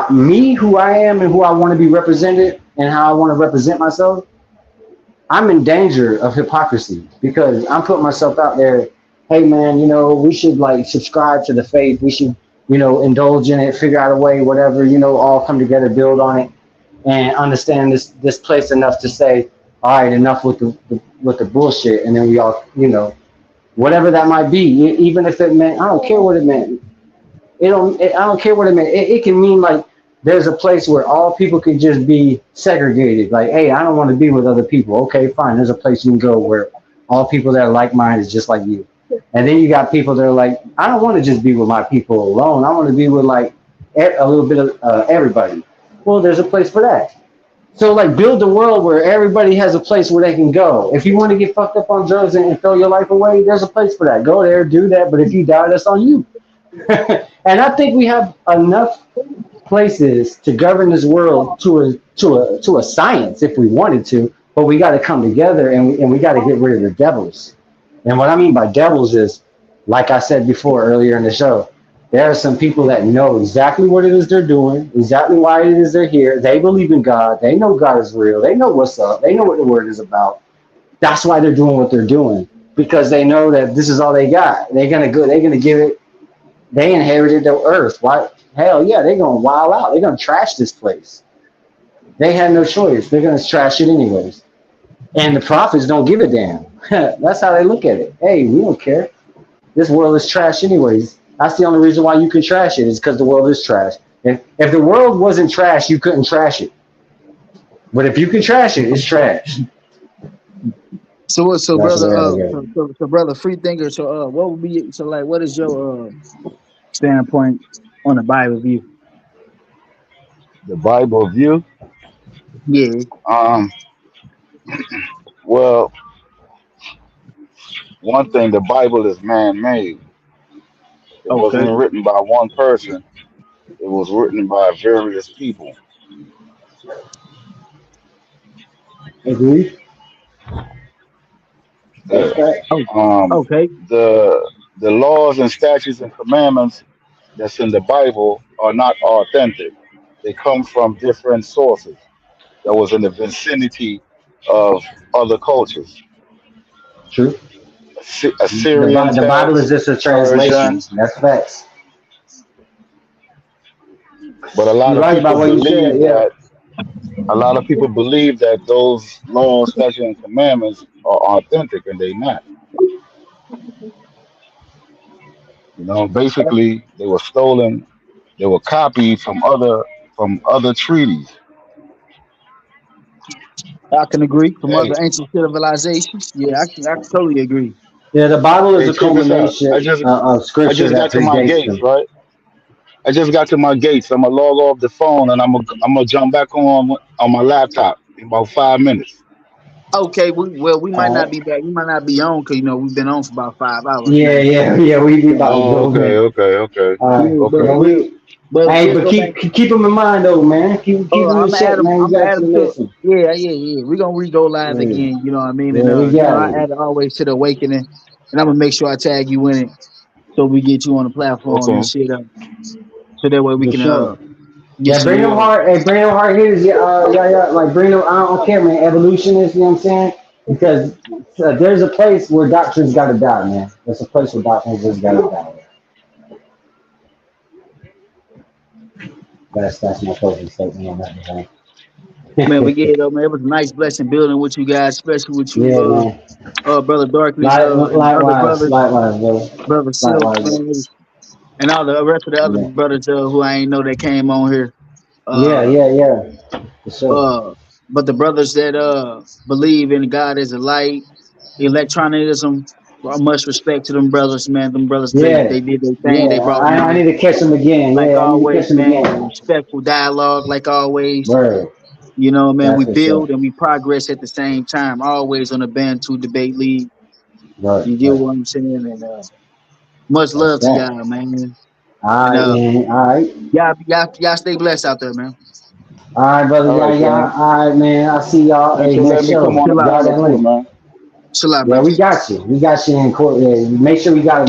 Me, who I am and who I want to be represented and how I want to represent myself, I'm in danger of hypocrisy because I'm putting myself out there. Hey man, you know, we should like subscribe to the faith. We should, you know, indulge in it, figure out a way, whatever, you know, all come together, build on it, and understand this place enough to say, all right, enough with the bullshit, and then we all, you know, whatever that might be, even if it meant, I don't care what it meant. I don't care what it meant. It can mean like there's a place where all people can just be segregated. Like, hey, I don't want to be with other people. Okay, fine. There's a place you can go where all people that are like-minded just like you. And then you got people that are like, I don't want to just be with my people alone. I want to be with like a little bit of everybody. Well, there's a place for that. So like build a world where everybody has a place where they can go. If you want to get fucked up on drugs and throw your life away, there's a place for that. Go there, do that. But if you die, that's on you. And I think we have enough places to govern this world to a science if we wanted to. But we got to come together and we got to get rid of the devils. And what I mean by devils is, like I said before earlier in the show, there are some people that know exactly what it is they're doing, exactly why it is they're here. They believe in God. They know God is real. They know what's up. They know what the word is about. That's why they're doing what they're doing, because they know that this is all they got. They're gonna give it. They inherited the earth. Why? Hell yeah, they're gonna wild out. They're gonna trash this place. They had no choice. They're gonna trash it anyways. And the prophets don't give a damn. That's how they look at it. Hey, we don't care. This world is trash anyways. That's the only reason why you can trash it is because the world is trash. If the world wasn't trash, you couldn't trash it. But if you can trash it, it's trash. So brother, brother, free thinker. So what would be what is your standpoint on the Bible view? The Bible view? Yeah. Well, one thing, the Bible is man-made. It wasn't written by one person. It was written by various people. Agree. The laws and statutes and commandments that's in the Bible are not authentic. They come from different sources that was in the vicinity of other cultures. True. Assyrian The Bible is text, just a translation. Persian, That's facts. but a lot You're of right about people what you said. believe Yeah. that those laws, statutes, and commandments are authentic, and they not. You know, basically, they were stolen. They were copied from other treaties. I can agree. From Hey, other ancient civilizations, yeah, I can totally agree. Yeah, the Bible is hey, a check this out. culmination of I scripture just that got to my predates gates, them. right? I just got to my gates. I'm gonna log off the phone and I'm gonna jump back on my laptop in about 5 minutes. Okay, we might All not right. be back. We might not be on because we've been on for about 5 hours Yeah, now. yeah. We be about to Oh, go, man. okay. All right. Yeah, Yeah, Okay. but hey, we'll but go back. keep them in mind though, man. Keep Oh, them in I'm gonna check, add them. man. You I'm gonna got add to them the to. next one. Yeah. We're gonna re-go live Yeah, again. You know what I mean? And yeah, we got I it. add it always to the awakening, and I'm gonna make sure I tag you in it so we get you on the platform and Okay. shit. So that way we For can sure. get Yeah, some bring them more. hard. Hey, bring them hard hitters. Yeah. Like bring them. I don't care, man. Evolutionists. You know what I'm saying? Because there's a place where doctrines got to die, man. There's a place where doctrines just got to die. That's my closing statement on that, man. Man, we get it, man. It was a nice blessing building with you guys, especially with Yeah, you, man. Brother Darkness, and the other Likewise, brothers, brother. Brother Silk, Likewise. man, and all the rest of the other Yeah. brothers who I ain't know that came on here. Yeah. For sure. But the brothers that believe in God as a light, electronism, much respect to them brothers, man. Them brothers, they Yeah. did their thing. They Yeah. brought I need knowledge, to catch them again. like Yeah, I need to catch always, them man. again. Respectful dialogue, like always. Word. You know, man, That's we for sure. build and we progress at the same time, always on the Bantu Debate League. Right. You get what I'm saying? And much That's love to that. y'all, man. All And right, man. All right. y'all stay blessed out there, man. All right, brother. All right, Yeah. King. All right, man. I see y'all. Thanks Hey, for next letting me come show. on the Chill out, Y'all panel that too, link. man. chill out, Yeah, brother. we got you. We got you in court. Yeah. Make sure we got